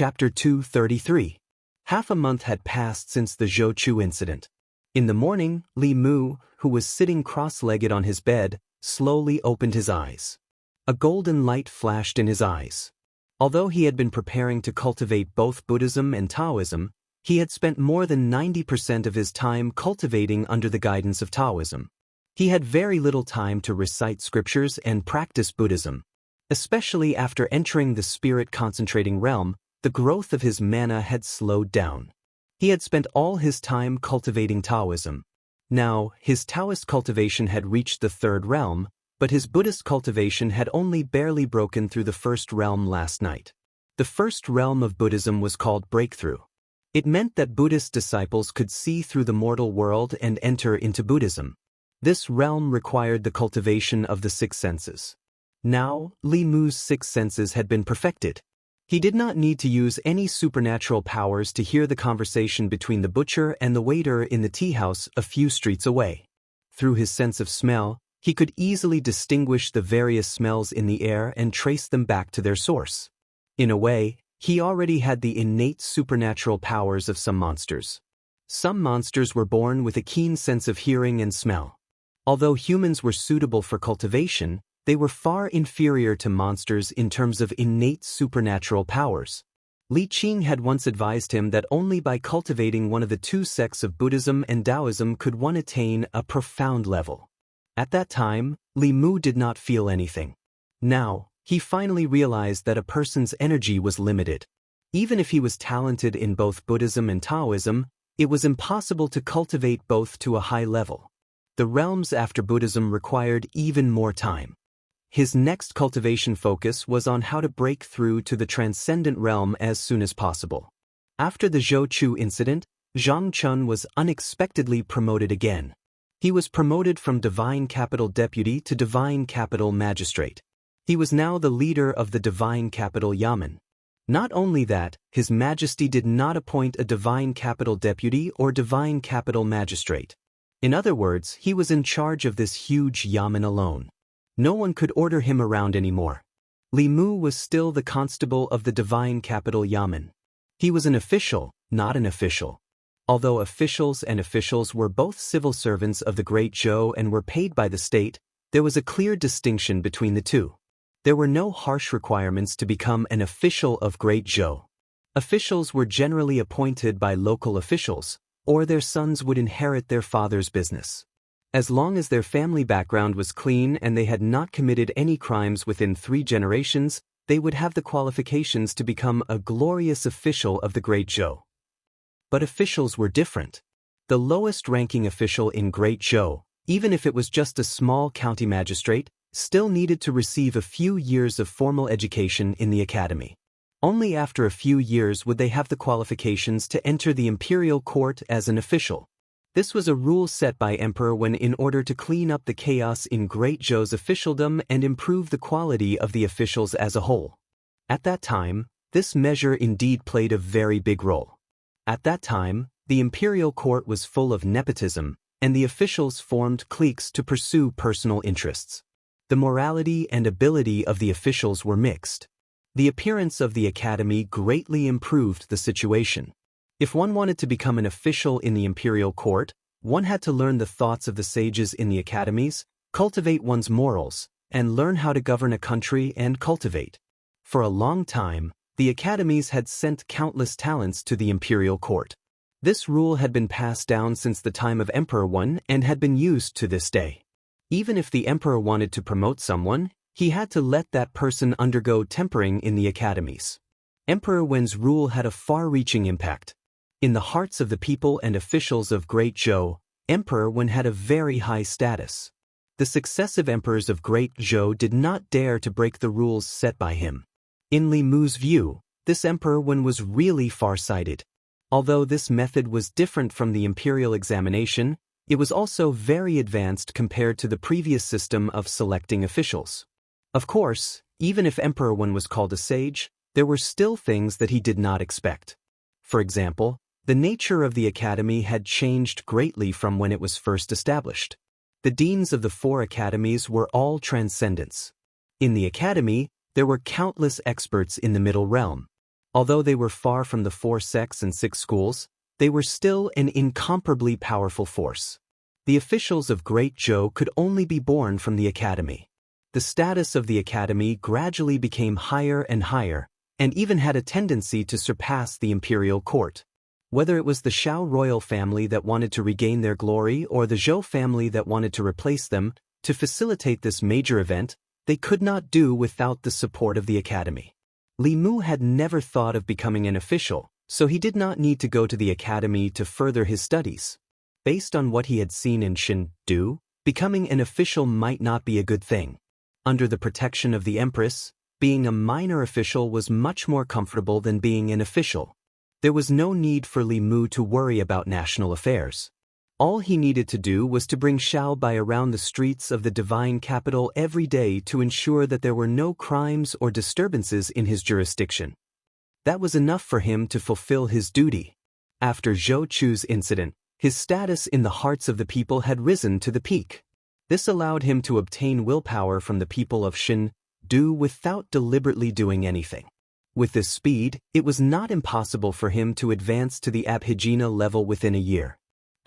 Chapter 233. Half a month had passed since the Zhou incident. In the morning, Li Mu, who was sitting cross-legged on his bed, slowly opened his eyes. A golden light flashed in his eyes. Although he had been preparing to cultivate both Buddhism and Taoism, he had spent more than 90% of his time cultivating under the guidance of Taoism. He had very little time to recite scriptures and practice Buddhism. Especially after entering the spirit-concentrating realm, the growth of his mana had slowed down. He had spent all his time cultivating Taoism. Now, his Taoist cultivation had reached the third realm, but his Buddhist cultivation had only barely broken through the first realm last night. The first realm of Buddhism was called breakthrough. It meant that Buddhist disciples could see through the mortal world and enter into Buddhism. This realm required the cultivation of the six senses. Now, Li Mu's six senses had been perfected. He did not need to use any supernatural powers to hear the conversation between the butcher and the waiter in the tea house a few streets away. Through his sense of smell, he could easily distinguish the various smells in the air and trace them back to their source. In a way, he already had the innate supernatural powers of some monsters. Some monsters were born with a keen sense of hearing and smell. Although humans were suitable for cultivation, they were far inferior to monsters in terms of innate supernatural powers. Li Qing had once advised him that only by cultivating one of the two sects of Buddhism and Taoism could one attain a profound level. At that time, Li Mu did not feel anything. Now, he finally realized that a person's energy was limited. Even if he was talented in both Buddhism and Taoism, it was impossible to cultivate both to a high level. The realms after Buddhism required even more time. His next cultivation focus was on how to break through to the transcendent realm as soon as possible. After the Zhou incident, Zhang Chun was unexpectedly promoted again. He was promoted from Divine Capital Deputy to Divine Capital Magistrate. He was now the leader of the Divine Capital Yamen. Not only that, His Majesty did not appoint a Divine Capital Deputy or Divine Capital Magistrate. In other words, he was in charge of this huge yamen alone. No one could order him around anymore. Li Mu was still the constable of the Divine Capital Yamen. He was an official, not an official. Although officials and officials were both civil servants of the Great Zhou and were paid by the state, there was a clear distinction between the two. There were no harsh requirements to become an official of Great Zhou. Officials were generally appointed by local officials, or their sons would inherit their father's business. As long as their family background was clean and they had not committed any crimes within 3 generations, they would have the qualifications to become a glorious official of the Great Zhou. But officials were different. The lowest-ranking official in Great Zhou, even if it was just a small county magistrate, still needed to receive a few years of formal education in the academy. Only after a few years would they have the qualifications to enter the imperial court as an official. This was a rule set by Emperor Wen in order to clean up the chaos in Great Zhou's officialdom and improve the quality of the officials as a whole. At that time, this measure indeed played a very big role. At that time, the imperial court was full of nepotism, and the officials formed cliques to pursue personal interests. The morality and ability of the officials were mixed. The appearance of the academy greatly improved the situation. If one wanted to become an official in the imperial court, one had to learn the thoughts of the sages in the academies, cultivate one's morals, and learn how to govern a country and cultivate. For a long time, the academies had sent countless talents to the imperial court. This rule had been passed down since the time of Emperor Wen and had been used to this day. Even if the emperor wanted to promote someone, he had to let that person undergo tempering in the academies. Emperor Wen's rule had a far-reaching impact. In the hearts of the people and officials of Great Zhou, Emperor Wen had a very high status. The successive emperors of Great Zhou did not dare to break the rules set by him. In Li Mu's view, this Emperor Wen was really far-sighted. Although this method was different from the imperial examination, it was also very advanced compared to the previous system of selecting officials. Of course, even if Emperor Wen was called a sage, there were still things that he did not expect. For example, the nature of the academy had changed greatly from when it was first established. The deans of the 4 academies were all transcendents. In the academy, there were countless experts in the middle realm. Although they were far from the 4 sects and 6 schools, they were still an incomparably powerful force. The officials of Great Zhou could only be born from the academy. The status of the academy gradually became higher and higher, and even had a tendency to surpass the imperial court. Whether it was the Shao royal family that wanted to regain their glory or the Zhou family that wanted to replace them, to facilitate this major event, they could not do without the support of the academy. Li Mu had never thought of becoming an official, so he did not need to go to the academy to further his studies. Based on what he had seen in Shen-Du, becoming an official might not be a good thing. Under the protection of the Empress, being a minor official was much more comfortable than being an official. There was no need for Li Mu to worry about national affairs. All he needed to do was to bring Xiaobai around the streets of the divine capital every day to ensure that there were no crimes or disturbances in his jurisdiction. That was enough for him to fulfill his duty. After Zhou Chu's incident, his status in the hearts of the people had risen to the peak. This allowed him to obtain willpower from the people of Shen-Du without deliberately doing anything. With this speed, it was not impossible for him to advance to the Abhijna level within a year.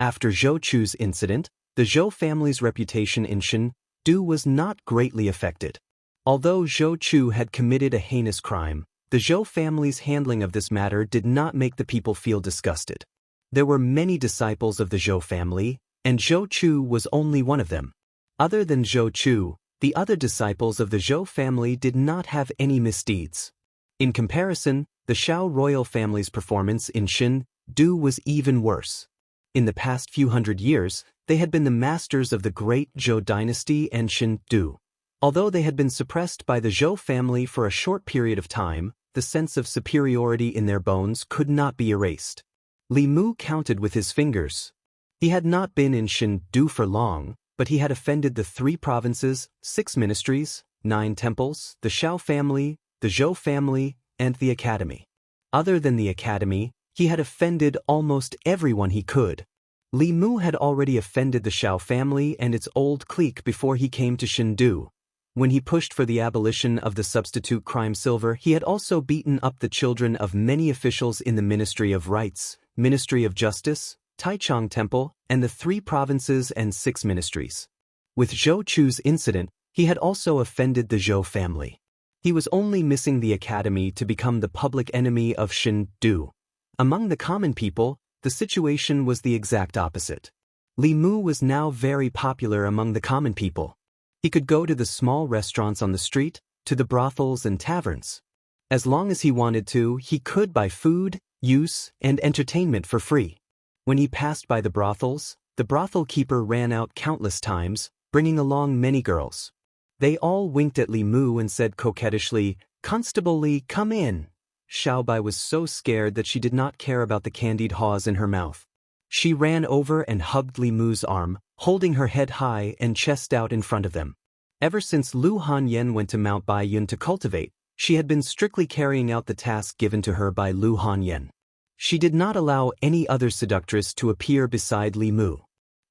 After Zhou Chu's incident, the Zhou family's reputation in Shen-Du was not greatly affected. Although Zhou Chu had committed a heinous crime, the Zhou family's handling of this matter did not make the people feel disgusted. There were many disciples of the Zhou family, and Zhou Chu was only one of them. Other than Zhou Chu, the other disciples of the Zhou family did not have any misdeeds. In comparison, the Shao royal family's performance in Shen-Du was even worse. In the past few hundred years, they had been the masters of the great Zhou dynasty and Shen-Du. Although they had been suppressed by the Zhou family for a short period of time, the sense of superiority in their bones could not be erased. Li Mu counted with his fingers. He had not been in Shen-Du for long, but he had offended the 3 provinces, 6 ministries, 9 temples, the Shao family, the Zhou family, and the academy. Other than the academy, he had offended almost everyone he could. Li Mu had already offended the Shao family and its old clique before he came to Shen-Du. When he pushed for the abolition of the substitute crime silver, he had also beaten up the children of many officials in the Ministry of Rights, Ministry of Justice, Taichung Temple, and the 3 provinces and 6 ministries. With Zhou Chu's incident, he had also offended the Zhou family. He was only missing the academy to become the public enemy of Shen-Du. Among the common people, the situation was the exact opposite. Li Mu was now very popular among the common people. He could go to the small restaurants on the street, to the brothels and taverns. As long as he wanted to, he could buy food, use, and entertainment for free. When he passed by the brothel keeper ran out countless times, bringing along many girls. They all winked at Li Mu and said coquettishly, "Constable Li, come in." Xiaobai was so scared that she did not care about the candied haws in her mouth. She ran over and hugged Li Mu's arm, holding her head high and chest out in front of them. Ever since Lu Hanyan went to Mount Baiyun to cultivate, she had been strictly carrying out the task given to her by Lu Hanyan. She did not allow any other seductress to appear beside Li Mu.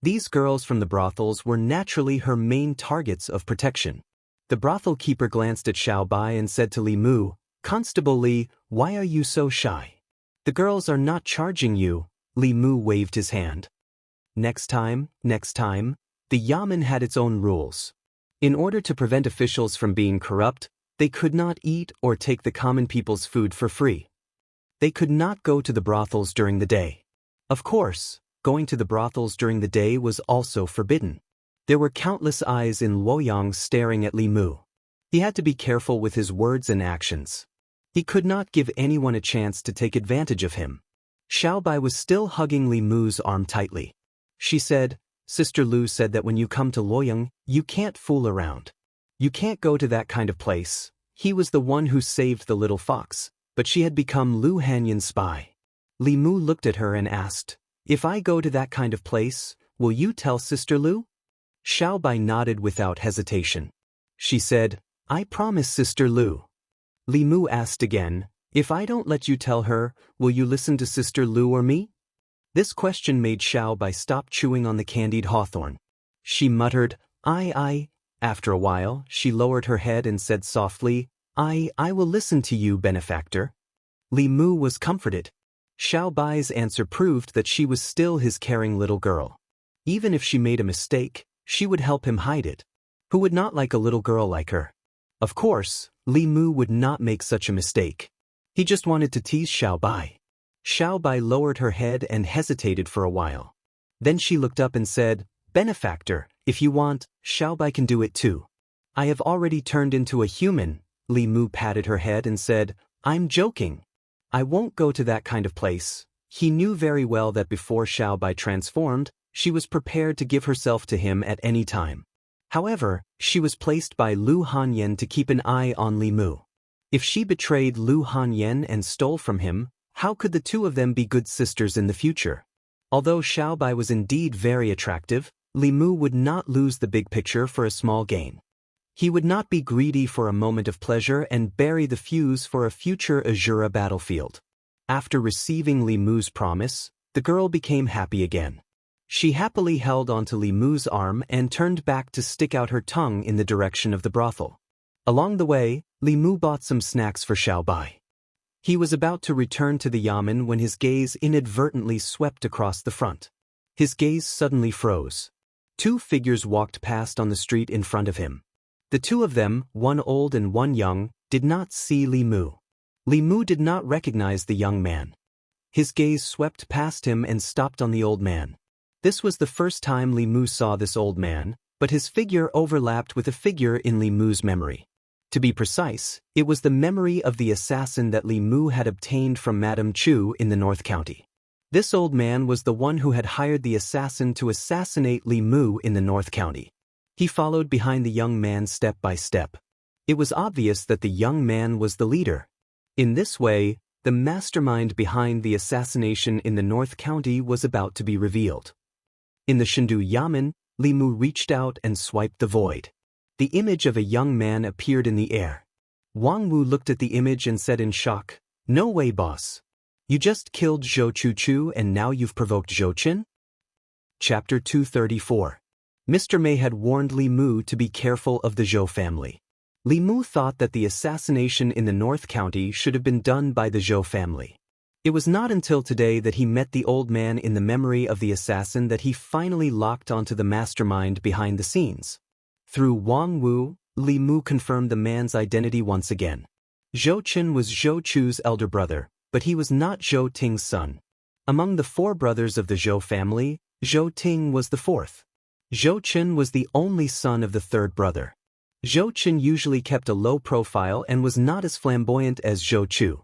These girls from the brothels were naturally her main targets of protection. The brothel keeper glanced at Xiaobai and said to Li Mu, "Constable Li, why are you so shy? The girls are not charging you." Li Mu waved his hand. Next time, the Yamen had its own rules. In order to prevent officials from being corrupt, they could not eat or take the common people's food for free. They could not go to the brothels during the day. Of course, going to the brothels during the day was also forbidden. There were countless eyes in Luoyang staring at Li Mu. He had to be careful with his words and actions. He could not give anyone a chance to take advantage of him. Xiaobai was still hugging Li Mu's arm tightly. She said, "Sister Lu said that when you come to Luoyang, you can't fool around. You can't go to that kind of place." He was the one who saved the little fox, but she had become Lu Hanyan's spy. Li Mu looked at her and asked, "If I go to that kind of place, will you tell Sister Lu?" Xiaobai nodded without hesitation. She said, "I promise, Sister Lu." Li Mu asked again, "If I don't let you tell her, will you listen to Sister Lu or me?" This question made Xiaobai stop chewing on the candied hawthorn. She muttered, I. After a while, she lowered her head and said softly, I will listen to you, benefactor." Li Mu was comforted. Xiao Bai's answer proved that she was still his caring little girl. Even if she made a mistake, she would help him hide it. Who would not like a little girl like her? Of course, Li Mu would not make such a mistake. He just wanted to tease Xiao Bai. Xiao Bai lowered her head and hesitated for a while. Then she looked up and said, "Benefactor, if you want, Xiao Bai can do it too." "I have already turned into a human," Li Mu patted her head and said, "I'm joking. I won't go to that kind of place." He knew very well that before Xiao Bai transformed, she was prepared to give herself to him at any time. However, she was placed by Lu Hanyan to keep an eye on Li Mu. If she betrayed Lu Hanyan and stole from him, how could the two of them be good sisters in the future? Although Xiao Bai was indeed very attractive, Li Mu would not lose the big picture for a small gain. He would not be greedy for a moment of pleasure and bury the fuse for a future Azura battlefield. After receiving Li Mu's promise, the girl became happy again. She happily held onto Li Mu's arm and turned back to stick out her tongue in the direction of the brothel. Along the way, Li Mu bought some snacks for Xiao Bai. He was about to return to the yamen when his gaze inadvertently swept across the front. His gaze suddenly froze. Two figures walked past on the street in front of him. The two of them, one old and one young, did not see Li Mu. Li Mu did not recognize the young man. His gaze swept past him and stopped on the old man. This was the first time Li Mu saw this old man, but his figure overlapped with a figure in Li Mu's memory. To be precise, it was the memory of the assassin that Li Mu had obtained from Madame Chu in the North County. This old man was the one who had hired the assassin to assassinate Li Mu in the North County. He followed behind the young man step by step. It was obvious that the young man was the leader. In this way, the mastermind behind the assassination in the North County was about to be revealed. In the Shindu Yamen, Li Mu reached out and swiped the void. The image of a young man appeared in the air. Wang Wu looked at the image and said in shock, "No way, boss. You just killed Zhou Chuchu and now you've provoked Zhou Qin?" Chapter 234. Mr. Mei had warned Li Mu to be careful of the Zhou family. Li Mu thought that the assassination in the North County should have been done by the Zhou family. It was not until today that he met the old man in the memory of the assassin that he finally locked onto the mastermind behind the scenes. Through Wang Wu, Li Mu confirmed the man's identity once again. Zhou Qin was Zhou Chu's elder brother, but he was not Zhou Ting's son. Among the four brothers of the Zhou family, Zhou Ting was the fourth. Zhou Qin was the only son of the third brother. Zhou Qin usually kept a low profile and was not as flamboyant as Zhou Chu.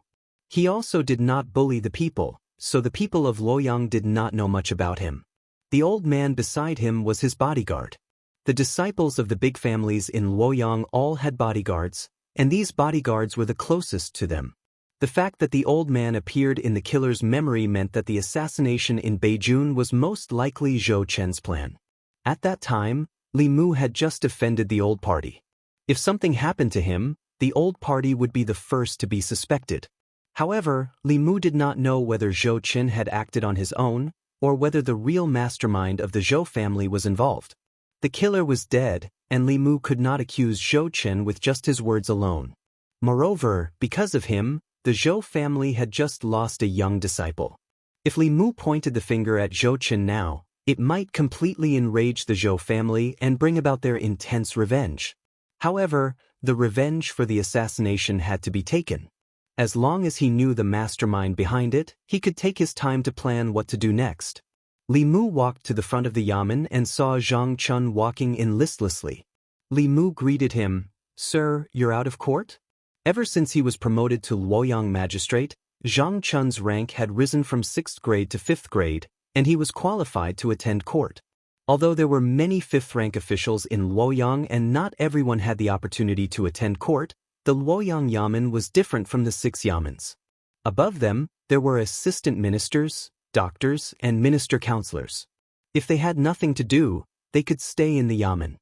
He also did not bully the people, so the people of Luoyang did not know much about him. The old man beside him was his bodyguard. The disciples of the big families in Luoyang all had bodyguards, and these bodyguards were the closest to them. The fact that the old man appeared in the killer's memory meant that the assassination in Beijun was most likely Zhou Chen's plan. At that time, Li Mu had just defended the old party. If something happened to him, the old party would be the first to be suspected. However, Li Mu did not know whether Zhou Qin had acted on his own, or whether the real mastermind of the Zhou family was involved. The killer was dead, and Li Mu could not accuse Zhou Qin with just his words alone. Moreover, because of him, the Zhou family had just lost a young disciple. If Li Mu pointed the finger at Zhou Qin now, it might completely enrage the Zhou family and bring about their intense revenge. However, the revenge for the assassination had to be taken. As long as he knew the mastermind behind it, he could take his time to plan what to do next. Li Mu walked to the front of the yamen and saw Zhang Chun walking in listlessly. Li Mu greeted him, "Sir, you're out of court?" Ever since he was promoted to Luoyang magistrate, Zhang Chun's rank had risen from 6th grade to 5th grade, and he was qualified to attend court. Although there were many 5th-rank officials in Luoyang and not everyone had the opportunity to attend court, the Luoyang Yamen was different from the 6 Yamens. Above them, there were assistant ministers, doctors, and minister-counselors. If they had nothing to do, they could stay in the Yamen.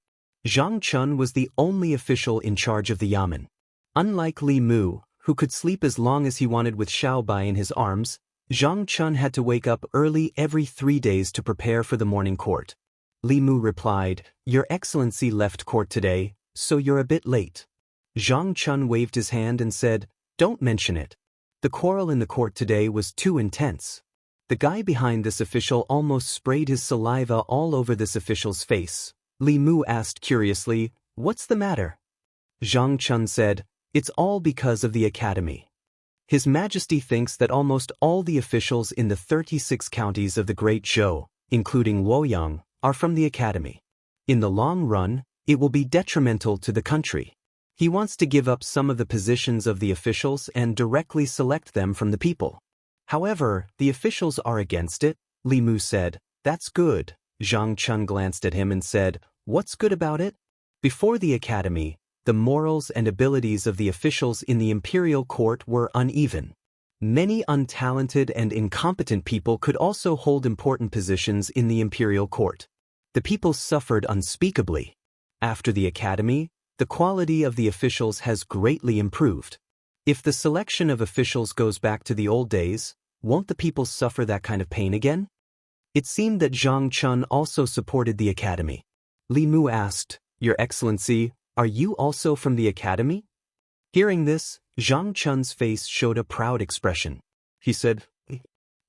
Zhang Chun was the only official in charge of the Yamen. Unlike Li Mu, who could sleep as long as he wanted with Xiao Bai in his arms, Zhang Chun had to wake up early every 3 days to prepare for the morning court. Li Mu replied, "Your Excellency left court today, so you're a bit late." Zhang Chun waved his hand and said, "Don't mention it." The quarrel in the court today was too intense. The guy behind this official almost sprayed his saliva all over this official's face. Li Mu asked curiously, "What's the matter?" Zhang Chun said, "It's all because of the academy. His Majesty thinks that almost all the officials in the 36 counties of the Great Zhou, including Luoyang, are from the academy. In the long run, it will be detrimental to the country. He wants to give up some of the positions of the officials and directly select them from the people. However, the officials are against it," Li Mu said. "That's good." Zhang Chun glanced at him and said, "What's good about it?" Before the academy, the morals and abilities of the officials in the imperial court were uneven. Many untalented and incompetent people could also hold important positions in the imperial court. The people suffered unspeakably. After the academy, the quality of the officials has greatly improved. If the selection of officials goes back to the old days, won't the people suffer that kind of pain again? It seemed that Zhang Chun also supported the academy. Li Mu asked, "Your Excellency, are you also from the academy?" Hearing this, Zhang Chun's face showed a proud expression. He said,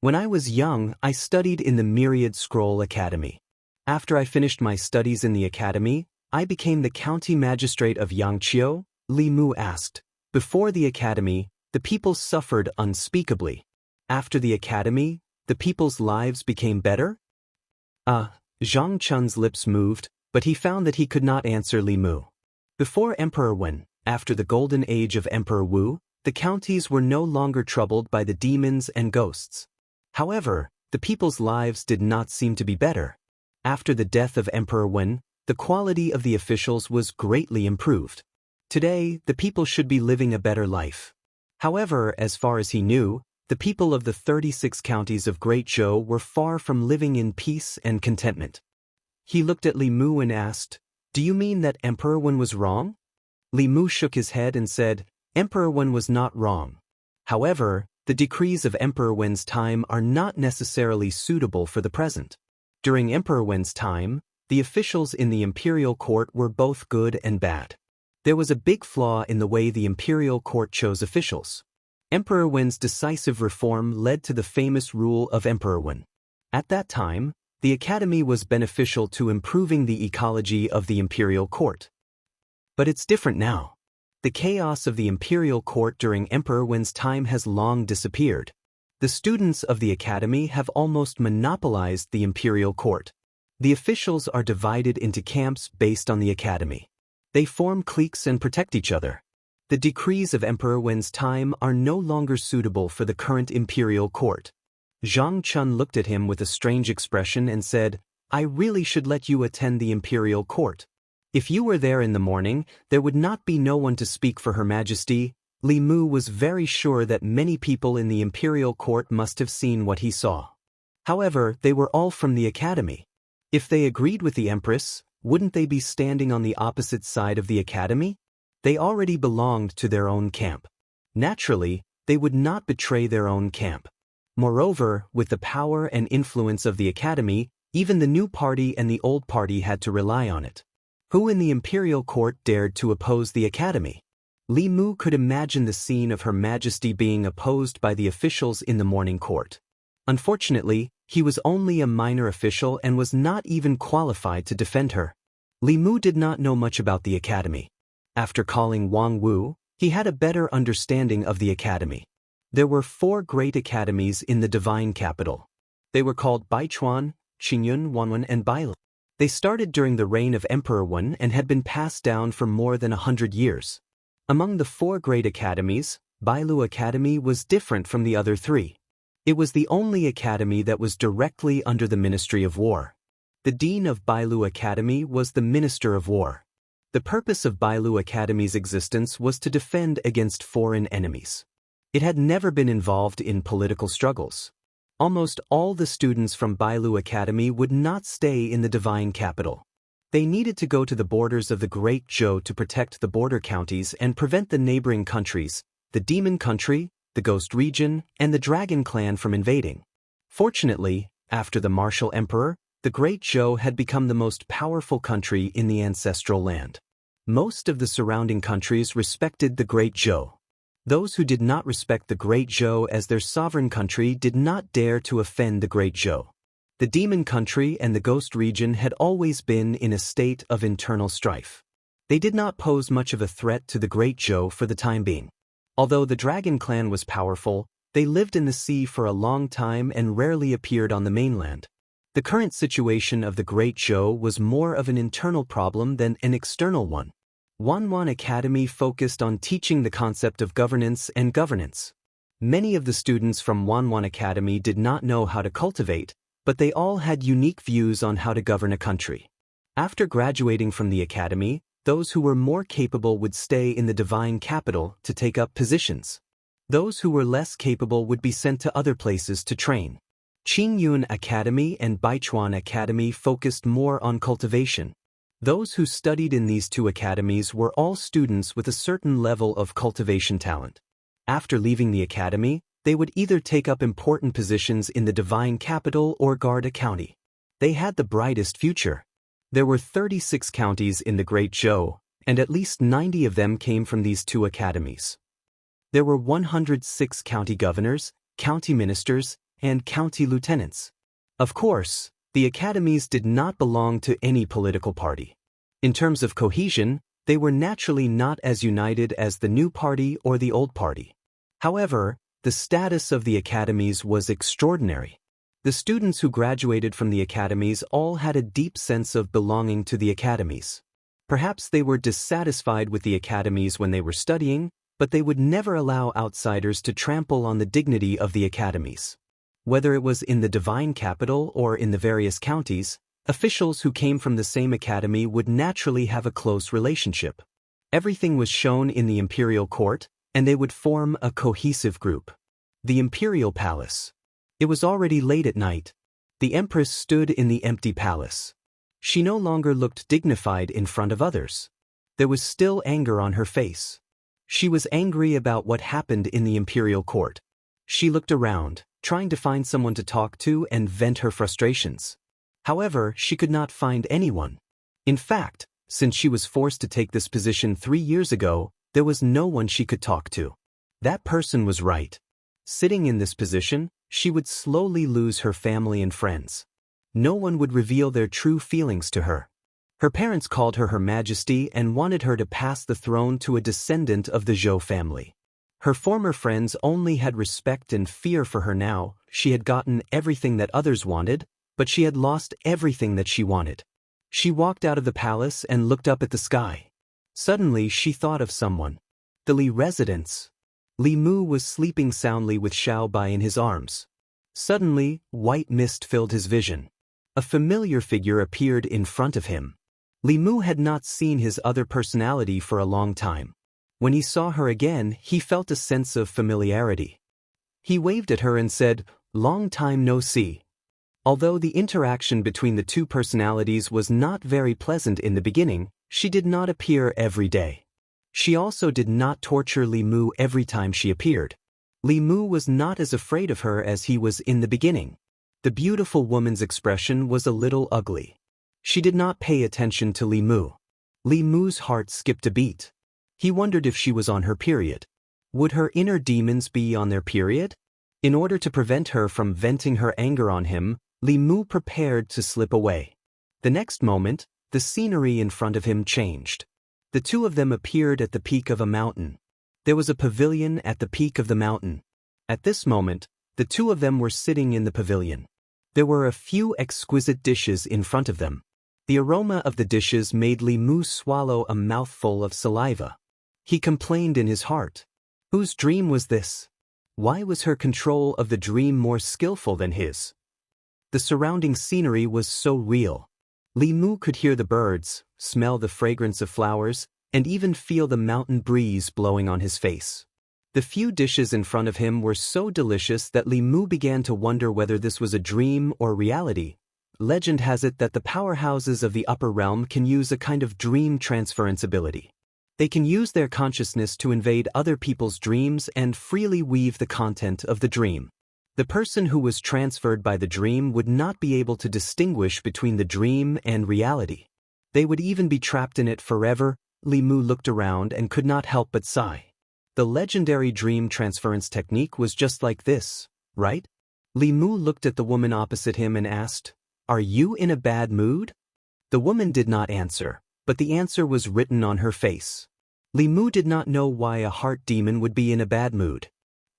"When I was young, I studied in the Myriad Scroll Academy. After I finished my studies in the academy, I became the county magistrate of Xianxia." Li Mu asked, "Before the academy, the people suffered unspeakably. After the academy, the people's lives became better?" Zhang Chun's lips moved, but he found that he could not answer Li Mu. Before Emperor Wen, after the golden age of Emperor Wu, the counties were no longer troubled by the demons and ghosts. However, the people's lives did not seem to be better. After the death of Emperor Wen, the quality of the officials was greatly improved. Today, the people should be living a better life. However, as far as he knew, the people of the 36 counties of Great Zhou were far from living in peace and contentment. He looked at Li Mu and asked, "Do you mean that Emperor Wen was wrong?" Li Mu shook his head and said, "Emperor Wen was not wrong. However, the decrees of Emperor Wen's time are not necessarily suitable for the present. During Emperor Wen's time, the officials in the imperial court were both good and bad. There was a big flaw in the way the imperial court chose officials. Emperor Wen's decisive reform led to the famous rule of Emperor Wen. At that time, the academy was beneficial to improving the ecology of the imperial court. But it's different now. The chaos of the imperial court during Emperor Wen's time has long disappeared. The students of the academy have almost monopolized the imperial court. The officials are divided into camps based on the academy. They form cliques and protect each other. The decrees of Emperor Wen's time are no longer suitable for the current imperial court." Zhang Chun looked at him with a strange expression and said, "I really should let you attend the imperial court. If you were there in the morning, there would not be no one to speak for Her Majesty." Li Mu was very sure that many people in the imperial court must have seen what he saw. However, they were all from the academy. If they agreed with the Empress, wouldn't they be standing on the opposite side of the academy? They already belonged to their own camp. Naturally, they would not betray their own camp. Moreover, with the power and influence of the academy, even the new party and the old party had to rely on it. Who in the imperial court dared to oppose the academy? Li Mu could imagine the scene of Her Majesty being opposed by the officials in the morning court. Unfortunately, he was only a minor official and was not even qualified to defend her. Li Mu did not know much about the academy. After calling Wang Wu, he had a better understanding of the academy. There were 4 great academies in the divine capital. They were called Baichuan, Qingyun, Wanwen, and Bailu. They started during the reign of Emperor Wen and had been passed down for more than 100 years. Among the 4 great academies, Bailu Academy was different from the other 3. It was the only academy that was directly under the Ministry of War. The dean of Bailu Academy was the Minister of War. The purpose of Bailu Academy's existence was to defend against foreign enemies. It had never been involved in political struggles. Almost all the students from Bailu Academy would not stay in the divine capital. They needed to go to the borders of the Great Zhou to protect the border counties and prevent the neighboring countries, the Demon Country, the Ghost Region, and the Dragon Clan from invading. Fortunately, after the martial emperor, the Great Zhou had become the most powerful country in the ancestral land. Most of the surrounding countries respected the Great Zhou. Those who did not respect the Great Zhou as their sovereign country did not dare to offend the Great Zhou. The Demon Country and the Ghost Region had always been in a state of internal strife. They did not pose much of a threat to the Great Zhou for the time being. Although the Dragon Clan was powerful, they lived in the sea for a long time and rarely appeared on the mainland. The current situation of the Great Zhou was more of an internal problem than an external one. Wanwan Academy focused on teaching the concept of governance and governance. Many of the students from Wanwan Academy did not know how to cultivate, but they all had unique views on how to govern a country. After graduating from the academy, those who were more capable would stay in the divine capital to take up positions. Those who were less capable would be sent to other places to train. Qingyun Academy and Baichuan Academy focused more on cultivation. Those who studied in these two academies were all students with a certain level of cultivation talent. After leaving the academy, they would either take up important positions in the divine capital or guard a county. They had the brightest future. There were 36 counties in the Great Zhou, and at least 90 of them came from these two academies. There were 106 county governors, county ministers, and county lieutenants. Of course, the academies did not belong to any political party. In terms of cohesion, they were naturally not as united as the new party or the old party. However, the status of the academies was extraordinary. The students who graduated from the academies all had a deep sense of belonging to the academies. Perhaps they were dissatisfied with the academies when they were studying, but they would never allow outsiders to trample on the dignity of the academies. Whether it was in the divine capital or in the various counties, officials who came from the same academy would naturally have a close relationship. Everything was shown in the imperial court, and they would form a cohesive group. The imperial palace. It was already late at night. The empress stood in the empty palace. She no longer looked dignified in front of others. There was still anger on her face. She was angry about what happened in the imperial court. She looked around, trying to find someone to talk to and vent her frustrations. However, she could not find anyone. In fact, since she was forced to take this position 3 years ago, there was no one she could talk to. That person was right. Sitting in this position, she would slowly lose her family and friends. No one would reveal their true feelings to her. Her parents called her Her Majesty and wanted her to pass the throne to a descendant of the Zhou family. Her former friends only had respect and fear for her now. She had gotten everything that others wanted, but she had lost everything that she wanted. She walked out of the palace and looked up at the sky. Suddenly she thought of someone. The Li residence. Li Mu was sleeping soundly with Xiao Bai in his arms. Suddenly, white mist filled his vision. A familiar figure appeared in front of him. Li Mu had not seen his other personality for a long time. When he saw her again, he felt a sense of familiarity. He waved at her and said, "Long time no see." Although the interaction between the two personalities was not very pleasant in the beginning, she did not appear every day. She also did not torture Li Mu every time she appeared. Li Mu was not as afraid of her as he was in the beginning. The beautiful woman's expression was a little ugly. She did not pay attention to Li Mu. Li Mu's heart skipped a beat. He wondered if she was on her period. Would her inner demons be on their period? In order to prevent her from venting her anger on him, Li Mu prepared to slip away. The next moment, the scenery in front of him changed. The two of them appeared at the peak of a mountain. There was a pavilion at the peak of the mountain. At this moment, the two of them were sitting in the pavilion. There were a few exquisite dishes in front of them. The aroma of the dishes made Li Mu swallow a mouthful of saliva. He complained in his heart. Whose dream was this? Why was her control of the dream more skillful than his? The surrounding scenery was so real. Li Mu could hear the birds, smell the fragrance of flowers, and even feel the mountain breeze blowing on his face. The few dishes in front of him were so delicious that Li Mu began to wonder whether this was a dream or reality. Legend has it that the powerhouses of the upper realm can use a kind of dream transference ability. They can use their consciousness to invade other people's dreams and freely weave the content of the dream. The person who was transferred by the dream would not be able to distinguish between the dream and reality. They would even be trapped in it forever. Li Mu looked around and could not help but sigh. The legendary dream transference technique was just like this, right? Li Mu looked at the woman opposite him and asked, "Are you in a bad mood?" The woman did not answer, but the answer was written on her face. Li Mu did not know why a heart demon would be in a bad mood.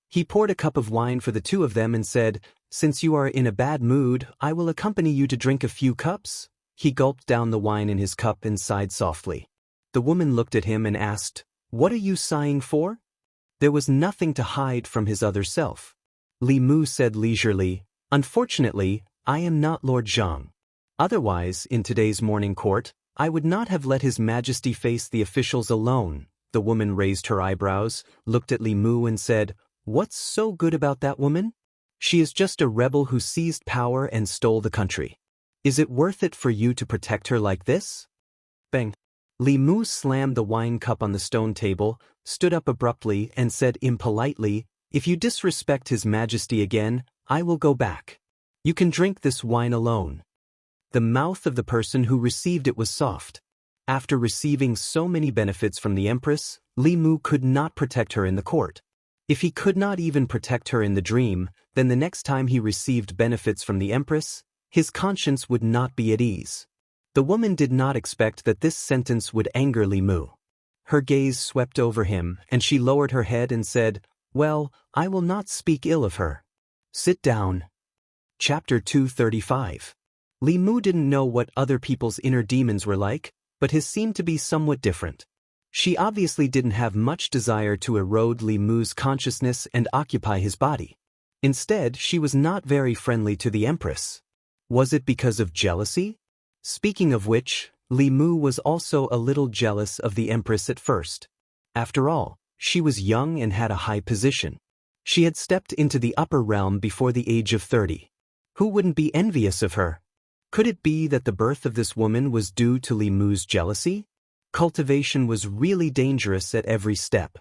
He poured a cup of wine for the two of them and said, "Since you are in a bad mood, I will accompany you to drink a few cups." He gulped down the wine in his cup and sighed softly. The woman looked at him and asked, "What are you sighing for?" There was nothing to hide from his other self. Li Mu said leisurely, "Unfortunately, I am not Lord Zhang. Otherwise, in today's morning court, I would not have let His Majesty face the officials alone." The woman raised her eyebrows, looked at Li Mu and said, "What's so good about that woman? She is just a rebel who seized power and stole the country. Is it worth it for you to protect her like this?" Bang! Li Mu slammed the wine cup on the stone table, stood up abruptly and said impolitely, "If you disrespect His Majesty again, I will go back. You can drink this wine alone." The mouth of the person who received it was soft. After receiving so many benefits from the Empress, Li Mu could not protect her in the court. If he could not even protect her in the dream, then the next time he received benefits from the Empress, his conscience would not be at ease. The woman did not expect that this sentence would anger Li Mu. Her gaze swept over him, and she lowered her head and said, "Well, I will not speak ill of her. Sit down." Chapter 235. Li Mu didn't know what other people's inner demons were like, but his seemed to be somewhat different. She obviously didn't have much desire to erode Li Mu's consciousness and occupy his body. Instead, she was not very friendly to the Empress. Was it because of jealousy? Speaking of which, Li Mu was also a little jealous of the Empress at first. After all, she was young and had a high position. She had stepped into the upper realm before the age of 30. Who wouldn't be envious of her? Could it be that the birth of this woman was due to Li Mu's jealousy? Cultivation was really dangerous at every step.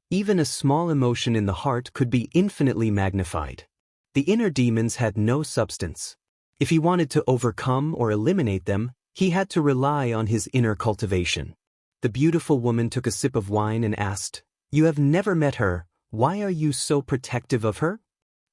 Even a small emotion in the heart could be infinitely magnified. The inner demons had no substance. If he wanted to overcome or eliminate them, he had to rely on his inner cultivation. The beautiful woman took a sip of wine and asked, "You have never met her. Why are you so protective of her?"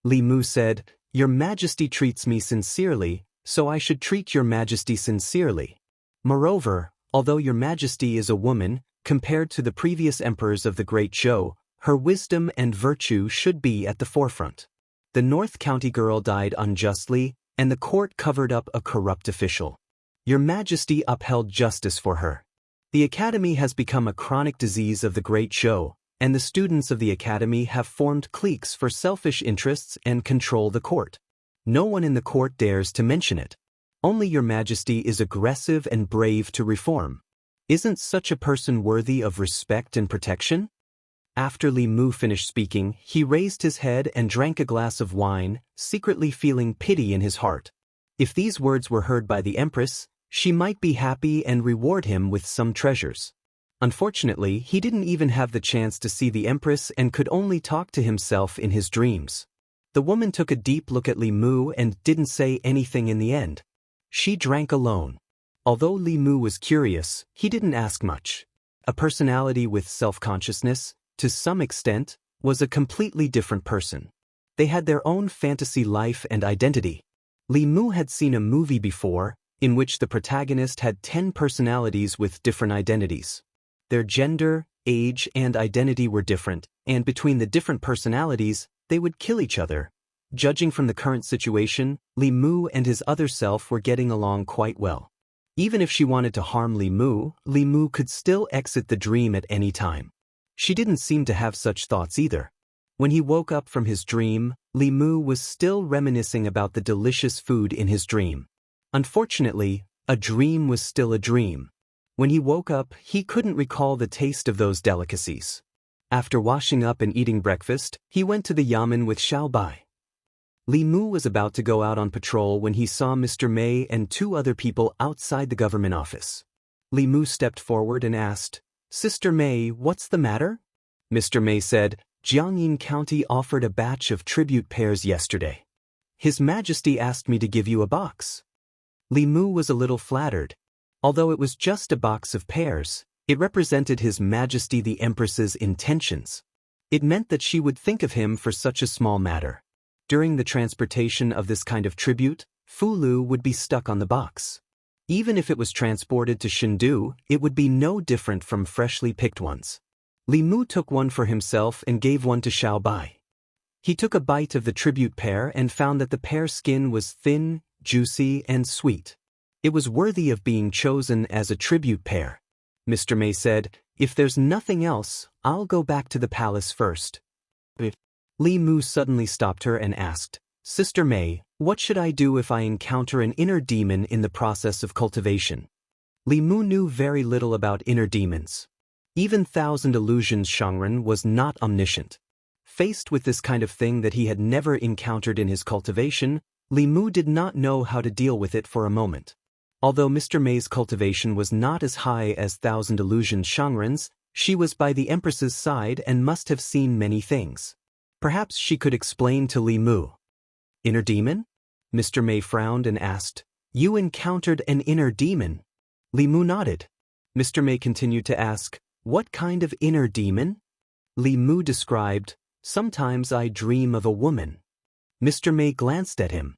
Li Mu said, "Your Majesty treats me sincerely, so I should treat your Majesty sincerely. Moreover, although your Majesty is a woman, compared to the previous emperors of the Great Zhou, her wisdom and virtue should be at the forefront." The North County girl died unjustly, and the court covered up a corrupt official. Your Majesty upheld justice for her. The Academy has become a chronic disease of the Great Zhou, and the students of the Academy have formed cliques for selfish interests and control the court. No one in the court dares to mention it. Only your Majesty is aggressive and brave to reform. Isn't such a person worthy of respect and protection? After Li Mu finished speaking, he raised his head and drank a glass of wine, secretly feeling pity in his heart. If these words were heard by the Empress, she might be happy and reward him with some treasures. Unfortunately, he didn't even have the chance to see the Empress and could only talk to himself in his dreams. The woman took a deep look at Li Mu and didn't say anything in the end. She drank alone. Although Li Mu was curious, he didn't ask much. A personality with self-consciousness, to some extent, was a completely different person. They had their own fantasy life and identity. Li Mu had seen a movie before, in which the protagonist had 10 personalities with different identities. Their gender, age, and identity were different, and between the different personalities, they would kill each other. Judging from the current situation, Li Mu and his other self were getting along quite well. Even if she wanted to harm Li Mu could still exit the dream at any time. She didn't seem to have such thoughts either. When he woke up from his dream, Li Mu was still reminiscing about the delicious food in his dream. Unfortunately, a dream was still a dream. When he woke up, he couldn't recall the taste of those delicacies. After washing up and eating breakfast, he went to the yamen with Xiao Bai. Li Mu was about to go out on patrol when he saw Mr. Mei and 2 other people outside the government office. Li Mu stepped forward and asked, "Sister Mei, what's the matter?" Mr. Mei said, "Jiangyin County offered a batch of tribute pears yesterday. His Majesty asked me to give you a box." Li Mu was a little flattered. Although it was just a box of pears, it represented His Majesty the Empress's intentions. It meant that she would think of him for such a small matter. During the transportation of this kind of tribute, Fu Lu would be stuck on the box. Even if it was transported to Shindu, it would be no different from freshly picked ones. Li Mu took one for himself and gave one to Xiao Bai. He took a bite of the tribute pear and found that the pear skin was thin, juicy, and sweet. It was worthy of being chosen as a tribute pear. Mr. May said, "If there's nothing else, I'll go back to the palace first." Li Mu suddenly stopped her and asked, "Sister May, what should I do if I encounter an inner demon in the process of cultivation?" Li Mu knew very little about inner demons. Even Thousand Illusions Shangren was not omniscient. Faced with this kind of thing that he had never encountered in his cultivation, Li Mu did not know how to deal with it for a moment. Although Mr. May's cultivation was not as high as Thousand Illusions Shangren's, she was by the Empress's side and must have seen many things. Perhaps she could explain to Li Mu. "Inner demon?" Mr. May frowned and asked, "You encountered an inner demon?" Li Mu nodded. Mr. May continued to ask, "What kind of inner demon?" Li Mu described, "Sometimes I dream of a woman." Mr. May glanced at him.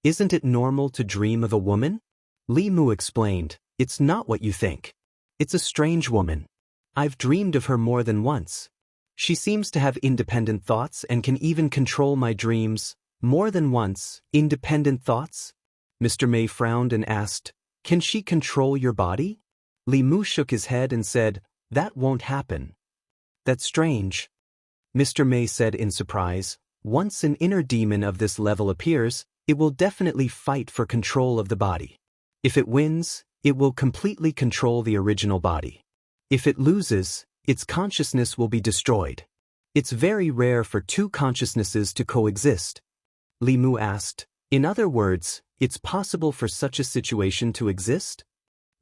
"Isn't it normal to dream of a woman?" Li Mu explained, "It's not what you think. It's a strange woman. I've dreamed of her more than once. She seems to have independent thoughts and can even control my dreams. More than once, independent thoughts?" Mr. May frowned and asked, "Can she control your body?" Li Mu shook his head and said, "That won't happen." "That's strange." Mr. May said in surprise, "Once an inner demon of this level appears, it will definitely fight for control of the body. If it wins, it will completely control the original body. If it loses, its consciousness will be destroyed. It's very rare for two consciousnesses to coexist." Li Mu asked, "In other words, it's possible for such a situation to exist?"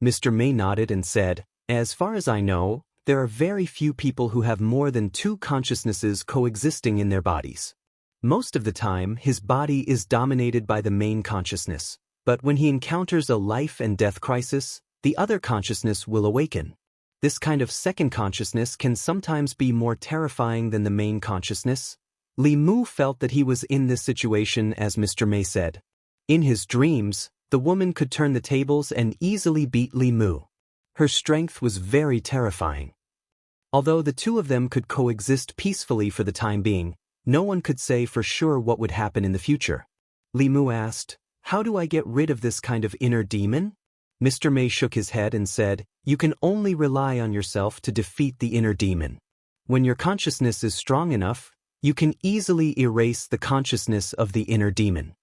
Mr. May nodded and said, "As far as I know, there are very few people who have more than two consciousnesses coexisting in their bodies. Most of the time, his body is dominated by the main consciousness, but when he encounters a life and death crisis, the other consciousness will awaken. This kind of second consciousness can sometimes be more terrifying than the main consciousness." Li Mu felt that he was in this situation as Mr. May said. In his dreams, the woman could turn the tables and easily beat Li Mu. Her strength was very terrifying. Although the two of them could coexist peacefully for the time being, no one could say for sure what would happen in the future. Li Mu asked, "How do I get rid of this kind of inner demon?" Mr. May shook his head and said, "You can only rely on yourself to defeat the inner demon. When your consciousness is strong enough, you can easily erase the consciousness of the inner demon."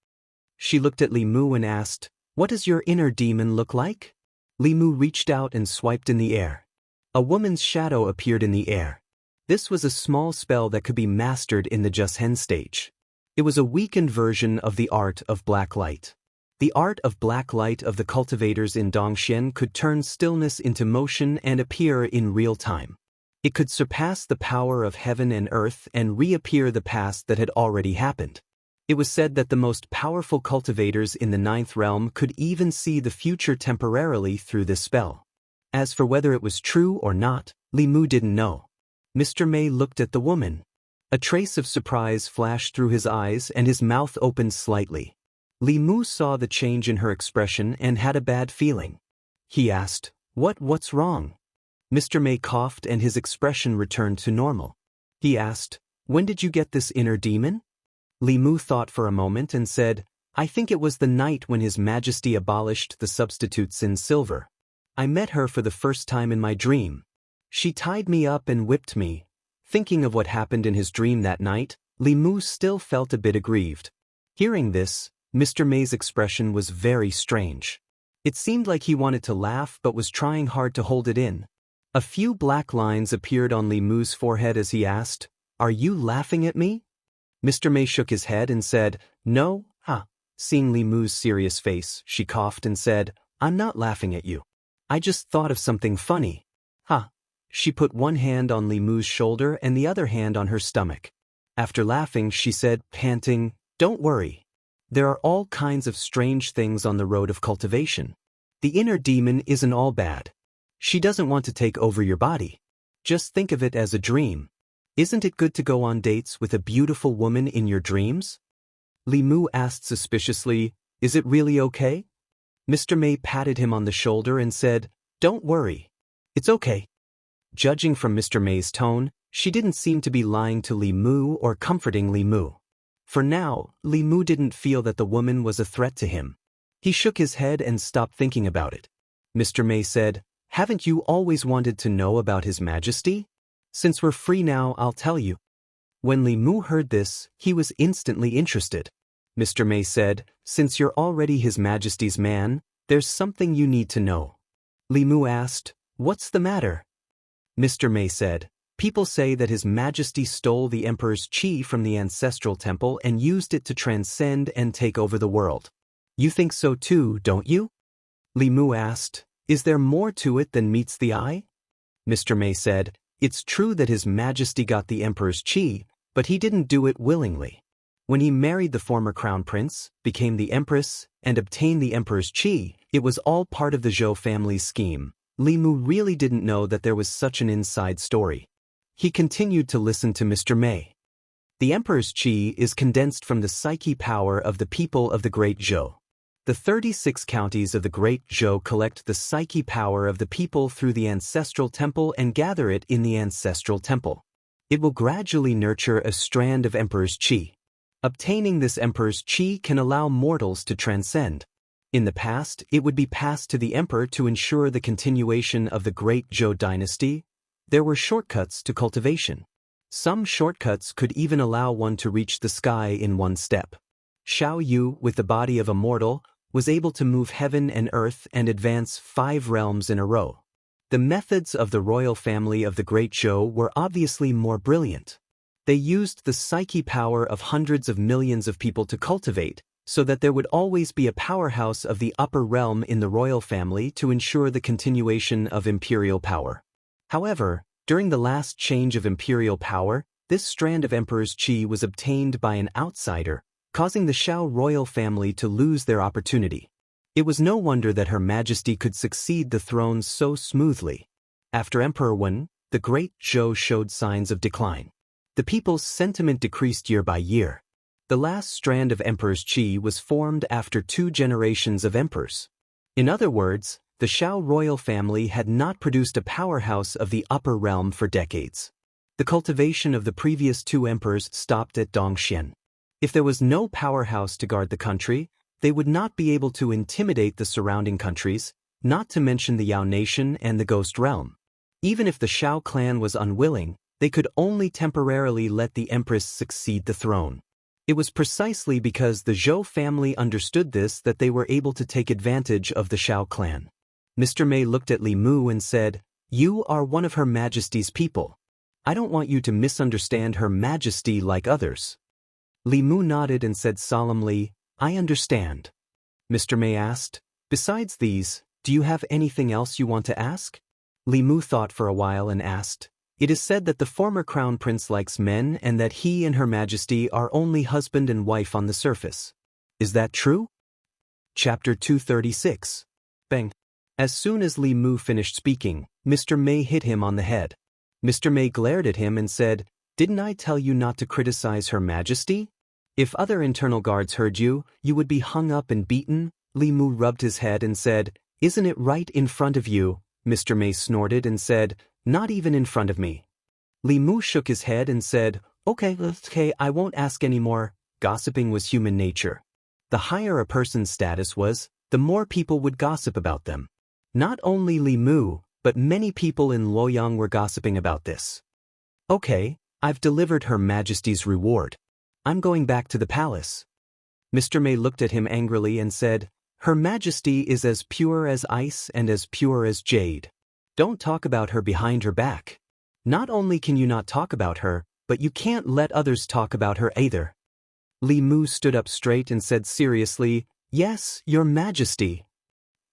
She looked at Li Mu and asked, "What does your inner demon look like?" Li Mu reached out and swiped in the air. A woman's shadow appeared in the air. This was a small spell that could be mastered in the Jushen stage. It was a weakened version of the art of black light. The art of black light of the cultivators in Dongxian could turn stillness into motion and appear in real time. It could surpass the power of heaven and earth and reappear the past that had already happened. It was said that the most powerful cultivators in the ninth realm could even see the future temporarily through this spell. As for whether it was true or not, Li Mu didn't know. Mr. May looked at the woman. A trace of surprise flashed through his eyes and his mouth opened slightly. Li Mu saw the change in her expression and had a bad feeling. He asked, What's wrong?" Mr. May coughed and his expression returned to normal. He asked, "When did you get this inner demon?" Li Mu thought for a moment and said, "I think it was the night when His Majesty abolished the substitutes in silver. I met her for the first time in my dream. She tied me up and whipped me." Thinking of what happened in his dream that night, Li Mu still felt a bit aggrieved. Hearing this, Mr. May's expression was very strange. It seemed like he wanted to laugh but was trying hard to hold it in. A few black lines appeared on Li Mu's forehead as he asked, "Are you laughing at me?" Mr. May shook his head and said, "No, Seeing Li Mu's serious face, she coughed and said, "I'm not laughing at you. I just thought of something funny." She put one hand on Li Mu's shoulder and the other hand on her stomach. After laughing, she said, panting, "Don't worry. There are all kinds of strange things on the road of cultivation. The inner demon isn't all bad. She doesn't want to take over your body. Just think of it as a dream. Isn't it good to go on dates with a beautiful woman in your dreams? Li Mu asked suspiciously, is it really okay? Mr. May patted him on the shoulder and said, don't worry. It's okay. Judging from Mr. May's tone, she didn't seem to be lying to Li Mu or comforting Li Mu. For now, Li Mu didn't feel that the woman was a threat to him. He shook his head and stopped thinking about it. Mr. May said, haven't you always wanted to know about His Majesty? Since we're free now, I'll tell you. When Li Mu heard this, he was instantly interested. Mr. May said, since you're already His Majesty's man, there's something you need to know. Li Mu asked, what's the matter? Mr. May said, people say that His Majesty stole the Emperor's qi from the ancestral temple and used it to transcend and take over the world. You think so too, don't you? Li Mu asked, is there more to it than meets the eye? Mr. May said, it's true that His Majesty got the Emperor's qi, but he didn't do it willingly. When he married the former crown prince, became the Empress, and obtained the Emperor's qi, it was all part of the Zhou family's scheme. Li Mu really didn't know that there was such an inside story. He continued to listen to Mr. May. The Emperor's qi is condensed from the psyche power of the people of the Great Zhou. The 36 counties of the Great Zhou collect the psyche power of the people through the ancestral temple and gather it in the ancestral temple. It will gradually nurture a strand of Emperor's qi. Obtaining this Emperor's qi can allow mortals to transcend. In the past, it would be passed to the Emperor to ensure the continuation of the Great Zhou dynasty. There were shortcuts to cultivation. Some shortcuts could even allow one to reach the sky in one step. Xiao Yu, with the body of a mortal, was able to move heaven and earth and advance 5 realms in a row. The methods of the royal family of the Great Zhou were obviously more brilliant. They used the psyche power of hundreds of millions of people to cultivate, so that there would always be a powerhouse of the upper realm in the royal family to ensure the continuation of imperial power. However, during the last change of imperial power, this strand of Emperor's qi was obtained by an outsider, causing the Xiao royal family to lose their opportunity. It was no wonder that Her Majesty could succeed the throne so smoothly. After Emperor Wen, the Great Zhou showed signs of decline. The people's sentiment decreased year by year. The last strand of Emperor's qi was formed after 2 generations of emperors. In other words, the Xiao royal family had not produced a powerhouse of the upper realm for decades. The cultivation of the previous 2 emperors stopped at Dongxian. If there was no powerhouse to guard the country, they would not be able to intimidate the surrounding countries, not to mention the Yao nation and the Ghost realm. Even if the Xiao clan was unwilling, they could only temporarily let the empress succeed the throne. It was precisely because the Zhou family understood this that they were able to take advantage of the Xiao clan. Mr. May looked at Li Mu and said, you are one of Her Majesty's people. I don't want you to misunderstand Her Majesty like others. Li Mu nodded and said solemnly, I understand. Mr. May asked, besides these, do you have anything else you want to ask? Li Mu thought for a while and asked, it is said that the former crown prince likes men and that he and Her Majesty are only husband and wife on the surface. Is that true? Chapter 236. Bang. As soon as Li Mu finished speaking, Mr. May hit him on the head. Mr. May glared at him and said, didn't I tell you not to criticize Her Majesty? If other internal guards heard you, you would be hung up and beaten. Li Mu rubbed his head and said, isn't it right in front of you? Mr. May snorted and said, not even in front of me. Li Mu shook his head and said, okay, I won't ask anymore. Gossiping was human nature. The higher a person's status was, the more people would gossip about them. Not only Li Mu, but many people in Luoyang were gossiping about this. Okay, I've delivered Her Majesty's reward. I'm going back to the palace. Mr. May looked at him angrily and said, Her Majesty is as pure as ice and as pure as jade. Don't talk about her behind her back. Not only can you not talk about her, but you can't let others talk about her either. Li Mu stood up straight and said seriously, yes, Your Majesty.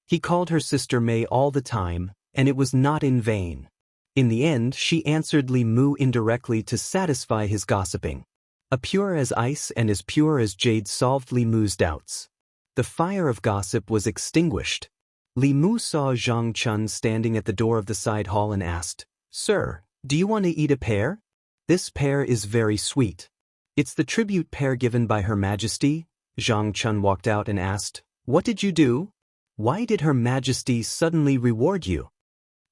He called her sister May all the time, and it was not in vain. In the end, she answered Li Mu indirectly to satisfy his gossiping. A pure as ice and as pure as jade solved Li Mu's doubts. The fire of gossip was extinguished. Li Mu saw Zhang Chun standing at the door of the side hall and asked, Sir, do you want to eat a pear? This pear is very sweet. It's the tribute pear given by Her Majesty. Zhang Chun walked out and asked, "What did you do? Why did Her Majesty suddenly reward you?"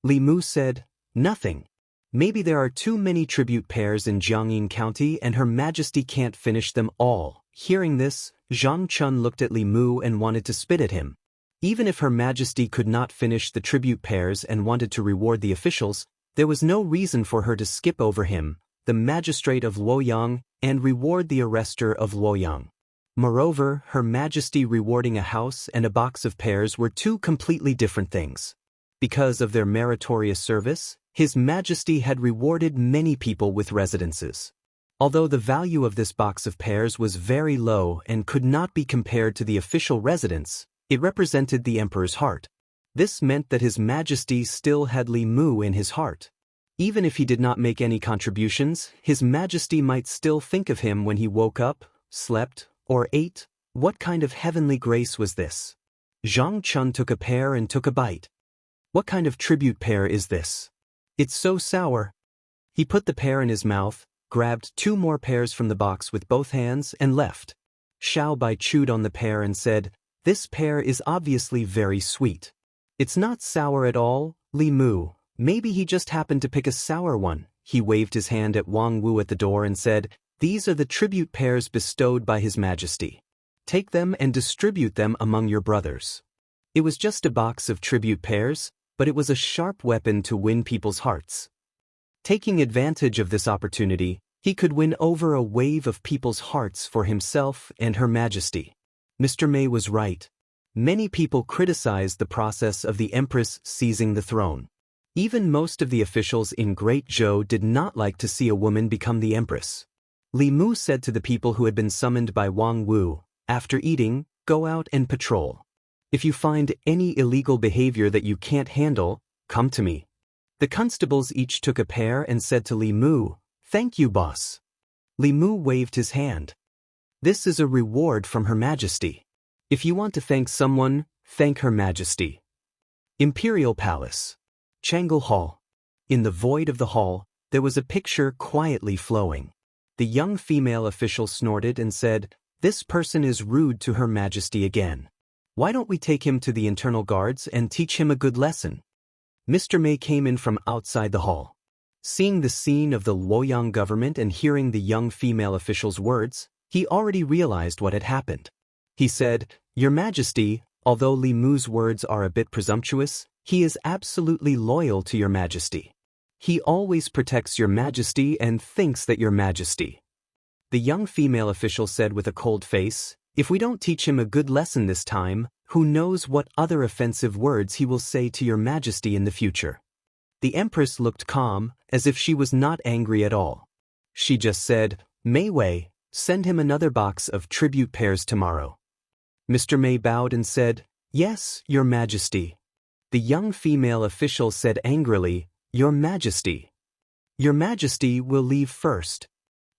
Li Mu said, "Nothing. Maybe there are too many tribute pears in Jiangyin County and Her Majesty can't finish them all." Hearing this, Zhang Chun looked at Li Mu and wanted to spit at him. Even if Her Majesty could not finish the tribute pears and wanted to reward the officials, there was no reason for her to skip over him, the magistrate of Luoyang, and reward the arrester of Luoyang. Moreover, Her Majesty rewarding a house and a box of pears were two completely different things. Because of their meritorious service, His Majesty had rewarded many people with residences. Although the value of this box of pears was very low and could not be compared to the official residence, it represented the emperor's heart. This meant that His Majesty still had Li Mu in his heart. Even if he did not make any contributions, His Majesty might still think of him when he woke up, slept, or ate. What kind of heavenly grace was this? Zhang Chun took a pear and took a bite. What kind of tribute pear is this? It's so sour. He put the pear in his mouth, grabbed 2 more pears from the box with both hands and left. Xiao Bai chewed on the pear and said, "This pear is obviously very sweet. It's not sour at all, Li Mu. Maybe he just happened to pick a sour one." He waved his hand at Wang Wu at the door and said, "These are the tribute pears bestowed by His Majesty. Take them and distribute them among your brothers." It was just a box of tribute pears, but it was a sharp weapon to win people's hearts. Taking advantage of this opportunity, he could win over a wave of people's hearts for himself and Her Majesty. Mr. Mei was right. Many people criticized the process of the Empress seizing the throne. Even most of the officials in Great Zhou did not like to see a woman become the Empress. Li Mu said to the people who had been summoned by Wang Wu, "After eating, go out and patrol. If you find any illegal behavior that you can't handle, come to me." The constables each took a pear and said to Li Mu, "Thank you, boss." Li Mu waved his hand. "This is a reward from Her Majesty. If you want to thank someone, thank Her Majesty." Imperial Palace. Changel Hall. In the void of the hall, there was a picture quietly flowing. The young female official snorted and said, "This person is rude to Her Majesty again. Why don't we take him to the internal guards and teach him a good lesson?" Mr. Mei came in from outside the hall. Seeing the scene of the Luoyang government and hearing the young female official's words, he already realized what had happened. He said, "Your Majesty, although Li Mu's words are a bit presumptuous, he is absolutely loyal to Your Majesty. He always protects Your Majesty and thinks that Your Majesty." The young female official said with a cold face, "If we don't teach him a good lesson this time, who knows what other offensive words he will say to Your Majesty in the future." The Empress looked calm, as if she was not angry at all. She just said, "Mei Wei, send him another box of tribute pears tomorrow." Mr. Mei bowed and said, "Yes, Your Majesty." The young female official said angrily, "Your Majesty. Your Majesty will leave first."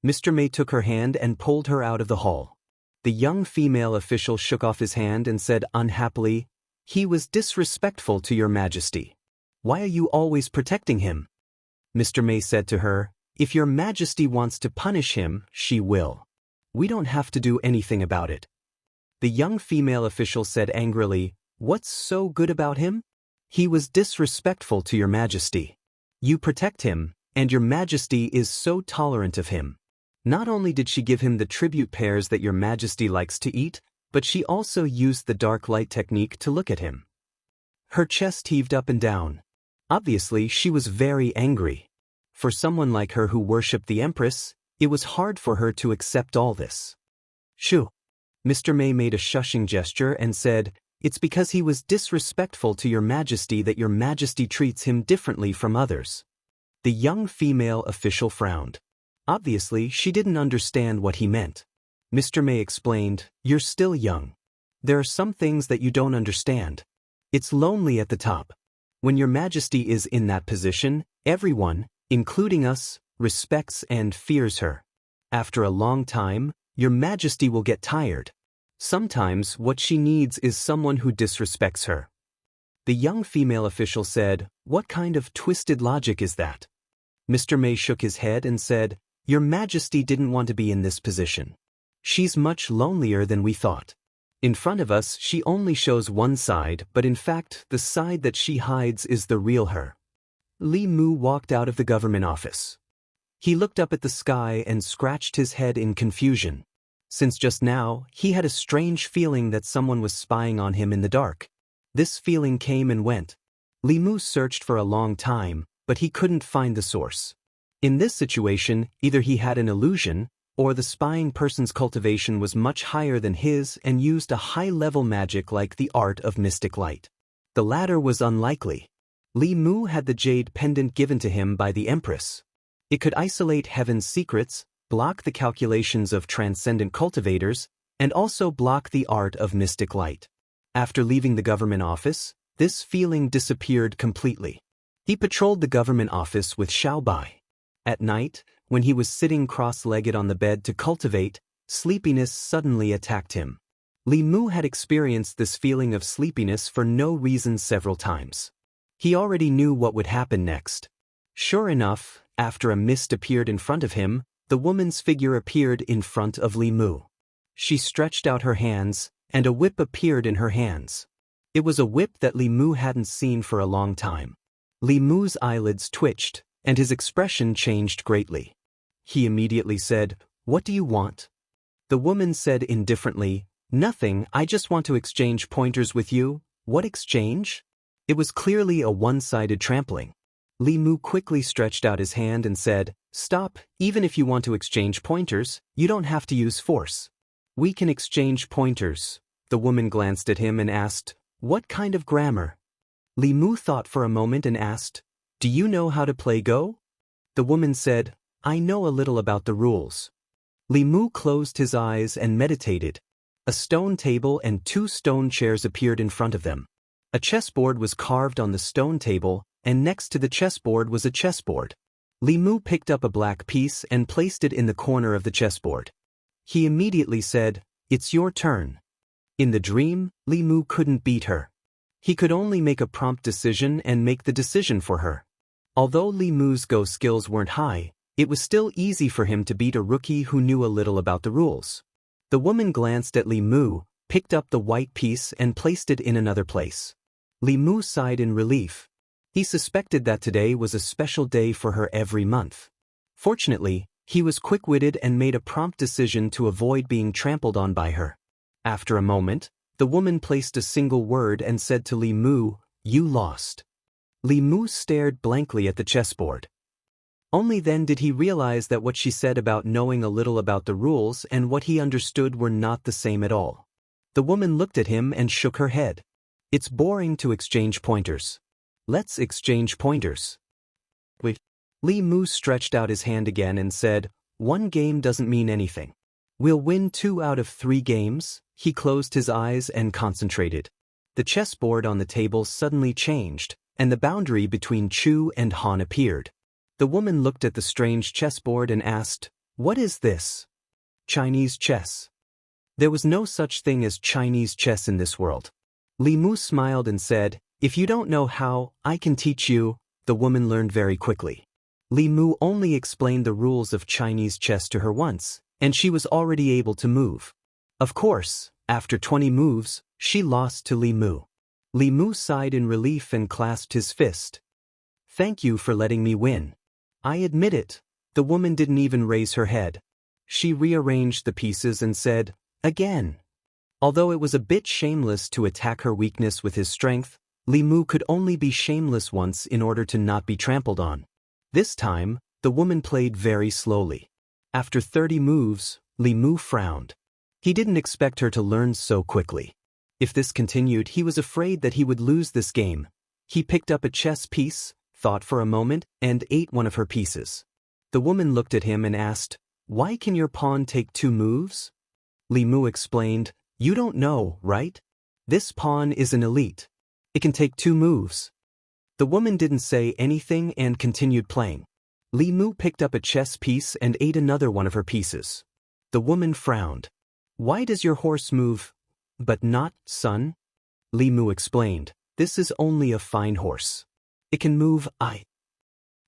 Mr. Mei took her hand and pulled her out of the hall. The young female official shook off his hand and said unhappily, "He was disrespectful to Your Majesty. Why are you always protecting him?" Mr. Mei said to her, "If Your Majesty wants to punish him, she will. We don't have to do anything about it." The young female official said angrily, "What's so good about him? He was disrespectful to Your Majesty. You protect him, and Your Majesty is so tolerant of him. Not only did she give him the tribute pears that Your Majesty likes to eat, but she also used the dark light technique to look at him." Her chest heaved up and down. Obviously, she was very angry. For someone like her who worshipped the Empress, it was hard for her to accept all this. "Shoo." Mr. Mei made a shushing gesture and said, "It's because he was disrespectful to Your Majesty that Your Majesty treats him differently from others." The young female official frowned. Obviously, she didn't understand what he meant. Mr. Mei explained, "You're still young. There are some things that you don't understand. It's lonely at the top. When Your Majesty is in that position, everyone, including us, respects and fears her. After a long time, Your Majesty will get tired. Sometimes what she needs is someone who disrespects her." The young female official said, "What kind of twisted logic is that?" Mr. Mei shook his head and said, Your Majesty didn't want to be in this position. She's much lonelier than we thought. In front of us she only shows one side, but in fact the side that she hides is the real her. Li Mu walked out of the government office. He looked up at the sky and scratched his head in confusion. Since just now, he had a strange feeling that someone was spying on him in the dark. This feeling came and went. Li Mu searched for a long time, but he couldn't find the source. In this situation, either he had an illusion, or the spying person's cultivation was much higher than his and used a high-level magic like the art of mystic light. The latter was unlikely. Li Mu had the jade pendant given to him by the Empress. It could isolate heaven's secrets, block the calculations of transcendent cultivators, and also block the art of mystic light. After leaving the government office, this feeling disappeared completely. He patrolled the government office with Xiaobai. At night, when he was sitting cross-legged on the bed to cultivate, sleepiness suddenly attacked him. Li Mu had experienced this feeling of sleepiness for no reason several times. He already knew what would happen next. Sure enough, after a mist appeared in front of him, the woman's figure appeared in front of Li Mu. She stretched out her hands, and a whip appeared in her hands. It was a whip that Li Mu hadn't seen for a long time. Li Mu's eyelids twitched, and his expression changed greatly. He immediately said, "What do you want?" The woman said indifferently, "Nothing, I just want to exchange pointers with you." "What exchange?" It was clearly a one-sided trampling. Li Mu quickly stretched out his hand and said, "Stop, even if you want to exchange pointers, you don't have to use force." "We can exchange pointers." The woman glanced at him and asked, "What kind of grammar?" Li Mu thought for a moment and asked, "Do you know how to play Go?" The woman said, "I know a little about the rules." Li Mu closed his eyes and meditated. A stone table and 2 stone chairs appeared in front of them. A chessboard was carved on the stone table, and next to the chessboard was a chessboard. Li Mu picked up a black piece and placed it in the corner of the chessboard. He immediately said, "It's your turn." In the dream, Li Mu couldn't beat her. He could only make a prompt decision and make the decision for her. Although Li Mu's Go skills weren't high, it was still easy for him to beat a rookie who knew a little about the rules. The woman glanced at Li Mu, picked up the white piece and placed it in another place. Li Mu sighed in relief. He suspected that today was a special day for her every month. Fortunately, he was quick-witted and made a prompt decision to avoid being trampled on by her. After a moment, the woman placed a single word and said to Li Mu, "You lost." Li Mu stared blankly at the chessboard. Only then did he realize that what she said about knowing a little about the rules and what he understood were not the same at all. The woman looked at him and shook her head. "It's boring to exchange pointers. Let's exchange pointers." Wait. Li Mu stretched out his hand again and said, "1 game doesn't mean anything. We'll win 2 out of 3 games." He closed his eyes and concentrated. The chessboard on the table suddenly changed, and the boundary between Chu and Han appeared. The woman looked at the strange chessboard and asked, "What is this?" "Chinese chess." There was no such thing as Chinese chess in this world. Li Mu smiled and said, "If you don't know how, I can teach you." The woman learned very quickly. Li Mu only explained the rules of Chinese chess to her once, and she was already able to move. Of course, after 20 moves, she lost to Li Mu. Li Mu sighed in relief and clasped his fist. "Thank you for letting me win." "I admit it." The woman didn't even raise her head. She rearranged the pieces and said, "Again." Although it was a bit shameless to attack her weakness with his strength, Li Mu could only be shameless once in order to not be trampled on. This time, the woman played very slowly. After 30 moves, Li Mu frowned. He didn't expect her to learn so quickly. If this continued, he was afraid that he would lose this game. He picked up a chess piece, thought for a moment, and ate one of her pieces. The woman looked at him and asked, "Why can your pawn take 2 moves?" Li Mu explained, "You don't know, right? This pawn is an elite. It can take 2 moves." The woman didn't say anything and continued playing. Li Mu picked up a chess piece and ate another one of her pieces. The woman frowned. "Why does your horse move, but not, son?" Li Mu explained, "This is only a fine horse. It can move,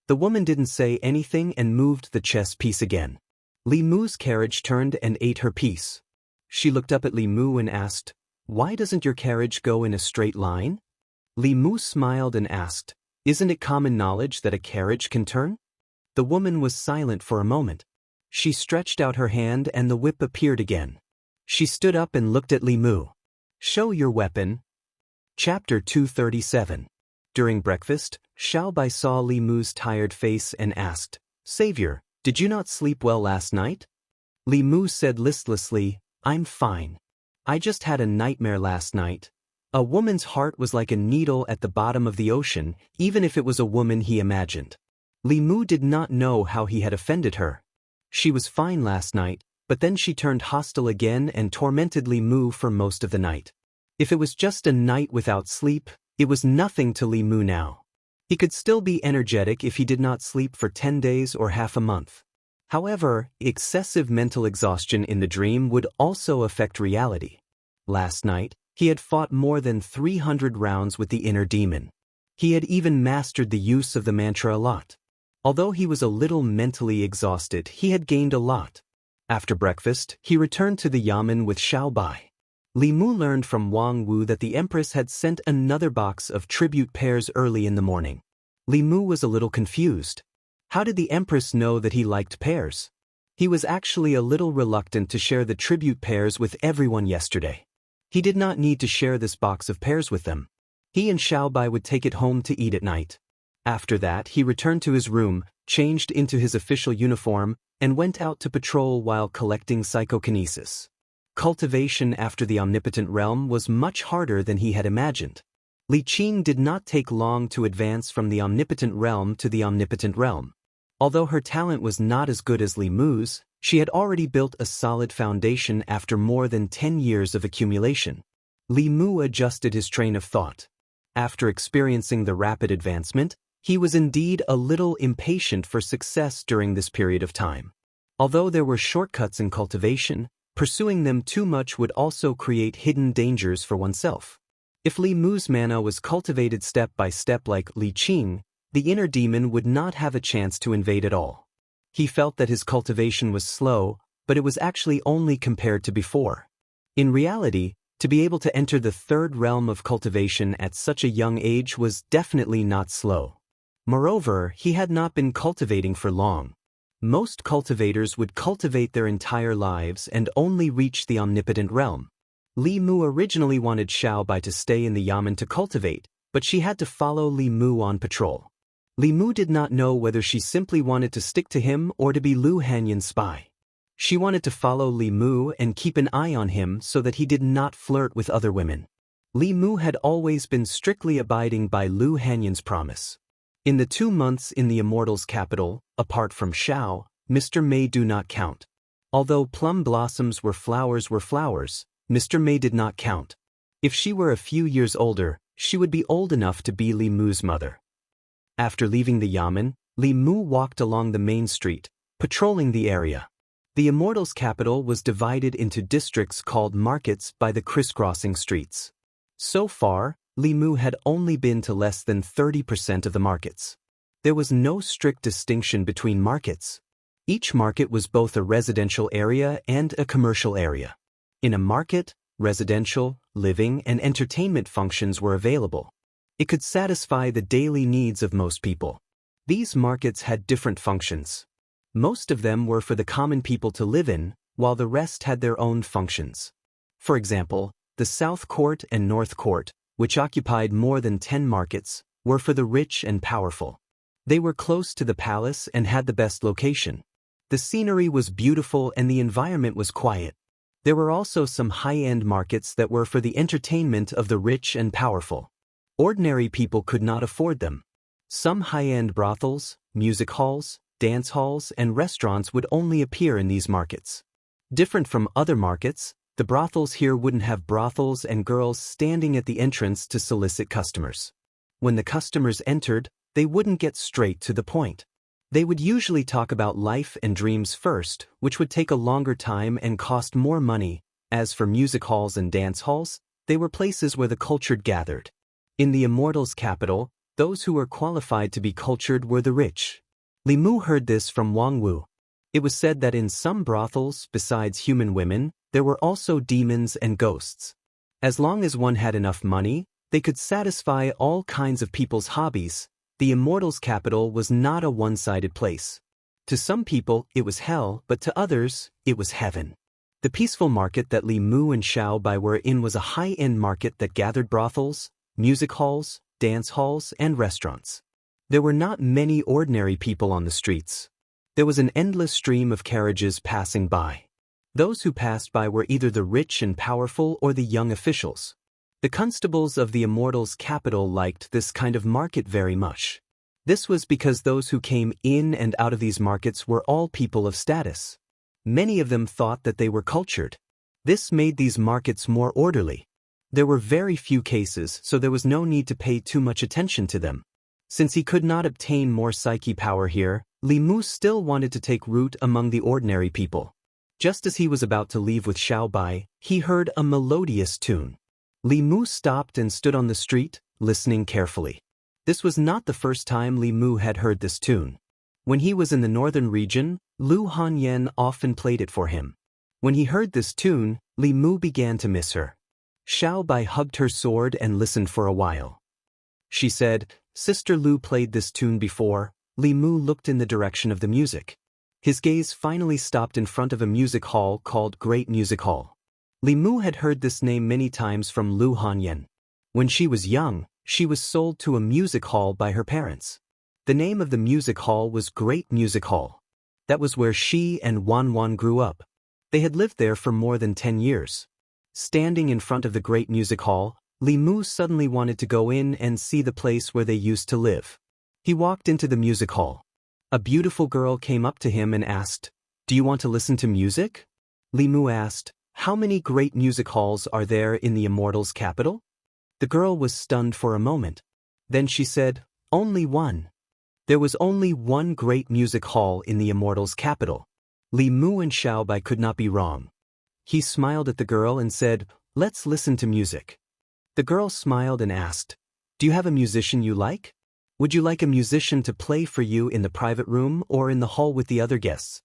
The woman didn't say anything and moved the chess piece again. Li Mu's carriage turned and ate her piece. She looked up at Li Mu and asked, "Why doesn't your carriage go in a straight line?" Li Mu smiled and asked, "Isn't it common knowledge that a carriage can turn?" The woman was silent for a moment. She stretched out her hand and the whip appeared again. She stood up and looked at Li Mu. "Show your weapon." Chapter 237. During breakfast, Xiaobai saw Li Mu's tired face and asked, "Savior, did you not sleep well last night?" Li Mu said listlessly, "I'm fine. I just had a nightmare last night. A woman's heart was like a needle at the bottom of the ocean, even if it was a woman he imagined." Li Mu did not know how he had offended her. She was fine last night, but then she turned hostile again and tormented Li Mu for most of the night. If it was just a night without sleep, it was nothing to Li Mu now. He could still be energetic if he did not sleep for 10 days or half a month. However, excessive mental exhaustion in the dream would also affect reality. Last night, he had fought more than 300 rounds with the inner demon. He had even mastered the use of the mantra a lot. Although he was a little mentally exhausted, he had gained a lot. After breakfast, he returned to the yamen with Xiaobai. Li Mu learned from Wang Wu that the Empress had sent another box of tribute pears early in the morning. Li Mu was a little confused. How did the Empress know that he liked pears? He was actually a little reluctant to share the tribute pears with everyone yesterday. He did not need to share this box of pears with them. He and Xiaobai would take it home to eat at night. After that, he returned to his room, changed into his official uniform, and went out to patrol while collecting psychokinesis. Cultivation after the omnipotent realm was much harder than he had imagined. Li Qing did not take long to advance from the omnipotent realm to the omnipotent realm. Although her talent was not as good as Li Mu's, she had already built a solid foundation after more than 10 years of accumulation. Li Mu adjusted his train of thought. After experiencing the rapid advancement, he was indeed a little impatient for success during this period of time. Although there were shortcuts in cultivation, pursuing them too much would also create hidden dangers for oneself. If Li Mu's mana was cultivated step by step like Li Qing, the inner demon would not have a chance to invade at all. He felt that his cultivation was slow, but it was actually only compared to before. In reality, to be able to enter the third realm of cultivation at such a young age was definitely not slow. Moreover, he had not been cultivating for long. Most cultivators would cultivate their entire lives and only reach the omnipotent realm. Li Mu originally wanted Xiaobai to stay in the yamen to cultivate, but she had to follow Li Mu on patrol. Li Mu did not know whether she simply wanted to stick to him or to be Lu Hanyan's spy. She wanted to follow Li Mu and keep an eye on him so that he did not flirt with other women. Li Mu had always been strictly abiding by Lu Hanyan's promise. In the 2 months in the Immortal's capital, apart from Xiao, Mr. May do not count. Although plum blossoms were flowers, Mr. May did not count. If she were a few years older, she would be old enough to be Li Mu's mother. After leaving the yamen, Li Mu walked along the main street, patrolling the area. The Immortal's capital was divided into districts called markets by the crisscrossing streets. So far, Li Mu had only been to less than 30% of the markets. There was no strict distinction between markets. Each market was both a residential area and a commercial area. In a market, residential, living, and entertainment functions were available. It could satisfy the daily needs of most people. These markets had different functions. Most of them were for the common people to live in, while the rest had their own functions. For example, the South Court and North Court, which occupied more than 10 markets, were for the rich and powerful. They were close to the palace and had the best location. The scenery was beautiful and the environment was quiet. There were also some high-end markets that were for the entertainment of the rich and powerful. Ordinary people could not afford them. Some high-end brothels, music halls, dance halls, and restaurants would only appear in these markets. Different from other markets, the brothels here wouldn't have brothels and girls standing at the entrance to solicit customers. When the customers entered, they wouldn't get straight to the point. They would usually talk about life and dreams first, which would take a longer time and cost more money. As for music halls and dance halls, they were places where the cultured gathered. In the Immortal's capital, Those who were qualified to be cultured were the rich. Li Mu heard this from Wang Wu. It was said that in some brothels, besides human women, there were also demons and ghosts. As long as one had enough money, they could satisfy all kinds of people's hobbies. The Immortal's capital was not a one-sided place. To some people, it was hell, but to others, it was heaven. The peaceful market that Li Mu and Xiao Bai were in was a high-end market that gathered brothels, music halls, dance halls, and restaurants. There were not many ordinary people on the streets. There was an endless stream of carriages passing by. Those who passed by were either the rich and powerful or the young officials. The constables of the Immortal's capital liked this kind of market very much. This was because those who came in and out of these markets were all people of status. Many of them thought that they were cultured. This made these markets more orderly. There were very few cases, so there was no need to pay too much attention to them. Since he could not obtain more psyche power here, Li Mu still wanted to take root among the ordinary people. Just as he was about to leave with Xiao Bai, he heard a melodious tune. Li Mu stopped and stood on the street, listening carefully. This was not the first time Li Mu had heard this tune. When he was in the northern region, Lu Hanyan often played it for him. When he heard this tune, Li Mu began to miss her. Xiao Bai hugged her sword and listened for a while. She said, "Sister Lu played this tune before." Li Mu looked in the direction of the music. His gaze finally stopped in front of a music hall called Great Music Hall. Li Mu had heard this name many times from Lu Hanyan. When she was young, she was sold to a music hall by her parents. The name of the music hall was Great Music Hall. That was where she and Wan Wan grew up. They had lived there for more than 10 years. Standing in front of the Great Music Hall, Li Mu suddenly wanted to go in and see the place where they used to live. He walked into the music hall. A beautiful girl came up to him and asked, "Do you want to listen to music?" Li Mu asked, "How many great music halls are there in the Immortal's capital?" The girl was stunned for a moment. Then she said, "Only one." There was only one great music hall in the Immortal's capital. Li Mu and Xiao Bai could not be wrong. He smiled at the girl and said, "Let's listen to music." The girl smiled and asked, "Do you have a musician you like? Would you like a musician to play for you in the private room or in the hall with the other guests?"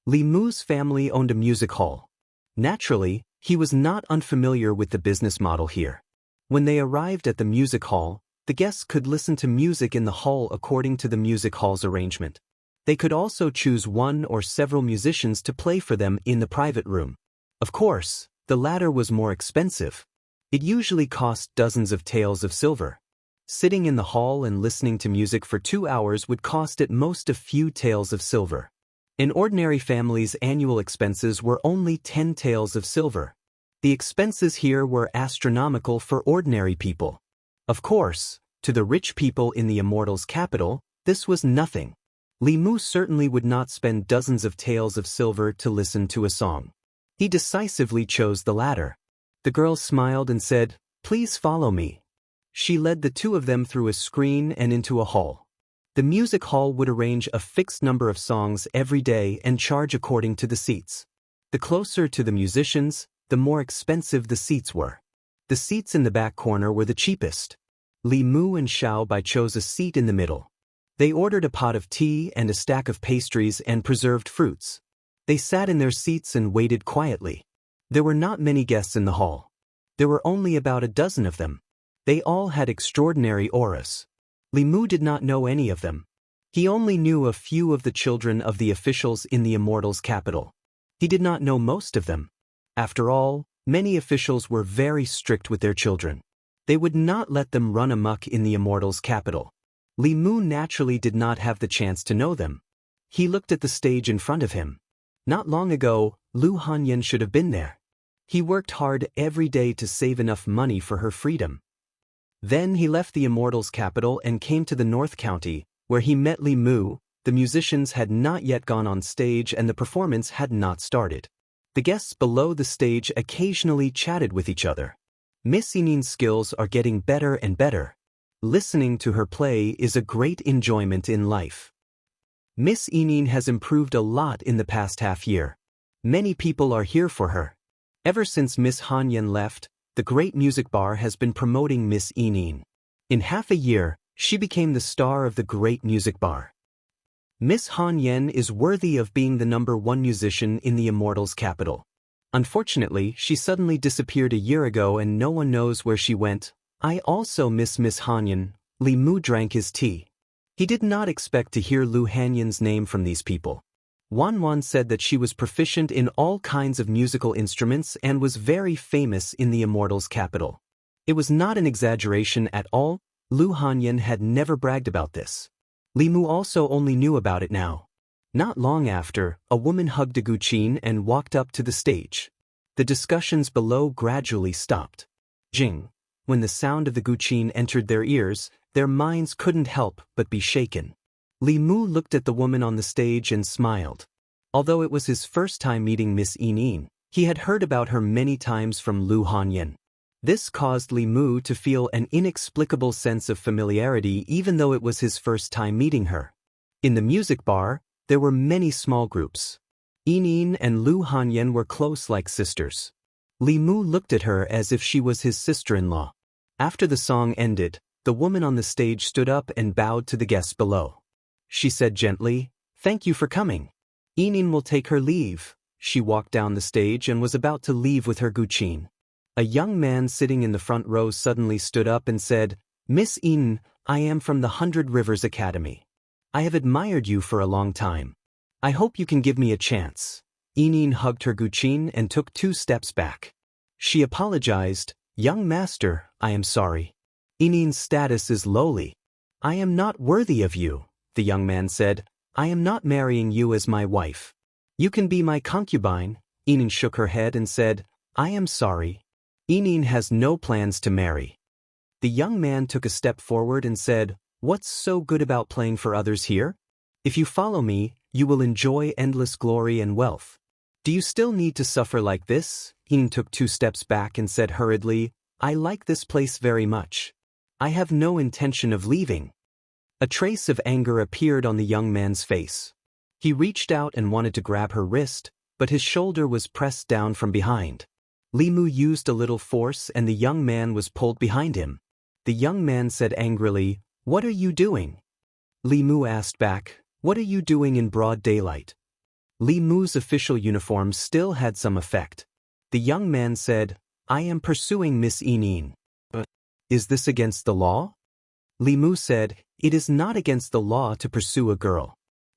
Li Mu's family owned a music hall. Naturally, he was not unfamiliar with the business model here. When they arrived at the music hall, the guests could listen to music in the hall according to the music hall's arrangement. They could also choose one or several musicians to play for them in the private room. Of course, the latter was more expensive. It usually cost dozens of taels of silver. Sitting in the hall and listening to music for 2 hours would cost at most a few taels of silver. An ordinary family's annual expenses were only 10 taels of silver. The expenses here were astronomical for ordinary people. Of course, to the rich people in the Immortal's capital, this was nothing. Li Mu certainly would not spend dozens of taels of silver to listen to a song. He decisively chose the latter. The girl smiled and said, "Please follow me." She led the two of them through a screen and into a hall. The music hall would arrange a fixed number of songs every day and charge according to the seats. The closer to the musicians, the more expensive the seats were. The seats in the back corner were the cheapest. Li Mu and Xiao Bai chose a seat in the middle. They ordered a pot of tea and a stack of pastries and preserved fruits. They sat in their seats and waited quietly. There were not many guests in the hall. There were only about a dozen of them. They all had extraordinary auras. Li Mu did not know any of them. He only knew a few of the children of the officials in the Immortal's capital. He did not know most of them. After all, many officials were very strict with their children. They would not let them run amok in the Immortal's capital. Li Mu naturally did not have the chance to know them. He looked at the stage in front of him. Not long ago, Lu Hanyan should have been there. He worked hard every day to save enough money for her freedom. Then he left the Immortal's capital and came to the North County, where he met Li Mu. The musicians had not yet gone on stage and the performance had not started. The guests below the stage occasionally chatted with each other. Miss Yinin's skills are getting better and better. Listening to her play is a great enjoyment in life. Miss Yinin has improved a lot in the past half year. Many people are here for her. Ever since Miss Hanyan left, the Great Music Bar has been promoting Miss Yinin. In half a year, She became the star of the great music bar. Miss Han Yen is worthy of being the #1 musician in the Immortals' capital. Unfortunately, she suddenly disappeared a year ago and no one knows where she went. I also miss Miss Han Yen. Li Mu drank his tea. He did not expect to hear Lu Hanyan's name from these people. Wan said that she was proficient in all kinds of musical instruments and was very famous in the Immortals' capital. It was not an exaggeration at all. Lu Hanyan had never bragged about this. Li Mu also only knew about it now. Not long after, a woman hugged a Guqin and walked up to the stage. The discussions below gradually stopped. Jing. When the sound of the Guqin entered their ears, their minds couldn't help but be shaken. Li Mu looked at the woman on the stage and smiled. Although it was his first time meeting Miss Yin, he had heard about her many times from Lu Hanyan. This caused Li Mu to feel an inexplicable sense of familiarity even though it was his first time meeting her. In the music bar, there were many small groups. Yin and Lu Hanyan were close like sisters. Li Mu looked at her as if she was his sister-in-law. After the song ended, the woman on the stage stood up and bowed to the guests below. She said gently, "Thank you for coming. Yin will take her leave." She walked down the stage and was about to leave with her Guqin. A young man sitting in the front row suddenly stood up and said, "Miss Yin, I am from the 100 Rivers Academy. I have admired you for a long time. I hope you can give me a chance." Yin hugged her Guqin and took 2 steps back. She apologized, "Young master, I am sorry. Yin's status is lowly. I am not worthy of you." The young man said, "I am not marrying you as my wife. You can be my concubine." Yin shook her head and said, "I am sorry. Yin has no plans to marry." The young man took a step forward and said, "What's so good about playing for others here? If you follow me, you will enjoy endless glory and wealth. Do you still need to suffer like this?" Yin took 2 steps back and said hurriedly, "I like this place very much. I have no intention of leaving." A trace of anger appeared on the young man's face. He reached out and wanted to grab her wrist, but his shoulder was pressed down from behind. Li Mu used a little force and the young man was pulled behind him. The young man said angrily, "What are you doing?" Li Mu asked back, "What are you doing in broad daylight?" Li Mu's official uniform still had some effect. The young man said, "I am pursuing Miss Yin. Is this against the law?" Li Mu said, "It is not against the law to pursue a girl.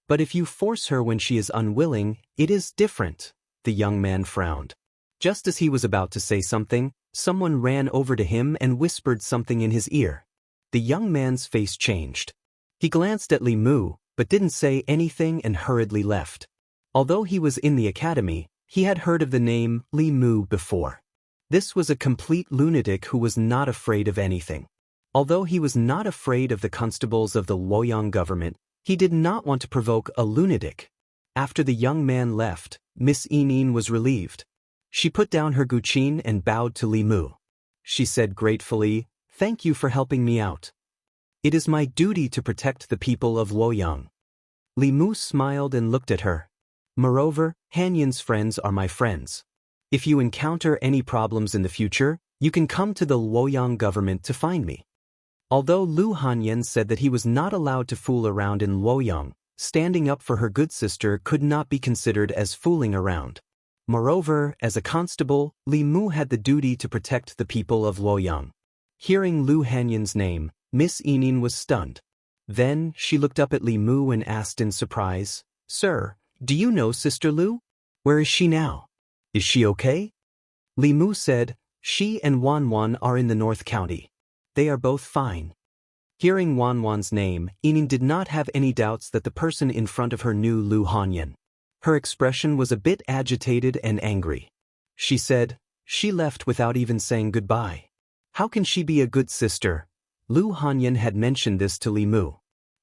But if you force her when she is unwilling, it is different." The young man frowned. Just as he was about to say something, someone ran over to him and whispered something in his ear. The young man's face changed. He glanced at Li Mu, but didn't say anything and hurriedly left. Although he was in the academy, he had heard of the name Li Mu before. This was a complete lunatic who was not afraid of anything. Although he was not afraid of the constables of the Luoyang government, he did not want to provoke a lunatic. After the young man left, Miss Yin was relieved. She put down her Guqin and bowed to Li Mu. She said gratefully, "Thank you for helping me out. It is my duty to protect the people of Luoyang." Li Mu smiled and looked at her. "Moreover, Hanyan's friends are my friends. If you encounter any problems in the future, you can come to the Luoyang government to find me." Although Lu Hanyan said that he was not allowed to fool around in Luoyang, standing up for her good sister could not be considered as fooling around. Moreover, as a constable, Li Mu had the duty to protect the people of Luoyang. Hearing Lu Hanyan's name, Miss Yin was stunned. Then, she looked up at Li Mu and asked in surprise, "Sir, do you know Sister Lu? Where is she now? Is she okay?" Li Mu said, "She and Wan are in the North County. They are both fine." Hearing Wan's name, Yin did not have any doubts that the person in front of her knew Lu Hanyan. Her expression was a bit agitated and angry. She said, "She left without even saying goodbye. How can she be a good sister?" Lu Hanyan had mentioned this to Li Mu.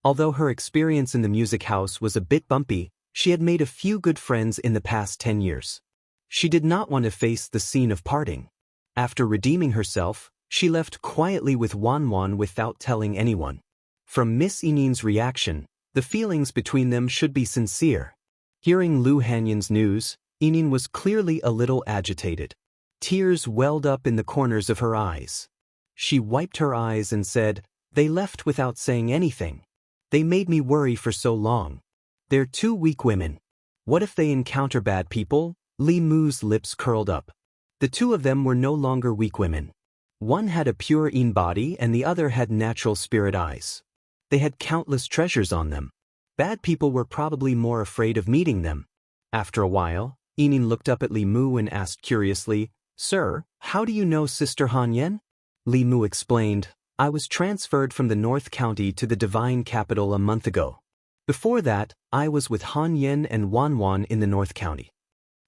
Although her experience in the music house was a bit bumpy, she had made a few good friends in the past 10 years. She did not want to face the scene of parting. After redeeming herself, she left quietly with Wan without telling anyone. From Miss Yin's reaction, the feelings between them should be sincere. Hearing Lu Hanyan's news, Yin was clearly a little agitated. Tears welled up in the corners of her eyes. She wiped her eyes and said, They left without saying anything. They made me worry for so long. They're two weak women. What if they encounter bad people? Li Mu's lips curled up. The two of them were no longer weak women. One had a pure Yin body and the other had natural spirit eyes. They had countless treasures on them. Bad people were probably more afraid of meeting them. After a while, Yin looked up at Li Mu and asked curiously, "Sir, how do you know Sister Han Yen?" Li Mu explained, "I was transferred from the North County to the Divine Capital a month ago. Before that, I was with Han Yen and Wan Wan in the North County."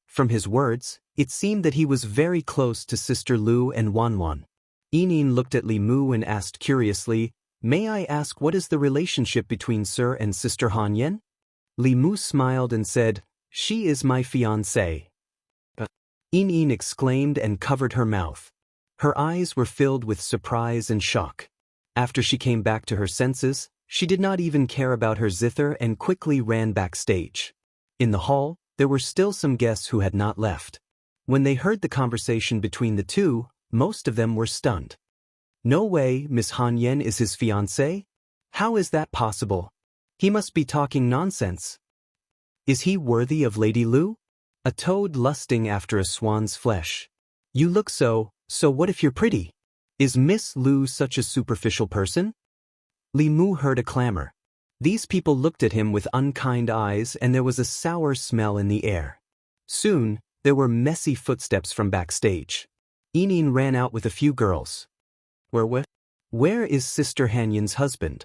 From his words, it seemed that he was very close to Sister Lu and Wan Wan. Yin looked at Li Mu and asked curiously, "May I ask what is the relationship between Sir and Sister Han Yen?" Li Mu smiled and said, "She is my fiancée." Yin exclaimed and covered her mouth. Her eyes were filled with surprise and shock. After she came back to her senses, she did not even care about her zither and quickly ran backstage. In the hall, there were still some guests who had not left. When they heard the conversation between the two, most of them were stunned. "No way, Miss Han Yen is his fiancée? How is that possible? He must be talking nonsense. Is he worthy of Lady Lu? A toad lusting after a swan's flesh. You look so what if you're pretty? Is Miss Lu such a superficial person?" Li Mu heard a clamor. These people looked at him with unkind eyes and there was a sour smell in the air. Soon, there were messy footsteps from backstage. Yin ran out with a few girls. Where is Sister Han Yen's husband?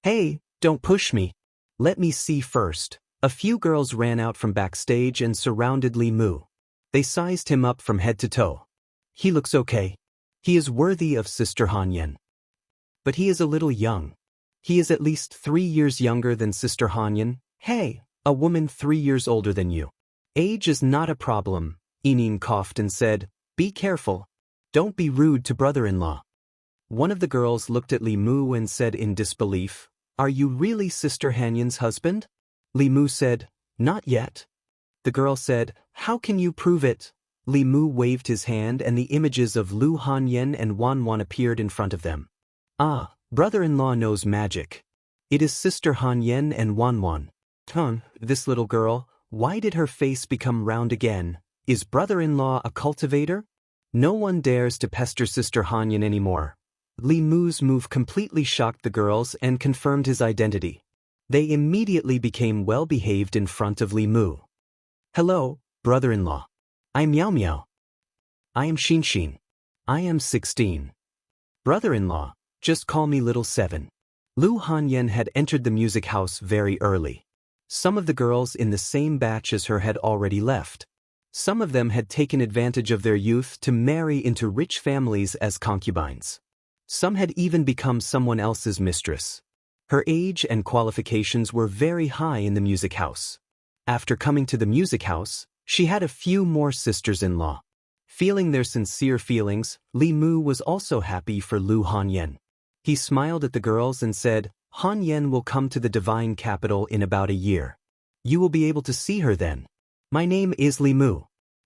Hey, don't push me. Let me see first. A few girls ran out from backstage and surrounded Li Mu. They sized him up from head to toe. He looks okay. He is worthy of Sister Han Yen. But he is a little young. He is at least 3 years younger than Sister Han Yen. Hey, a woman 3 years older than you. Age is not a problem, Yin coughed and said, "Be careful. Don't be rude to brother-in-law." One of the girls looked at Li Mu and said in disbelief, "Are you really Sister Han Yen's husband?" Li Mu said, "Not yet." The girl said, "How can you prove it?" Li Mu waved his hand and the images of Lu Han Yen and Wan Wan appeared in front of them. "Ah, brother-in-law knows magic. It is Sister Han Yen and Wan Wan." This little girl, why did her face become round again? Is brother-in-law a cultivator? No one dares to pester Sister Han Yen anymore. Li Mu's move completely shocked the girls and confirmed his identity. They immediately became well-behaved in front of Li Mu. "Hello, brother-in-law. I'm Miao Miao. I am Xianxia. I am 16. Brother-in-law, just call me Little 7. Lu Han Yen had entered the music house very early. Some of the girls in the same batch as her had already left. Some of them had taken advantage of their youth to marry into rich families as concubines. Some had even become someone else's mistress. Her age and qualifications were very high in the music house. After coming to the music house, she had a few more sisters-in-law. Feeling their sincere feelings, Li Mu was also happy for Lu Han Yen. He smiled at the girls and said, "Han Yen will come to the Divine Capital in about a year. You will be able to see her then. My name is Li Mu.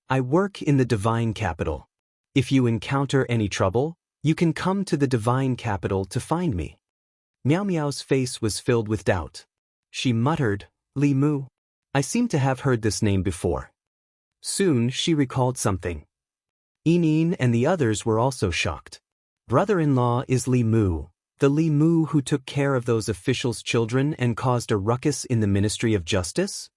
I work in the Divine Capital. If you encounter any trouble, you can come to the Divine Capital to find me." Miao Miao's face was filled with doubt. She muttered, "Li Mu. I seem to have heard this name before." Soon she recalled something. Yin and the others were also shocked. Brother-in-law is Li Mu, the Li Mu who took care of those officials' children and caused a ruckus in the Ministry of Justice?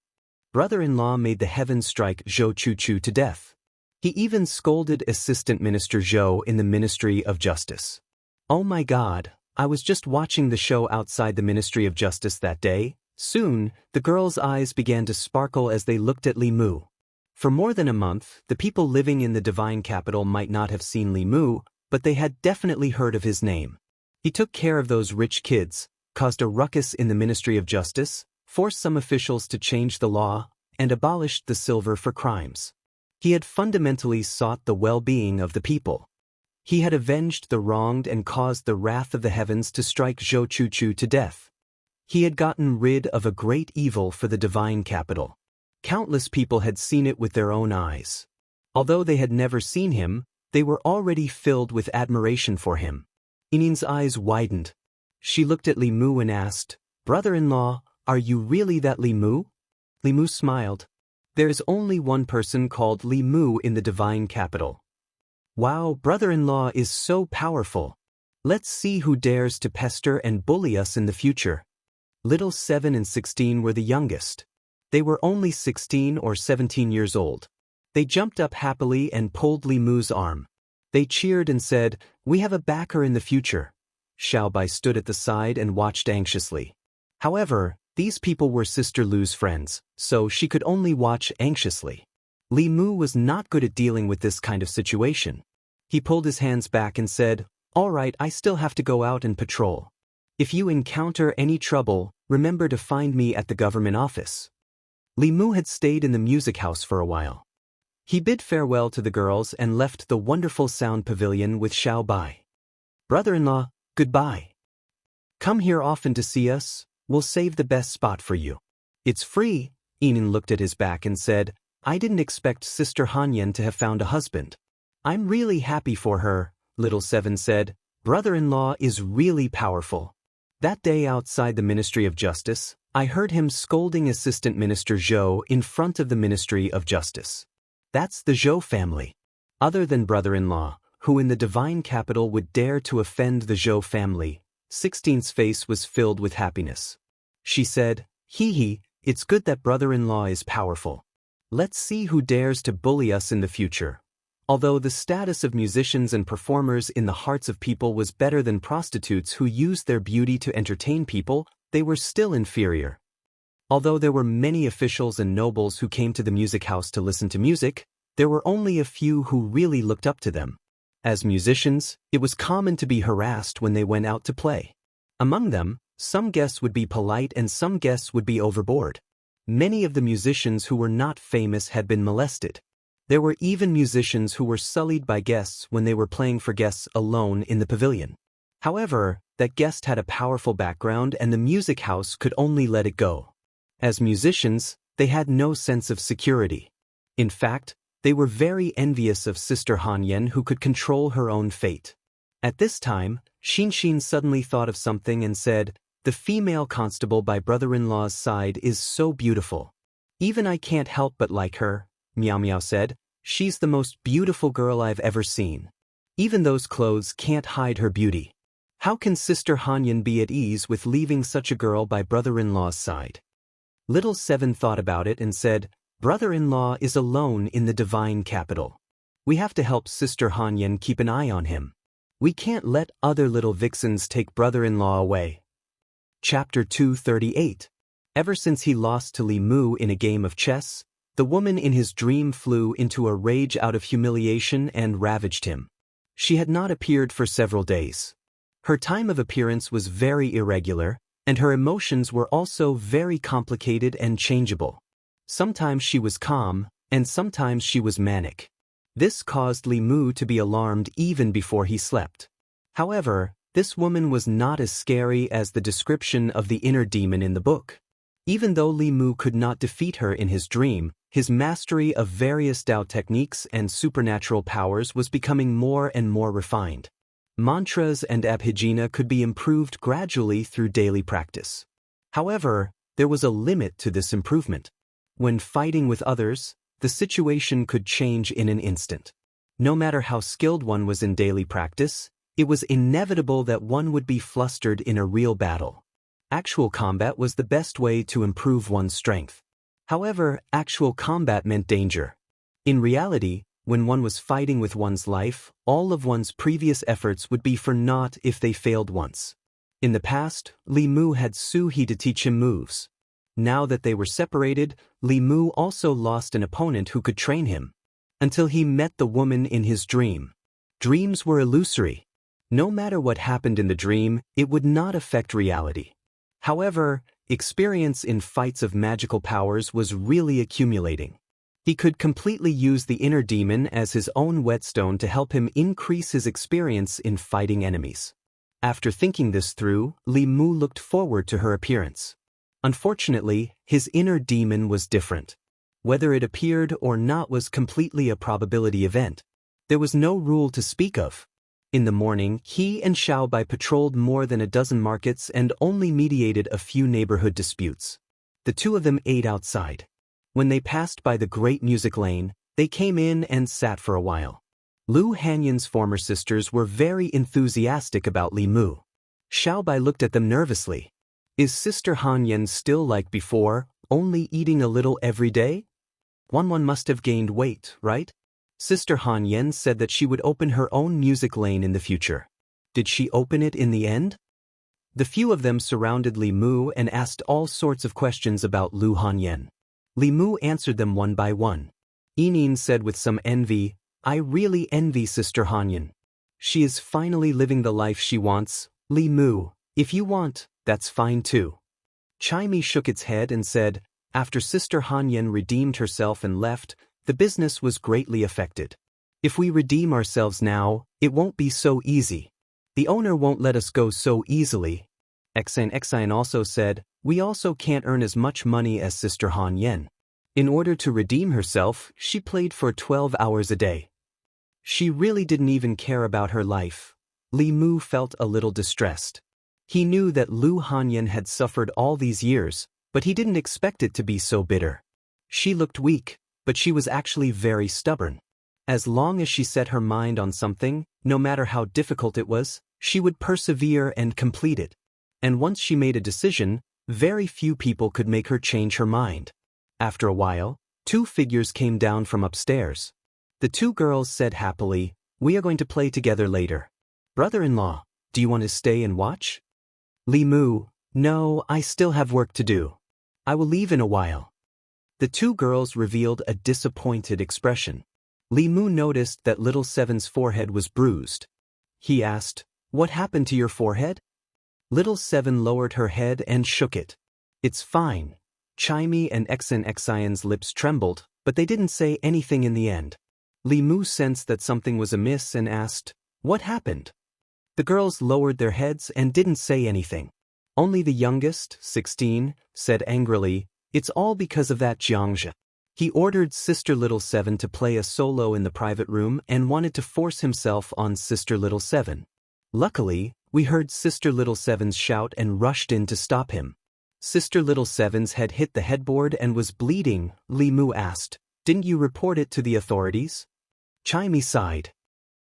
Brother-in-law made the heavens strike Zhou Chu to death. He even scolded Assistant Minister Zhou in the Ministry of Justice. Oh my God, I was just watching the show outside the Ministry of Justice that day. Soon, the girls' eyes began to sparkle as they looked at Li Mu. For more than a month, the people living in the Divine Capital might not have seen Li Mu, but they had definitely heard of his name. He took care of those rich kids, caused a ruckus in the Ministry of Justice, forced some officials to change the law, and abolished the silver for crimes. He had fundamentally sought the well-being of the people. He had avenged the wronged and caused the wrath of the heavens to strike Zhou Chu to death. He had gotten rid of a great evil for the Divine Capital. Countless people had seen it with their own eyes. Although they had never seen him, they were already filled with admiration for him. Yin's eyes widened. She looked at Li Mu and asked, "Brother-in-law, are you really that Li Mu?" Li Mu smiled. "There's only one person called Li Mu in the divine capital." "Wow, brother-in-law is so powerful. Let's see who dares to pester and bully us in the future." Little 7 and 16 were the youngest. They were only 16 or 17 years old. They jumped up happily and pulled Li Mu's arm. They cheered and said, "We have a backer in the future." Xiaobai stood at the side and watched anxiously. However, these people were Sister Lu's friends, so she could only watch anxiously. Li Mu was not good at dealing with this kind of situation. He pulled his hands back and said, "All right, I still have to go out and patrol. If you encounter any trouble, remember to find me at the government office." Li Mu had stayed in the music house for a while. He bid farewell to the girls and left the wonderful sound pavilion with Xiaobai. "Brother-in-law, goodbye. Come here often to see us, we'll save the best spot for you. It's free." Enan looked at his back and said, "I didn't expect Sister Hanyan to have found a husband." "I'm really happy for her," Little 7 said. "Brother-in-law is really powerful." That day outside the Ministry of Justice, I heard him scolding Assistant Minister Zhou in front of the Ministry of Justice. That's the Zhou family. Other than brother-in-law, who in the divine capital would dare to offend the Zhou family, 16's face was filled with happiness. She said, "Hee, it's good that brother-in-law is powerful. Let's see who dares to bully us in the future." Although the status of musicians and performers in the hearts of people was better than prostitutes who used their beauty to entertain people, they were still inferior. Although there were many officials and nobles who came to the music house to listen to music, there were only a few who really looked up to them. As musicians, it was common to be harassed when they went out to play. Among them, some guests would be polite and some guests would be overboard. Many of the musicians who were not famous had been molested. There were even musicians who were sullied by guests when they were playing for guests alone in the pavilion. However, that guest had a powerful background and the music house could only let it go. As musicians, they had no sense of security. In fact, they were very envious of Sister Hanyan who could control her own fate. At this time, Xianxia suddenly thought of something and said, "The female constable by brother-in-law's side is so beautiful. Even I can't help but like her," Meow Meow said. "She's the most beautiful girl I've ever seen. Even those clothes can't hide her beauty. How can Sister Hanyan be at ease with leaving such a girl by brother-in-law's side?" Little 7 thought about it and said, "Brother-in-law is alone in the divine capital. We have to help Sister Hanyan keep an eye on him. We can't let other little vixens take brother-in-law away." Chapter 238. Ever since he lost to Li Mu in a game of chess, the woman in his dream flew into a rage out of humiliation and ravaged him. She had not appeared for several days. Her time of appearance was very irregular, and her emotions were also very complicated and changeable. Sometimes she was calm, and sometimes she was manic. This caused Li Mu to be alarmed even before he slept. However, this woman was not as scary as the description of the inner demon in the book. Even though Li Mu could not defeat her in his dream, his mastery of various Tao techniques and supernatural powers was becoming more and more refined. Mantras and abhijna could be improved gradually through daily practice. However, there was a limit to this improvement. When fighting with others, the situation could change in an instant. No matter how skilled one was in daily practice, it was inevitable that one would be flustered in a real battle. Actual combat was the best way to improve one's strength. However, actual combat meant danger. In reality, when one was fighting with one's life, all of one's previous efforts would be for naught if they failed once. In the past, Li Mu had Su He to teach him moves. Now that they were separated, Li Mu also lost an opponent who could train him. Until he met the woman in his dream. Dreams were illusory. No matter what happened in the dream, it would not affect reality. However, experience in fights of magical powers was really accumulating. He could completely use the inner demon as his own whetstone to help him increase his experience in fighting enemies. After thinking this through, Li Mu looked forward to her appearance. Unfortunately, his inner demon was different. Whether it appeared or not was completely a probability event. There was no rule to speak of. In the morning, he and Xiaobai patrolled more than a dozen markets and only mediated a few neighborhood disputes. The two of them ate outside. When they passed by the great music lane, they came in and sat for a while. Lu Hanyan's former sisters were very enthusiastic about Li Mu. Xiaobai looked at them nervously. Is Sister Hanyan still like before, only eating a little every day? One must have gained weight, right? Sister Hanyan said that she would open her own music lane in the future. Did she open it in the end? The few of them surrounded Li Mu and asked all sorts of questions about Lu Hanyan. Li Mu answered them one by one. Yinin said with some envy, I really envy Sister Hanyan. She is finally living the life she wants. Li Mu, if you want, that's fine too. Chaimi shook its head and said, after Sister Hanyan redeemed herself and left, the business was greatly affected. If we redeem ourselves now, it won't be so easy. The owner won't let us go so easily. Xian also said, we also can't earn as much money as Sister Hanyan. In order to redeem herself, she played for 12 hours a day. She really didn't even care about her life. Li Mu felt a little distressed. He knew that Lu Hanyan had suffered all these years, but he didn't expect it to be so bitter. She looked weak, but she was actually very stubborn. As long as she set her mind on something, no matter how difficult it was, she would persevere and complete it. And once she made a decision, very few people could make her change her mind. After a while, two figures came down from upstairs. The two girls said happily, we are going to play together later. Brother-in-law, do you want to stay and watch? Li Mu, no, I still have work to do. I will leave in a while. The two girls revealed a disappointed expression. Li Mu noticed that Little Seven's forehead was bruised. He asked, what happened to your forehead? Little Seven lowered her head and shook it. It's fine. Chaimi and Xianxia's lips trembled, but they didn't say anything in the end. Li Mu sensed that something was amiss and asked, what happened? The girls lowered their heads and didn't say anything. Only the youngest, 16, said angrily, it's all because of that Xianxia. He ordered Sister Little Seven to play a solo in the private room and wanted to force himself on Sister Little Seven. Luckily, we heard Sister Little Seven's shout and rushed in to stop him. Sister Little Seven's head hit the headboard and was bleeding. Li Mu asked, didn't you report it to the authorities? Chaimi sighed.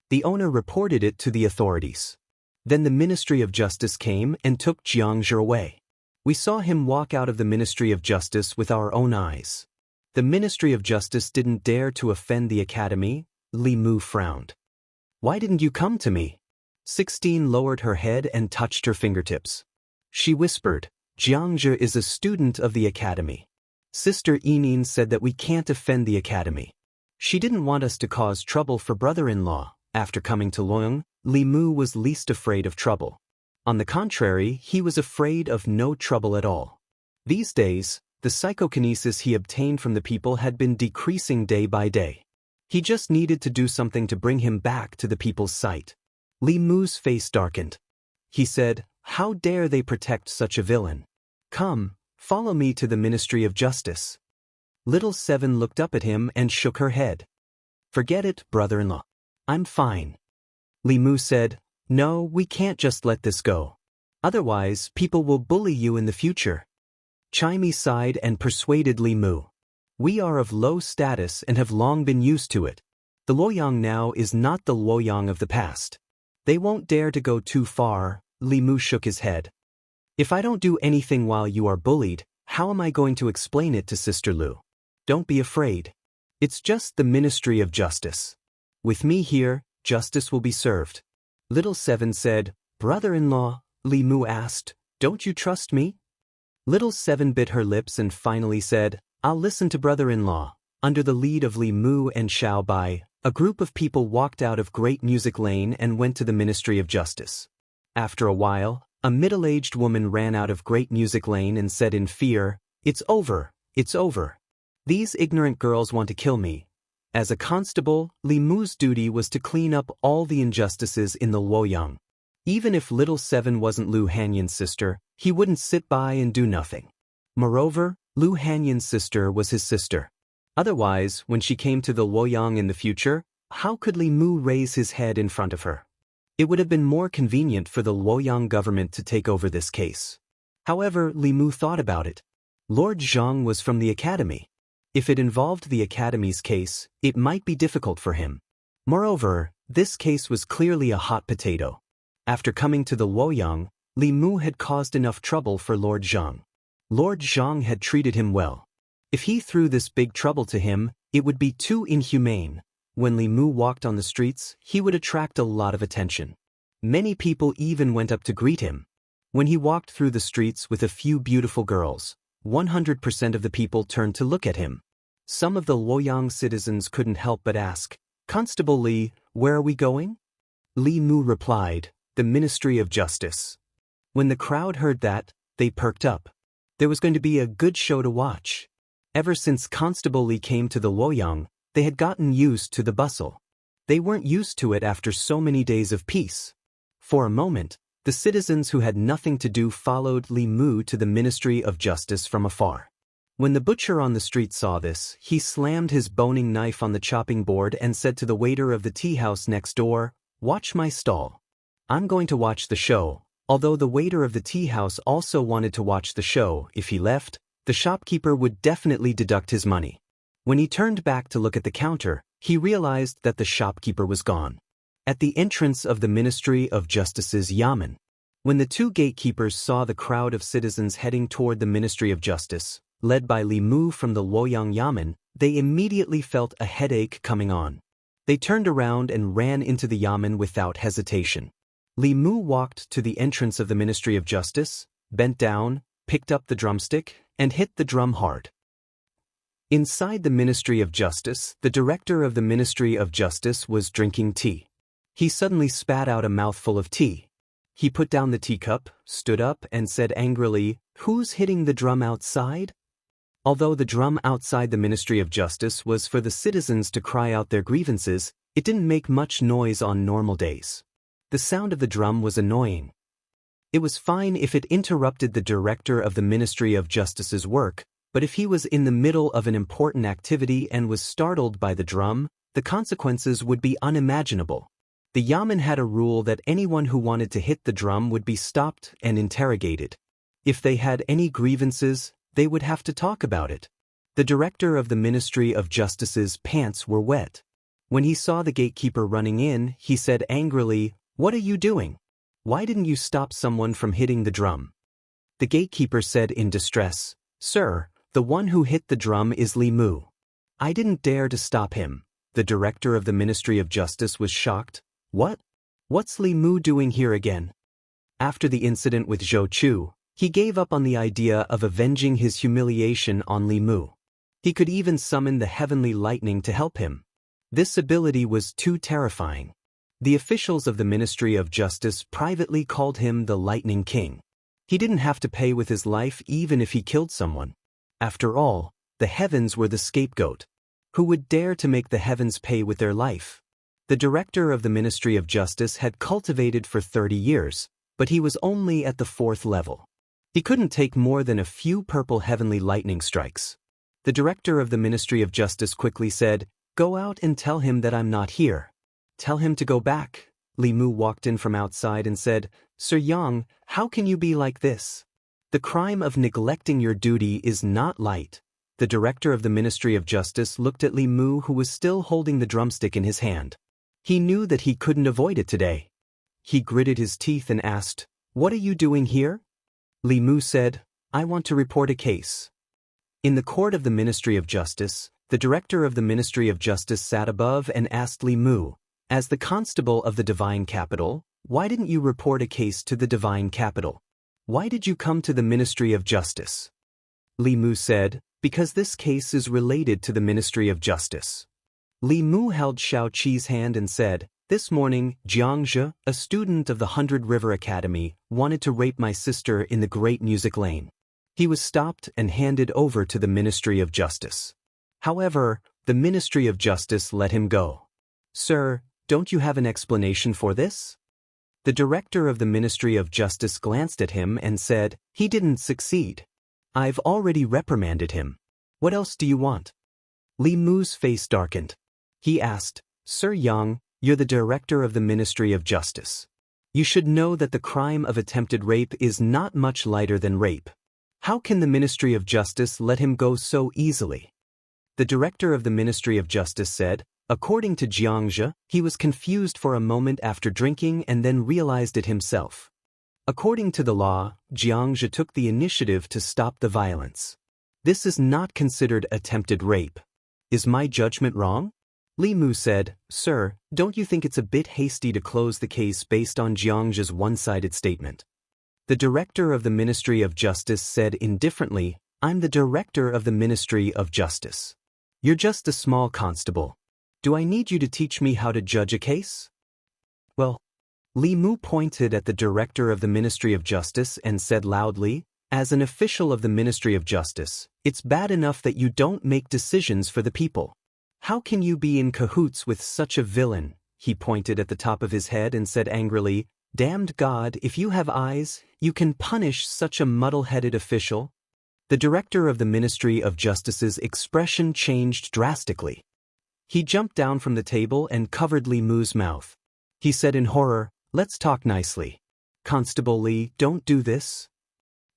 The owner reported it to the authorities. Then the Ministry of Justice came and took Xianxia away. We saw him walk out of the Ministry of Justice with our own eyes. The Ministry of Justice didn't dare to offend the academy. Li Mu frowned. Why didn't you come to me? 16 lowered her head and touched her fingertips. She whispered, Xianxia is a student of the academy. Sister Yinin said that we can't offend the academy. She didn't want us to cause trouble for brother-in-law. After coming to Luoyang, Li Mu was least afraid of trouble. On the contrary, he was afraid of no trouble at all. These days, the psychokinesis he obtained from the people had been decreasing day by day. He just needed to do something to bring him back to the people's sight. Li Mu's face darkened. He said, how dare they protect such a villain? Come, follow me to the Ministry of Justice. Little Seven looked up at him and shook her head. Forget it, brother-in-law. I'm fine. Li Mu said, no, we can't just let this go. Otherwise, people will bully you in the future. Chaimi sighed and persuaded Li Mu. We are of low status and have long been used to it. The Luoyang now is not the Luoyang of the past. They won't dare to go too far. Li Mu shook his head. If I don't do anything while you are bullied, how am I going to explain it to Sister Lu? Don't be afraid. It's just the Ministry of Justice. With me here, justice will be served. Little Seven said, brother-in-law, Li Mu asked, don't you trust me? Little Seven bit her lips and finally said, I'll listen to brother-in-law. Under the lead of Li Mu and Xiaobai, a group of people walked out of Great Music Lane and went to the Ministry of Justice. After a while, a middle-aged woman ran out of Great Music Lane and said in fear, it's over, it's over. These ignorant girls want to kill me. As a constable, Li Mu's duty was to clean up all the injustices in the Luoyang. Even if Little Seven wasn't Lu Hanyan's sister, he wouldn't sit by and do nothing. Moreover, Lu Hanyan's sister was his sister. Otherwise, when she came to the Luoyang in the future, how could Li Mu raise his head in front of her? It would have been more convenient for the Luoyang government to take over this case. However, Li Mu thought about it. Lord Zhang was from the academy. If it involved the academy's case, it might be difficult for him. Moreover, this case was clearly a hot potato. After coming to the Luoyang, Li Mu had caused enough trouble for Lord Zhang. Lord Zhang had treated him well. If he threw this big trouble to him, it would be too inhumane. When Li Mu walked on the streets, he would attract a lot of attention. Many people even went up to greet him. When he walked through the streets with a few beautiful girls, 100% of the people turned to look at him. Some of the Luoyang citizens couldn't help but ask, "Constable Li, where are we going?" Li Mu replied, "The Ministry of Justice." When the crowd heard that, they perked up. There was going to be a good show to watch. Ever since Constable Li came to the Luoyang, they had gotten used to the bustle. They weren't used to it after so many days of peace. For a moment, the citizens who had nothing to do followed Li Mu to the Ministry of Justice from afar. When the butcher on the street saw this, he slammed his boning knife on the chopping board and said to the waiter of the tea house next door, "Watch my stall. I'm going to watch the show." Although the waiter of the tea house also wanted to watch the show, if he left, the shopkeeper would definitely deduct his money. When he turned back to look at the counter, he realized that the shopkeeper was gone. At the entrance of the Ministry of Justice's Yamen, when the two gatekeepers saw the crowd of citizens heading toward the Ministry of Justice, led by Li Mu from the Luoyang Yamen, they immediately felt a headache coming on. They turned around and ran into the Yamen without hesitation. Li Mu walked to the entrance of the Ministry of Justice, bent down, picked up the drumstick, and hit the drum hard. Inside the Ministry of Justice, the director of the Ministry of Justice was drinking tea. He suddenly spat out a mouthful of tea. He put down the teacup, stood up, and said angrily, "Who's hitting the drum outside?" Although the drum outside the Ministry of Justice was for the citizens to cry out their grievances, it didn't make much noise on normal days. The sound of the drum was annoying. It was fine if it interrupted the director of the Ministry of Justice's work, but if he was in the middle of an important activity and was startled by the drum, the consequences would be unimaginable. The Yamen had a rule that anyone who wanted to hit the drum would be stopped and interrogated. If they had any grievances, they would have to talk about it. The director of the Ministry of Justice's pants were wet. When he saw the gatekeeper running in, he said angrily, "What are you doing? Why didn't you stop someone from hitting the drum?" The gatekeeper said in distress, "Sir, the one who hit the drum is Li Mu. I didn't dare to stop him." The director of the Ministry of Justice was shocked. "What? What's Li Mu doing here again?" After the incident with Zhou Chu, he gave up on the idea of avenging his humiliation on Li Mu. He could even summon the heavenly lightning to help him. This ability was too terrifying. The officials of the Ministry of Justice privately called him the Lightning King. He didn't have to pay with his life even if he killed someone. After all, the heavens were the scapegoat. Who would dare to make the heavens pay with their life? The director of the Ministry of Justice had cultivated for 30 years, but he was only at the 4th level. He couldn't take more than a few purple heavenly lightning strikes. The director of the Ministry of Justice quickly said, "Go out and tell him that I'm not here. Tell him to go back." Li Mu walked in from outside and said, "Sir Yang, how can you be like this? The crime of neglecting your duty is not light." The director of the Ministry of Justice looked at Li Mu, who was still holding the drumstick in his hand. He knew that he couldn't avoid it today. He gritted his teeth and asked, "What are you doing here?" Li Mu said, "I want to report a case." In the court of the Ministry of Justice, the director of the Ministry of Justice sat above and asked Li Mu, "As the constable of the divine capital, why didn't you report a case to the divine capital? Why did you come to the Ministry of Justice?" Li Mu said, "Because this case is related to the Ministry of Justice." Li Mu held Xiao Qi's hand and said, "This morning, Xianxia, a student of the 100 River Academy, wanted to rape my sister in the Great Music Lane. He was stopped and handed over to the Ministry of Justice. However, the Ministry of Justice let him go." "Sir, don't you have an explanation for this?" The director of the Ministry of Justice glanced at him and said, "He didn't succeed. I've already reprimanded him. What else do you want?" Li Mu's face darkened. He asked, "Sir Yang, you're the director of the Ministry of Justice. You should know that the crime of attempted rape is not much lighter than rape. How can the Ministry of Justice let him go so easily? The director of the Ministry of Justice said, according to Xianxia, he was confused for a moment after drinking and then realized it himself. According to the law, Xianxia took the initiative to stop the violence. This is not considered attempted rape. Is my judgment wrong? Li Mu said, Sir, don't you think it's a bit hasty to close the case based on Xianxia's one-sided statement? The director of the Ministry of Justice said indifferently, I'm the director of the Ministry of Justice. You're just a small constable. Do I need you to teach me how to judge a case? Well, Li Mu pointed at the director of the Ministry of Justice and said loudly, as an official of the Ministry of Justice, it's bad enough that you don't make decisions for the people. How can you be in cahoots with such a villain? He pointed at the top of his head and said angrily, Damned God, if you have eyes, you can punish such a muddle-headed official. The director of the Ministry of Justice's expression changed drastically. He jumped down from the table and covered Li Mu's mouth. He said in horror, Let's talk nicely. Constable Li, don't do this.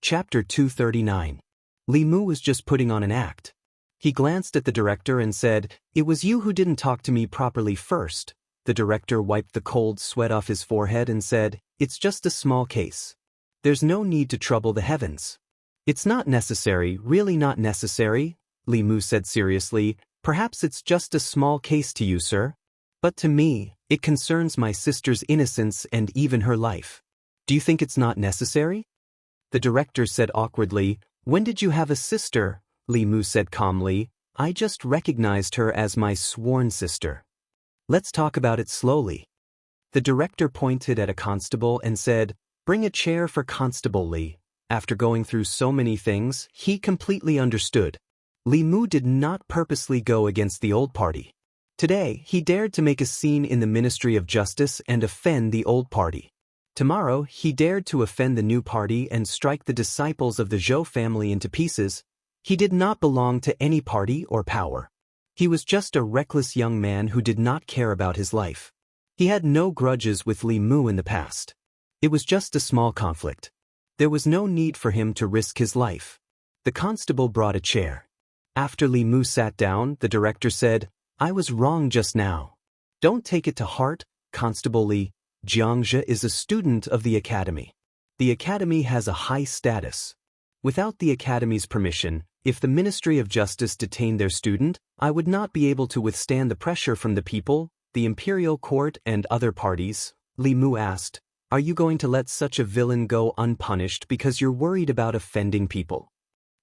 Chapter 239. Li Mu was just putting on an act. He glanced at the director and said, It was you who didn't talk to me properly first. The director wiped the cold sweat off his forehead and said, It's just a small case. There's no need to trouble the heavens. It's not necessary, really not necessary, Li Mu said seriously. Perhaps it's just a small case to you, sir. But to me, it concerns my sister's innocence and even her life. Do you think it's not necessary? The director said awkwardly, When did you have a sister? Li Mu said calmly, I just recognized her as my sworn sister. Let's talk about it slowly. The director pointed at a constable and said, Bring a chair for Constable Li. After going through so many things, he completely understood. Li Mu did not purposely go against the old party. Today, he dared to make a scene in the Ministry of Justice and offend the old party. Tomorrow, he dared to offend the new party and strike the disciples of the Zhou family into pieces. He did not belong to any party or power. He was just a reckless young man who did not care about his life. He had no grudges with Li Mu in the past. It was just a small conflict. There was no need for him to risk his life. The constable brought a chair. After Li Mu sat down, the director said, I was wrong just now. Don't take it to heart, Constable Li. Xianxia is a student of the academy. The academy has a high status. Without the academy's permission, if the Ministry of Justice detained their student, I would not be able to withstand the pressure from the people, the imperial court and other parties. Li Mu asked, Are you going to let such a villain go unpunished because you're worried about offending people?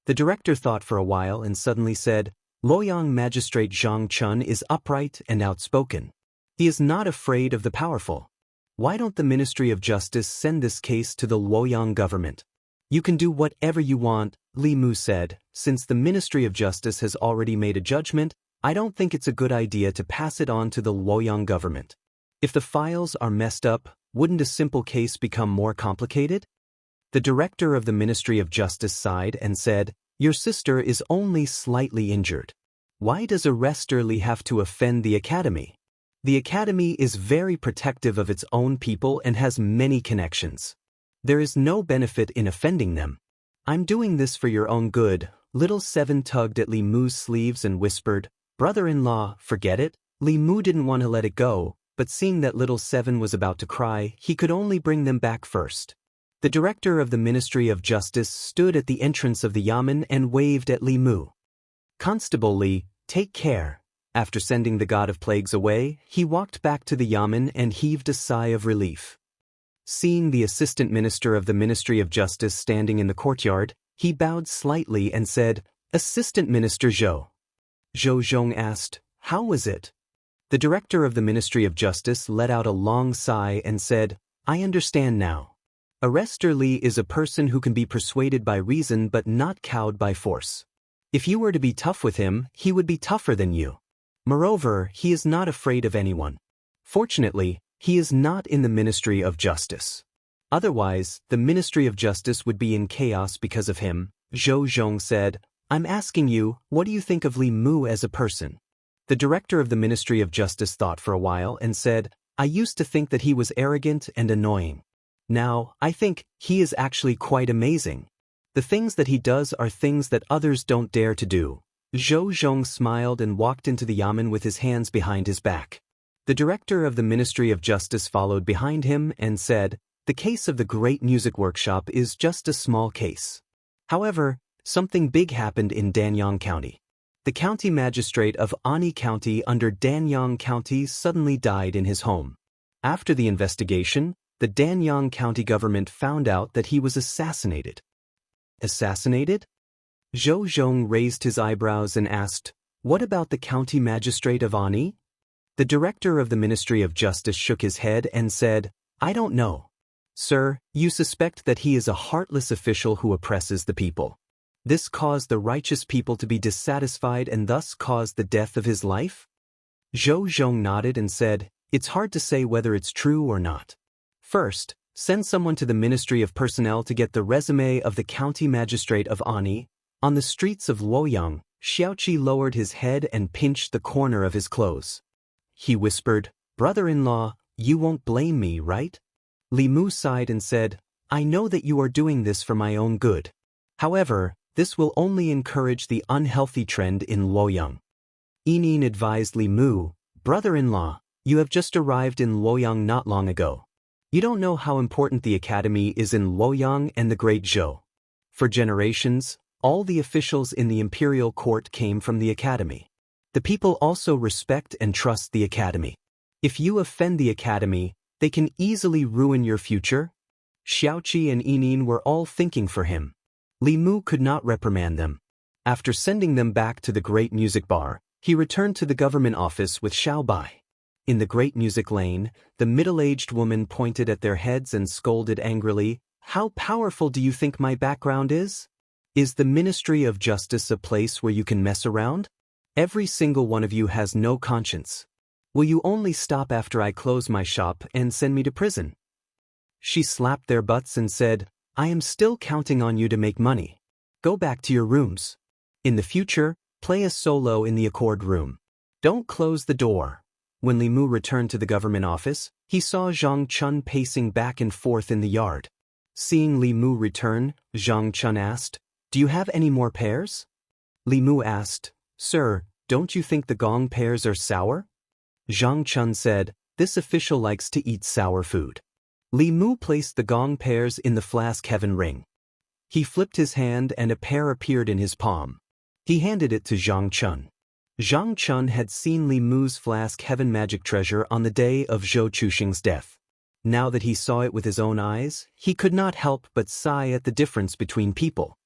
The director thought for a while and suddenly said, Luoyang Magistrate Zhang Chun is upright and outspoken. He is not afraid of the powerful. Why don't the Ministry of Justice send this case to the Luoyang government? You can do whatever you want, Li Mu said. Since the Ministry of Justice has already made a judgment, I don't think it's a good idea to pass it on to the Luoyang government. If the files are messed up, wouldn't a simple case become more complicated? The director of the Ministry of Justice sighed and said, Your sister is only slightly injured. Why does Arrestor Li have to offend the academy? The academy is very protective of its own people and has many connections. There is no benefit in offending them. I'm doing this for your own good. Little Seven tugged at Li Mu's sleeves and whispered, Brother-in-law, forget it. Li Mu didn't want to let it go, but seeing that Little Seven was about to cry, he could only bring them back first. The director of the Ministry of Justice stood at the entrance of the yamen and waved at Li Mu. Constable Li, take care. After sending the god of plagues away, he walked back to the yamen and heaved a sigh of relief. Seeing the assistant minister of the Ministry of Justice standing in the courtyard, he bowed slightly and said, Assistant Minister Zhou. Zhou Zhong asked, How was it? The director of the Ministry of Justice let out a long sigh and said, I understand now. Arrestor Li is a person who can be persuaded by reason but not cowed by force. If you were to be tough with him, he would be tougher than you. Moreover, he is not afraid of anyone. Fortunately, he is not in the Ministry of Justice. Otherwise, the Ministry of Justice would be in chaos because of him. Zhou Zhong said, I'm asking you, what do you think of Li Mu as a person? The director of the Ministry of Justice thought for a while and said, I used to think that he was arrogant and annoying. Now, I think he is actually quite amazing. The things that he does are things that others don't dare to do. Zhou Zhong smiled and walked into the yamen with his hands behind his back. The director of the Ministry of Justice followed behind him and said, "The case of the Great Music Workshop is just a small case." However, something big happened in Danyang County. The county magistrate of Ani County under Danyang County suddenly died in his home. After the investigation, the Danyang County government found out that he was assassinated. Assassinated? Zhou Zhong raised his eyebrows and asked, "What about the county magistrate of Ani?" The director of the Ministry of Justice shook his head and said, "I don't know. Sir, you suspect that he is a heartless official who oppresses the people. This caused the righteous people to be dissatisfied and thus caused the death of his life?" Zhou Zhong nodded and said, "It's hard to say whether it's true or not. First, send someone to the Ministry of Personnel to get the resume of the county magistrate of Ani." On the streets of Luoyang, Xiaoqi lowered his head and pinched the corner of his clothes. He whispered, "Brother-in-law, you won't blame me, right?" Li Mu sighed and said, "I know that you are doing this for my own good. However, this will only encourage the unhealthy trend in Luoyang." Yinin advised Li Mu, "Brother-in-law, you have just arrived in Luoyang not long ago. You don't know how important the academy is in Luoyang and the Great Zhou. For generations, all the officials in the imperial court came from the academy. The people also respect and trust the academy. If you offend the academy, they can easily ruin your future." Xiaoqi and Yinin were all thinking for him. Li Mu could not reprimand them. After sending them back to the Great Music Bar, he returned to the government office with Xiao Bai. In the Great Music Lane, the middle-aged woman pointed at their heads and scolded angrily, "How powerful do you think my background is? Is the Ministry of Justice a place where you can mess around? Every single one of you has no conscience. Will you only stop after I close my shop and send me to prison?" She slapped their butts and said, "I am still counting on you to make money. Go back to your rooms. In the future, play a solo in the accord room. Don't close the door." When Li Mu returned to the government office, he saw Zhang Chun pacing back and forth in the yard. Seeing Li Mu return, Zhang Chun asked, "Do you have any more pears?" Li Mu asked, "Sir, don't you think the gong pears are sour?" Zhang Chun said, "This official likes to eat sour food." Li Mu placed the gong pears in the flask heaven ring. He flipped his hand and a pear appeared in his palm. He handed it to Zhang Chun. Zhang Chun had seen Li Mu's flask heaven magic treasure on the day of Zhou Chuxing's death. Now that he saw it with his own eyes, he could not help but sigh at the difference between people.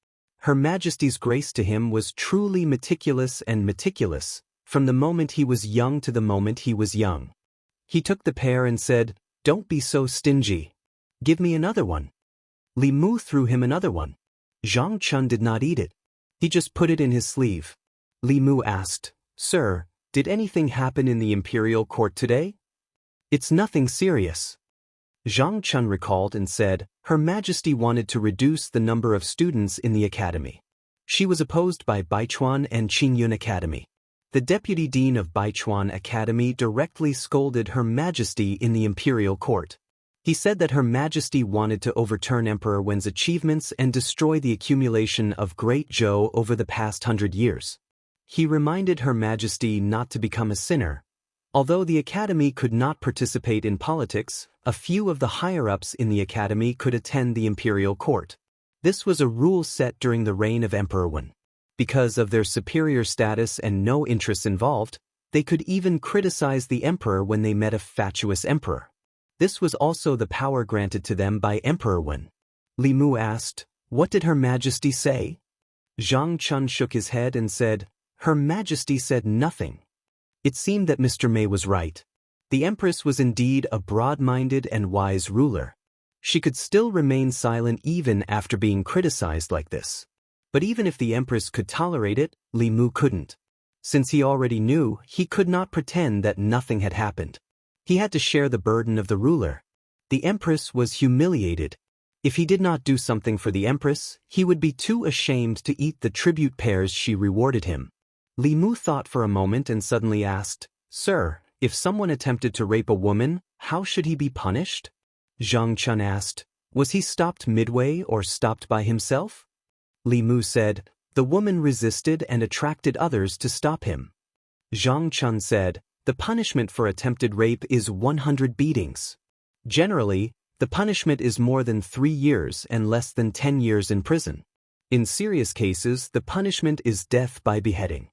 Her Majesty's grace to him was truly meticulous and meticulous, from the moment he was young to the moment he was young. He took the pear and said, "Don't be so stingy. Give me another one." Li Mu threw him another one. Zhang Chun did not eat it. He just put it in his sleeve. Li Mu asked, "Sir, did anything happen in the imperial court today?" "It's nothing serious." Zhang Chun recalled and said, "Her Majesty wanted to reduce the number of students in the academy. She was opposed by Baichuan and Qingyun Academy. The deputy dean of Baichuan Academy directly scolded Her Majesty in the imperial court. He said that Her Majesty wanted to overturn Emperor Wen's achievements and destroy the accumulation of Great Zhou over the past 100 years. He reminded Her Majesty not to become a sinner. Although the academy could not participate in politics, a few of the higher-ups in the academy could attend the imperial court. This was a rule set during the reign of Emperor Wen. Because of their superior status and no interests involved, they could even criticize the emperor when they met a fatuous emperor. This was also the power granted to them by Emperor Wen. Li Mu asked, "What did Her Majesty say?" Zhang Chun shook his head and said, "Her Majesty said nothing." It seemed that Mr. Mei was right. The Empress was indeed a broad-minded and wise ruler. She could still remain silent even after being criticized like this. But even if the Empress could tolerate it, Li Mu couldn't. Since he already knew, he could not pretend that nothing had happened. He had to share the burden of the ruler. The Empress was humiliated. If he did not do something for the Empress, he would be too ashamed to eat the tribute pears she rewarded him. Li Mu thought for a moment and suddenly asked, "Sir, if someone attempted to rape a woman, How should he be punished? Xianxia asked. Was he stopped midway or stopped by himself? Li Mu said, the woman resisted and attracted others to stop him. Xianxia said, the punishment for attempted rape is 100 beatings. Generally, the punishment is more than 3 years and less than 10 years in prison. In serious cases, the punishment is death by beheading.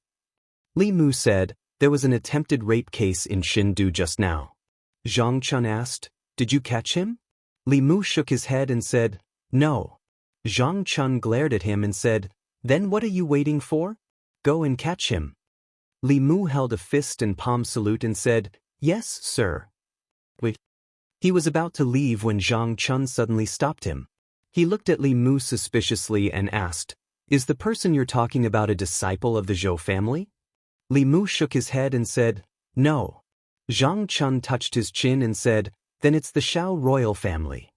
Li Mu said, there was an attempted rape case in Xindu just now. Xianxia asked, did you catch him? Li Mu shook his head and said, no. Xianxia glared at him and said, then what are you waiting for? Go and catch him. Li Mu held a fist and palm salute and said, yes, sir. Wait. He was about to leave when Xianxia suddenly stopped him. He looked at Li Mu suspiciously and asked, is the person you're talking about a disciple of the Zhou family? Li Mu shook his head and said, no. Xianxia touched his chin and said, then it's the Shao royal family.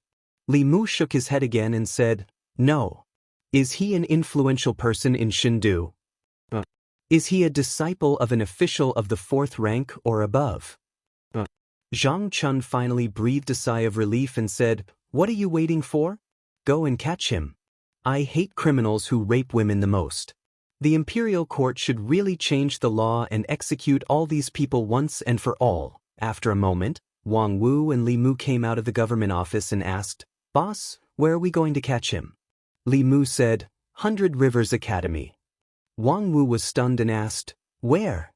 Li Mu shook his head again and said, no. Is he an influential person in Xindu? Is he a disciple of an official of the 4th rank or above? Xianxia finally breathed a sigh of relief and said, what are you waiting for? Go and catch him. I hate criminals who rape women the most. The imperial court should really change the law and execute all these people once and for all. After a moment, Wang Wu and Li Mu came out of the government office and asked, boss, where are we going to catch him? Li Mu said, 100 Rivers Academy. Wang Wu was stunned and asked, where?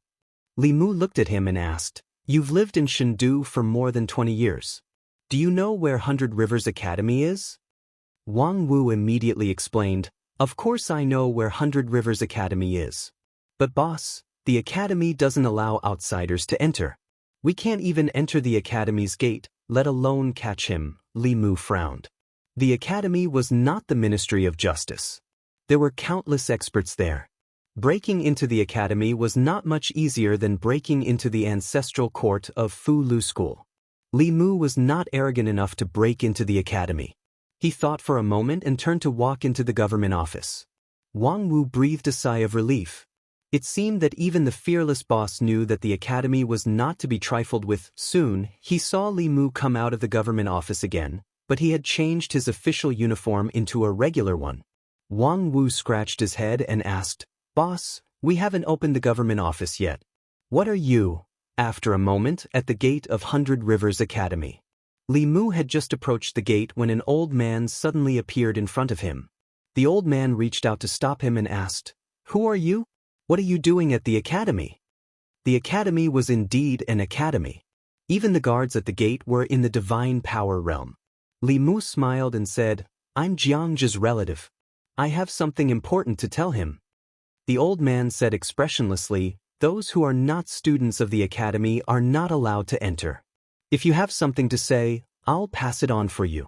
Li Mu looked at him and asked, you've lived in Chengdu for more than 20 years. Do you know where 100 Rivers Academy is? Wang Wu immediately explained, of course I know where 100 Rivers Academy is. But boss, the academy doesn't allow outsiders to enter. We can't even enter the academy's gate, let alone catch him. Li Mu frowned. The academy was not the Ministry of Justice. There were countless experts there. Breaking into the academy was not much easier than breaking into the ancestral court of Fu Lu School. Li Mu was not arrogant enough to break into the academy. He thought for a moment and turned to walk into the government office. Wang Wu breathed a sigh of relief. It seemed that even the fearless boss knew that the academy was not to be trifled with. Soon, he saw Li Mu come out of the government office again, but he had changed his official uniform into a regular one. Wang Wu scratched his head and asked, boss, we haven't opened the government office yet. What are you? After a moment, at the gate of 100 Rivers Academy. Li Mu had just approached the gate when an old man suddenly appeared in front of him. The old man reached out to stop him and asked, who are you? What are you doing at the academy? The academy was indeed an academy. Even the guards at the gate were in the divine power realm. Li Mu smiled and said, I'm Xianxia's relative. I have something important to tell him. The old man said expressionlessly, those who are not students of the academy are not allowed to enter. If you have something to say, I'll pass it on for you.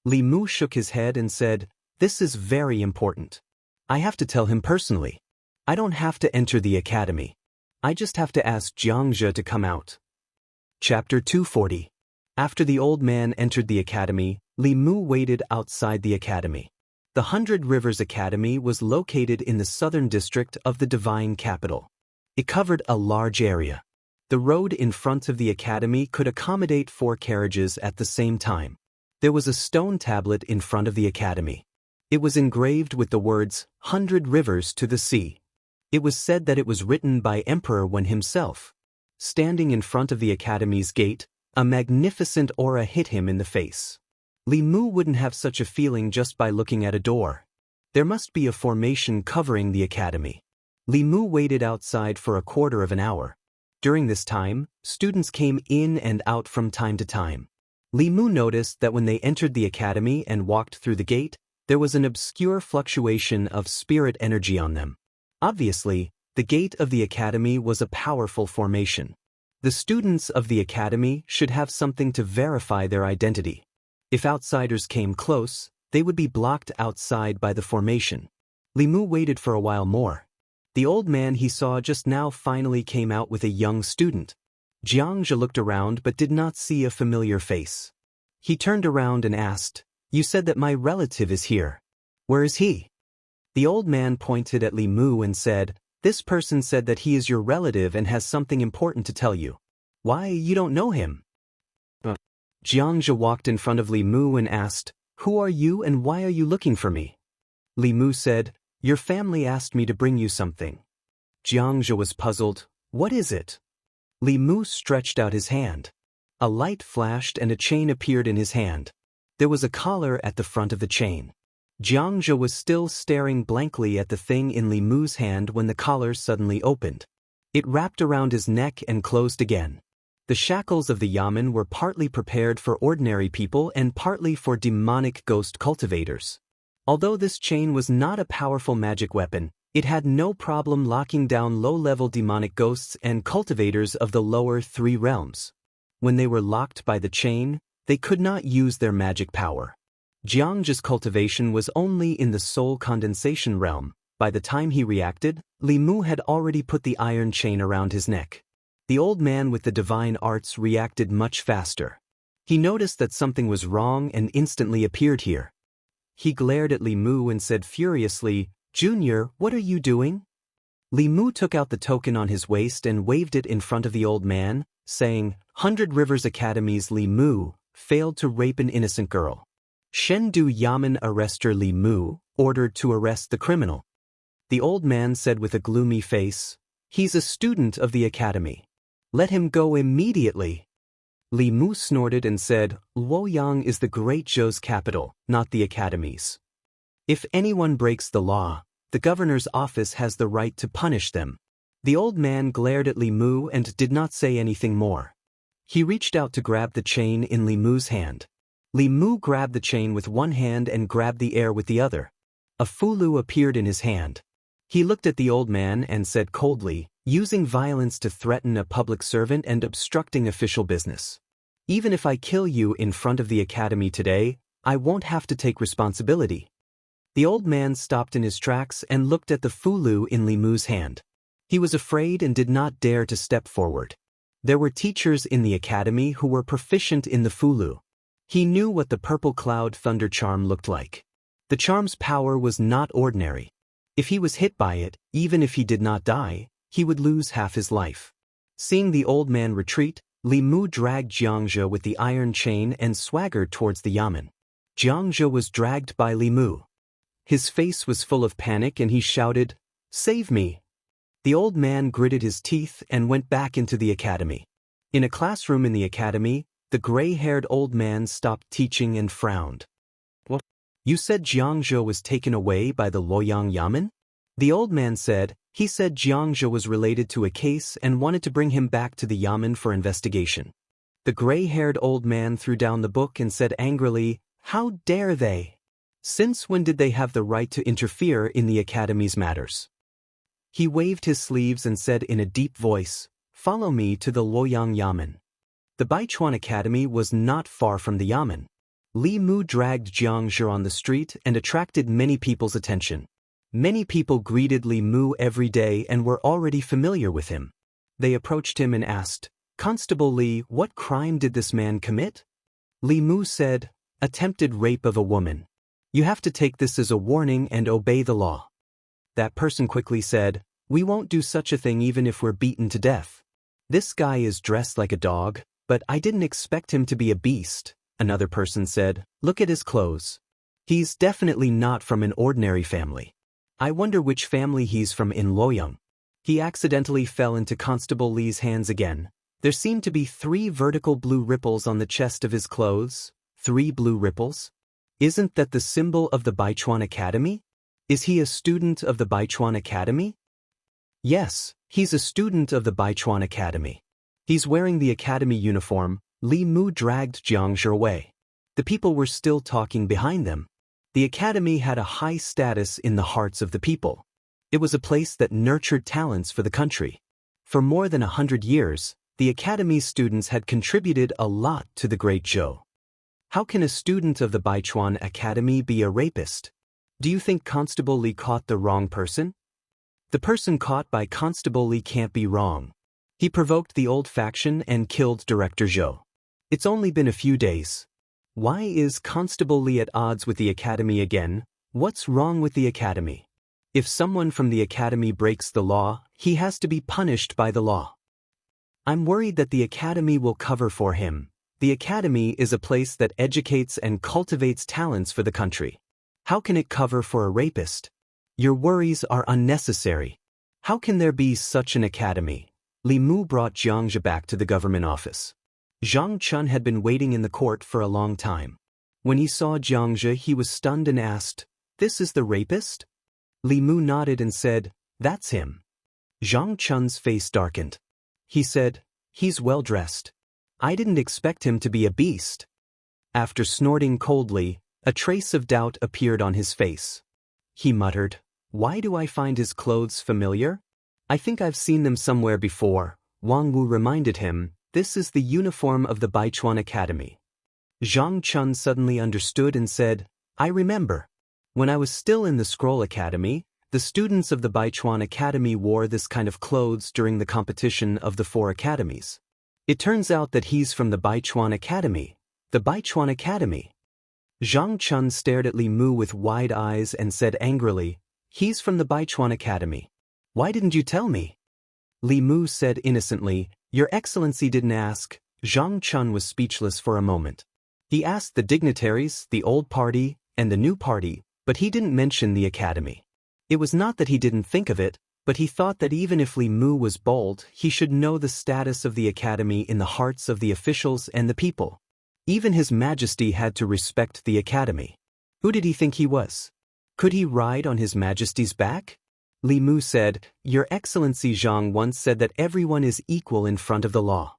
Li Mu shook his head and said, this is very important. I have to tell him personally. I don't have to enter the academy. I just have to ask Xianxia to come out. Chapter 240. After the old man entered the academy, Li Mu waited outside the academy. The 100 Rivers Academy was located in the southern district of the divine capital. It covered a large area. The road in front of the academy could accommodate 4 carriages at the same time. There was a stone tablet in front of the academy. It was engraved with the words, 100 Rivers to the Sea. It was said that it was written by Emperor Wen himself. Standing in front of the academy's gate, a magnificent aura hit him in the face. Li Mu wouldn't have such a feeling just by looking at a door. There must be a formation covering the academy. Li Mu waited outside for a quarter of an hour. During this time, students came in and out from time to time. Li Mu noticed that when they entered the academy and walked through the gate, there was an obscure fluctuation of spirit energy on them. Obviously, the gate of the academy was a powerful formation. The students of the academy should have something to verify their identity. If outsiders came close, they would be blocked outside by the formation. Li Mu waited for a while more. The old man he saw just now finally came out with a young student. Xianxia looked around but did not see a familiar face. He turned around and asked, you said that my relative is here. Where is he? The old man pointed at Li Mu and said, this person said that he is your relative and has something important to tell you. Why, you don't know him? Xianxia walked in front of Li Mu and asked, "Who are you and why are you looking for me?" Li Mu said, "Your family asked me to bring you something." Xianxia was puzzled. "What is it?" Li Mu stretched out his hand. A light flashed and a chain appeared in his hand. There was a collar at the front of the chain. Xianxia was still staring blankly at the thing in Li Mu's hand when the collar suddenly opened. It wrapped around his neck and closed again. The shackles of the yamen were partly prepared for ordinary people and partly for demonic ghost cultivators. Although this chain was not a powerful magic weapon, it had no problem locking down low-level demonic ghosts and cultivators of the lower 3 realms. When they were locked by the chain, they could not use their magic power. Xianxia's cultivation was only in the soul condensation realm. By the time he reacted, Li Mu had already put the iron chain around his neck. The old man with the divine arts reacted much faster. He noticed that something was wrong and instantly appeared here. He glared at Li Mu and said furiously, "Junior, what are you doing?" Li Mu took out the token on his waist and waved it in front of the old man, saying, "100 Rivers Academy's Li Mu failed to rape an innocent girl. Shendu Yamen arrestor Li Mu ordered to arrest the criminal." The old man said with a gloomy face, "He's a student of the academy. Let him go immediately." Li Mu snorted and said, "Luoyang is the great Zhou's capital, not the academy's. If anyone breaks the law, the governor's office has the right to punish them." The old man glared at Li Mu and did not say anything more. He reached out to grab the chain in Li Mu's hand. Li Mu grabbed the chain with one hand and grabbed the air with the other. A fulu appeared in his hand. He looked at the old man and said coldly, "Using violence to threaten a public servant and obstructing official business. Even if I kill you in front of the academy today, I won't have to take responsibility." The old man stopped in his tracks and looked at the fulu in Li Mu's hand. He was afraid and did not dare to step forward. There were teachers in the academy who were proficient in the fulu. He knew what the purple cloud thunder charm looked like. The charm's power was not ordinary. If he was hit by it, even if he did not die, he would lose half his life. Seeing the old man retreat, Li Mu dragged Xianxia with the iron chain and swaggered towards the yamen. Xianxia was dragged by Li Mu. His face was full of panic and he shouted, "Save me!" The old man gritted his teeth and went back into the academy. In a classroom in the academy, the gray-haired old man stopped teaching and frowned. "What? You said Xianxia was taken away by the Luoyang Yamen?" The old man said, "He said Xianxia was related to a case and wanted to bring him back to the Yamen for investigation." The gray-haired old man threw down the book and said angrily, "How dare they? Since when did they have the right to interfere in the academy's matters?" He waved his sleeves and said in a deep voice, "Follow me to the Luoyang Yamen." The Baichuan Academy was not far from the Yamen. Li Mu dragged Xianxia on the street and attracted many people's attention. Many people greeted Li Mu every day and were already familiar with him. They approached him and asked, "Constable Li, what crime did this man commit?" Li Mu said, "Attempted rape of a woman. You have to take this as a warning and obey the law." That person quickly said, "We won't do such a thing even if we're beaten to death. This guy is dressed like a dog, but I didn't expect him to be a beast." Another person said, "Look at his clothes. He's definitely not from an ordinary family. I wonder which family he's from in Luoyang." He accidentally fell into Constable Li's hands again. There seemed to be 3 vertical blue ripples on the chest of his clothes. 3 blue ripples? Isn't that the symbol of the Baichuan Academy? Is he a student of the Baichuan Academy? Yes, he's a student of the Baichuan Academy. He's wearing the academy uniform. Li Mu dragged Xianxia away. The people were still talking behind them. The academy had a high status in the hearts of the people. It was a place that nurtured talents for the country. For more than 100 years, the academy's students had contributed a lot to the Great Zhou. How can a student of the Baichuan Academy be a rapist? Do you think Constable Li caught the wrong person? The person caught by Constable Li can't be wrong. He provoked the old faction and killed Director Zhou. It's only been a few days. Why is Constable Li at odds with the academy again? What's wrong with the academy? If someone from the academy breaks the law, he has to be punished by the law. I'm worried that the academy will cover for him. The academy is a place that educates and cultivates talents for the country. How can it cover for a rapist? Your worries are unnecessary. How can there be such an academy? Li Mu brought Xianxia back to the government office. Zhang Chun had been waiting in the court for a long time. When he saw Xianxia, he was stunned and asked, "This is the rapist?" Li Mu nodded and said, "That's him." Zhang Chun's face darkened. He said, "He's well dressed. I didn't expect him to be a beast." After snorting coldly, a trace of doubt appeared on his face. He muttered, "Why do I find his clothes familiar? I think I've seen them somewhere before." Wang Wu reminded him, "This is the uniform of the Baichuan Academy." Zhang Chun suddenly understood and said, "I remember. When I was still in the Scroll Academy, the students of the Baichuan Academy wore this kind of clothes during the competition of the 4 academies. It turns out that he's from the Baichuan Academy." The Baichuan Academy. Zhang Chun stared at Li Mu with wide eyes and said angrily, "He's from the Baichuan Academy. Why didn't you tell me?" Li Mu said innocently, "Your Excellency didn't ask." Zhang Chun was speechless for a moment. He asked the dignitaries, the old party, and the new party, but he didn't mention the academy. It was not that he didn't think of it, but he thought that even if Li Mu was bold, he should know the status of the academy in the hearts of the officials and the people. Even His Majesty had to respect the academy. Who did he think he was? Could he ride on His Majesty's back? Li Mu said, "Your Excellency, Zhang once said that everyone is equal in front of the law.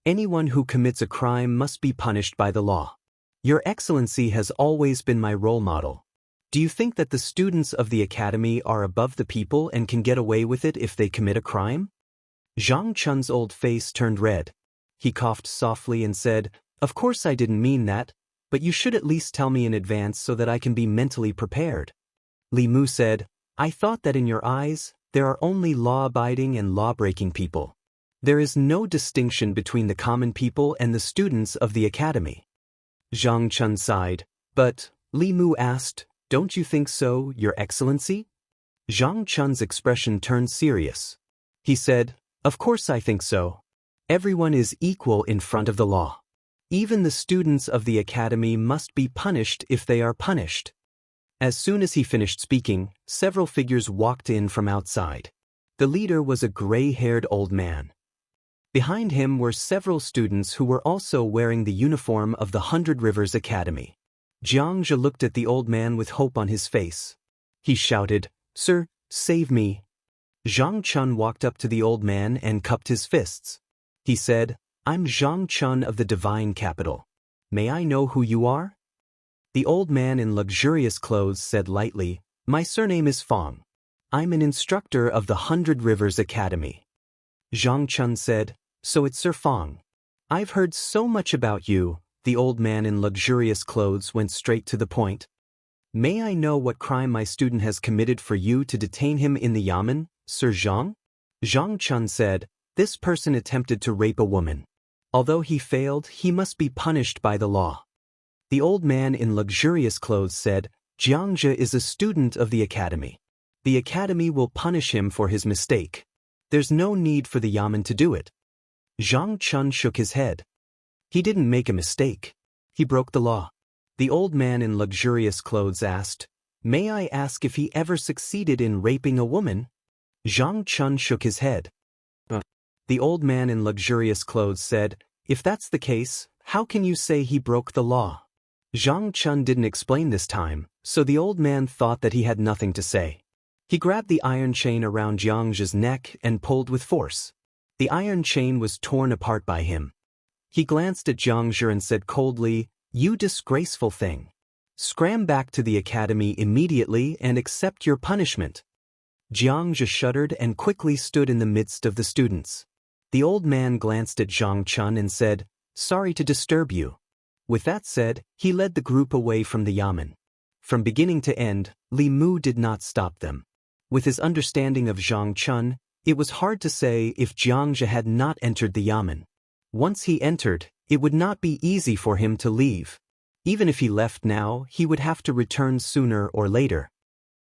Anyone who commits a crime must be punished by the law. Your Excellency has always been my role model. Do you think that the students of the academy are above the people and can get away with it if they commit a crime?" Zhang Chun's old face turned red. He coughed softly and said, "Of course I didn't mean that, but you should at least tell me in advance so that I can be mentally prepared." Li Mu said, "I thought that in your eyes, there are only law-abiding and law-breaking people. There is no distinction between the common people and the students of the academy." Zhang Chun sighed, "But," Li Mu asked, "don't you think so, Your Excellency?" Zhang Chun's expression turned serious. He said, "Of course I think so. Everyone is equal in front of the law. Even the students of the academy must be punished if they are punished." As soon as he finished speaking, several figures walked in from outside. The leader was a gray-haired old man. Behind him were several students who were also wearing the uniform of the 100 Rivers Academy. Xianxia looked at the old man with hope on his face. He shouted, "Sir, save me." Zhang Chun walked up to the old man and cupped his fists. He said, "I'm Zhang Chun of the Divine Capital. May I know who you are?" The old man in luxurious clothes said lightly, "My surname is Fong. I'm an instructor of the 100 Rivers Academy." Zhang Chun said, "So it's Sir Fong. I've heard so much about you." The old man in luxurious clothes went straight to the point. "May I know what crime my student has committed for you to detain him in the yamen, Sir Zhang?" Zhang Chun said, "This person attempted to rape a woman. Although he failed, he must be punished by the law." The old man in luxurious clothes said, "Xianxia is a student of the academy. The academy will punish him for his mistake. There's no need for the yamen to do it." Zhang Chun shook his head. He didn't make a mistake. He broke the law. The old man in luxurious clothes asked, "May I ask if he ever succeeded in raping a woman?" Zhang Chun shook his head. The old man in luxurious clothes said, "If that's the case, how can you say he broke the law?" Zhang Chun didn't explain this time, so the old man thought that he had nothing to say. He grabbed the iron chain around Xianxia's neck and pulled with force. The iron chain was torn apart by him. He glanced at Xianxia and said coldly, "You disgraceful thing. Scram back to the academy immediately and accept your punishment." Xianxia shuddered and quickly stood in the midst of the students. The old man glanced at Zhang Chun and said, "Sorry to disturb you." With that said, he led the group away from the yamen. From beginning to end, Li Mu did not stop them. With his understanding of Zhang Chun, it was hard to say if Xianxia had not entered the yamen. Once he entered, it would not be easy for him to leave. Even if he left now, he would have to return sooner or later.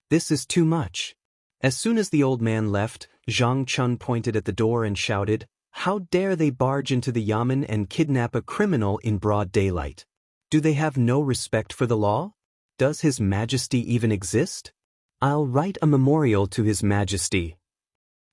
This is too much. As soon as the old man left, Zhang Chun pointed at the door and shouted, How dare they barge into the yamen and kidnap a criminal in broad daylight? Do they have no respect for the law? Does His Majesty even exist? I'll write a memorial to His Majesty.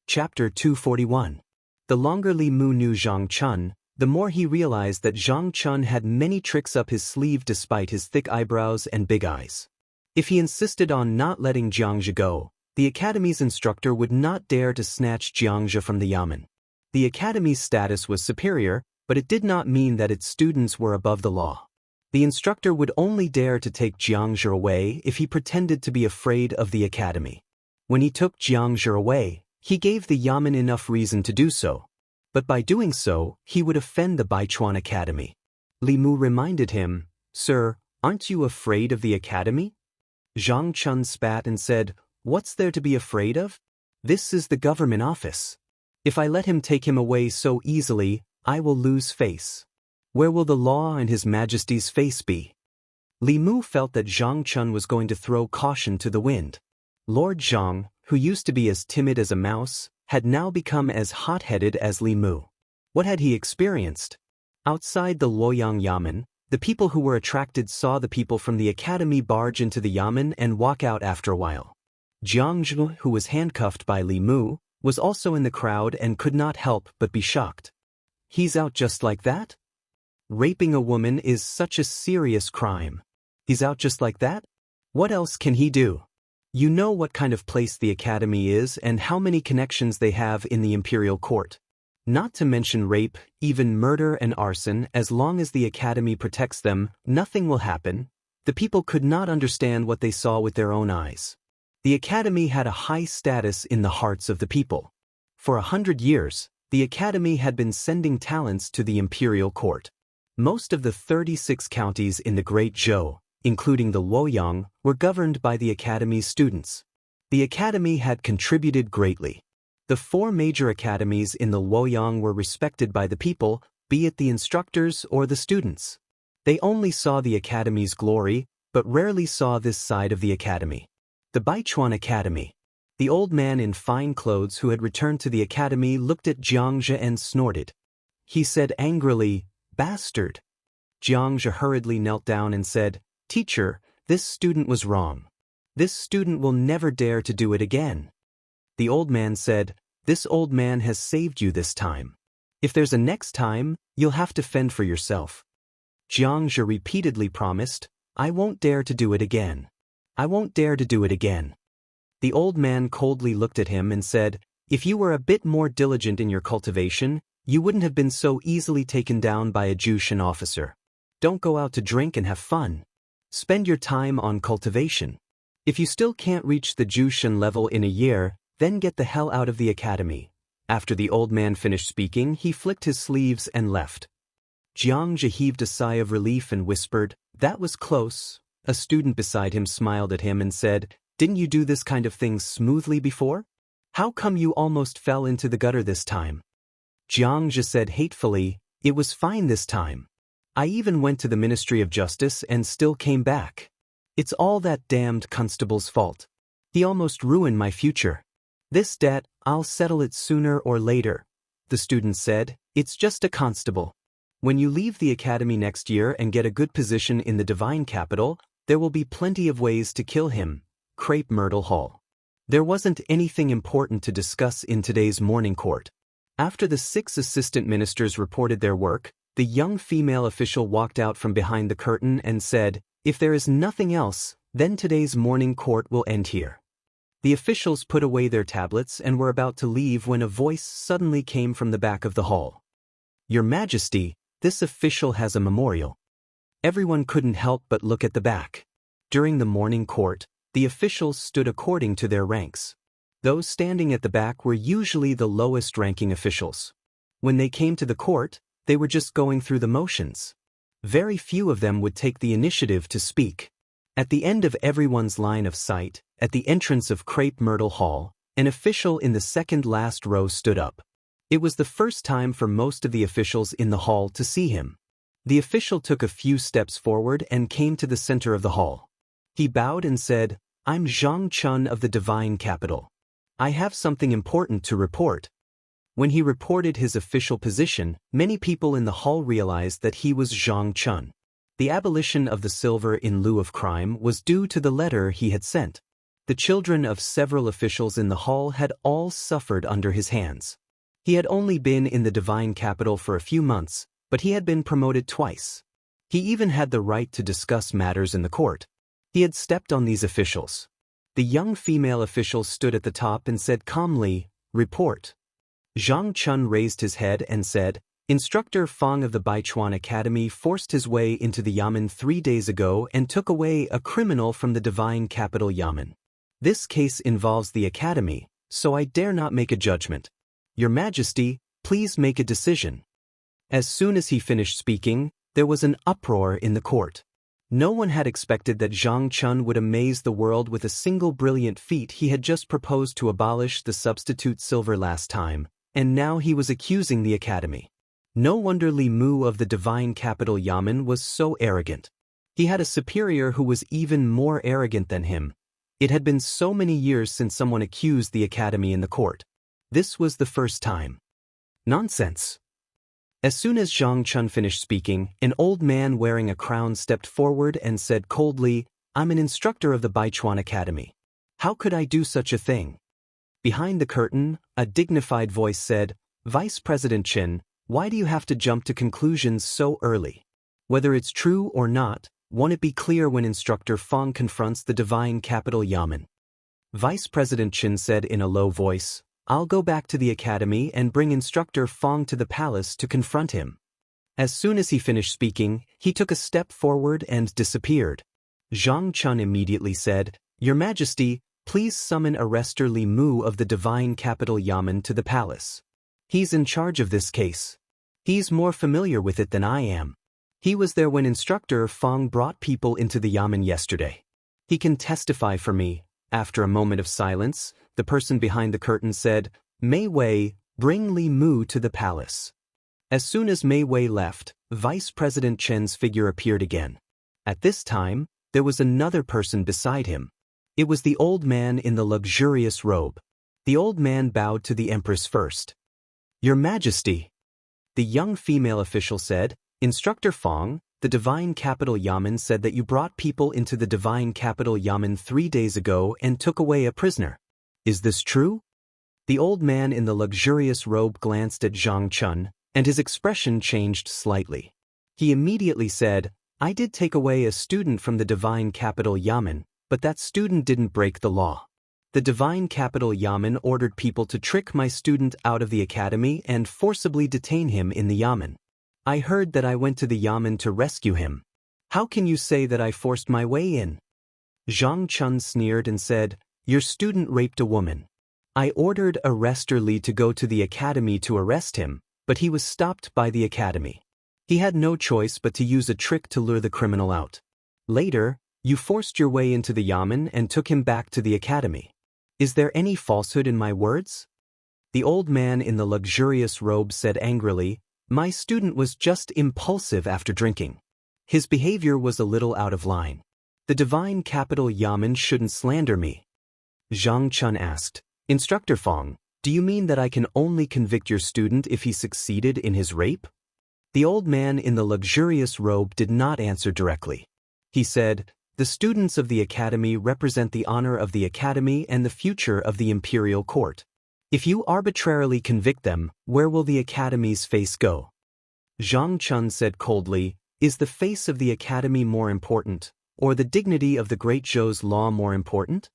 Chapter 241. The longer Li Mu knew Zhang Chun, the more he realized that Zhang Chun had many tricks up his sleeve despite his thick eyebrows and big eyes. If he insisted on not letting Xianxia go, the academy's instructor would not dare to snatch Xianxia from the yamen. The academy's status was superior, but it did not mean that its students were above the law. The instructor would only dare to take Xianxia away if he pretended to be afraid of the academy. When he took Xianxia away, he gave the yamen enough reason to do so. But by doing so, he would offend the Baichuan Academy. Li Mu reminded him, "Sir, aren't you afraid of the academy?" Zhang Chun spat and said, "What's there to be afraid of? This is the government office. If I let him take him away so easily, I will lose face. Where will the law and His Majesty's face be?" Li Mu felt that Zhang Chun was going to throw caution to the wind. Lord Zhang, who used to be as timid as a mouse, had now become as hot-headed as Li Mu. What had he experienced? Outside the Luoyang Yamen, the people who were attracted saw the people from the academy barge into the yamen and walk out after a while. Xianxia, who was handcuffed by Li Mu, was also in the crowd and could not help but be shocked. He's out just like that? Raping a woman is such a serious crime. He's out just like that? What else can he do? You know what kind of place the academy is and how many connections they have in the imperial court. Not to mention rape, even murder and arson. As long as the academy protects them, nothing will happen. The people could not understand what they saw with their own eyes. The academy had a high status in the hearts of the people. For 100 years, the academy had been sending talents to the imperial court. Most of the 36 counties in the Great Zhou, including the Luoyang, were governed by the academy's students. The academy had contributed greatly. The 4 major academies in the Luoyang were respected by the people, be it the instructors or the students. They only saw the academy's glory, but rarely saw this side of the academy. The Baichuan Academy. The old man in fine clothes who had returned to the academy looked at Xianxia and snorted. He said angrily, "Bastard." Xianxia hurriedly knelt down and said, "Teacher, this student was wrong. This student will never dare to do it again." The old man said, "This old man has saved you this time. If there's a next time, you'll have to fend for yourself." Xianxia repeatedly promised, "I won't dare to do it again. I won't dare to do it again." The old man coldly looked at him and said, "If you were a bit more diligent in your cultivation, you wouldn't have been so easily taken down by a Jushan officer. Don't go out to drink and have fun. Spend your time on cultivation. If you still can't reach the Jushan level in a year, then get the hell out of the academy." After the old man finished speaking, he flicked his sleeves and left. Xianxia heaved a sigh of relief and whispered, "That was close." A student beside him smiled at him and said, "Didn't you do this kind of thing smoothly before? How come you almost fell into the gutter this time?" Xianxia said hatefully, "It was fine this time. I even went to the Ministry of Justice and still came back. It's all that damned constable's fault. He almost ruined my future. This debt, I'll settle it sooner or later." The student said, "It's just a constable. When you leave the academy next year and get a good position in the divine capital, there will be plenty of ways to kill him." Crepe Myrtle Hall. There wasn't anything important to discuss in today's morning court. After the 6 assistant ministers reported their work, the young female official walked out from behind the curtain and said, "If there is nothing else, then today's morning court will end here." The officials put away their tablets and were about to leave when a voice suddenly came from the back of the hall. "Your Majesty, this official has a memorial." Everyone couldn't help but look at the back. During the morning court, the officials stood according to their ranks. Those standing at the back were usually the lowest-ranking officials. When they came to the court, they were just going through the motions. Very few of them would take the initiative to speak. At the end of everyone's line of sight, at the entrance of Crepe Myrtle Hall, an official in the second-last row stood up. It was the first time for most of the officials in the hall to see him. The official took a few steps forward and came to the center of the hall. He bowed and said, "I'm Zhang Chun of the Divine Capital. I have something important to report." When he reported his official position, many people in the hall realized that he was Zhang Chun. The abolition of the silver in lieu of crime was due to the letter he had sent. The children of several officials in the hall had all suffered under his hands. He had only been in the divine capital for a few months, but he had been promoted twice. He even had the right to discuss matters in the court. He had stepped on these officials. The young female official stood at the top and said calmly, "Report." Zhang Chun raised his head and said, "Instructor Fang of the Baichuan Academy forced his way into the Yamen 3 days ago and took away a criminal from the divine capital Yamen. This case involves the academy, so I dare not make a judgment. Your Majesty, please make a decision." As soon as he finished speaking, there was an uproar in the court. No one had expected that Zhang Chun would amaze the world with a single brilliant feat. He had just proposed to abolish the substitute silver last time, and now he was accusing the academy. No wonder Li Mu of the divine capital Yamen was so arrogant. He had a superior who was even more arrogant than him. It had been so many years since someone accused the academy in the court. This was the first time. Nonsense. As soon as Zhang Chun finished speaking, an old man wearing a crown stepped forward and said coldly, "I'm an instructor of the Baichuan Academy. How could I do such a thing?" Behind the curtain, a dignified voice said, "Vice President Chen, why do you have to jump to conclusions so early? Whether it's true or not, won't it be clear when Instructor Fang confronts the divine capital Yamen?" Vice President Chen said in a low voice, "I'll go back to the academy and bring Instructor Fang to the palace to confront him." As soon as he finished speaking, he took a step forward and disappeared. Zhang Chun immediately said, "Your Majesty, please summon Arrestor Li Mu of the divine capital Yamen to the palace. He's in charge of this case. He's more familiar with it than I am. He was there when Instructor Fang brought people into the Yamen yesterday. He can testify for me." After a moment of silence, the person behind the curtain said, "Mei Wei, bring Li Mu to the palace." As soon as Mei Wei left, Vice President Chen's figure appeared again. At this time, there was another person beside him. It was the old man in the luxurious robe. The old man bowed to the Empress first. "Your Majesty," the young female official said, "Instructor Fang, the divine capital Yamen said that you brought people into the divine capital Yamen 3 days ago and took away a prisoner. Is this true?" The old man in the luxurious robe glanced at Zhang Chun, and his expression changed slightly. He immediately said, "I did take away a student from the divine capital Yamen, but that student didn't break the law. The divine capital Yamen ordered people to trick my student out of the academy and forcibly detain him in the Yamen. I heard that I went to the Yamen to rescue him. How can you say that I forced my way in?" Zhang Chun sneered and said, "Your student raped a woman. I ordered Arrestor Li to go to the academy to arrest him, but he was stopped by the academy. He had no choice but to use a trick to lure the criminal out. Later, you forced your way into the Yamen and took him back to the academy. Is there any falsehood in my words?" The old man in the luxurious robe said angrily, "My student was just impulsive after drinking. His behavior was a little out of line. The divine capital Yamen shouldn't slander me." Zhang Chun asked, "Instructor Fang, do you mean that I can only convict your student if he succeeded in his rape?" The old man in the luxurious robe did not answer directly. He said, "The students of the academy represent the honor of the academy and the future of the imperial court. If you arbitrarily convict them, where will the academy's face go?" Zhang Chun said coldly, "Is the face of the academy more important, or the dignity of the great Zhou's law more important?"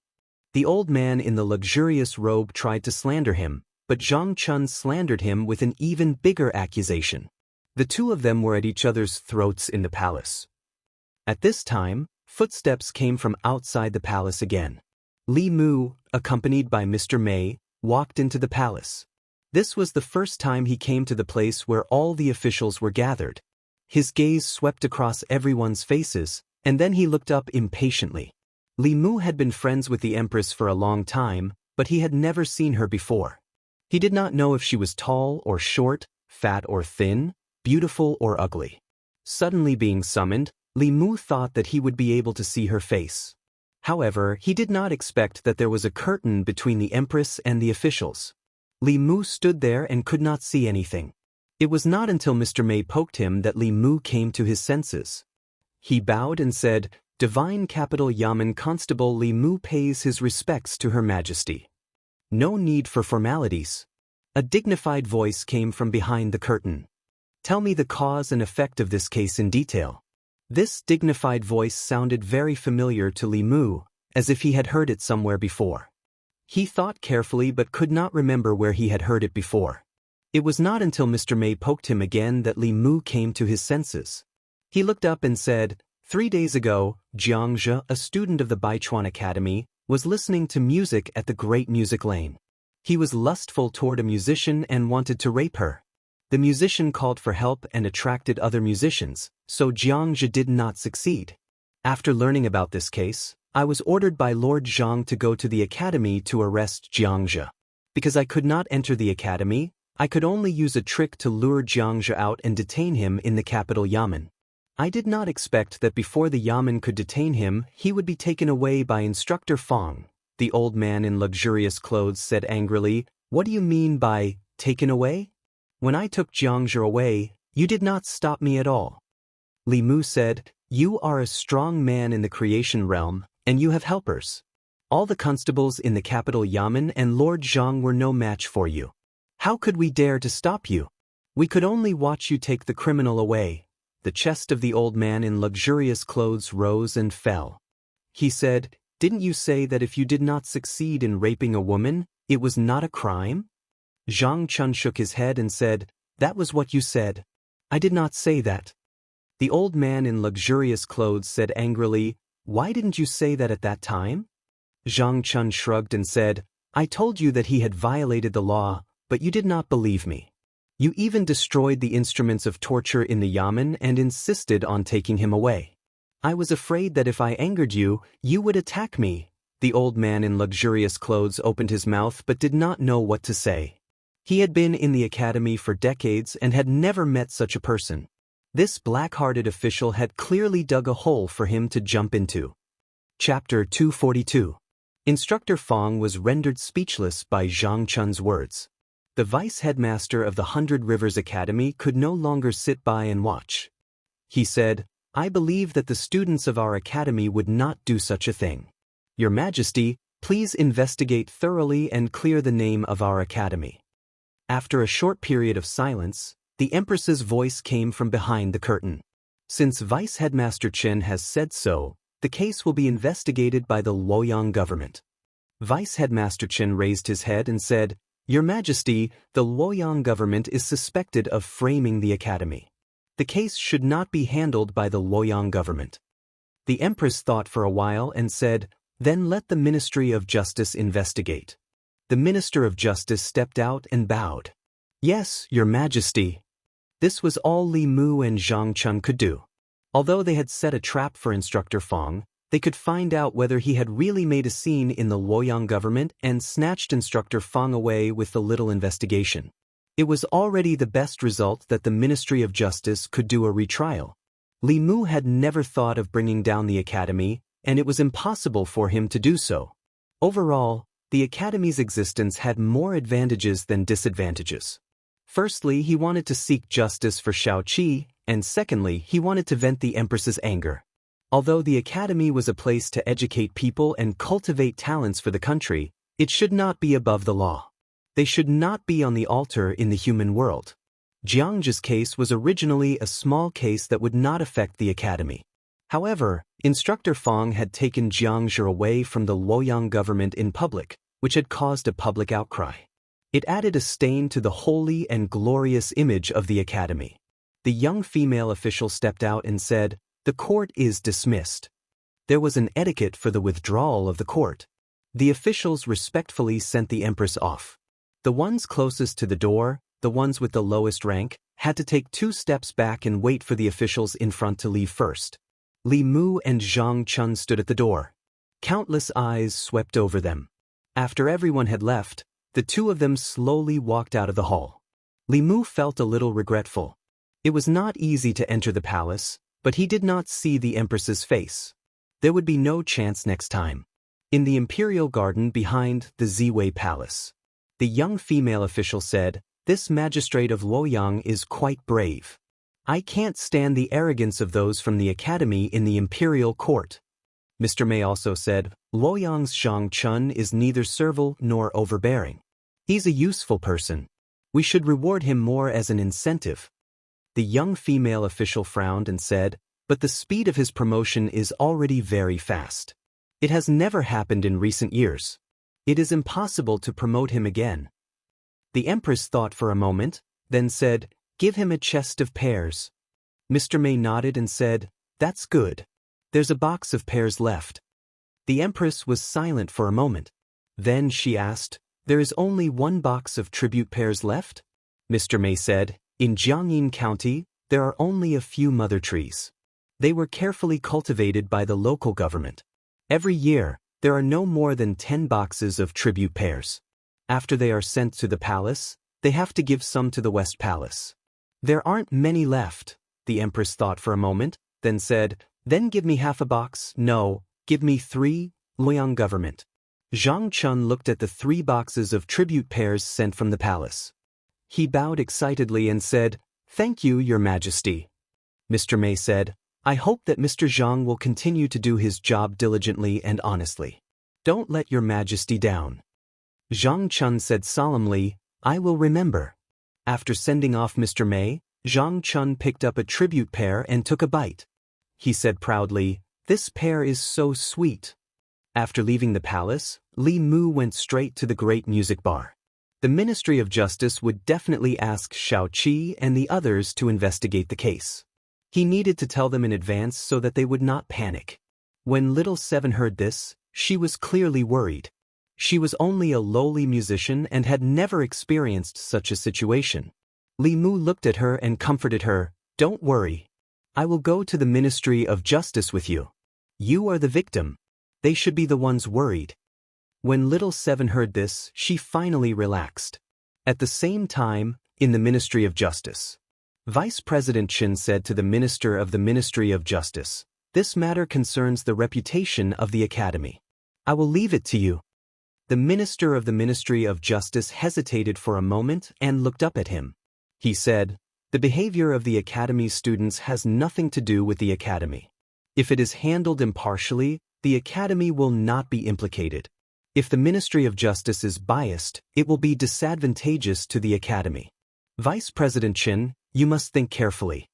The old man in the luxurious robe tried to slander him, but Zhang Chun slandered him with an even bigger accusation. The two of them were at each other's throats in the palace. At this time, footsteps came from outside the palace again. Li Mu, accompanied by Mr. Mei, walked into the palace. This was the first time he came to the place where all the officials were gathered. His gaze swept across everyone's faces, and then he looked up impatiently. Li Mu had been friends with the Empress for a long time, but he had never seen her before. He did not know if she was tall or short, fat or thin, beautiful or ugly. Suddenly being summoned, Li Mu thought that he would be able to see her face. However, he did not expect that there was a curtain between the Empress and the officials. Li Mu stood there and could not see anything. It was not until Mr. Mei poked him that Li Mu came to his senses. He bowed and said, "Divine Capital Yamen Constable Li Mu pays his respects to Her Majesty." "No need for formalities." A dignified voice came from behind the curtain. "Tell me the cause and effect of this case in detail." This dignified voice sounded very familiar to Li Mu, as if he had heard it somewhere before. He thought carefully but could not remember where he had heard it before. It was not until Mr. Mei poked him again that Li Mu came to his senses. He looked up and said, 3 days ago, Xianxia, a student of the Baichuan Academy, was listening to music at the Great Music Lane. He was lustful toward a musician and wanted to rape her. The musician called for help and attracted other musicians, so Xianxia did not succeed. After learning about this case, I was ordered by Lord Zhang to go to the academy to arrest Xianxia. Because I could not enter the academy, I could only use a trick to lure Xianxia out and detain him in the capital Yamen. I did not expect that before the Yamen could detain him, he would be taken away by Instructor Fong. The old man in luxurious clothes said angrily, "What do you mean by taken away? When I took Xianxia away, you did not stop me at all." Li Mu said, "You are a strong man in the creation realm, and you have helpers. All the constables in the capital Yamen and Lord Zhang were no match for you. How could we dare to stop you? We could only watch you take the criminal away." The chest of the old man in luxurious clothes rose and fell. He said, "Didn't you say that if you did not succeed in raping a woman, it was not a crime?" Zhang Chun shook his head and said, "That was what you said." "I did not say that." The old man in luxurious clothes said angrily, "Why didn't you say that at that time?" Zhang Chun shrugged and said, "I told you that he had violated the law, but you did not believe me. You even destroyed the instruments of torture in the Yamen and insisted on taking him away. I was afraid that if I angered you, you would attack me." The old man in luxurious clothes opened his mouth but did not know what to say. He had been in the academy for decades and had never met such a person. This black-hearted official had clearly dug a hole for him to jump into. Chapter 242. Instructor Fong was rendered speechless by Zhang Chun's words. The vice-headmaster of the 100 Rivers Academy could no longer sit by and watch. He said, "I believe that the students of our academy would not do such a thing. Your Majesty, please investigate thoroughly and clear the name of our academy." After a short period of silence, the Empress's voice came from behind the curtain. "Since Vice-Headmaster Chen has said so, the case will be investigated by the Luoyang government." Vice-Headmaster Chen raised his head and said, "Your Majesty, the Luoyang government is suspected of framing the academy. The case should not be handled by the Luoyang government." The Empress thought for a while and said, "Then let the Ministry of Justice investigate." The Minister of Justice stepped out and bowed. "Yes, Your Majesty." This was all Li Mu and Zhang Chun could do. Although they had set a trap for Instructor Fong, they could find out whether he had really made a scene in the Luoyang government and snatched Instructor Fong away with the little investigation. It was already the best result that the Ministry of Justice could do a retrial. Li Mu had never thought of bringing down the academy, and it was impossible for him to do so. Overall, the academy's existence had more advantages than disadvantages. Firstly, he wanted to seek justice for Xiaoqi, and secondly, he wanted to vent the Empress's anger. Although the academy was a place to educate people and cultivate talents for the country, it should not be above the law. They should not be on the altar in the human world. Xianxia's case was originally a small case that would not affect the academy. However, Instructor Fong had taken Xianxia away from the Luoyang government in public, which had caused a public outcry. It added a stain to the holy and glorious image of the academy. The young female official stepped out and said, "The court is dismissed." There was an etiquette for the withdrawal of the court. The officials respectfully sent the Empress off. The ones closest to the door, the ones with the lowest rank, had to take 2 steps back and wait for the officials in front to leave first. Li Mu and Zhang Chun stood at the door. Countless eyes swept over them. After everyone had left, the two of them slowly walked out of the hall. Li Mu felt a little regretful. It was not easy to enter the palace, but he did not see the Empress's face. There would be no chance next time. In the Imperial Garden behind the Ziwei Palace. The young female official said, "This magistrate of Luoyang is quite brave. I can't stand the arrogance of those from the academy in the imperial court." Mr. May also said, "Luoyang's Zhang Chun is neither servile nor overbearing. He's a useful person. We should reward him more as an incentive." The young female official frowned and said, "But the speed of his promotion is already very fast. It has never happened in recent years. It is impossible to promote him again." The Empress thought for a moment, then said, "Give him a chest of pears." Mr. May nodded and said, "That's good. There's a box of pears left." The Empress was silent for a moment. Then she asked, "There is only one box of tribute pears left?" Mr. May said, "In Jiangyin County, there are only a few mother trees. They were carefully cultivated by the local government. Every year, there are no more than 10 boxes of tribute pears. After they are sent to the palace, they have to give some to the West Palace. There aren't many left." The Empress thought for a moment, then said, "Then give me half a box." "No, give me 3, Luoyang government." Zhang Chun looked at the 3 boxes of tribute pears sent from the palace. He bowed excitedly and said, "Thank you, Your Majesty." Mr. May said, "I hope that Mr. Zhang will continue to do his job diligently and honestly. Don't let Your Majesty down." Zhang Chun said solemnly, "I will remember." After sending off Mr. May, Zhang Chun picked up a tribute pear and took a bite. He said proudly, "This pear is so sweet." After leaving the palace, Li Mu went straight to the great music bar. The Ministry of Justice would definitely ask Xiao Qi and the others to investigate the case. He needed to tell them in advance so that they would not panic. When Little Seven heard this, she was clearly worried. She was only a lowly musician and had never experienced such a situation. Li Mu looked at her and comforted her, "Don't worry. I will go to the Ministry of Justice with you. You are the victim. They should be the ones worried." When Little Seven heard this, she finally relaxed. At the same time, in the Ministry of Justice, Vice President Chen said to the Minister of the Ministry of Justice, "This matter concerns the reputation of the Academy. I will leave it to you." The Minister of the Ministry of Justice hesitated for a moment and looked up at him. He said, "The behavior of the Academy's students has nothing to do with the Academy. If it is handled impartially, the Academy will not be implicated. If the Ministry of Justice is biased, it will be disadvantageous to the Academy." Vice President Chen, "You must think carefully."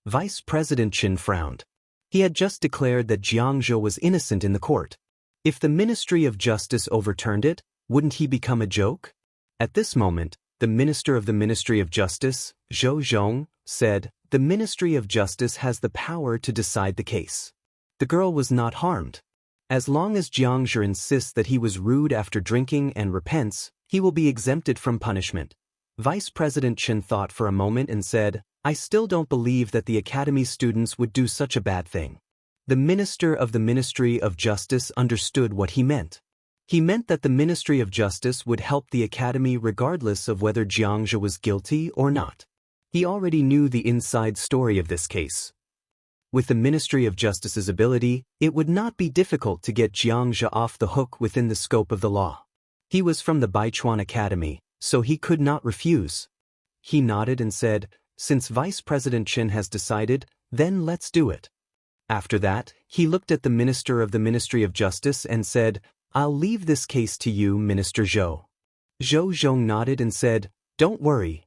Vice President Chen frowned. He had just declared that Xianxia was innocent in the court. If the Ministry of Justice overturned it, wouldn't he become a joke? At this moment, the Minister of the Ministry of Justice, Zhou Zhong, said, "The Ministry of Justice has the power to decide the case." The girl was not harmed. As long as Xianxia insists that he was rude after drinking and repents, he will be exempted from punishment. Vice President Chen thought for a moment and said, "I still don't believe that the Academy students would do such a bad thing." The Minister of the Ministry of Justice understood what he meant. He meant that the Ministry of Justice would help the Academy regardless of whether Xianxia was guilty or not. He already knew the inside story of this case. With the Ministry of Justice's ability, it would not be difficult to get Xianxia off the hook within the scope of the law. He was from the Baichuan Academy, so he could not refuse. He nodded and said, "Since Vice President Chen has decided, then let's do it." After that, he looked at the Minister of the Ministry of Justice and said, "I'll leave this case to you, Minister Zhou." Zhou Zhong nodded and said, "Don't worry."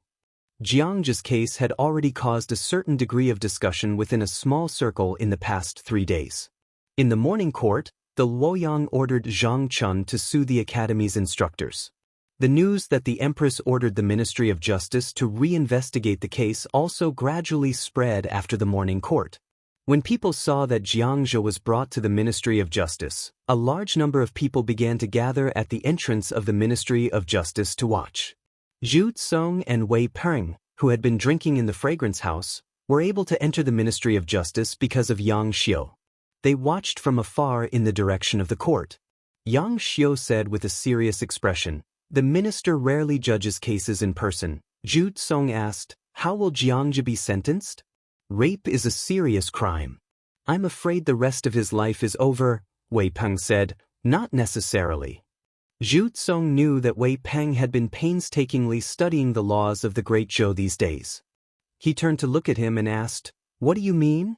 Jiang's case had already caused a certain degree of discussion within a small circle in the past 3 days. In the morning court, the Luoyang ordered Zhang Chun to sue the Academy's instructors. The news that the Empress ordered the Ministry of Justice to reinvestigate the case also gradually spread after the morning court. When people saw that Xianxia was brought to the Ministry of Justice, a large number of people began to gather at the entrance of the Ministry of Justice to watch. Zhu Tsong and Wei Peng, who had been drinking in the fragrance house, were able to enter the Ministry of Justice because of Yang Xiu. They watched from afar in the direction of the court. Yang Xiu said with a serious expression, "The minister rarely judges cases in person." Zhu Tsong asked, "How will Jiangji be sentenced?" "Rape is a serious crime. I'm afraid the rest of his life is over," Wei Peng said. "Not necessarily." Zhu Tsong knew that Wei Peng had been painstakingly studying the laws of the Great Zhou these days. He turned to look at him and asked, "What do you mean?"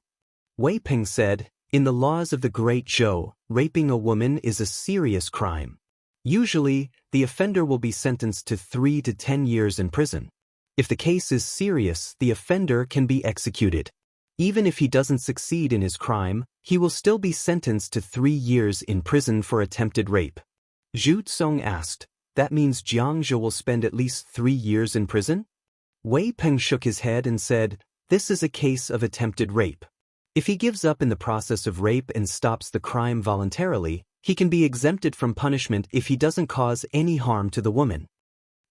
Wei Peng said, "In the laws of the Great Zhou, raping a woman is a serious crime. Usually, the offender will be sentenced to 3 to 10 years in prison. If the case is serious, the offender can be executed. Even if he doesn't succeed in his crime, he will still be sentenced to 3 years in prison for attempted rape." Zhu Tsong asked, "That means Xianxia will spend at least 3 years in prison?" Wei Peng shook his head and said, "This is a case of attempted rape. If he gives up in the process of rape and stops the crime voluntarily, he can be exempted from punishment if he doesn't cause any harm to the woman."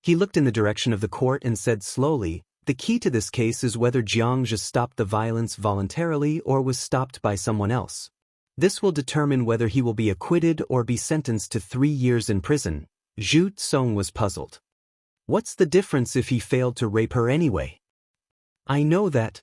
He looked in the direction of the court and said slowly, "The key to this case is whether Xianxia stopped the violence voluntarily or was stopped by someone else. This will determine whether he will be acquitted or be sentenced to 3 years in prison." Zhu Tsong was puzzled. "What's the difference if he failed to rape her anyway?" "I know that."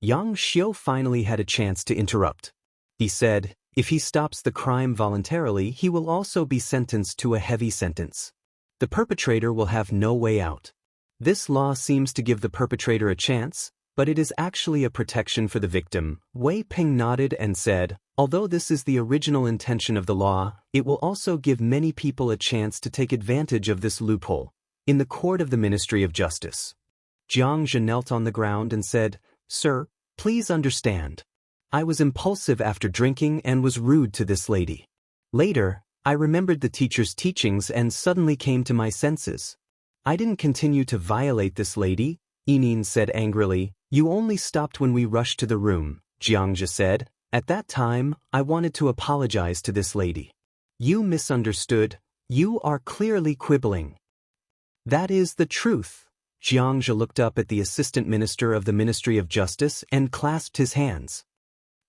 Yang Xiu finally had a chance to interrupt. He said, "If he stops the crime voluntarily, he will also be sentenced to a heavy sentence. The perpetrator will have no way out. This law seems to give the perpetrator a chance, but it is actually a protection for the victim." Wei Peng nodded and said, "Although this is the original intention of the law, it will also give many people a chance to take advantage of this loophole." In the court of the Ministry of Justice, Xianxia knelt on the ground and said, "Sir, please understand. I was impulsive after drinking and was rude to this lady. Later, I remembered the teacher's teachings and suddenly came to my senses. I didn't continue to violate this lady," Yinin said angrily. "You only stopped when we rushed to the room," Xianxia said. "At that time, I wanted to apologize to this lady." "You misunderstood. You are clearly quibbling." "That is the truth." Xianxia looked up at the Assistant Minister of the Ministry of Justice and clasped his hands.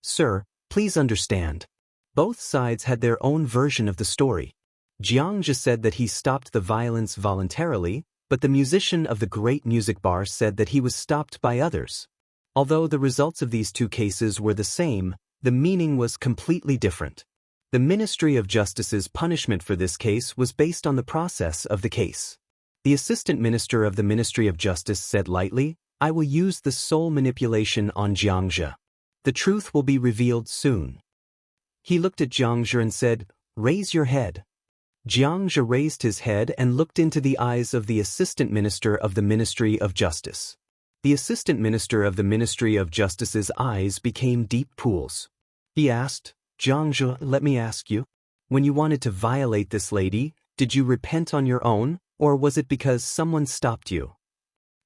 "Sir, please understand. Both sides had their own version of the story. Xianxia said that he stopped the violence voluntarily, but the musician of the great music bar said that he was stopped by others. Although the results of these two cases were the same, the meaning was completely different. The Ministry of Justice's punishment for this case was based on the process of the case. The Assistant Minister of the Ministry of Justice said lightly, "I will use the soul manipulation on Xianxia. The truth will be revealed soon." He looked at Xianxia and said, "Raise your head." Xianxia raised his head and looked into the eyes of the Assistant Minister of the Ministry of Justice. The Assistant Minister of the Ministry of Justice's eyes became deep pools. He asked, "Xianxia, let me ask you, when you wanted to violate this lady, did you repent on your own, or was it because someone stopped you?"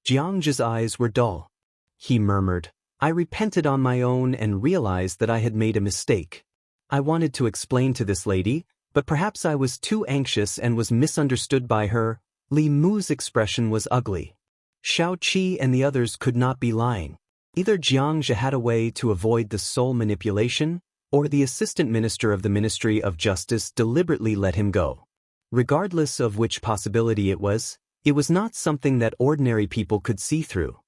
Xianxia's eyes were dull. He murmured, "I repented on my own and realized that I had made a mistake. I wanted to explain to this lady, but perhaps I was too anxious and was misunderstood by her." Li Mu's expression was ugly. Xiao Qi and the others could not be lying. Either Xianxia had a way to avoid the soul manipulation, or the Assistant Minister of the Ministry of Justice deliberately let him go. Regardless of which possibility it was not something that ordinary people could see through.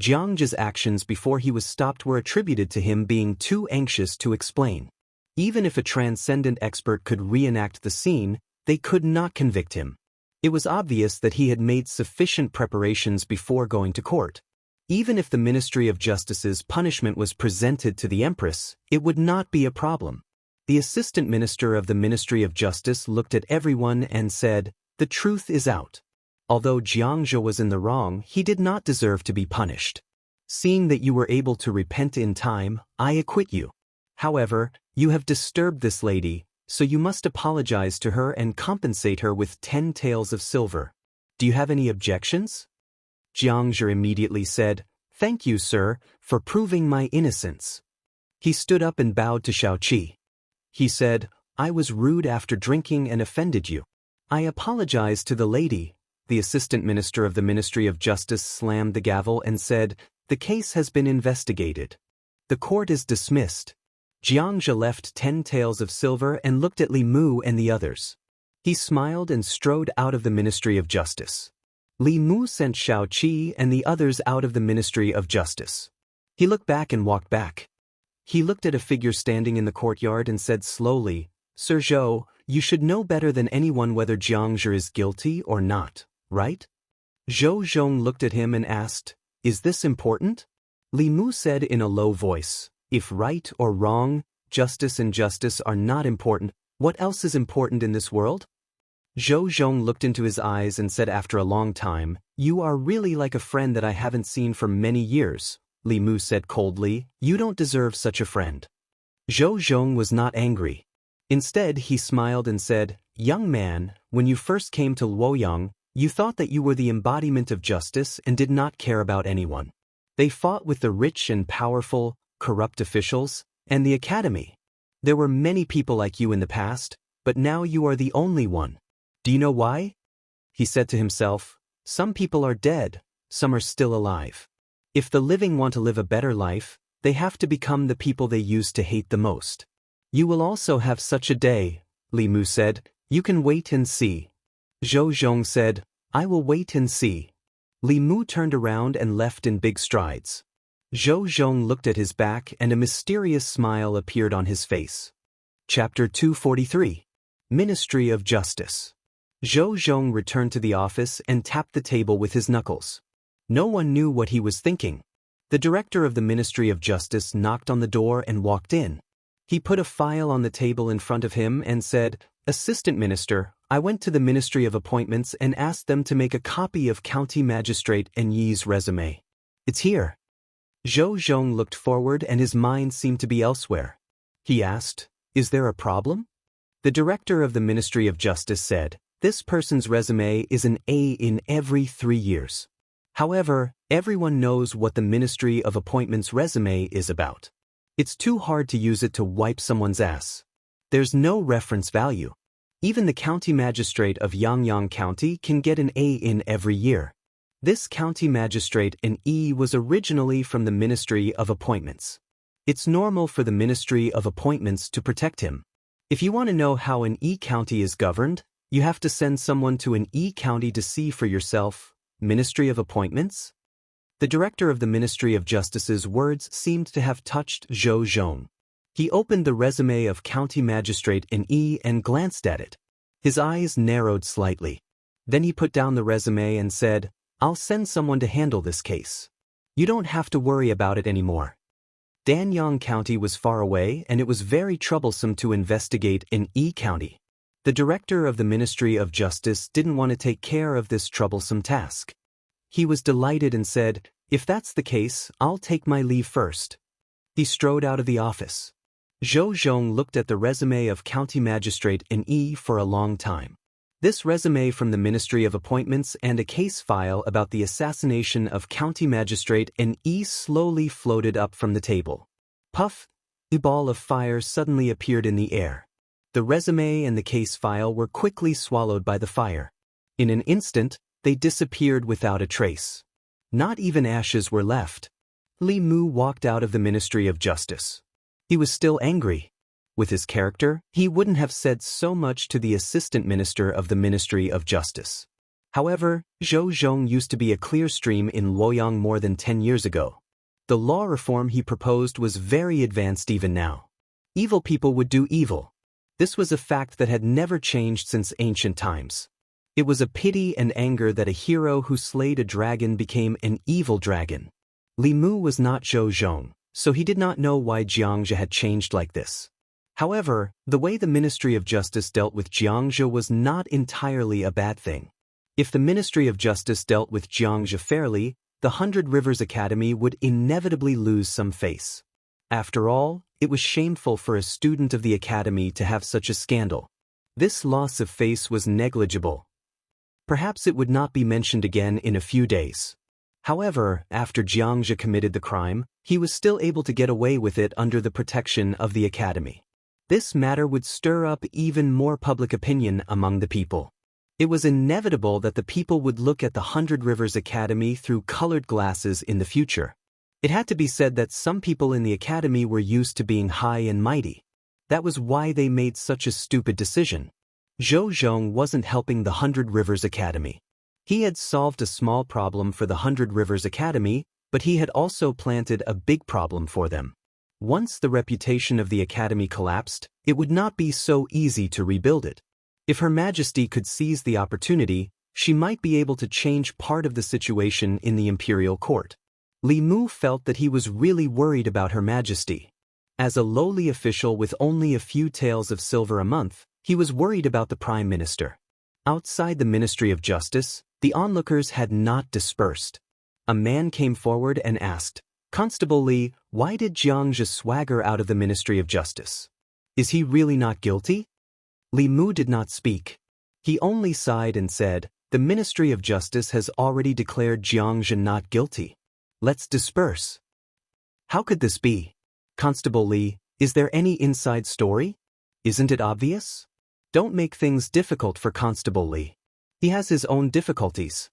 Xianxia's actions before he was stopped were attributed to him being too anxious to explain. Even if a transcendent expert could reenact the scene, they could not convict him. It was obvious that he had made sufficient preparations before going to court. Even if the Ministry of Justice's punishment was presented to the Empress, it would not be a problem. The Assistant Minister of the Ministry of Justice looked at everyone and said, "The truth is out. Although Xianxia was in the wrong, he did not deserve to be punished. Seeing that you were able to repent in time, I acquit you. However, you have disturbed this lady, so you must apologize to her and compensate her with 10 taels of silver. Do you have any objections?" Xianxia immediately said, "Thank you, sir, for proving my innocence." He stood up and bowed to Xiao Qi. He said, "I was rude after drinking and offended you. I apologize to the lady." The Assistant Minister of the Ministry of Justice slammed the gavel and said, "The case has been investigated. The court is dismissed." Xianxia left 10 taels of silver and looked at Li Mu and the others. He smiled and strode out of the Ministry of Justice. Li Mu sent Xiao Qi and the others out of the Ministry of Justice. He looked back and walked back. He looked at a figure standing in the courtyard and said slowly, Sir Zhou, you should know better than anyone whether Xianxia is guilty or not, right? Zhou Zhong looked at him and asked, is this important? Li Mu said in a low voice, if right or wrong, justice and injustice are not important, what else is important in this world? Zhou Zhong looked into his eyes and said after a long time, you are really like a friend that I haven't seen for many years. Li Mu said coldly, you don't deserve such a friend. Zhou Zhong was not angry. Instead, he smiled and said, young man, when you first came to Luoyang, you thought that you were the embodiment of justice and did not care about anyone. They fought with the rich and powerful, corrupt officials, and the academy. There were many people like you in the past, but now you are the only one. Do you know why? He said to himself, some people are dead, some are still alive. If the living want to live a better life, they have to become the people they used to hate the most. You will also have such a day, Li Mu said, you can wait and see. Zhou Zhong said, I will wait and see. Li Mu turned around and left in big strides. Zhou Zhong looked at his back and a mysterious smile appeared on his face. Chapter 243. Ministry of Justice. Zhou Zhong returned to the office and tapped the table with his knuckles. No one knew what he was thinking. The director of the Ministry of Justice knocked on the door and walked in. He put a file on the table in front of him and said, Assistant Minister, I went to the Ministry of Appointments and asked them to make a copy of County Magistrate Yi's resume. It's here. Zhou Zhong looked forward and his mind seemed to be elsewhere. He asked, is there a problem? The director of the Ministry of Justice said, this person's resume is an A in every 3 years. However, everyone knows what the Ministry of Appointments resume is about. It's too hard to use it to wipe someone's ass. There's no reference value. Even the county magistrate of Yangyang County can get an A in every year. This county magistrate in E was originally from the Ministry of Appointments. It's normal for the Ministry of Appointments to protect him. If you want to know how an E county is governed, you have to send someone to an E county to see for yourself. Ministry of Appointments? The director of the Ministry of Justice's words seemed to have touched Zhou Zhong. He opened the resume of County Magistrate in E and glanced at it. His eyes narrowed slightly. Then he put down the resume and said, I'll send someone to handle this case. You don't have to worry about it anymore. Danyang County was far away and it was very troublesome to investigate in E County. The director of the Ministry of Justice didn't want to take care of this troublesome task. He was delighted and said, if that's the case, I'll take my leave first. He strode out of the office. Zhou Zhong looked at the resume of County Magistrate in E for a long time. This resume from the Ministry of Appointments and a case file about the assassination of County Magistrate in E slowly floated up from the table. Puff! A ball of fire suddenly appeared in the air. The resume and the case file were quickly swallowed by the fire. In an instant, they disappeared without a trace. Not even ashes were left. Li Mu walked out of the Ministry of Justice. He was still angry. With his character, he wouldn't have said so much to the Assistant Minister of the Ministry of Justice. However, Zhou Zhong used to be a clear stream in Luoyang more than 10 years ago. The law reform he proposed was very advanced even now. Evil people would do evil. This was a fact that had never changed since ancient times. It was a pity and anger that a hero who slayed a dragon became an evil dragon. Li Mu was not Zhou Zhong, so he did not know why Xianxia had changed like this. However, the way the Ministry of Justice dealt with Xianxia was not entirely a bad thing. If the Ministry of Justice dealt with Xianxia fairly, the 100 Rivers Academy would inevitably lose some face. After all, it was shameful for a student of the academy to have such a scandal. This loss of face was negligible. Perhaps it would not be mentioned again in a few days. However, after Xianxia committed the crime, he was still able to get away with it under the protection of the academy. This matter would stir up even more public opinion among the people. It was inevitable that the people would look at the 100 Rivers Academy through colored glasses in the future. It had to be said that some people in the academy were used to being high and mighty. That was why they made such a stupid decision. Zhou Zhong wasn't helping the 100 Rivers Academy. He had solved a small problem for the 100 Rivers Academy, but he had also planted a big problem for them. Once the reputation of the academy collapsed, it would not be so easy to rebuild it. If Her Majesty could seize the opportunity, she might be able to change part of the situation in the imperial court. Li Mu felt that he was really worried about Her Majesty. As a lowly official with only a few taels of silver a month, he was worried about the Prime Minister. Outside the Ministry of Justice, the onlookers had not dispersed. A man came forward and asked, "Constable Li, why did Xianxia swagger out of the Ministry of Justice? Is he really not guilty?" Li Mu did not speak. He only sighed and said, "The Ministry of Justice has already declared Xianxia not guilty. Let's disperse." "How could this be? Constable Li, is there any inside story? Isn't it obvious?" "Don't make things difficult for Constable Li. He has his own difficulties.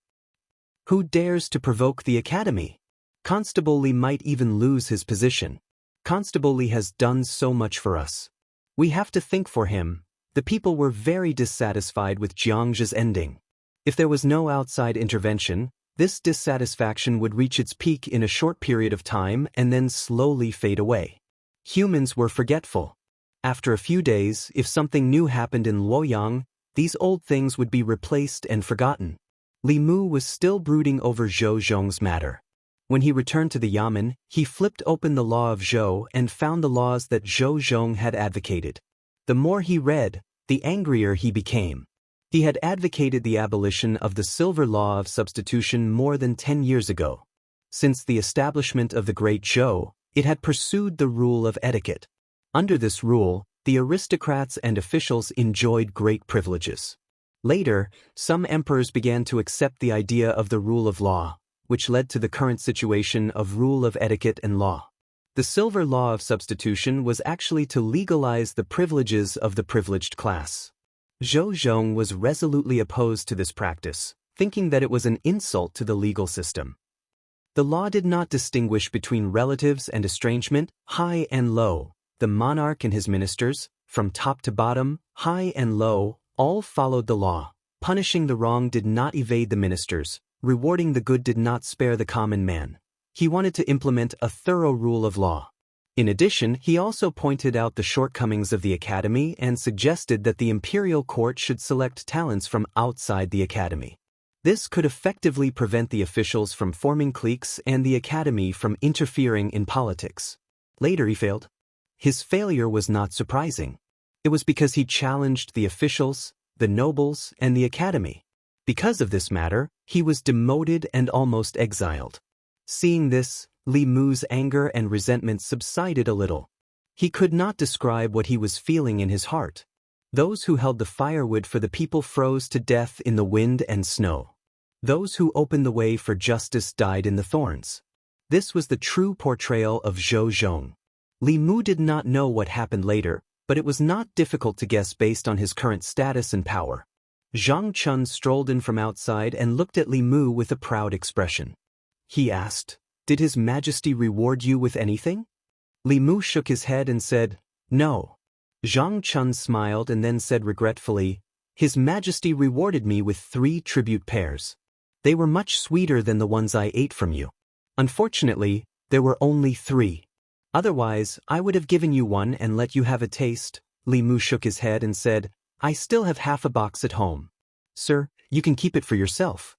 Who dares to provoke the Academy? Constable Li might even lose his position. Constable Li has done so much for us. We have to think for him." The people were very dissatisfied with Xianxia's ending. If there was no outside intervention, this dissatisfaction would reach its peak in a short period of time and then slowly fade away. Humans were forgetful. After a few days, if something new happened in Luoyang, these old things would be replaced and forgotten. Li Mu was still brooding over Zhou Zhong's matter. When he returned to the Yamen, he flipped open the law of Zhou and found the laws that Zhou Zhong had advocated. The more he read, the angrier he became. He had advocated the abolition of the silver law of substitution more than 10 years ago. Since the establishment of the Great Zhou, it had pursued the rule of etiquette. Under this rule, the aristocrats and officials enjoyed great privileges. Later, some emperors began to accept the idea of the rule of law, which led to the current situation of rule of etiquette and law. The silver law of substitution was actually to legalize the privileges of the privileged class. Zhou Zhong was resolutely opposed to this practice, thinking that it was an insult to the legal system. The law did not distinguish between relatives and estrangement, high and low. The monarch and his ministers, from top to bottom, high and low, all followed the law. Punishing the wrong did not evade the ministers, rewarding the good did not spare the common man. He wanted to implement a thorough rule of law. In addition, he also pointed out the shortcomings of the academy and suggested that the imperial court should select talents from outside the academy. This could effectively prevent the officials from forming cliques and the academy from interfering in politics. Later he failed. His failure was not surprising. It was because he challenged the officials, the nobles, and the academy. Because of this matter, he was demoted and almost exiled. Seeing this, Li Mu's anger and resentment subsided a little. He could not describe what he was feeling in his heart. Those who held the firewood for the people froze to death in the wind and snow. Those who opened the way for justice died in the thorns. This was the true portrayal of Zhou Zhong. Li Mu did not know what happened later, but it was not difficult to guess based on his current status and power. Zhang Chun strolled in from outside and looked at Li Mu with a proud expression. He asked, "Did His Majesty reward you with anything?" Li Mu shook his head and said, "No." Zhang Chun smiled and then said regretfully, "His Majesty rewarded me with 3 tribute pears. They were much sweeter than the ones I ate from you. Unfortunately, there were only 3. Otherwise, I would have given you one and let you have a taste." Li Mu shook his head and said, "I still have half a box at home. Sir, you can keep it for yourself."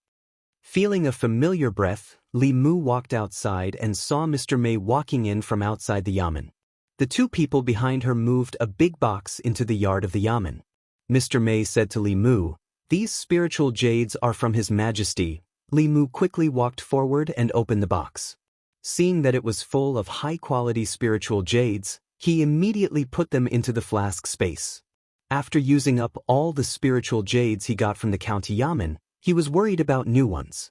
Feeling a familiar breath, Li Mu walked outside and saw Mr. Mei walking in from outside the Yamen. The 2 people behind her moved a big box into the yard of the Yamen. Mr. Mei said to Li Mu, "These spiritual jades are from His Majesty." Li Mu quickly walked forward and opened the box. Seeing that it was full of high-quality spiritual jades, he immediately put them into the flask space. After using up all the spiritual jades he got from the county Yamen, he was worried about new ones.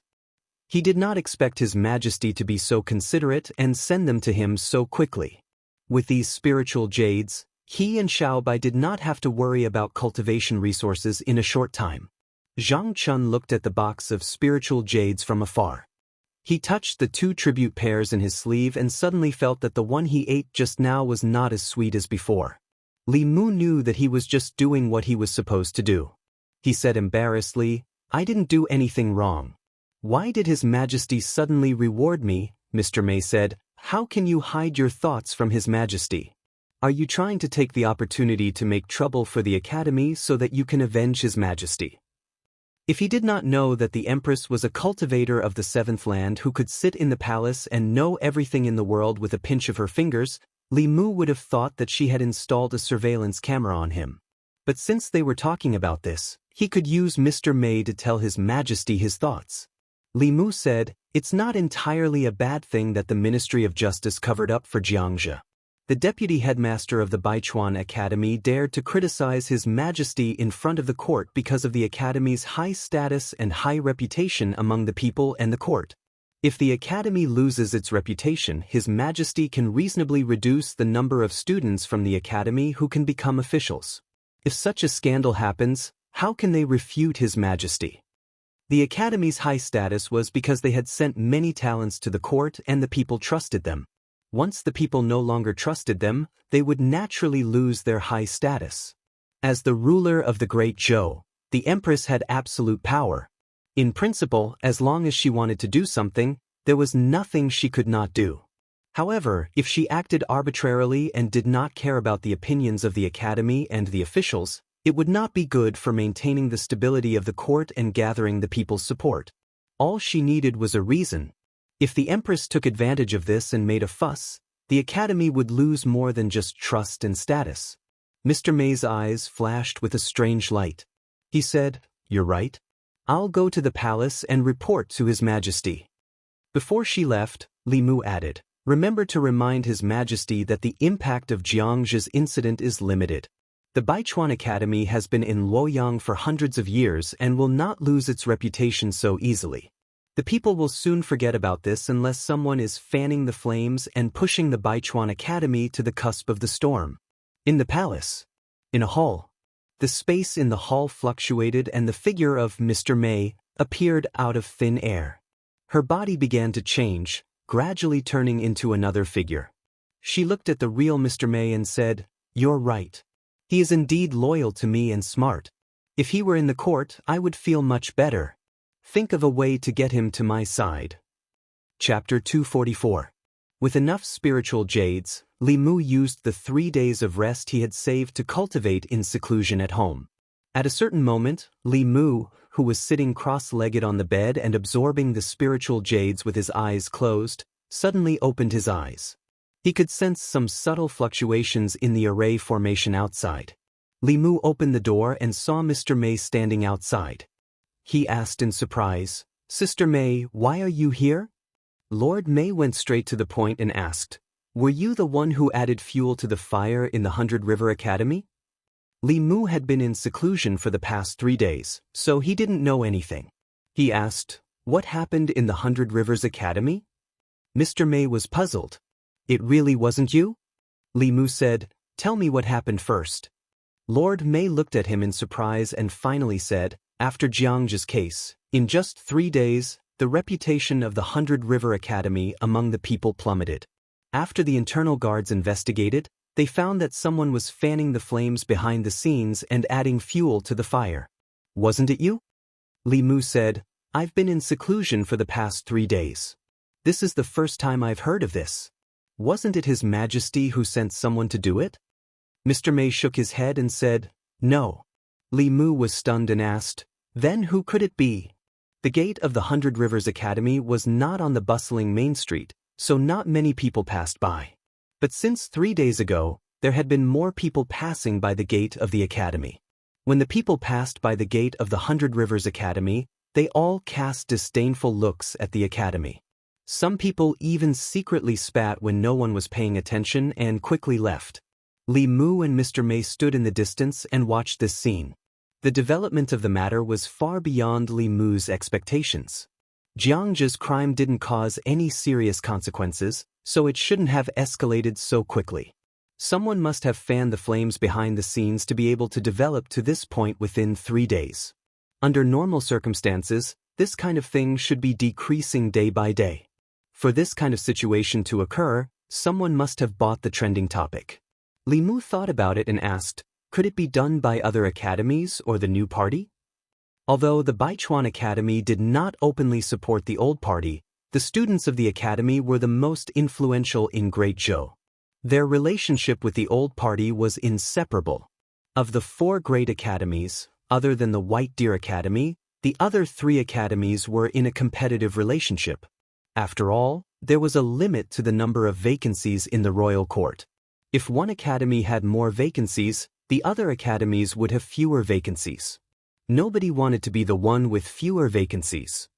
He did not expect His Majesty to be so considerate and send them to him so quickly. With these spiritual jades, he and Xiaobai did not have to worry about cultivation resources in a short time. Zhang Chun looked at the box of spiritual jades from afar. He touched the 2 tribute pears in his sleeve and suddenly felt that the one he ate just now was not as sweet as before. Li Mu knew that he was just doing what he was supposed to do. He said embarrassedly, "I didn't do anything wrong. Why did His Majesty suddenly reward me?" Mr. Mei said, "How can you hide your thoughts from His Majesty? Are you trying to take the opportunity to make trouble for the academy so that you can avenge His Majesty? If he did not know that the Empress was a cultivator of the seventh land who could sit in the palace and know everything in the world with a pinch of her fingers, Li Mu would have thought that she had installed a surveillance camera on him. But since they were talking about this, he could use Mr. Mei to tell His Majesty his thoughts. Li Mu said, "It's not entirely a bad thing that the Ministry of Justice covered up for Xianxia." The deputy headmaster of the Baichuan Academy dared to criticize His Majesty in front of the court because of the academy's high status and high reputation among the people and the court. If the academy loses its reputation, His Majesty can reasonably reduce the number of students from the academy who can become officials. If such a scandal happens, how can they refute His Majesty? The academy's high status was because they had sent many talents to the court and the people trusted them. Once the people no longer trusted them, they would naturally lose their high status. As the ruler of the Great Zhou, the Empress had absolute power. In principle, as long as she wanted to do something, there was nothing she could not do. However, if she acted arbitrarily and did not care about the opinions of the academy and the officials, it would not be good for maintaining the stability of the court and gathering the people's support. All she needed was a reason. If the Empress took advantage of this and made a fuss, the academy would lose more than just trust and status. Mr. Mei's eyes flashed with a strange light. He said, "You're right. I'll go to the palace and report to His Majesty." Before she left, Li Mu added, "Remember to remind His Majesty that the impact of Xianxia's incident is limited. The Baichuan Academy has been in Luoyang for hundreds of years and will not lose its reputation so easily. The people will soon forget about this unless someone is fanning the flames and pushing the Baichuan Academy to the cusp of the storm." In the palace. In a hall. The space in the hall fluctuated and the figure of Mr. Mei appeared out of thin air. Her body began to change, gradually turning into another figure. She looked at the real Mr. Mei and said, "You're right. He is indeed loyal to me and smart. If he were in the court, I would feel much better. Think of a way to get him to my side." Chapter 244. With enough spiritual jades, Li Mu used the 3 days of rest he had saved to cultivate in seclusion at home. At a certain moment, Li Mu, who was sitting cross-legged on the bed and absorbing the spiritual jades with his eyes closed, suddenly opened his eyes. He could sense some subtle fluctuations in the array formation outside. Li Mu opened the door and saw Mr. Mei standing outside. He asked in surprise, "Sister Mei, why are you here?" Lord Mei went straight to the point and asked, "Were you the one who added fuel to the fire in the 100 River Academy?" Li Mu had been in seclusion for the past 3 days, so he didn't know anything. He asked, "What happened in the 100 Rivers Academy?" Mr. Mei was puzzled. "It really wasn't you?" Li Mu said, "Tell me what happened first." Lord Mei looked at him in surprise and finally said, "After Xianxia's case, in just 3 days, the reputation of the 100 River Academy among the people plummeted. After the internal guards investigated, they found that someone was fanning the flames behind the scenes and adding fuel to the fire. Wasn't it you?" Li Mu said, "I've been in seclusion for the past 3 days. This is the first time I've heard of this. Wasn't it His Majesty who sent someone to do it?" Mr. Mei shook his head and said, "No." Li Mu was stunned and asked, "Then who could it be?" The gate of the 100 Rivers Academy was not on the bustling main street, so not many people passed by. But since 3 days ago, there had been more people passing by the gate of the academy. When the people passed by the gate of the 100 Rivers Academy, they all cast disdainful looks at the academy. Some people even secretly spat when no one was paying attention and quickly left. Li Mu and Mr. Mei stood in the distance and watched this scene. The development of the matter was far beyond Li Mu's expectations. Xianxia's crime didn't cause any serious consequences, so it shouldn't have escalated so quickly. Someone must have fanned the flames behind the scenes to be able to develop to this point within 3 days. Under normal circumstances, this kind of thing should be decreasing day by day. For this kind of situation to occur, someone must have bought the trending topic. Li Mu thought about it and asked, could it be done by other academies or the new party? Although the Baichuan Academy did not openly support the old party, the students of the academy were the most influential in Great Zhou. Their relationship with the old party was inseparable. Of the 4 great academies, other than the White Deer Academy, the other 3 academies were in a competitive relationship. After all, there was a limit to the number of vacancies in the royal court. If one academy had more vacancies, the other academies would have fewer vacancies. Nobody wanted to be the one with fewer vacancies.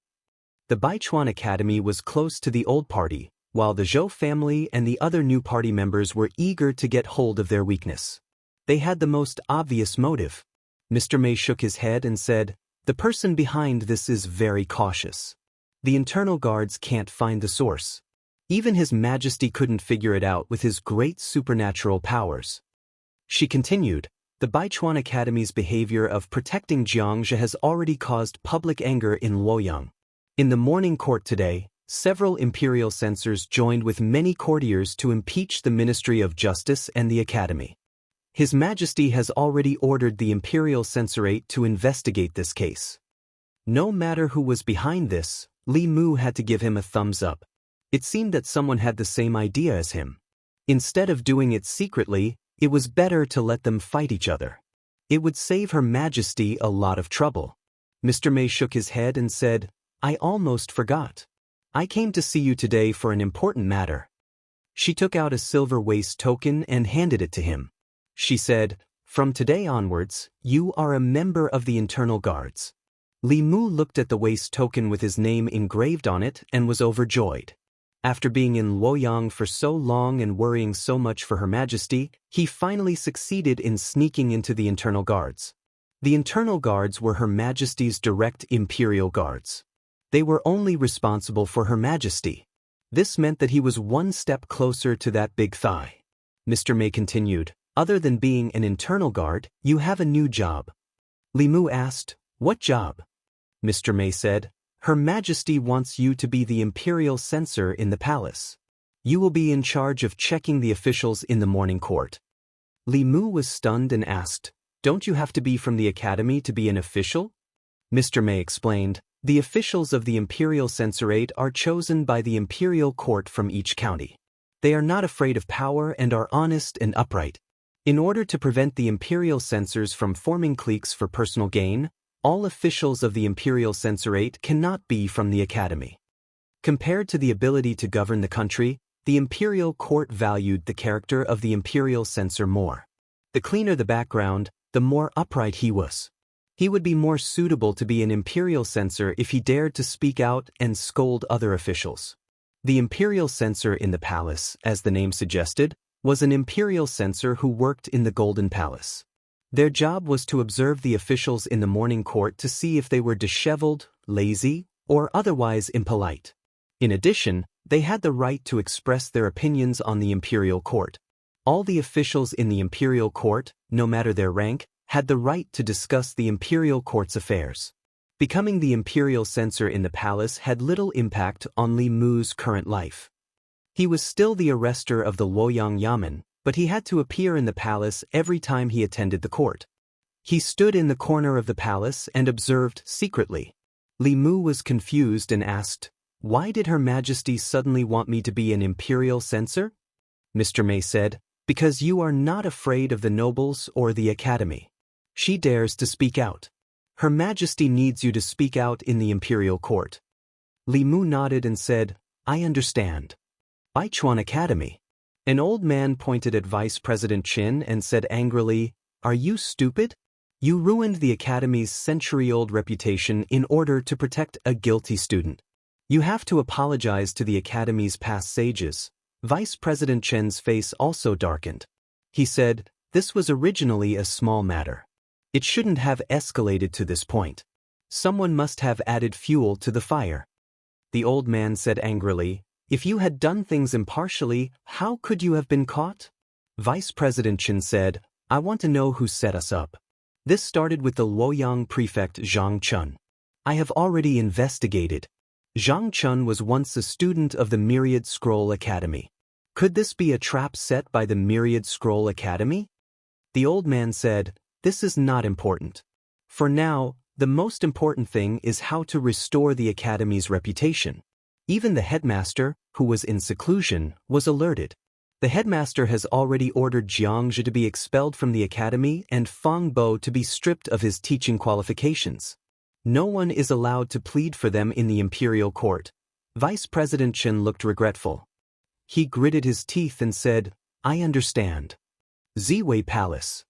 The Baichuan Academy was close to the old party, while the Zhou family and the other new party members were eager to get hold of their weakness. They had the most obvious motive. Mr. May shook his head and said, "The person behind this is very cautious. The internal guards can't find the source. Even His Majesty couldn't figure it out with his great supernatural powers." She continued, "The Baichuan Academy's behavior of protecting Xianxia has already caused public anger in Luoyang. In the morning court today, several imperial censors joined with many courtiers to impeach the Ministry of Justice and the Academy. His Majesty has already ordered the Imperial Censorate to investigate this case." No matter who was behind this, Li Mu had to give him a thumbs up. It seemed that someone had the same idea as him. Instead of doing it secretly, it was better to let them fight each other. It would save Her Majesty a lot of trouble. Mr. May shook his head and said, "I almost forgot. I came to see you today for an important matter." She took out a silver waist token and handed it to him. She said, "From today onwards, you are a member of the internal guards." Li Mu looked at the waist token with his name engraved on it and was overjoyed. After being in Luoyang for so long and worrying so much for Her Majesty, he finally succeeded in sneaking into the internal guards. The internal guards were Her Majesty's direct imperial guards. They were only responsible for Her Majesty. This meant that he was one step closer to that big thigh. Mr. May continued, "Other than being an internal guard, you have a new job." Li Mu asked, "What job?" Mr. May said, "Her Majesty wants you to be the imperial censor in the palace. You will be in charge of checking the officials in the morning court." Li Mu was stunned and asked, "Don't you have to be from the academy to be an official?" Mr. May explained, "The officials of the imperial censorate are chosen by the imperial court from each county. They are not afraid of power and are honest and upright. In order to prevent the imperial censors from forming cliques for personal gain, all officials of the imperial censorate cannot be from the academy." Compared to the ability to govern the country, the imperial court valued the character of the imperial censor more. The cleaner the background, the more upright he was. He would be more suitable to be an imperial censor if he dared to speak out and scold other officials. The imperial censor in the palace, as the name suggested, was an imperial censor who worked in the Golden Palace. Their job was to observe the officials in the morning court to see if they were disheveled, lazy, or otherwise impolite. In addition, they had the right to express their opinions on the imperial court. All the officials in the imperial court, no matter their rank, had the right to discuss the imperial court's affairs. Becoming the imperial censor in the palace had little impact on Li Mu's current life. He was still the arrestor of the Luoyang Yamen, but he had to appear in the palace every time he attended the court. He stood in the corner of the palace and observed secretly. Li Mu was confused and asked, "Why did Her Majesty suddenly want me to be an imperial censor?" Mr. May said, "Because you are not afraid of the nobles or the academy. She dares to speak out. Her Majesty needs you to speak out in the imperial court." Li Mu nodded and said, "I understand." Baichuan Academy. An old man pointed at Vice President Qin and said angrily, "Are you stupid? You ruined the academy's century-old reputation in order to protect a guilty student. You have to apologize to the academy's past sages." Vice President Chen's face also darkened. He said, "This was originally a small matter. It shouldn't have escalated to this point. Someone must have added fuel to the fire." The old man said angrily, "If you had done things impartially, how could you have been caught?" Vice President Chen said, "I want to know who set us up. This started with the Luoyang prefect Zhang Chun. I have already investigated. Zhang Chun was once a student of the Myriad Scroll Academy. Could this be a trap set by the Myriad Scroll Academy?" The old man said, "This is not important. For now, the most important thing is how to restore the academy's reputation." Even the headmaster, who was in seclusion, was alerted. The headmaster has already ordered Xianxia to be expelled from the academy and Feng Bo to be stripped of his teaching qualifications. No one is allowed to plead for them in the imperial court. Vice President Chen looked regretful. He gritted his teeth and said, I understand. Ziwei Palace.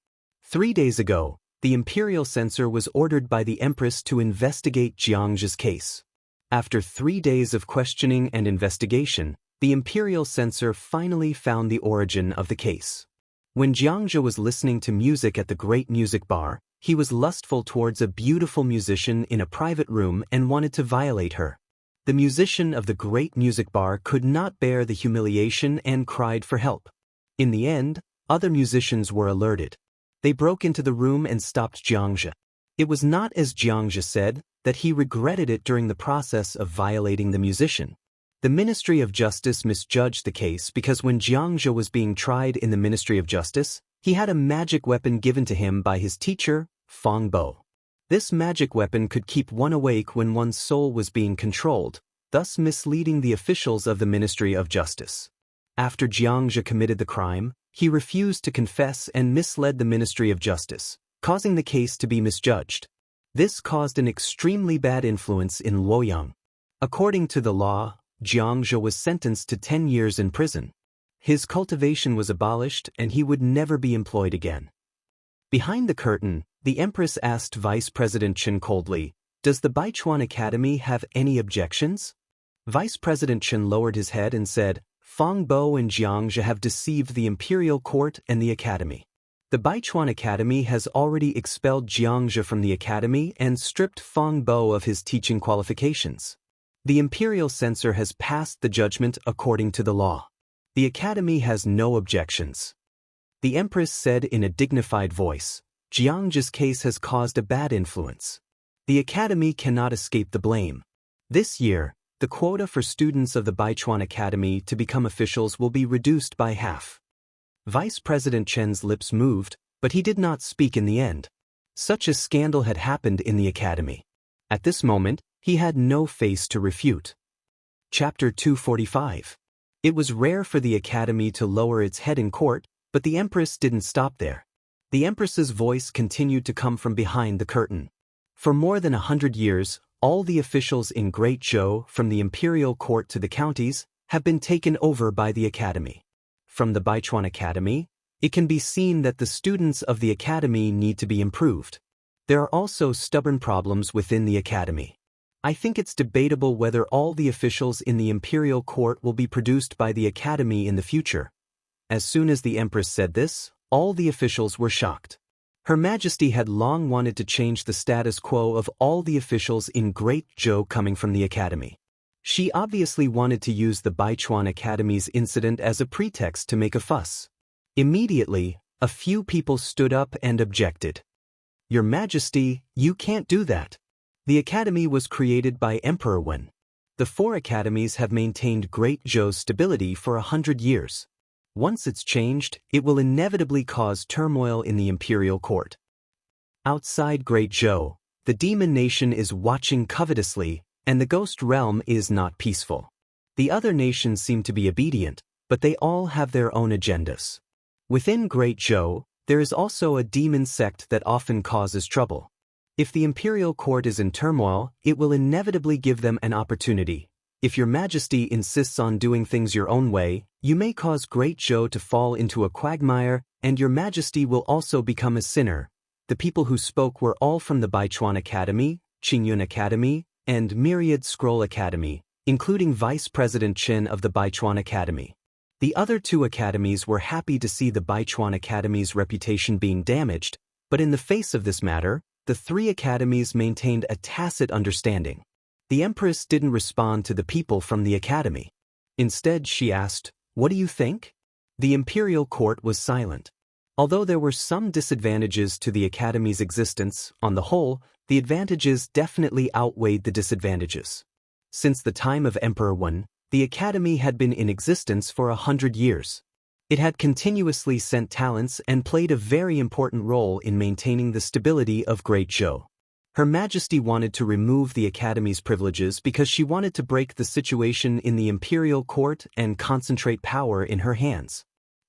3 days ago, the imperial censor was ordered by the Empress to investigate Xianxia's case. After 3 days of questioning and investigation, the imperial censor finally found the origin of the case. When Xianxia was listening to music at the Great Music Bar, he was lustful towards a beautiful musician in a private room and wanted to violate her. The musician of the Great Music Bar could not bear the humiliation and cried for help. In the end, other musicians were alerted. They broke into the room and stopped Xianxia. It was not as Xianxia said, that he regretted it during the process of violating the musician. The Ministry of Justice misjudged the case because when Xianxia was being tried in the Ministry of Justice, he had a magic weapon given to him by his teacher, Feng Bo. This magic weapon could keep one awake when one's soul was being controlled, thus misleading the officials of the Ministry of Justice. After Xianxia committed the crime, he refused to confess and misled the Ministry of Justice, causing the case to be misjudged. This caused an extremely bad influence in Luoyang. According to the law, Xianxia was sentenced to 10 years in prison. His cultivation was abolished and he would never be employed again. Behind the curtain, the Empress asked Vice President Chen coldly, Does the Baichuan Academy have any objections? Vice President Chen lowered his head and said, Feng Bo and Xianxia have deceived the imperial court and the academy. The Baichuan Academy has already expelled Xianxia from the academy and stripped Feng Bo of his teaching qualifications. The imperial censor has passed the judgment according to the law. The academy has no objections. The Empress said in a dignified voice, Xianxia's case has caused a bad influence. The academy cannot escape the blame. This year, the quota for students of the Baichuan Academy to become officials will be reduced by half. Vice President Chen's lips moved, but he did not speak in the end. Such a scandal had happened in the academy. At this moment, he had no face to refute. Chapter 245. It was rare for the academy to lower its head in court, but the Empress didn't stop there. The Empress's voice continued to come from behind the curtain. For more than 100 years, all the officials in Great Zhou, from the imperial court to the counties, have been taken over by the academy. From the Baichuan Academy, it can be seen that the students of the academy need to be improved. There are also stubborn problems within the academy. I think it's debatable whether all the officials in the imperial court will be produced by the academy in the future. As soon as the Empress said this, all the officials were shocked. Her Majesty had long wanted to change the status quo of all the officials in Great Zhou coming from the academy. She obviously wanted to use the Baichuan Academy's incident as a pretext to make a fuss. Immediately, a few people stood up and objected. Your Majesty, you can't do that. The academy was created by Emperor Wen. The 4 academies have maintained Great Zhou's stability for 100 years. Once it's changed, it will inevitably cause turmoil in the imperial court. Outside Great Zhou, the demon nation is watching covetously, and the ghost realm is not peaceful. The other nations seem to be obedient, but they all have their own agendas. Within Great Zhou, there is also a demon sect that often causes trouble. If the imperial court is in turmoil, it will inevitably give them an opportunity. If your Majesty insists on doing things your own way, you may cause Great Zhou to fall into a quagmire, and your Majesty will also become a sinner. The people who spoke were all from the Baichuan Academy, Qingyun Academy, and Myriad Scroll Academy, including Vice President Chen of the Baichuan Academy. The other 2 academies were happy to see the Baichuan Academy's reputation being damaged, but in the face of this matter, the 3 academies maintained a tacit understanding. The Empress didn't respond to the people from the academy. Instead, she asked, What do you think? The imperial court was silent. Although there were some disadvantages to the academy's existence, on the whole, the advantages definitely outweighed the disadvantages. Since the time of Emperor Wen, the academy had been in existence for 100 years. It had continuously sent talents and played a very important role in maintaining the stability of Great Zhou. Her Majesty wanted to remove the academy's privileges because she wanted to break the situation in the imperial court and concentrate power in her hands.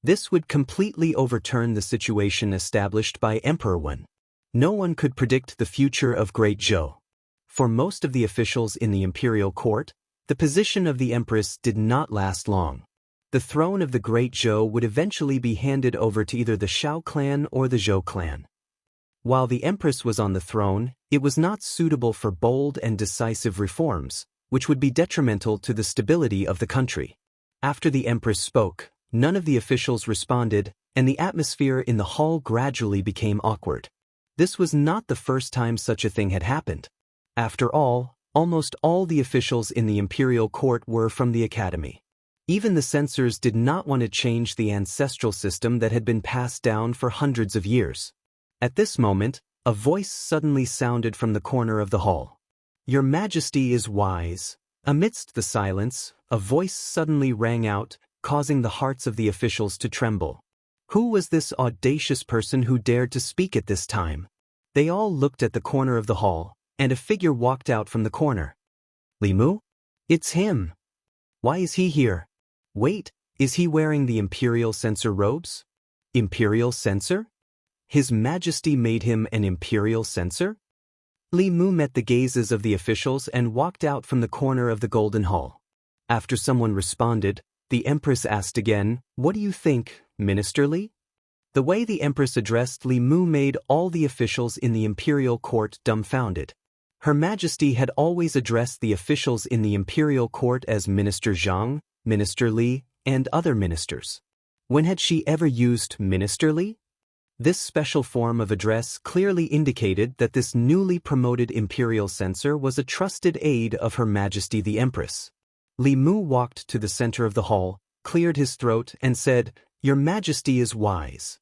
This would completely overturn the situation established by Emperor Wen. No one could predict the future of Great Zhou. For most of the officials in the imperial court, the position of the empress did not last long. The throne of the Great Zhou would eventually be handed over to either the Shao clan or the Zhou clan. While the empress was on the throne, it was not suitable for bold and decisive reforms, which would be detrimental to the stability of the country. After the empress spoke, none of the officials responded, and the atmosphere in the hall gradually became awkward. This was not the first time such a thing had happened. After all, almost all the officials in the imperial court were from the academy. Even the censors did not want to change the ancestral system that had been passed down for hundreds of years. At this moment, a voice suddenly sounded from the corner of the hall. "Your Majesty is wise." Amidst the silence, a voice suddenly rang out, causing the hearts of the officials to tremble. Who was this audacious person who dared to speak at this time? They all looked at the corner of the hall, and a figure walked out from the corner. "Li Mu? It's him. Why is he here? Wait, is he wearing the imperial censor robes? Imperial censor? His Majesty made him an imperial censor?" Li Mu met the gazes of the officials and walked out from the corner of the Golden Hall. After someone responded, the Empress asked again, "What do you think, Minister Li?" The way the Empress addressed Li Mu made all the officials in the imperial court dumbfounded. Her Majesty had always addressed the officials in the imperial court as Minister Zhang, Minister Li, and other ministers. When had she ever used Minister Li? This special form of address clearly indicated that this newly promoted imperial censor was a trusted aide of Her Majesty the Empress. Li Mu walked to the center of the hall, cleared his throat, and said, "Your Majesty is wise.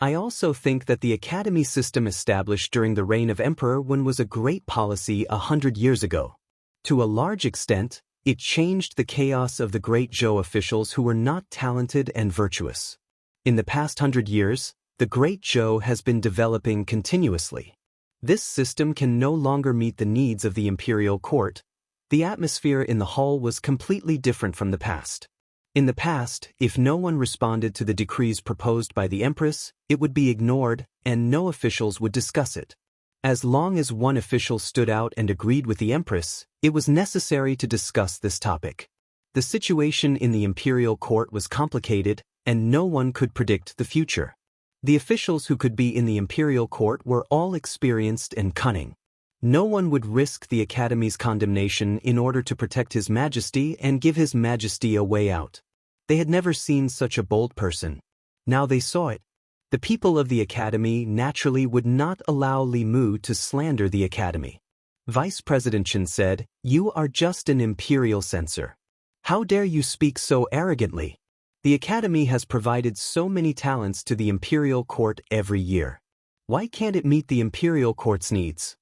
I also think that the academy system established during the reign of Emperor Wen was a great policy 100 years ago. To a large extent, it changed the chaos of the Great Zhou officials who were not talented and virtuous. In the past 100 years, the Great Zhou has been developing continuously. This system can no longer meet the needs of the imperial court. The atmosphere in the hall was completely different from the past. In the past, if no one responded to the decrees proposed by the Empress, it would be ignored, and no officials would discuss it. As long as one official stood out and agreed with the Empress, it was necessary to discuss this topic. The situation in the imperial court was complicated, and no one could predict the future. The officials who could be in the imperial court were all experienced and cunning. No one would risk the Academy's condemnation in order to protect His Majesty and give His Majesty a way out. They had never seen such a bold person. Now they saw it. The people of the Academy naturally would not allow Li Mu to slander the Academy. Vice President Chen said, "You are just an imperial censor. How dare you speak so arrogantly? The Academy has provided so many talents to the imperial court every year. Why can't it meet the imperial court's needs?"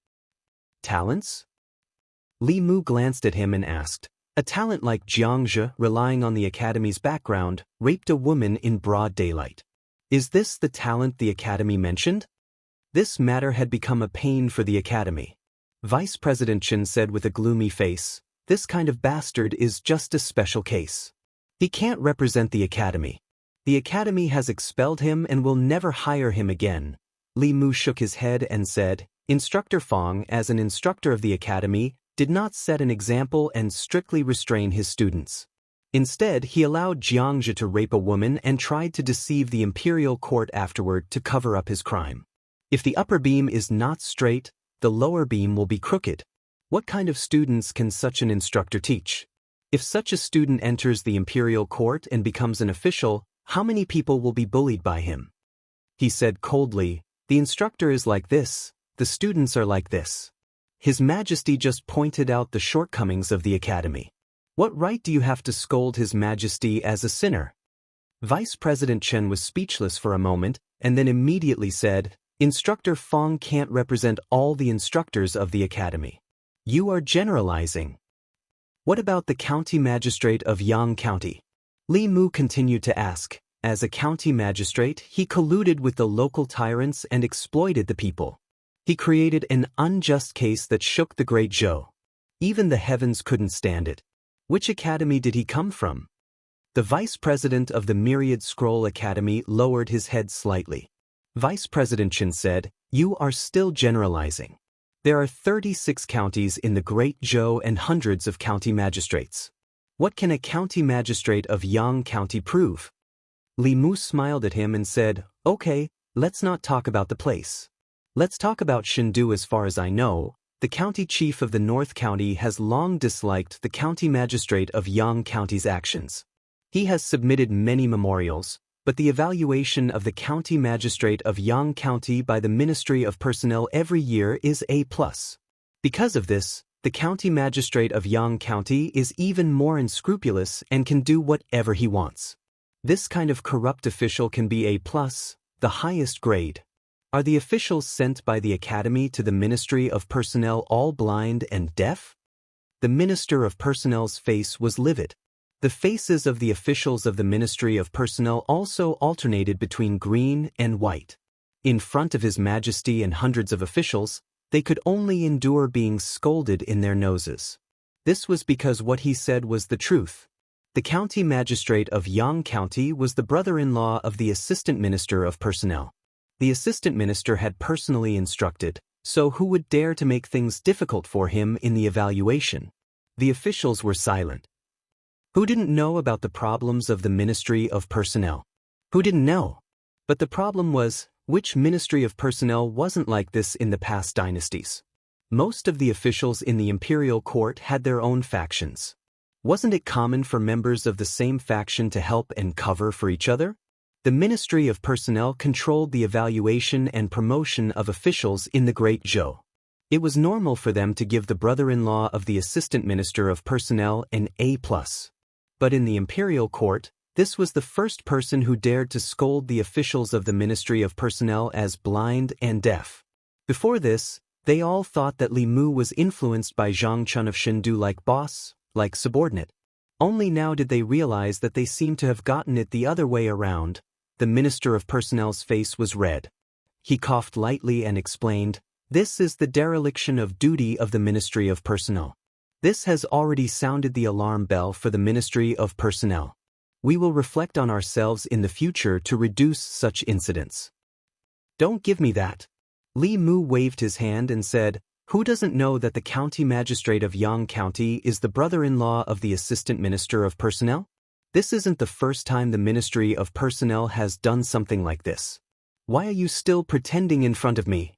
"Talents?" Li Mu glanced at him and asked. "A talent like Xianxia, relying on the Academy's background, raped a woman in broad daylight. Is this the talent the Academy mentioned?" This matter had become a pain for the Academy. Vice President Chen said with a gloomy face, "This kind of bastard is just a special case. He can't represent the Academy. The Academy has expelled him and will never hire him again." Li Mu shook his head and said, "Instructor Fong, as an instructor of the Academy, did not set an example and strictly restrain his students. Instead, he allowed Xianxia to rape a woman and tried to deceive the imperial court afterward to cover up his crime. If the upper beam is not straight, the lower beam will be crooked. What kind of students can such an instructor teach? If such a student enters the imperial court and becomes an official, how many people will be bullied by him?" He said coldly, "The instructor is like this, the students are like this. His Majesty just pointed out the shortcomings of the Academy. What right do you have to scold His Majesty as a sinner?" Vice President Chen was speechless for a moment, and then immediately said, "Instructor Fong can't represent all the instructors of the Academy. You are generalizing. What about the county magistrate of Yang County?" Li Mu continued to ask. As a county magistrate, he colluded with the local tyrants and exploited the people. He created an unjust case that shook the Great Zhou. Even the heavens couldn't stand it. Which academy did he come from? The vice president of the Myriad Scroll Academy lowered his head slightly. Vice President Chen said, "You are still generalizing. There are 36 counties in the Great Zhou and hundreds of county magistrates. What can a county magistrate of Yang County prove?" Li Mu smiled at him and said, "Okay, let's not talk about the place. Let's talk about Shendu. As far as I know, the county chief of the North County has long disliked the county magistrate of Yang County's actions. He has submitted many memorials, but the evaluation of the county magistrate of Yang County by the Ministry of Personnel every year is A+. Because of this, the county magistrate of Yang County is even more unscrupulous and can do whatever he wants. This kind of corrupt official can be A+, the highest grade. Are the officials sent by the Academy to the Ministry of Personnel all blind and deaf?" The Minister of Personnel's face was livid. The faces of the officials of the Ministry of Personnel also alternated between green and white. In front of His Majesty and hundreds of officials, they could only endure being scolded in their noses. This was because what he said was the truth. The county magistrate of Yang County was the brother-in-law of the Assistant Minister of Personnel. The Assistant Minister had personally instructed, so who would dare to make things difficult for him in the evaluation? The officials were silent. Who didn't know about the problems of the Ministry of Personnel? Who didn't know? But the problem was, which Ministry of Personnel wasn't like this in the past dynasties? Most of the officials in the imperial court had their own factions. Wasn't it common for members of the same faction to help and cover for each other? The Ministry of Personnel controlled the evaluation and promotion of officials in the Great Zhou. It was normal for them to give the brother-in-law of the Assistant Minister of Personnel an A+. But in the imperial court, this was the first person who dared to scold the officials of the Ministry of Personnel as blind and deaf. Before this, they all thought that Li Mu was influenced by Zhang Chun of Shendu like boss, like subordinate. Only now did they realize that they seemed to have gotten it the other way around. The Minister of Personnel's face was red. He coughed lightly and explained, "This is the dereliction of duty of the Ministry of Personnel. This has already sounded the alarm bell for the Ministry of Personnel. We will reflect on ourselves in the future to reduce such incidents." "Don't give me that." Li Mu waved his hand and said, "Who doesn't know that the county magistrate of Yang County is the brother-in-law of the Assistant Minister of Personnel? This isn't the first time the Ministry of Personnel has done something like this. Why are you still pretending in front of me?"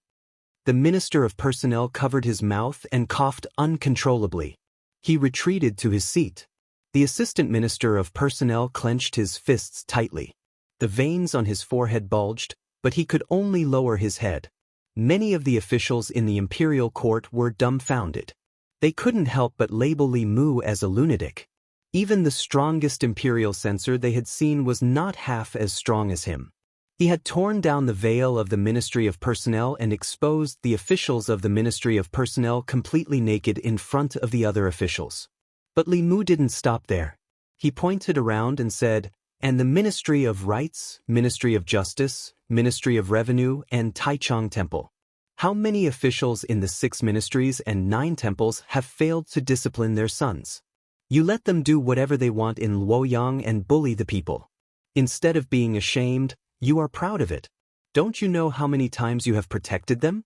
The Minister of Personnel covered his mouth and coughed uncontrollably. He retreated to his seat. The Assistant Minister of Personnel clenched his fists tightly. The veins on his forehead bulged, but he could only lower his head. Many of the officials in the imperial court were dumbfounded. They couldn't help but label Li Mu as a lunatic. Even the strongest imperial censor they had seen was not half as strong as him. He had torn down the veil of the Ministry of Personnel and exposed the officials of the Ministry of Personnel completely naked in front of the other officials. But Li Mu didn't stop there. He pointed around and said, "And the Ministry of Rights, Ministry of Justice, Ministry of Revenue, and Taichung Temple. How many officials in the 6 ministries and 9 temples have failed to discipline their sons? You let them do whatever they want in Luoyang and bully the people. Instead of being ashamed, you are proud of it. Don't you know how many times you have protected them?"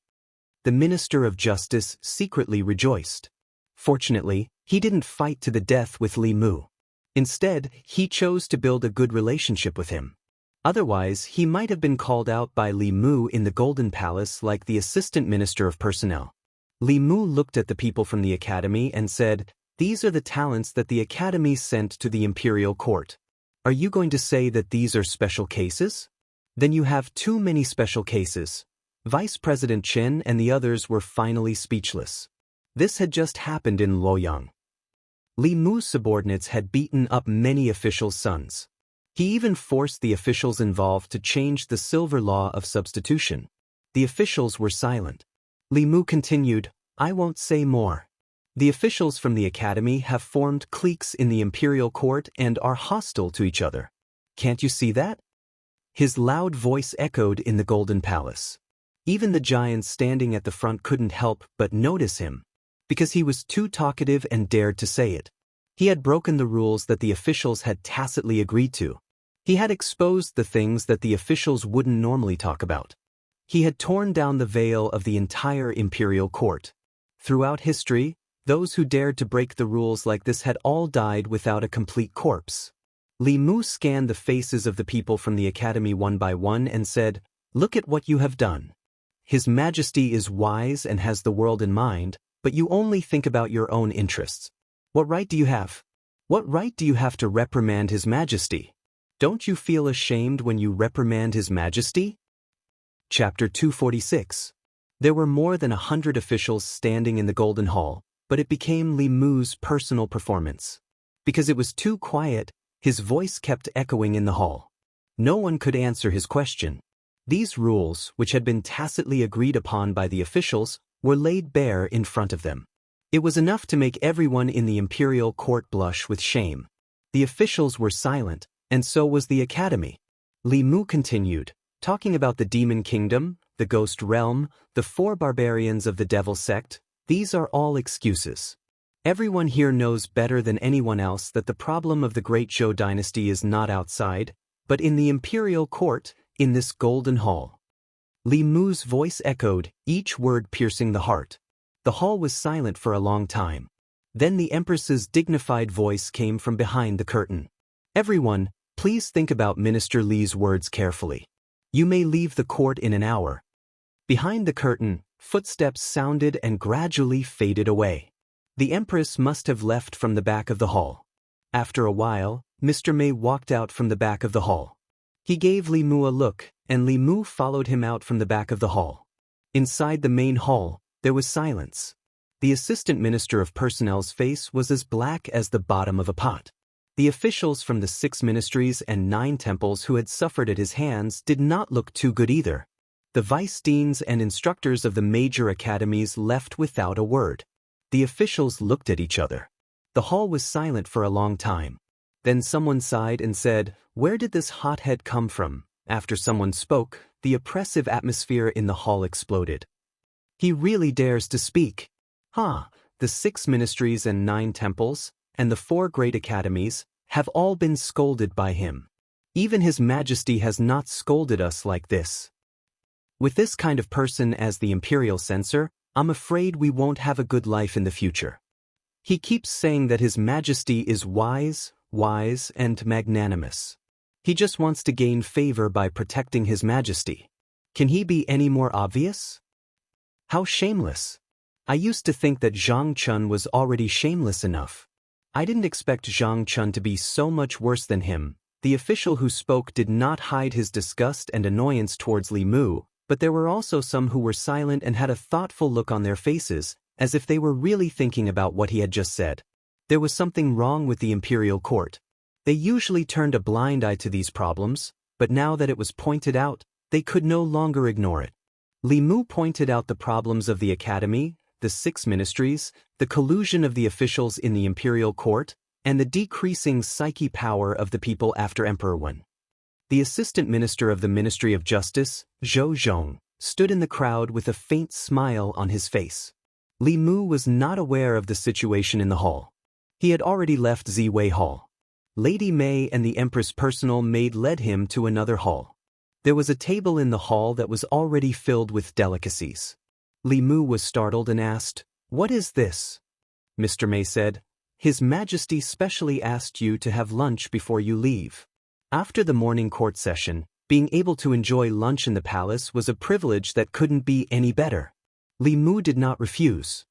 The Minister of Justice secretly rejoiced. Fortunately, he didn't fight to the death with Li Mu. Instead, he chose to build a good relationship with him. Otherwise, he might have been called out by Li Mu in the Golden Palace like the Assistant Minister of Personnel. Li Mu looked at the people from the Academy and said, "These are the talents that the Academy sent to the imperial court. Are you going to say that these are special cases? Then you have too many special cases." Vice President Chen and the others were finally speechless. This had just happened in Luoyang. Li Mu's subordinates had beaten up many officials' sons. He even forced the officials involved to change the silver law of substitution. The officials were silent. Li Mu continued, "I won't say more. The officials from the Academy have formed cliques in the imperial court and are hostile to each other. Can't you see that?" His loud voice echoed in the Golden Palace. Even the giants standing at the front couldn't help but notice him, because he was too talkative and dared to say it. He had broken the rules that the officials had tacitly agreed to. He had exposed the things that the officials wouldn't normally talk about. He had torn down the veil of the entire imperial court. Throughout history, those who dared to break the rules like this had all died without a complete corpse. Li Mu scanned the faces of the people from the academy one by one and said, "Look at what you have done. His Majesty is wise and has the world in mind, but you only think about your own interests. What right do you have? What right do you have to reprimand His Majesty? Don't you feel ashamed when you reprimand His Majesty?" Chapter 246. There were more than 100 officials standing in the Golden Hall, but it became Li Mu's personal performance. Because it was too quiet, his voice kept echoing in the hall. No one could answer his question. These rules, which had been tacitly agreed upon by the officials, were laid bare in front of them. It was enough to make everyone in the imperial court blush with shame. The officials were silent, and so was the academy. Li Mu continued, talking about the demon kingdom, the ghost realm, the 4 barbarians of the devil sect. These are all excuses. Everyone here knows better than anyone else that the problem of the great Zhou dynasty is not outside, but in the imperial court, in this golden hall. Li Mu's voice echoed, each word piercing the heart. The hall was silent for a long time. Then the Empress's dignified voice came from behind the curtain. "Everyone, please think about Minister Li's words carefully. You may leave the court in an hour." Behind the curtain, footsteps sounded and gradually faded away. The Empress must have left from the back of the hall. After a while, Mr. Mei walked out from the back of the hall. He gave Li Mu a look, and Li Mu followed him out from the back of the hall. Inside the main hall, there was silence. The Assistant Minister of Personnel's face was as black as the bottom of a pot. The officials from the 6 ministries and 9 temples who had suffered at his hands did not look too good either. The vice deans and instructors of the major academies left without a word. The officials looked at each other. The hall was silent for a long time. Then someone sighed and said, "Where did this hothead come from?" After someone spoke, the oppressive atmosphere in the hall exploded. "He really dares to speak. The 6 ministries and 9 temples, and the 4 great academies, have all been scolded by him. Even His Majesty has not scolded us like this. With this kind of person as the imperial censor, I'm afraid we won't have a good life in the future. He keeps saying that His Majesty is wise, and magnanimous. He just wants to gain favor by protecting His Majesty. Can he be any more obvious? How shameless. I used to think that Zhang Chun was already shameless enough. I didn't expect Zhang Chun to be so much worse than him." The official who spoke did not hide his disgust and annoyance towards Li Mu, but there were also some who were silent and had a thoughtful look on their faces, as if they were really thinking about what he had just said. There was something wrong with the imperial court. They usually turned a blind eye to these problems, but now that it was pointed out, they could no longer ignore it. Li Mu pointed out the problems of the academy, the 6 ministries, the collusion of the officials in the imperial court, and the decreasing psyche power of the people after Emperor Wen. The assistant minister of the Ministry of Justice, Zhou Zhong, stood in the crowd with a faint smile on his face. Li Mu was not aware of the situation in the hall. He had already left Ziwei Hall. Lady Mei and the Empress' personal maid led him to another hall. There was a table in the hall that was already filled with delicacies. Li Mu was startled and asked, "What is this?" Mr. Mei said, "His Majesty specially asked you to have lunch before you leave." After the morning court session, being able to enjoy lunch in the palace was a privilege that couldn't be any better. Li Mu did not refuse.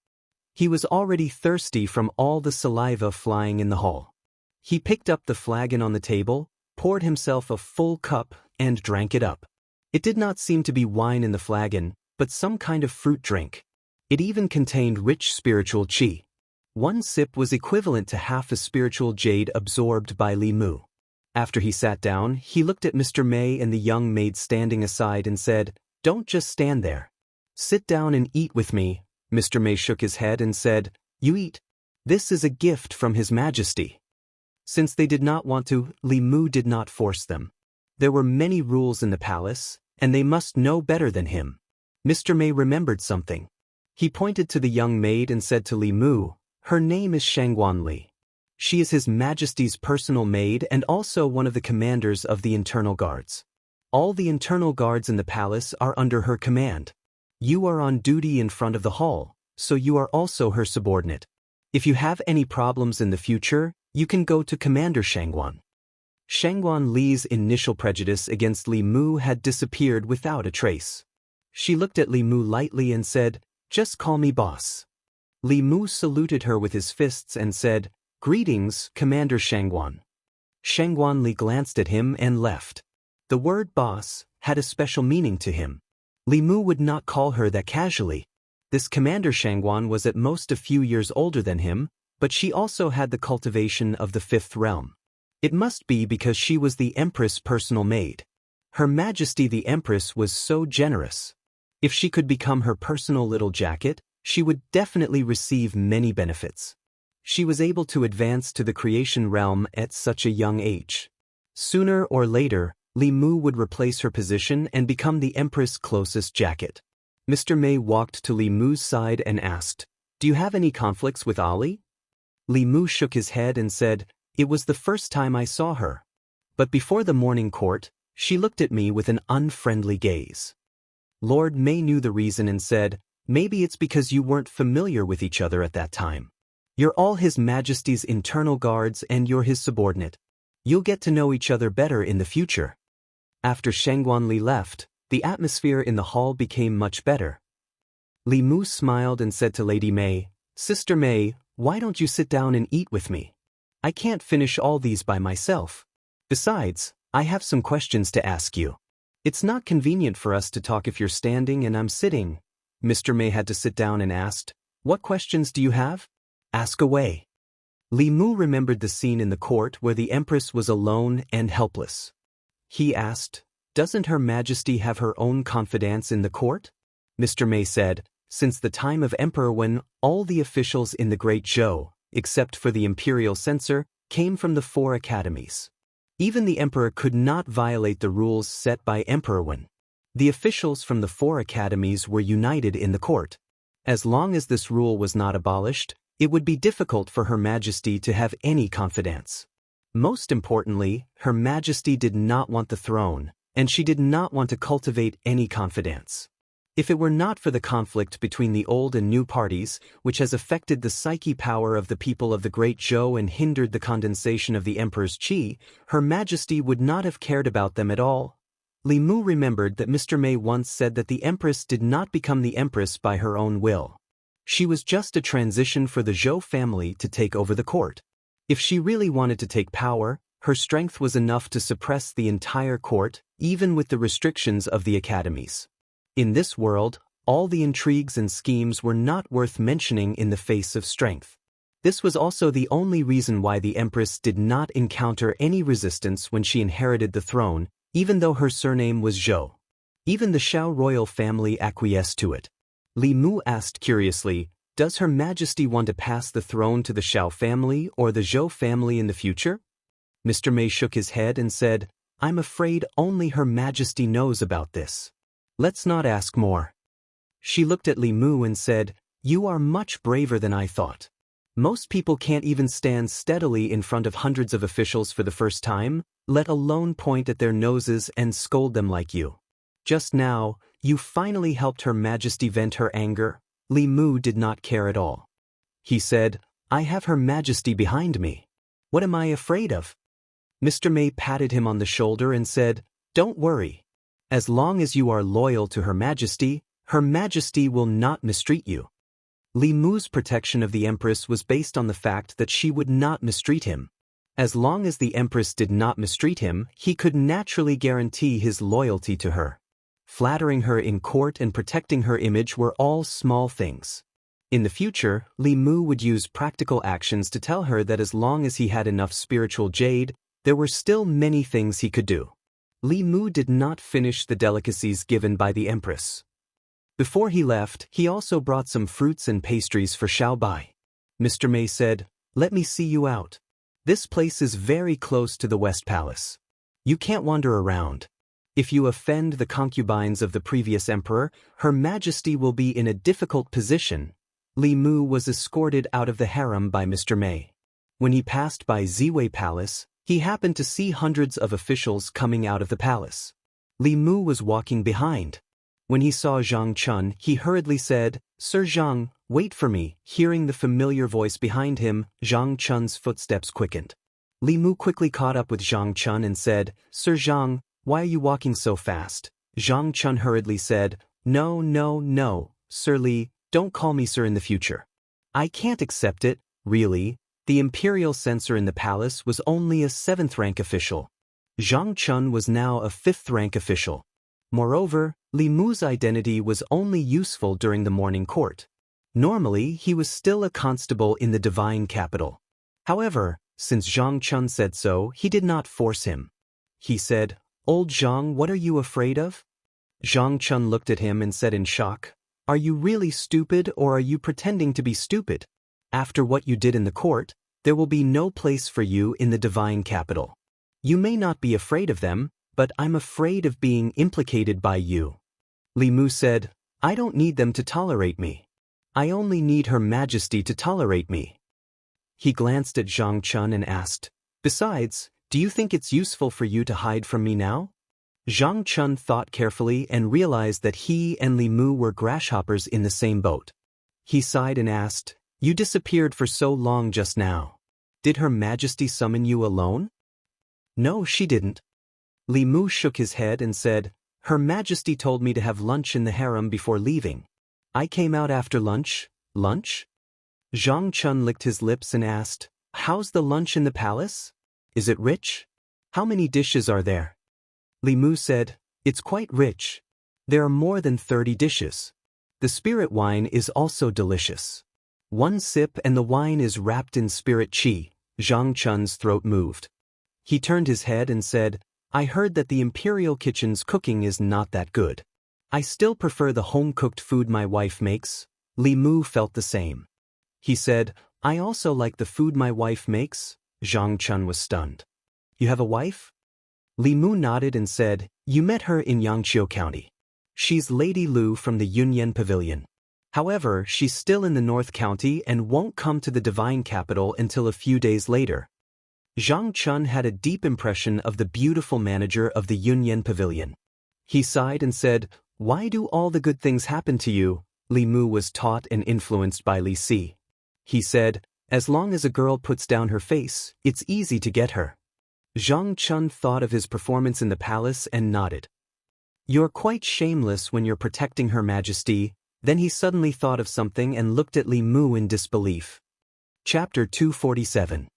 He was already thirsty from all the saliva flying in the hall. He picked up the flagon on the table, poured himself a full cup, and drank it up. It did not seem to be wine in the flagon, but some kind of fruit drink. It even contained rich spiritual qi. One sip was equivalent to half a spiritual jade absorbed by Li Mu. After he sat down, he looked at Mr. Mei and the young maid standing aside and said, "Don't just stand there. Sit down and eat with me." Mr. Mei shook his head and said, "You eat. This is a gift from His Majesty." Since they did not want to, Li Mu did not force them. There were many rules in the palace, and they must know better than him. Mr. Mei remembered something. He pointed to the young maid and said to Li Mu, "Her name is Shangguan Li. She is His Majesty's personal maid and also one of the commanders of the internal guards. All the internal guards in the palace are under her command. You are on duty in front of the hall, so you are also her subordinate. If you have any problems in the future, you can go to Commander Shangguan. Shangguan Li's initial prejudice against Li Mu had disappeared without a trace. She looked at Li Mu lightly and said, "Just call me boss." Li Mu saluted her with his fists and said, "Greetings, Commander Shangguan." Shangguan Li glanced at him and left. The word boss had a special meaning to him. Li Mu would not call her that casually. This Commander Shangguan was at most a few years older than him, but she also had the cultivation of the fifth realm. It must be because she was the Empress' personal maid. Her Majesty the Empress was so generous. If she could become her personal little jacket, she would definitely receive many benefits. She was able to advance to the creation realm at such a young age. Sooner or later, Li Mu would replace her position and become the Empress' closest jacket. Mr. Mei walked to Li Mu's side and asked, "Do you have any conflicts with Ali?" Li Mu shook his head and said, "It was the first time I saw her. But before the morning court, she looked at me with an unfriendly gaze." Lord Mei knew the reason and said, "Maybe it's because you weren't familiar with each other at that time. You're all His Majesty's internal guards and you're his subordinate. You'll get to know each other better in the future." After Shangguan Li left, the atmosphere in the hall became much better. Li Mu smiled and said to Lady Mei, "Sister Mei, why don't you sit down and eat with me? I can't finish all these by myself. Besides, I have some questions to ask you. It's not convenient for us to talk if you're standing and I'm sitting." Mr. Mei had to sit down and asked, "What questions do you have? Ask away." Li Mu remembered the scene in the court where the Empress was alone and helpless. He asked, "Doesn't Her Majesty have her own confidants in the court?" Mr. Mei said, "Since the time of Emperor Wen, all the officials in the Great Zhou, except for the imperial censor, came from the 4 academies. Even the emperor could not violate the rules set by Emperor Wen. The officials from the 4 academies were united in the court. As long as this rule was not abolished, it would be difficult for Her Majesty to have any confidants. Most importantly, Her Majesty did not want the throne, and she did not want to cultivate any confidants. If it were not for the conflict between the old and new parties, which has affected the psyche power of the people of the Great Zhou and hindered the condensation of the Emperor's qi, Her Majesty would not have cared about them at all. Li Mu remembered that Mr. Mei once said that the Empress did not become the Empress by her own will. She was just a transition for the Zhou family to take over the court. If she really wanted to take power, her strength was enough to suppress the entire court, even with the restrictions of the academies. In this world, all the intrigues and schemes were not worth mentioning in the face of strength. This was also the only reason why the Empress did not encounter any resistance when she inherited the throne, even though her surname was Zhou. Even the Shao royal family acquiesced to it. Li Mu asked curiously, "Does Her Majesty want to pass the throne to the Shao family or the Zhou family in the future?" Mr. Mei shook his head and said, "I'm afraid only Her Majesty knows about this. Let's not ask more." She looked at Li Mu and said, "You are much braver than I thought. Most people can't even stand steadily in front of hundreds of officials for the first time, let alone point at their noses and scold them like you. Just now, you finally helped Her Majesty vent her anger." Li Mu did not care at all. He said, "I have Her Majesty behind me. What am I afraid of?" Mr. Mei patted him on the shoulder and said, "Don't worry. As long as you are loyal to Her Majesty will not mistreat you." Li Mu's protection of the Empress was based on the fact that she would not mistreat him. As long as the Empress did not mistreat him, he could naturally guarantee his loyalty to her. Flattering her in court and protecting her image were all small things. In the future, Li Mu would use practical actions to tell her that as long as he had enough spiritual jade, there were still many things he could do. Li Mu did not finish the delicacies given by the Empress. Before he left, he also brought some fruits and pastries for Xiao Bai. Mr. Mei said, "Let me see you out. This place is very close to the West Palace. You can't wander around. If you offend the concubines of the previous emperor, Her Majesty will be in a difficult position." Li Mu was escorted out of the harem by Mr. Mei. When he passed by Ziwei Palace, he happened to see hundreds of officials coming out of the palace. Li Mu was walking behind. When he saw Zhang Chun, he hurriedly said, "Sir Zhang, wait for me." Hearing the familiar voice behind him, Zhang Chun's footsteps quickened. Li Mu quickly caught up with Zhang Chun and said, "Sir Zhang, why are you walking so fast?" Zhang Chun hurriedly said, No, Sir Li, don't call me sir in the future. I can't accept it, really. The imperial censor in the palace was only a 7th-rank official. Zhang Chun was now a 5th-rank official. Moreover, Li Mu's identity was only useful during the morning court. Normally, he was still a constable in the divine capital. However, since Zhang Chun said so, he did not force him. He said, "Old Zhang, what are you afraid of?" Zhang Chun looked at him and said in shock, "Are you really stupid or are you pretending to be stupid? After what you did in the court, there will be no place for you in the divine capital. You may not be afraid of them, but I'm afraid of being implicated by you." Li Mu said, "I don't need them to tolerate me. I only need Her Majesty to tolerate me." He glanced at Zhang Chun and asked, "Besides, do you think it's useful for you to hide from me now?" Zhang Chun thought carefully and realized that he and Li Mu were grasshoppers in the same boat. He sighed and asked, "You disappeared for so long just now. Did Her Majesty summon you alone?" "No, she didn't." Li Mu shook his head and said, "Her Majesty told me to have lunch in the harem before leaving. I came out after lunch." "Lunch?" Zhang Chun licked his lips and asked, "How's the lunch in the palace? Is it rich? How many dishes are there?" Li Mu said, "It's quite rich. There are more than 30 dishes. The spirit wine is also delicious. One sip and the wine is wrapped in spirit qi." Zhang Chun's throat moved. He turned his head and said, "I heard that the imperial kitchen's cooking is not that good. I still prefer the home-cooked food my wife makes." Li Mu felt the same. He said, "I also like the food my wife makes." Zhang Chun was stunned. "You have a wife?" Li Mu nodded and said, "You met her in Yangqiu County. She's Lady Lu from the Yunyan Pavilion. However, she's still in the North County and won't come to the divine capital until a few days later." Zhang Chun had a deep impression of the beautiful manager of the Yunyan Pavilion. He sighed and said, "Why do all the good things happen to you?" Li Mu was taught and influenced by Li Si. He said, "As long as a girl puts down her face, it's easy to get her." Zhang Chun thought of his performance in the palace and nodded. "You're quite shameless when you're protecting Her Majesty." Then he suddenly thought of something and looked at Li Mu in disbelief. Chapter 247.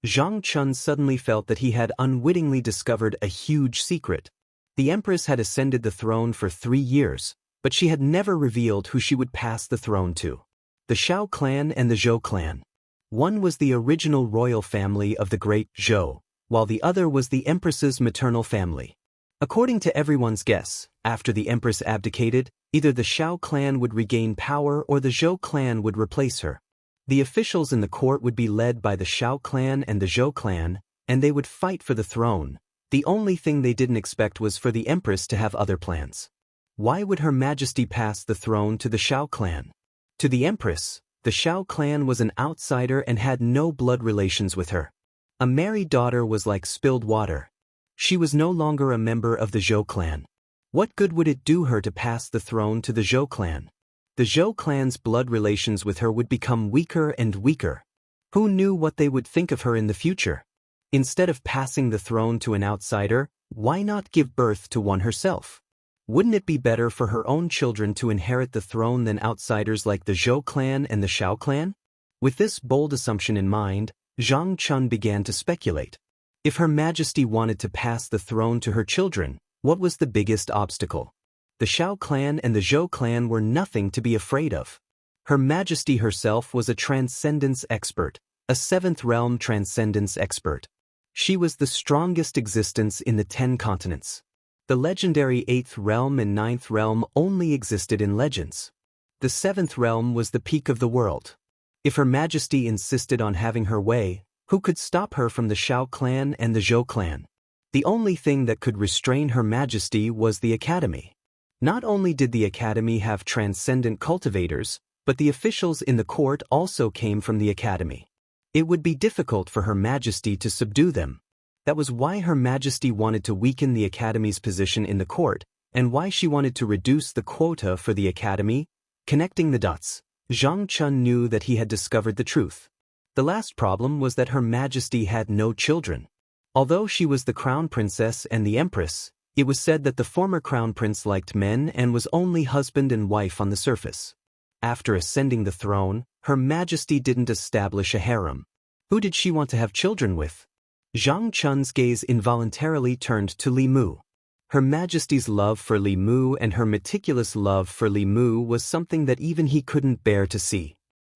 Zhang Chun suddenly felt that he had unwittingly discovered a huge secret. The Empress had ascended the throne for 3 years, but she had never revealed who she would pass the throne to. The Xiao clan and the Zhou clan. One was the original royal family of the great Zhou, while the other was the Empress's maternal family. According to everyone's guess, after the Empress abdicated, either the Xiao clan would regain power or the Zhou clan would replace her. The officials in the court would be led by the Xiao clan and the Zhou clan, and they would fight for the throne. The only thing they didn't expect was for the Empress to have other plans. Why would Her Majesty pass the throne to the Xiao clan? To the Empress, the Xiao clan was an outsider and had no blood relations with her. A married daughter was like spilled water. She was no longer a member of the Zhou clan. What good would it do her to pass the throne to the Zhou clan? The Zhou clan's blood relations with her would become weaker and weaker. Who knew what they would think of her in the future? Instead of passing the throne to an outsider, why not give birth to one herself? Wouldn't it be better for her own children to inherit the throne than outsiders like the Zhou clan and the Xiao clan? With this bold assumption in mind, Zhang Chun began to speculate. If Her Majesty wanted to pass the throne to her children, what was the biggest obstacle? The Xiao clan and the Zhou clan were nothing to be afraid of. Her Majesty herself was a transcendence expert, a 7th realm transcendence expert. She was the strongest existence in the 10 continents. The legendary 8th realm and 9th realm only existed in legends. The 7th realm was the peak of the world. If Her Majesty insisted on having her way, who could stop her from the Xiao clan and the Zhou clan? The only thing that could restrain Her Majesty was the Academy. Not only did the Academy have transcendent cultivators, but the officials in the court also came from the Academy. It would be difficult for Her Majesty to subdue them. That was why Her Majesty wanted to weaken the Academy's position in the court, and why she wanted to reduce the quota for the Academy. Connecting the dots, Zhang Chun knew that he had discovered the truth. The last problem was that Her Majesty had no children. Although she was the Crown Princess and the Empress, it was said that the former Crown Prince liked men and was only husband and wife on the surface. After ascending the throne, Her Majesty didn't establish a harem. Who did she want to have children with? Zhang Chun's gaze involuntarily turned to Li Mu. Her Majesty's love for Li Mu and her meticulous love for Li Mu was something that even he couldn't bear to see.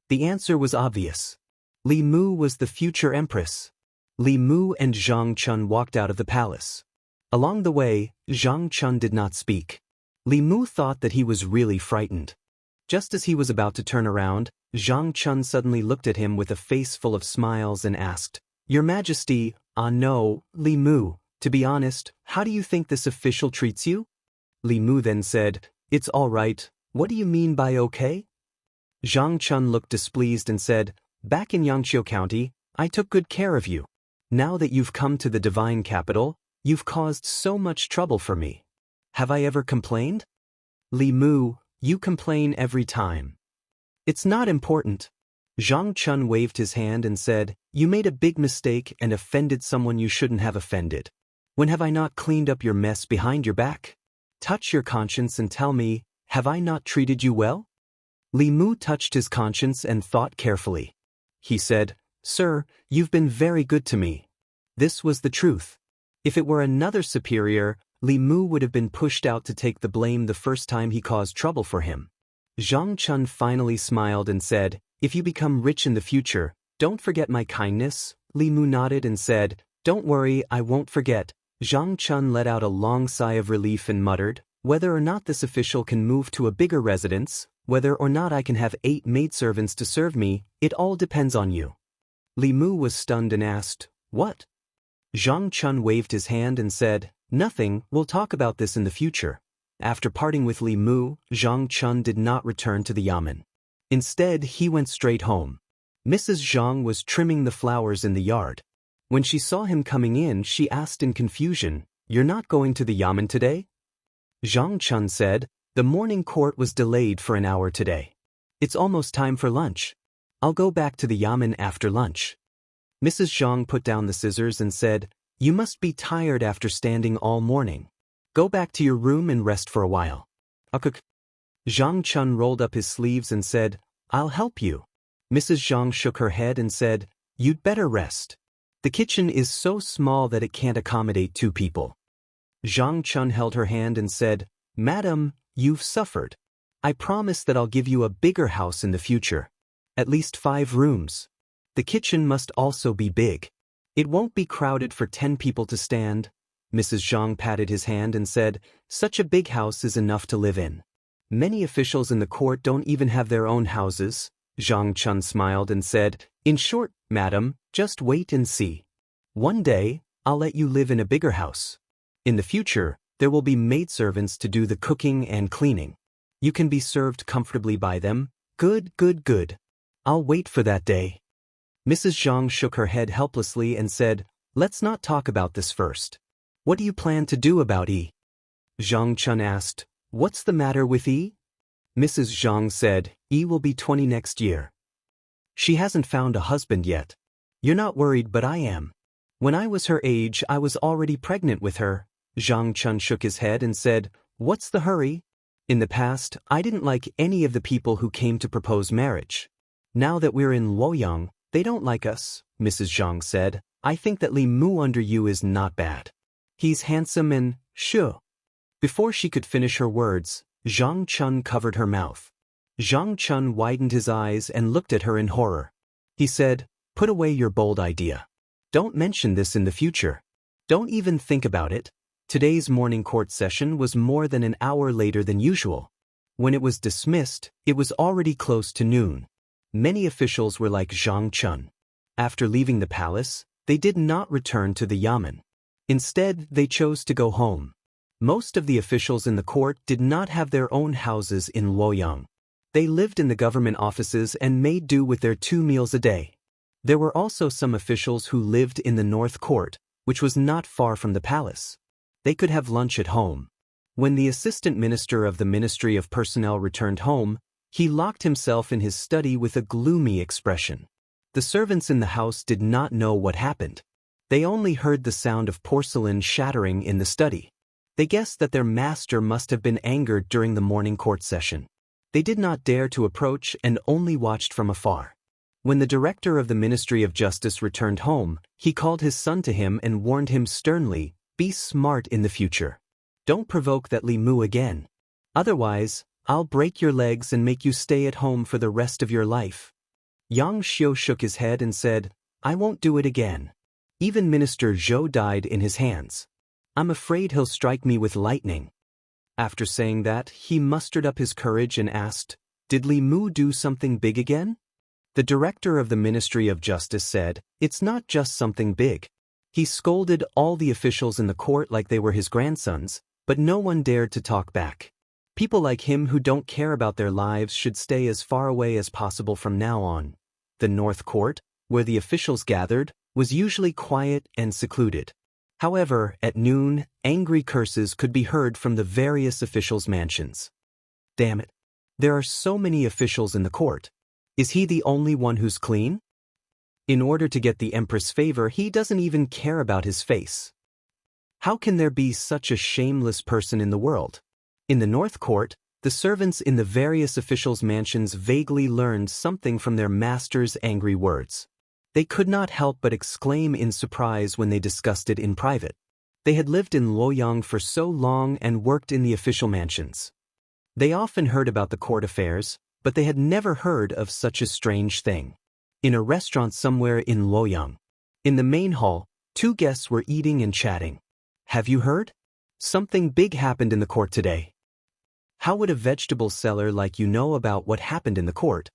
The answer was obvious. Li Mu was the future empress. Li Mu and Zhang Chun walked out of the palace. Along the way, Zhang Chun did not speak. Li Mu thought that he was really frightened. Just as he was about to turn around, Zhang Chun suddenly looked at him with a face full of smiles and asked, "Your Majesty, no, Li Mu, to be honest, how do you think this official treats you?" Li Mu then said, "It's all right, what do you mean by okay?" Zhang Chun looked displeased and said, "Back in Xianxia County, I took good care of you. Now that you've come to the divine capital, you've caused so much trouble for me. Have I ever complained?" "Li Mu, you complain every time." "It's not important." Zhang Chun waved his hand and said, "You made a big mistake and offended someone you shouldn't have offended. When have I not cleaned up your mess behind your back? Touch your conscience and tell me, have I not treated you well?" Li Mu touched his conscience and thought carefully. He said, "Sir, you've been very good to me." This was the truth. If it were another superior, Li Mu would have been pushed out to take the blame the first time he caused trouble for him. Zhang Chun finally smiled and said, "If you become rich in the future, don't forget my kindness." Li Mu nodded and said, "Don't worry, I won't forget." Zhang Chun let out a long sigh of relief and muttered, "Whether or not this official can move to a bigger residence, whether or not I can have 8 maidservants to serve me, it all depends on you." Li Mu was stunned and asked, "What?" Zhang Chun waved his hand and said, "Nothing, we'll talk about this in the future." After parting with Li Mu, Zhang Chun did not return to the yamen. Instead, he went straight home. Mrs. Zhang was trimming the flowers in the yard. When she saw him coming in, she asked in confusion, "You're not going to the yamen today?" Zhang Chun said, "The morning court was delayed for an hour today. It's almost time for lunch. I'll go back to the yamen after lunch." Mrs. Zhang put down the scissors and said, "You must be tired after standing all morning. Go back to your room and rest for a while." Zhang Chun rolled up his sleeves and said, "I'll help you." Mrs. Zhang shook her head and said, "You'd better rest. The kitchen is so small that it can't accommodate 2 people. Zhang Chun held her hand and said, "Madam, you've suffered. I promise that I'll give you a bigger house in the future. At least 5 rooms. The kitchen must also be big. It won't be crowded for 10 people to stand." Mrs. Zhang patted his hand and said, "Such a big house is enough to live in. Many officials in the court don't even have their own houses." Zhang Chun smiled and said, "In short, madam, just wait and see. One day, I'll let you live in a bigger house. In the future, there will be maidservants to do the cooking and cleaning. You can be served comfortably by them. Good, good, good. I'll wait for that day." Mrs. Zhang shook her head helplessly and said, "Let's not talk about this first. What do you plan to do about Yi?" Zhang Chun asked, "What's the matter with Yi?" Mrs. Zhang said, "Yi will be 20 next year. She hasn't found a husband yet. You're not worried, but I am. When I was her age, I was already pregnant with her." Zhang Chun shook his head and said, "What's the hurry? In the past, I didn't like any of the people who came to propose marriage. Now that we're in Luoyang, they don't like us." Mrs. Zhang said, "I think that Li Mu under you is not bad. He's handsome and sure." Before she could finish her words, Zhang Chun covered her mouth. Zhang Chun widened his eyes and looked at her in horror. He said, "Put away your bold idea. Don't mention this in the future. Don't even think about it." Today's morning court session was more than an hour later than usual. When it was dismissed, it was already close to noon. Many officials were like Zhang Chun. After leaving the palace, they did not return to the yamen. Instead, they chose to go home. Most of the officials in the court did not have their own houses in Luoyang. They lived in the government offices and made do with their 2 meals a day. There were also some officials who lived in the North Court, which was not far from the palace. They could have lunch at home. When the assistant minister of the Ministry of Personnel returned home, he locked himself in his study with a gloomy expression. The servants in the house did not know what happened. They only heard the sound of porcelain shattering in the study. They guessed that their master must have been angered during the morning court session. They did not dare to approach and only watched from afar. When the director of the Ministry of Justice returned home, he called his son to him and warned him sternly, "Be smart in the future. Don't provoke that Li Mu again. Otherwise, I'll break your legs and make you stay at home for the rest of your life." Xianxia shook his head and said, "I won't do it again. Even Minister Zhou died in his hands. I'm afraid he'll strike me with lightning." After saying that, he mustered up his courage and asked, "Did Li Mu do something big again?" The director of the Ministry of Justice said, "It's not just something big. He scolded all the officials in the court like they were his grandsons, but no one dared to talk back. People like him who don't care about their lives should stay as far away as possible from now on." The North Court, where the officials gathered, was usually quiet and secluded. However, at noon, angry curses could be heard from the various officials' mansions. "Damn it. There are so many officials in the court. Is he the only one who's clean? In order to get the Empress' favor, he doesn't even care about his face. How can there be such a shameless person in the world?" In the North Court, the servants in the various officials' mansions vaguely learned something from their master's angry words. They could not help but exclaim in surprise when they discussed it in private. They had lived in Luoyang for so long and worked in the official mansions. They often heard about the court affairs, but they had never heard of such a strange thing. In a restaurant somewhere in Luoyang, in the main hall, two guests were eating and chatting. "Have you heard? Something big happened in the court today." "How would a vegetable seller like you know about what happened in the court?"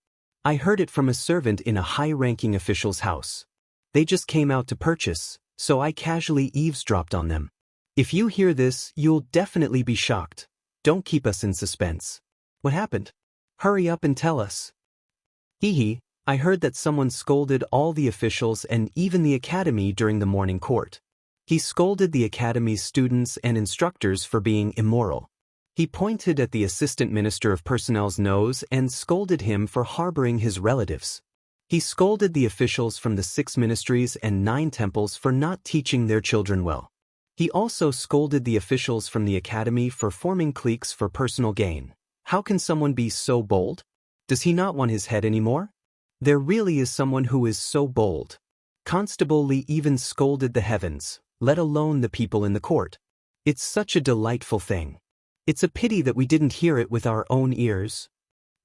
"I heard it from a servant in a high-ranking official's house. They just came out to purchase, so I casually eavesdropped on them." If you hear this, you'll definitely be shocked. Don't keep us in suspense. What happened? Hurry up and tell us. Hee, I heard that someone scolded all the officials and even the academy during the morning court. He scolded the academy's students and instructors for being immoral. He pointed at the assistant minister of personnel's nose and scolded him for harboring his relatives. He scolded the officials from the 6 ministries and 9 temples for not teaching their children well. He also scolded the officials from the academy for forming cliques for personal gain. How can someone be so bold? Does he not want his head anymore? There really is someone who is so bold. Constable Li even scolded the heavens, let alone the people in the court. It's such a delightful thing. It's a pity that we didn't hear it with our own ears.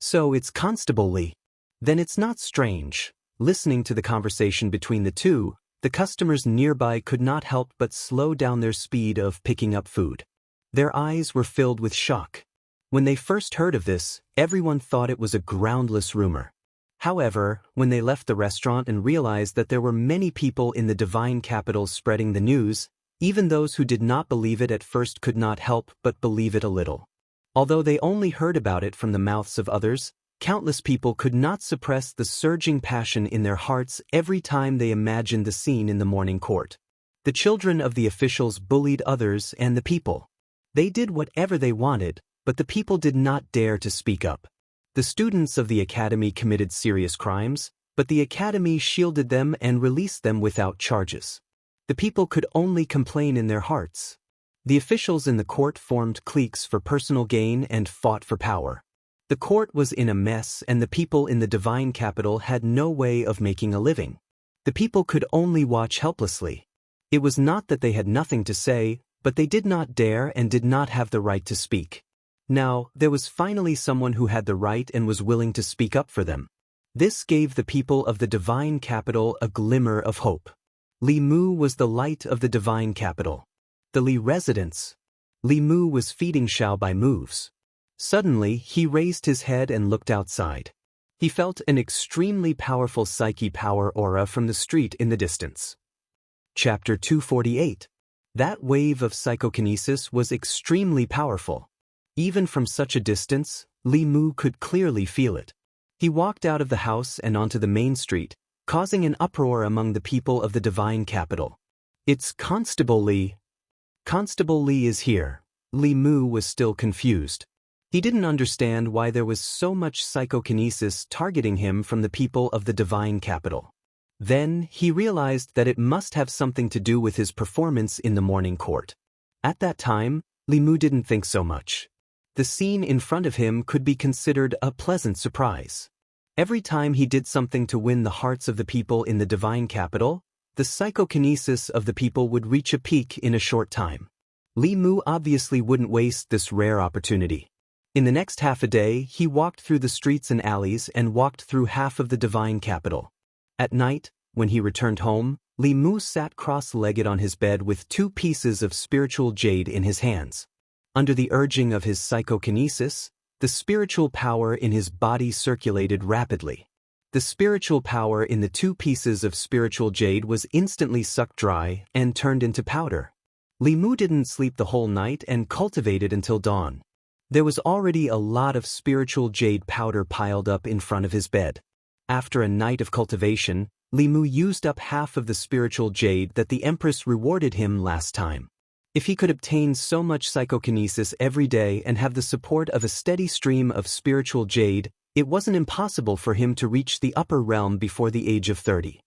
So it's Constable Li. Then it's not strange. Listening to the conversation between the two, the customers nearby could not help but slow down their speed of picking up food. Their eyes were filled with shock. When they first heard of this, everyone thought it was a groundless rumor. However, when they left the restaurant and realized that there were many people in the divine capital spreading the news, even those who did not believe it at first could not help but believe it a little. Although they only heard about it from the mouths of others, countless people could not suppress the surging passion in their hearts every time they imagined the scene in the morning court. The children of the officials bullied others and the people. They did whatever they wanted, but the people did not dare to speak up. The students of the academy committed serious crimes, but the academy shielded them and released them without charges. The people could only complain in their hearts. The officials in the court formed cliques for personal gain and fought for power. The court was in a mess and the people in the divine capital had no way of making a living. The people could only watch helplessly. It was not that they had nothing to say, but they did not dare and did not have the right to speak. Now, there was finally someone who had the right and was willing to speak up for them. This gave the people of the divine capital a glimmer of hope. Li Mu was the light of the divine capital. The Li residents. Li Mu was feeding Xiao by moves. Suddenly, he raised his head and looked outside. He felt an extremely powerful psyche power aura from the street in the distance. Chapter 248. That wave of psychokinesis was extremely powerful. Even from such a distance, Li Mu could clearly feel it. He walked out of the house and onto the main street, causing an uproar among the people of the divine capital. "It's Constable Li. Constable Li is here." Li Mu was still confused. He didn't understand why there was so much psychokinesis targeting him from the people of the divine capital. Then, he realized that it must have something to do with his performance in the morning court. At that time, Li Mu didn't think so much. The scene in front of him could be considered a pleasant surprise. Every time he did something to win the hearts of the people in the divine capital, the psychokinesis of the people would reach a peak in a short time. Li Mu obviously wouldn't waste this rare opportunity. In the next half a day, he walked through the streets and alleys and walked through half of the divine capital. At night, when he returned home, Li Mu sat cross-legged on his bed with 2 pieces of spiritual jade in his hands. Under the urging of his psychokinesis, the spiritual power in his body circulated rapidly. The spiritual power in the 2 pieces of spiritual jade was instantly sucked dry and turned into powder. Li Mu didn't sleep the whole night and cultivated until dawn. There was already a lot of spiritual jade powder piled up in front of his bed. After a night of cultivation, Li Mu used up half of the spiritual jade that the Empress rewarded him last time. If he could obtain so much psychokinesis every day and have the support of a steady stream of spiritual jade, it wasn't impossible for him to reach the upper realm before the age of 30.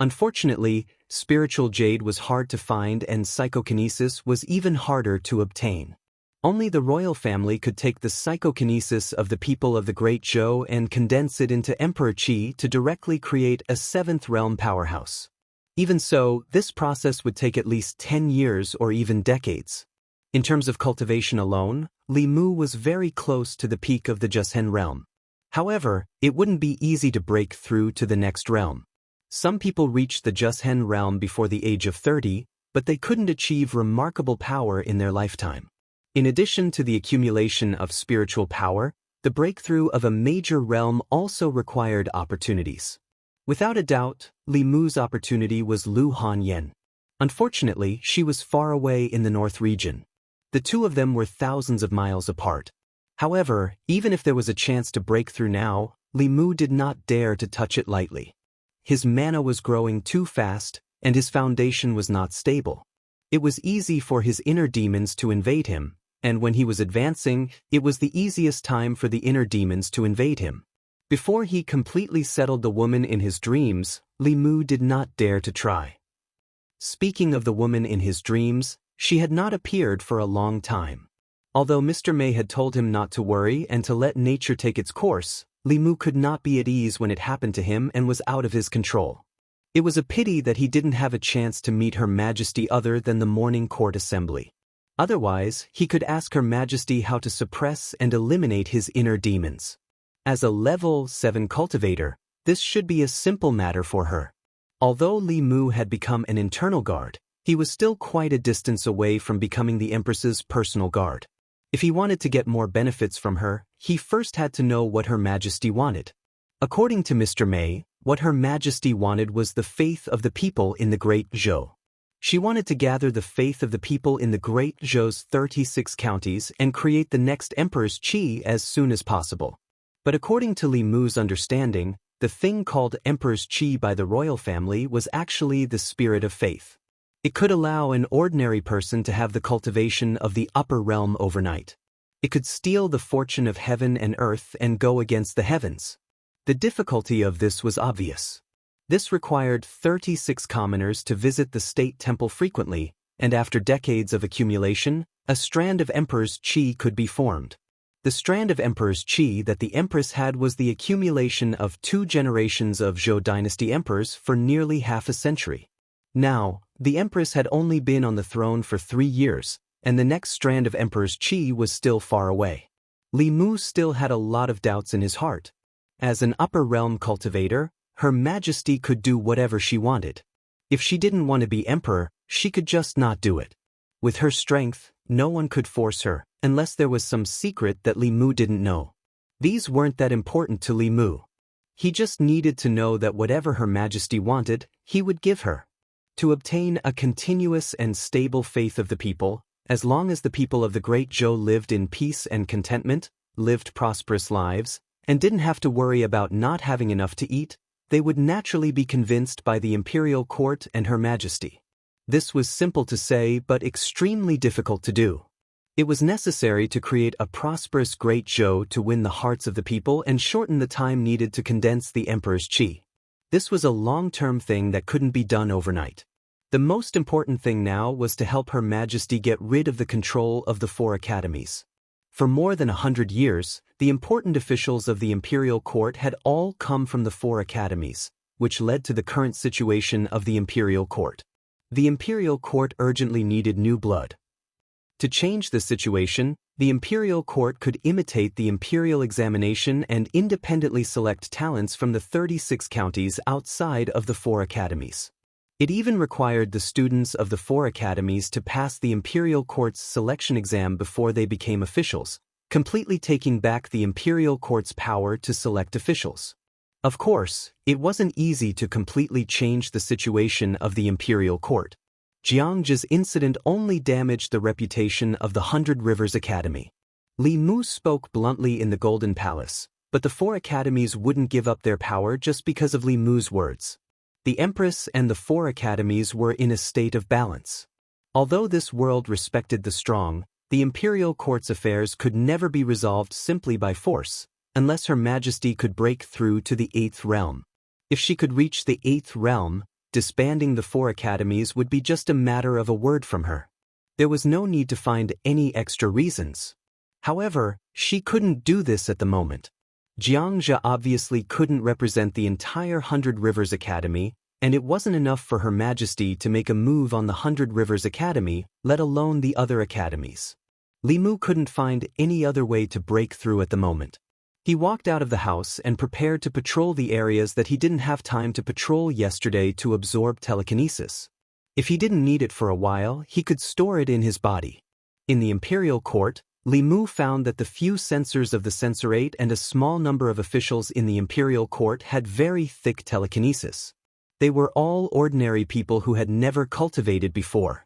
Unfortunately, spiritual jade was hard to find and psychokinesis was even harder to obtain. Only the royal family could take the psychokinesis of the people of the Great Zhou and condense it into Emperor Qi to directly create a 7th realm powerhouse. Even so, this process would take at least 10 years or even decades. In terms of cultivation alone, Li Mu was very close to the peak of the Jushen realm. However, it wouldn't be easy to break through to the next realm. Some people reached the Jushen realm before the age of 30, but they couldn't achieve remarkable power in their lifetime. In addition to the accumulation of spiritual power, the breakthrough of a major realm also required opportunities. Without a doubt, Li Mu's opportunity was Lu Hanyan. Unfortunately, she was far away in the north region. The 2 of them were thousands of miles apart. However, even if there was a chance to break through now, Li Mu did not dare to touch it lightly. His mana was growing too fast, and his foundation was not stable. It was easy for his inner demons to invade him, and when he was advancing, it was the easiest time for the inner demons to invade him. Before he completely settled the woman in his dreams, Li Mu did not dare to try. Speaking of the woman in his dreams, she had not appeared for a long time. Although Mr. May had told him not to worry and to let nature take its course, Li Mu could not be at ease when it happened to him and was out of his control. It was a pity that he didn't have a chance to meet Her Majesty other than the morning court assembly. Otherwise, he could ask Her Majesty how to suppress and eliminate his inner demons. As a level 7 cultivator, this should be a simple matter for her. Although Li Mu had become an internal guard, he was still quite a distance away from becoming the Empress's personal guard. If he wanted to get more benefits from her, he first had to know what Her Majesty wanted. According to Mr. May, what Her Majesty wanted was the faith of the people in the Great Zhou. She wanted to gather the faith of the people in the Great Zhou's 36 counties and create the next Emperor's Qi as soon as possible. But according to Li Mu's understanding, the thing called Emperor's Qi by the royal family was actually the spirit of faith. It could allow an ordinary person to have the cultivation of the upper realm overnight. It could steal the fortune of heaven and earth and go against the heavens. The difficulty of this was obvious. This required 36 commoners to visit the state temple frequently, and after decades of accumulation, a strand of Emperor's Qi could be formed. The strand of Emperor's Qi that the Empress had was the accumulation of 2 generations of Zhou dynasty emperors for nearly half a century. Now, the Empress had only been on the throne for 3 years, and the next strand of Emperor's Qi was still far away. Li Mu still had a lot of doubts in his heart. As an upper realm cultivator, Her Majesty could do whatever she wanted. If she didn't want to be emperor, she could just not do it. With her strength, no one could force her, unless there was some secret that Li Mu didn't know. These weren't that important to Li Mu. He just needed to know that whatever Her Majesty wanted, he would give her. To obtain a continuous and stable faith of the people, as long as the people of the Great Zhou lived in peace and contentment, lived prosperous lives, and didn't have to worry about not having enough to eat, they would naturally be convinced by the imperial court and Her Majesty. This was simple to say but extremely difficult to do. It was necessary to create a prosperous great Zhou to win the hearts of the people and shorten the time needed to condense the emperor's qi. This was a long-term thing that couldn't be done overnight. The most important thing now was to help Her Majesty get rid of the control of the 4 academies. For more than 100 years, the important officials of the imperial court had all come from the 4 academies, which led to the current situation of the imperial court. The imperial court urgently needed new blood. To change the situation, the imperial court could imitate the imperial examination and independently select talents from the 36 counties outside of the 4 academies. It even required the students of the 4 academies to pass the imperial court's selection exam before they became officials, completely taking back the imperial court's power to select officials. Of course, it wasn't easy to completely change the situation of the imperial court. Xianxia's incident only damaged the reputation of the 100 Rivers Academy. Li Mu spoke bluntly in the Golden Palace, but the 4 academies wouldn't give up their power just because of Li Mu's words. The Empress and the 4 academies were in a state of balance. Although this world respected the strong, the imperial court's affairs could never be resolved simply by force, unless Her Majesty could break through to the 8th realm. If she could reach the 8th realm, disbanding the 4 academies would be just a matter of a word from her. There was no need to find any extra reasons. However, she couldn't do this at the moment. Xianxia obviously couldn't represent the entire 100 Rivers Academy, and it wasn't enough for Her Majesty to make a move on the 100 Rivers Academy, let alone the other academies. Li Mu couldn't find any other way to break through at the moment. He walked out of the house and prepared to patrol the areas that he didn't have time to patrol yesterday to absorb telekinesis. If he didn't need it for a while, he could store it in his body. In the imperial court, Li Mu found that the few censors of the censorate and a small number of officials in the imperial court had very thick telekinesis. They were all ordinary people who had never cultivated before.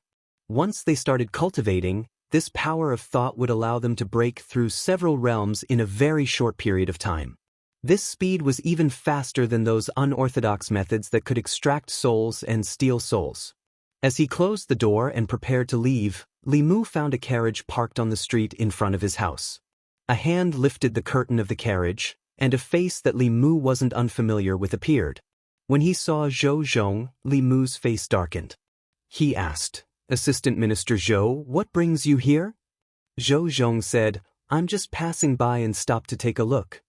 Once they started cultivating, this power of thought would allow them to break through several realms in a very short period of time. This speed was even faster than those unorthodox methods that could extract souls and steal souls. As he closed the door and prepared to leave, Li Mu found a carriage parked on the street in front of his house. A hand lifted the curtain of the carriage, and a face that Li Mu wasn't unfamiliar with appeared. When he saw Zhou Zhong, Li Mu's face darkened. He asked, "Assistant Minister Zhou, what brings you here?" Zhou Zhong said, "I'm just passing by and stopped to take a look."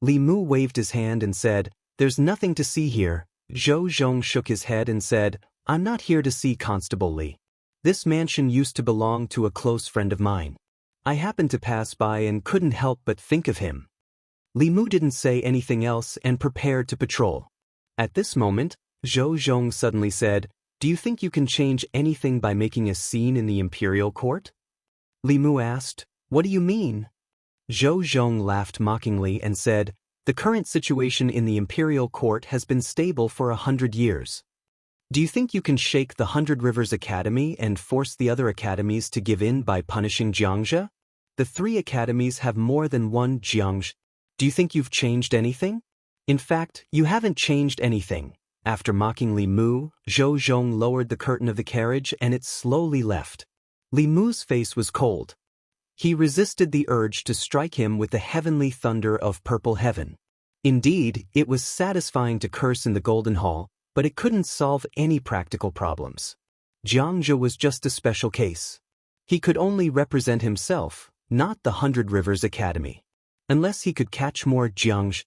Li Mu waved his hand and said, "There's nothing to see here." Zhou Zhong shook his head and said, "I'm not here to see Constable Li. This mansion used to belong to a close friend of mine. I happened to pass by and couldn't help but think of him." Li Mu didn't say anything else and prepared to patrol. At this moment, Zhou Zhong suddenly said, "Do you think you can change anything by making a scene in the imperial court?" Li Mu asked, "What do you mean?" Zhou Zhong laughed mockingly and said, "The current situation in the imperial court has been stable for 100 years. Do you think you can shake the 100 Rivers Academy and force the other academies to give in by punishing Xianxia? The 3 academies have more than one Xianxia. Do you think you've changed anything? In fact, you haven't changed anything." After mocking Li Mu, Zhou Zhong lowered the curtain of the carriage and it slowly left. Li Mu's face was cold. He resisted the urge to strike him with the heavenly thunder of purple heaven. Indeed, it was satisfying to curse in the Golden Hall, but it couldn't solve any practical problems. Xianxia was just a special case. He could only represent himself, not the 100 Rivers Academy. Unless he could catch more Xianxia.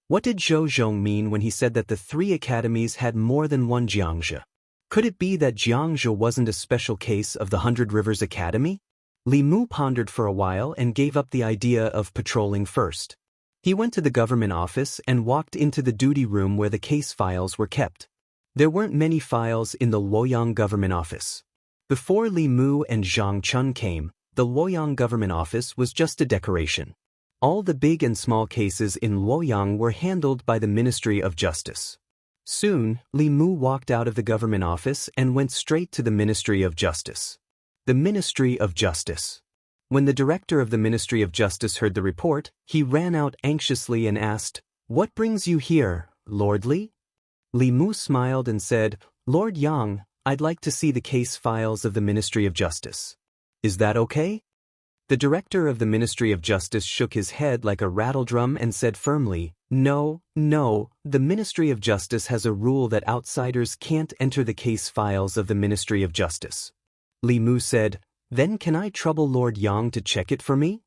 What did Zhou Zhong mean when he said that the 3 academies had more than one Xianxia? Could it be that Xianxia wasn't a special case of the 100 Rivers Academy? Li Mu pondered for a while and gave up the idea of patrolling first. He went to the government office and walked into the duty room where the case files were kept. There weren't many files in the Luoyang government office. Before Li Mu and Zhang Chun came, the Luoyang government office was just a decoration. All the big and small cases in Luoyang were handled by the Ministry of Justice. Soon, Li Mu walked out of the government office and went straight to the Ministry of Justice. The Ministry of Justice. When the director of the Ministry of Justice heard the report, he ran out anxiously and asked, "What brings you here? Lord Li? Li Mu smiled and said, Lord Yang, I'd like to see the case files of the Ministry of Justice. Is that okay? The director of the Ministry of Justice shook his head like a rattledrum and said firmly, No, the Ministry of Justice has a rule that outsiders can't enter the case files of the Ministry of Justice. Li Mu said, Then can I trouble Lord Yang to check it for me?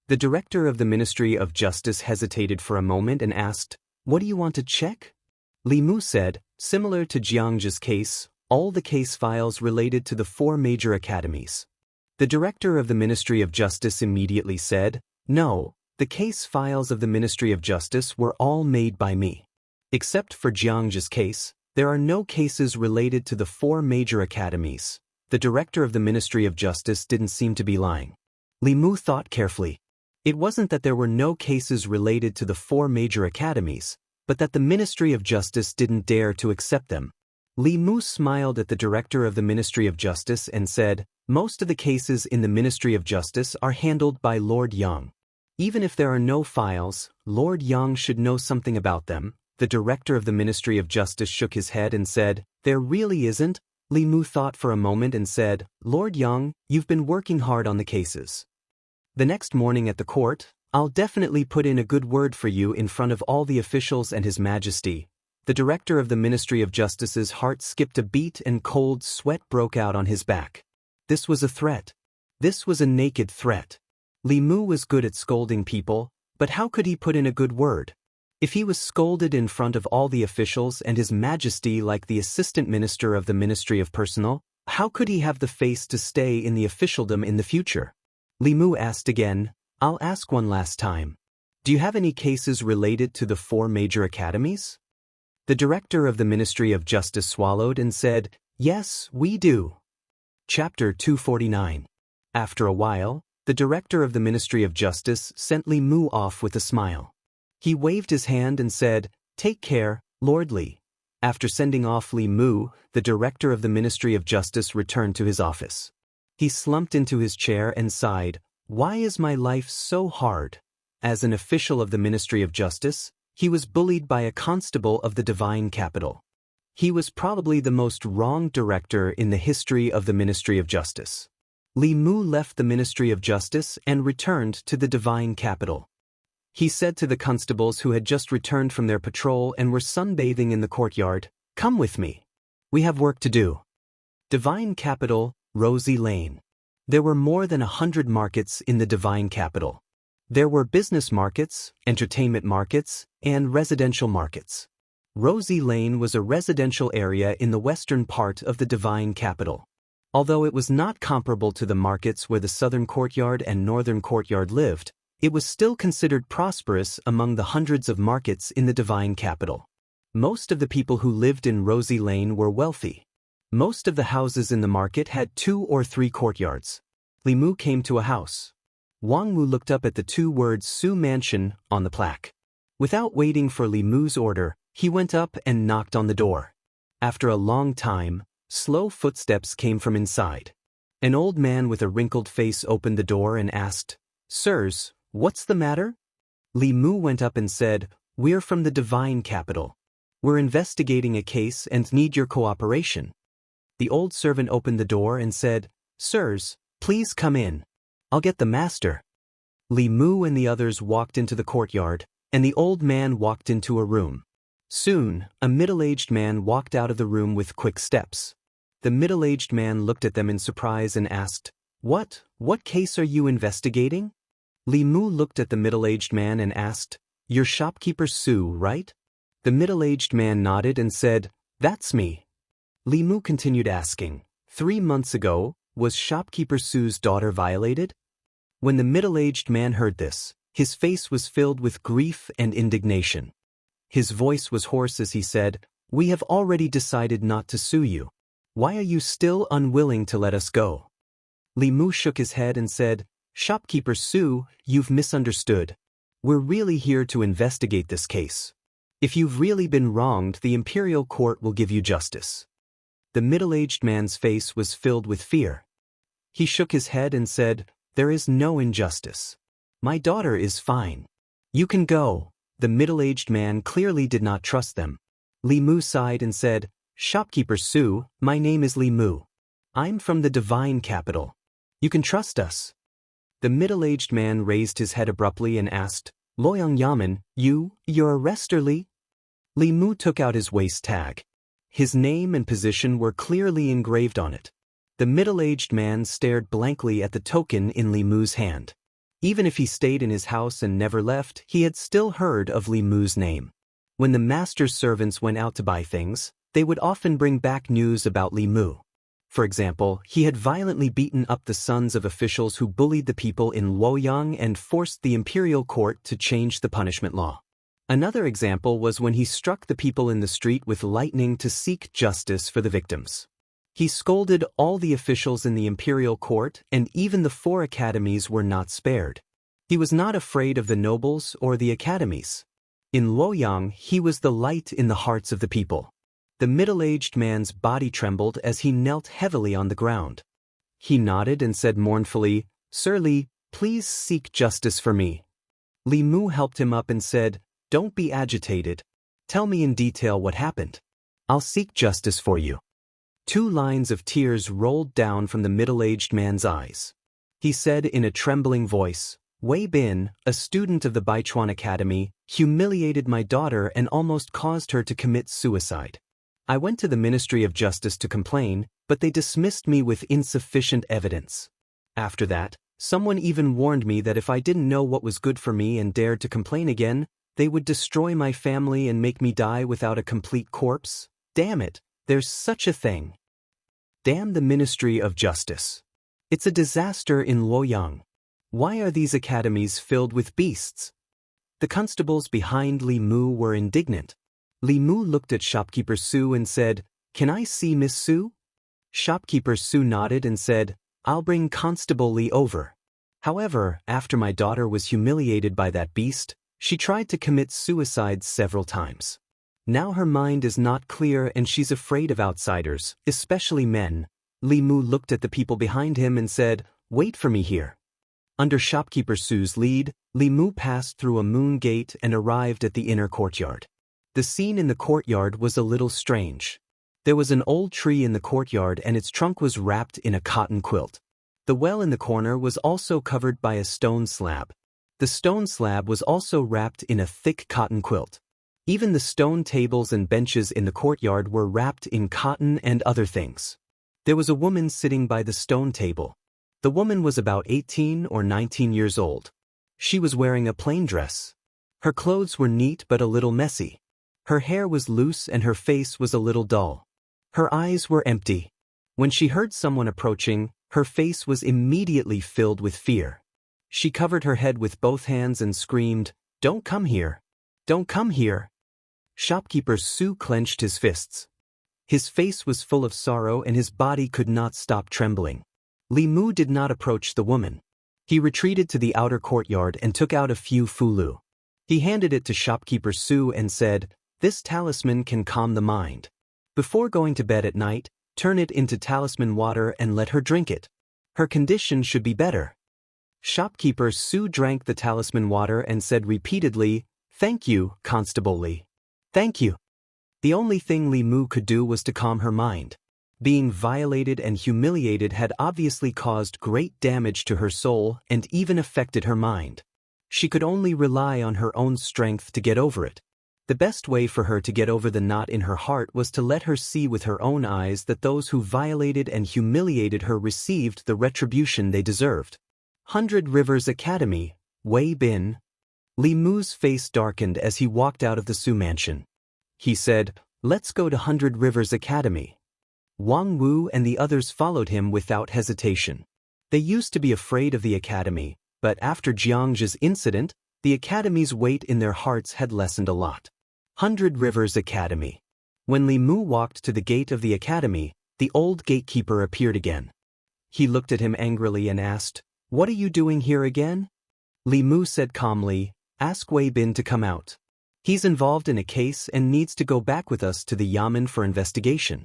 The director of the Ministry of Justice hesitated for a moment and asked, What do you want to check? Li Mu said, Similar to Xianxia's case, all the case files related to the 4 major academies. The director of the Ministry of Justice immediately said, No, the case files of the Ministry of Justice were all made by me. Except for Xianxia's case, there are no cases related to the 4 major academies. The director of the Ministry of Justice didn't seem to be lying. Li Mu thought carefully. It wasn't that there were no cases related to the 4 major academies, but that the Ministry of Justice didn't dare to accept them. Li Mu smiled at the director of the Ministry of Justice and said, Most of the cases in the Ministry of Justice are handled by Lord Yang. Even if there are no files, Lord Yang should know something about them. The director of the Ministry of Justice shook his head and said, There really isn't. Li Mu thought for a moment and said, Lord Yang, you've been working hard on the cases. The next morning at the court, I'll definitely put in a good word for you in front of all the officials and His Majesty. The director of the Ministry of Justice's heart skipped a beat and cold sweat broke out on his back. This was a threat. This was a naked threat. Li Mu was good at scolding people, but how could he put in a good word? If he was scolded in front of all the officials and His Majesty like the assistant minister of the Ministry of Personnel, how could he have the face to stay in the officialdom in the future? Li Mu asked again, I'll ask one last time. Do you have any cases related to the 4 major academies? The director of the Ministry of Justice swallowed and said, Yes, we do. Chapter 249. After a while, the director of the Ministry of Justice sent Li Mu off with a smile. He waved his hand and said, Take care, Lord Li. After sending off Li Mu, the director of the Ministry of Justice returned to his office. He slumped into his chair and sighed, Why is my life so hard? As an official of the Ministry of Justice, he was bullied by a constable of the divine capital. He was probably the most wronged director in the history of the Ministry of Justice. Li Mu left the Ministry of Justice and returned to the divine capital. He said to the constables who had just returned from their patrol and were sunbathing in the courtyard, Come with me. We have work to do. Divine capital, Rosy Lane. There were more than 100 markets in the divine capital. There were business markets, entertainment markets, and residential markets. Rosy Lane was a residential area in the western part of the divine capital. Although it was not comparable to the markets where the southern courtyard and northern courtyard lived, it was still considered prosperous among the hundreds of markets in the divine capital. Most of the people who lived in Rosy Lane were wealthy. Most of the houses in the market had 2 or 3 courtyards. Li Mu came to a house. Wang Mu looked up at the 2 words Su Mansion on the plaque. Without waiting for Li Mu's order, he went up and knocked on the door. After a long time, slow footsteps came from inside. An old man with a wrinkled face opened the door and asked, Sirs, what's the matter? Li Mu went up and said, We're from the divine capital. We're investigating a case and need your cooperation. The old servant opened the door and said, Sirs, please come in. I'll get the master. Li Mu and the others walked into the courtyard, and the old man walked into a room. Soon, a middle-aged man walked out of the room with quick steps. The middle-aged man looked at them in surprise and asked, What case are you investigating? Li Mu looked at the middle-aged man and asked, You're shopkeeper Su, right? The middle-aged man nodded and said, That's me. Li Mu continued asking, 3 months ago, was shopkeeper Su's daughter violated? When the middle-aged man heard this, his face was filled with grief and indignation. His voice was hoarse as he said, We have already decided not to sue you. Why are you still unwilling to let us go? Li Mu shook his head and said, Shopkeeper Su, you've misunderstood. We're really here to investigate this case. If you've really been wronged, the imperial court will give you justice. The middle-aged man's face was filled with fear. He shook his head and said, There is no injustice. My daughter is fine. You can go. The middle-aged man clearly did not trust them. Li Mu sighed and said, "Shopkeeper Su, my name is Li Mu. I'm from the divine capital. You can trust us." The middle-aged man raised his head abruptly and asked, "Loyang Yamen, you're a rester Li?" Li Mu took out his waist tag. His name and position were clearly engraved on it. The middle-aged man stared blankly at the token in Li Mu's hand. Even if he stayed in his house and never left, he had still heard of Li Mu's name. When the master's servants went out to buy things, they would often bring back news about Li Mu. For example, he had violently beaten up the sons of officials who bullied the people in Luoyang and forced the imperial court to change the punishment law. Another example was when he struck the people in the street with lightning to seek justice for the victims. He scolded all the officials in the imperial court, and even the 4 academies were not spared. He was not afraid of the nobles or the academies. In Luoyang, he was the light in the hearts of the people. The middle-aged man's body trembled as he knelt heavily on the ground. He nodded and said mournfully, "Sir Li, please seek justice for me." Li Mu helped him up and said, "Don't be agitated. Tell me in detail what happened. I'll seek justice for you." 2 lines of tears rolled down from the middle-aged man's eyes. He said in a trembling voice, "Wei Bin, a student of the Baichuan Academy, humiliated my daughter and almost caused her to commit suicide. I went to the Ministry of Justice to complain, but they dismissed me with insufficient evidence. After that, someone even warned me that if I didn't know what was good for me and dared to complain again, they would destroy my family and make me die without a complete corpse. Damn it, there's such a thing. Damn the Ministry of Justice. It's a disaster in Luoyang. Why are these academies filled with beasts?" The constables behind Li Mu were indignant. Li Mu looked at Shopkeeper Su and said, "Can I see Miss Su?" Shopkeeper Su nodded and said, "I'll bring Constable Li over. However, after my daughter was humiliated by that beast, she tried to commit suicide several times. Now her mind is not clear and she's afraid of outsiders, especially men." Li Mu looked at the people behind him and said, "Wait for me here." Under Shopkeeper Su's lead, Li Mu passed through a moon gate and arrived at the inner courtyard. The scene in the courtyard was a little strange. There was an old tree in the courtyard and its trunk was wrapped in a cotton quilt. The well in the corner was also covered by a stone slab. The stone slab was also wrapped in a thick cotton quilt. Even the stone tables and benches in the courtyard were wrapped in cotton and other things. There was a woman sitting by the stone table. The woman was about 18 or 19 years old. She was wearing a plain dress. Her clothes were neat but a little messy. Her hair was loose and her face was a little dull. Her eyes were empty. When she heard someone approaching, her face was immediately filled with fear. She covered her head with both hands and screamed, "Don't come here! Don't come here!" Shopkeeper Su clenched his fists. His face was full of sorrow and his body could not stop trembling. Li Mu did not approach the woman. He retreated to the outer courtyard and took out a few fulu. He handed it to Shopkeeper Su and said, "This talisman can calm the mind. Before going to bed at night, turn it into talisman water and let her drink it. Her condition should be better." Shopkeeper Su drank the talisman water and said repeatedly, "Thank you, Constable Li. Thank you." The only thing Li Mu could do was to calm her mind. Being violated and humiliated had obviously caused great damage to her soul and even affected her mind. She could only rely on her own strength to get over it. The best way for her to get over the knot in her heart was to let her see with her own eyes that those who violated and humiliated her received the retribution they deserved. 100 Rivers Academy, Wei Bin. Li Mu's face darkened as he walked out of the Su mansion. He said, "Let's go to 100 Rivers Academy." Wang Wu and the others followed him without hesitation. They used to be afraid of the academy, but after Xianxia's incident, the academy's weight in their hearts had lessened a lot. 100 Rivers Academy. When Li Mu walked to the gate of the academy, the old gatekeeper appeared again. He looked at him angrily and asked, "What are you doing here again?" Li Mu said calmly, "Ask Wei Bin to come out. He's involved in a case and needs to go back with us to the Yamen for investigation."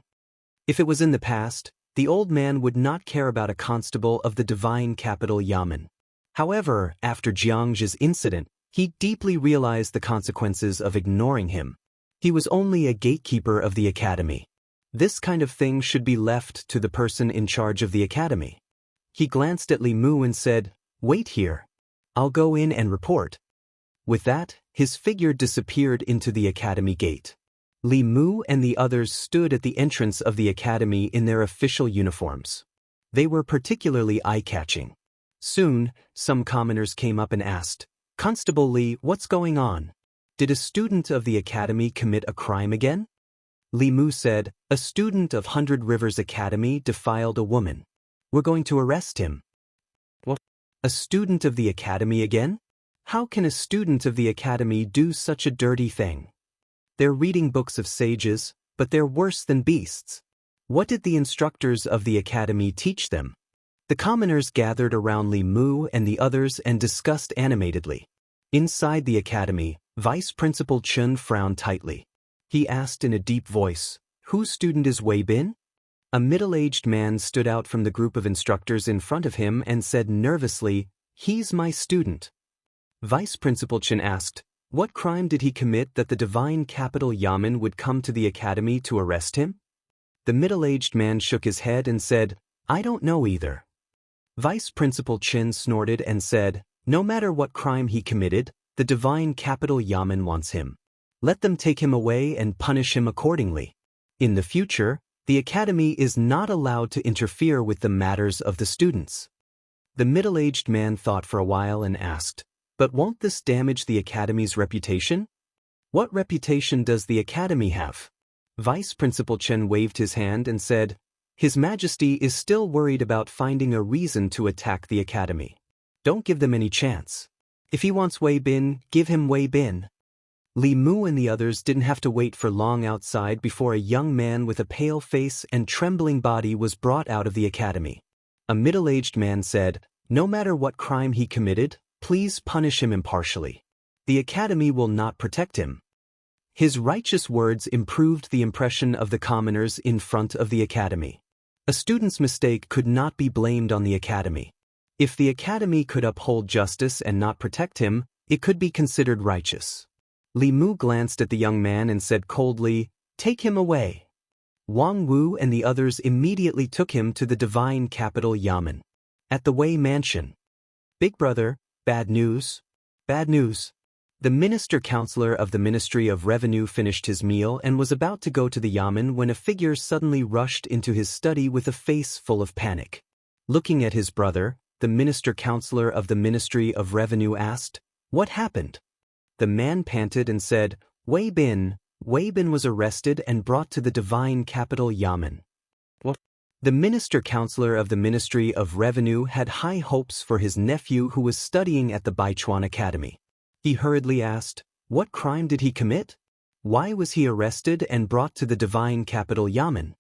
If it was in the past, the old man would not care about a constable of the divine capital Yamen. However, after Xianxia's incident, He deeply realized the consequences of ignoring him. He was only a gatekeeper of the academy. This kind of thing should be left to the person in charge of the academy. He glanced at Li Mu and said, "Wait here. I'll go in and report." With that, his figure disappeared into the academy gate. Li Mu and the others stood at the entrance of the academy in their official uniforms. They were particularly eye-catching. Soon, some commoners came up and asked, "Constable Li, what's going on? Did a student of the academy commit a crime again?" Li Mu said, "A student of 100 Rivers Academy defiled a woman. We're going to arrest him." "What? A student of the academy again? How can a student of the academy do such a dirty thing? They're reading books of sages, but they're worse than beasts. What did the instructors of the academy teach them?" The commoners gathered around Li Mu and the others and discussed animatedly. Inside the academy, Vice Principal Chun frowned tightly. He asked in a deep voice, "Whose student is Wei Bin?" A middle-aged man stood out from the group of instructors in front of him and said nervously, "He's my student." Vice Principal Chun asked, "What crime did he commit that the Divine Capital Yamen would come to the academy to arrest him?" The middle-aged man shook his head and said, "I don't know either." Vice Principal Chin snorted and said, "No matter what crime he committed, the Divine Capital Yamen wants him. Let them take him away and punish him accordingly. In the future, the academy is not allowed to interfere with the matters of the students." The middle-aged man thought for a while and asked, "But won't this damage the academy's reputation?" "What reputation does the academy have?" Vice Principal Chen waved his hand and said, "His Majesty is still worried about finding a reason to attack the academy. Don't give them any chance. If he wants Wei Bin, give him Wei Bin." Li Mu and the others didn't have to wait for long outside before a young man with a pale face and trembling body was brought out of the academy. A middle-aged man said, "No matter what crime he committed, please punish him impartially. The academy will not protect him." His righteous words improved the impression of the commoners in front of the academy. A student's mistake could not be blamed on the academy. If the academy could uphold justice and not protect him, it could be considered righteous. Li Mu glanced at the young man and said coldly, "Take him away." Wang Wu and the others immediately took him to the Divine Capital Yamen. At the Wei Mansion. "Big brother, bad news. Bad news." The minister-counselor of the Ministry of Revenue finished his meal and was about to go to the Yamen when a figure suddenly rushed into his study with a face full of panic. Looking at his brother, the minister-counselor of the Ministry of Revenue asked, "What happened?" The man panted and said, Wei Bin was arrested and brought to the Divine Capital Yamen." "What?" The minister-counselor of the Ministry of Revenue had high hopes for his nephew who was studying at the Baichuan Academy. He hurriedly asked, "What crime did he commit? Why was he arrested and brought to the Divine Capital Yamen?"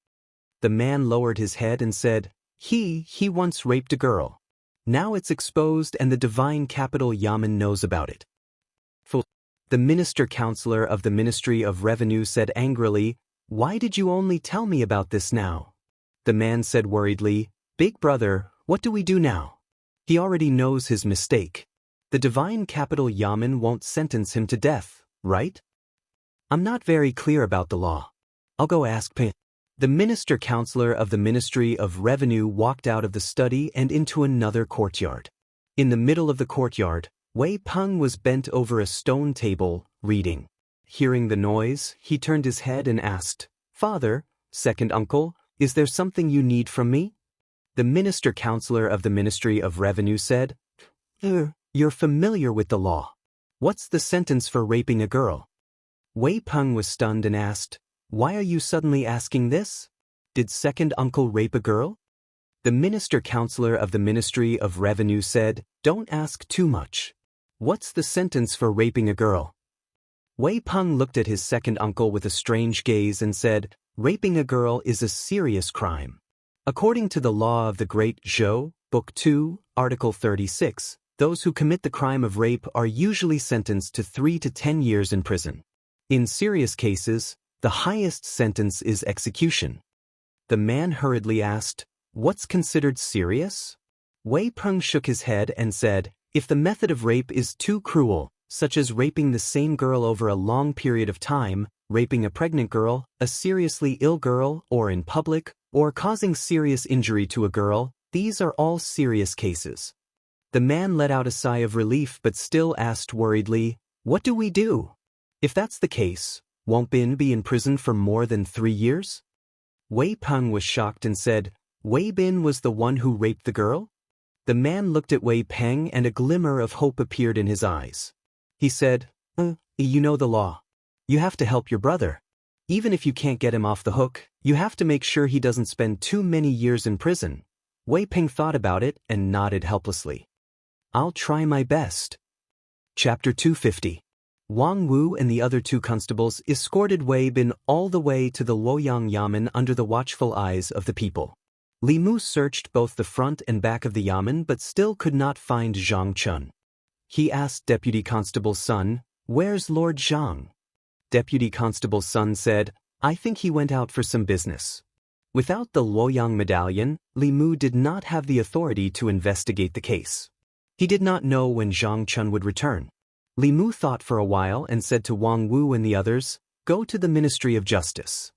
The man lowered his head and said, He once raped a girl. Now it's exposed and the Divine Capital Yamen knows about it." The minister-counselor of the Ministry of Revenue said angrily, "Why did you only tell me about this now?" The man said worriedly, "Big brother, what do we do now? He already knows his mistake. The Divine Capital Yamen won't sentence him to death, right? I'm not very clear about the law. I'll go ask Pin." The minister-counselor of the Ministry of Revenue walked out of the study and into another courtyard. In the middle of the courtyard, Wei Peng was bent over a stone table, reading. Hearing the noise, he turned his head and asked, "Father, second uncle, is there something you need from me?" The minister-counselor of the Ministry of Revenue said, You're familiar with the law. What's the sentence for raping a girl?" Wei Peng was stunned and asked, "Why are you suddenly asking this? Did second uncle rape a girl?" The minister-counselor of the Ministry of Revenue said, "Don't ask too much. What's the sentence for raping a girl?" Wei Peng looked at his second uncle with a strange gaze and said, "Raping a girl is a serious crime. According to the law of the Great Zhou, Book 2, Article 36, those who commit the crime of rape are usually sentenced to 3 to 10 years in prison. In serious cases, the highest sentence is execution." The man hurriedly asked, "What's considered serious?" Wei Peng shook his head and said, "If the method of rape is too cruel, such as raping the same girl over a long period of time, raping a pregnant girl, a seriously ill girl, or in public, or causing serious injury to a girl. These are all serious cases. The man let out a sigh of relief but still asked worriedly, "What do we do? If that's the case, won't Bin be in prison for more than 3 years?" Wei Peng was shocked and said, "Wei Bin was the one who raped the girl?" The man looked at Wei Peng and a glimmer of hope appeared in his eyes. He said, You know the law. You have to help your brother. Even if you can't get him off the hook, you have to make sure he doesn't spend too many years in prison." Wei Peng thought about it and nodded helplessly. "I'll try my best." Chapter 250. Wang Wu and the other 2 constables escorted Wei Bin all the way to the Luoyang Yamen under the watchful eyes of the people. Li Mu searched both the front and back of the Yamen but still could not find Zhang Chun. He asked Deputy Constable's son, "Where's Lord Zhang?" Deputy Constable's son said, "I think he went out for some business." Without the Luoyang medallion, Li Mu did not have the authority to investigate the case. He did not know when Zhang Chun would return. Li Mu thought for a while and said to Wang Wu and the others, "Go to the Ministry of Justice."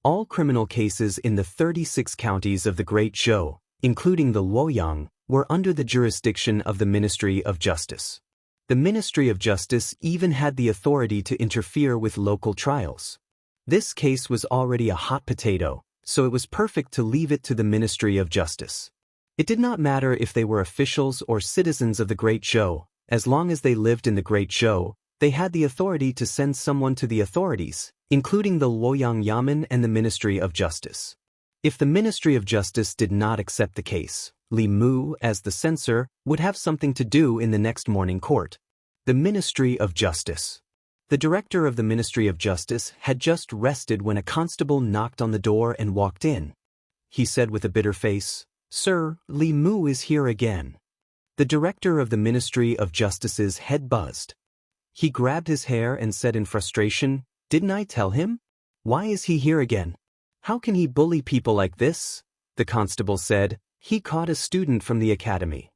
All criminal cases in the 36 counties of the Great Zhou, including the Luoyang, were under the jurisdiction of the Ministry of Justice. The Ministry of Justice even had the authority to interfere with local trials. This case was already a hot potato, so it was perfect to leave it to the Ministry of Justice. It did not matter if they were officials or citizens of the Great Zhou. As long as they lived in the Great Zhou, they had the authority to send someone to the authorities, including the Luoyang Yamen and the Ministry of Justice. If the Ministry of Justice did not accept the case, Li Mu, as the censor, would have something to do in the next morning court. The Ministry of Justice. The director of the Ministry of Justice had just rested when a constable knocked on the door and walked in. He said with a bitter face, "Sir, Li Mu is here again." The director of the Ministry of Justice's head buzzed. He grabbed his hair and said in frustration, "Didn't I tell him? Why is he here again? How can he bully people like this?" The constable said, "He caught a student from the academy."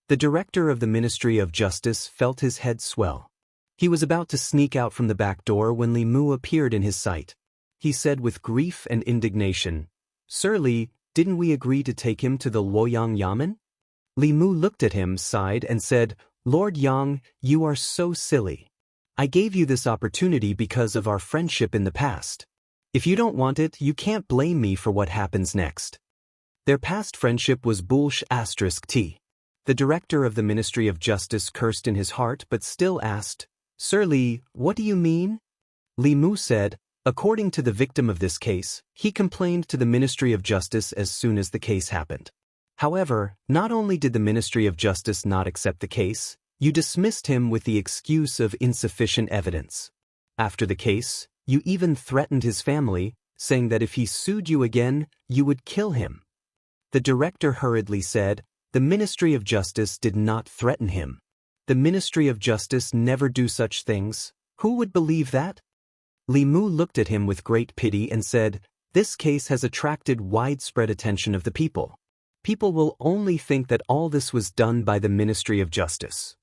The director of the Ministry of Justice felt his head swell. He was about to sneak out from the back door when Li Mu appeared in his sight. He said with grief and indignation, "Sir Li, didn't we agree to take him to the Luoyang Yamen?" Li Mu looked at him, sighed, and said, "Lord Yang, you are so silly. I gave you this opportunity because of our friendship in the past. If you don't want it, you can't blame me for what happens next." Their past friendship was **T. The director of the Ministry of Justice cursed in his heart but still asked, "Sir Li, what do you mean?" Li Mu said, "According to the victim of this case, he complained to the Ministry of Justice as soon as the case happened. However, not only did the Ministry of Justice not accept the case, you dismissed him with the excuse of insufficient evidence. After the case, you even threatened his family, saying that if he sued you again, you would kill him." The director hurriedly said, "The Ministry of Justice did not threaten him. The Ministry of Justice never do such things. Who would believe that?" Li Mu looked at him with great pity and said, "This case has attracted widespread attention of the people. People will only think that all this was done by the Ministry of Justice.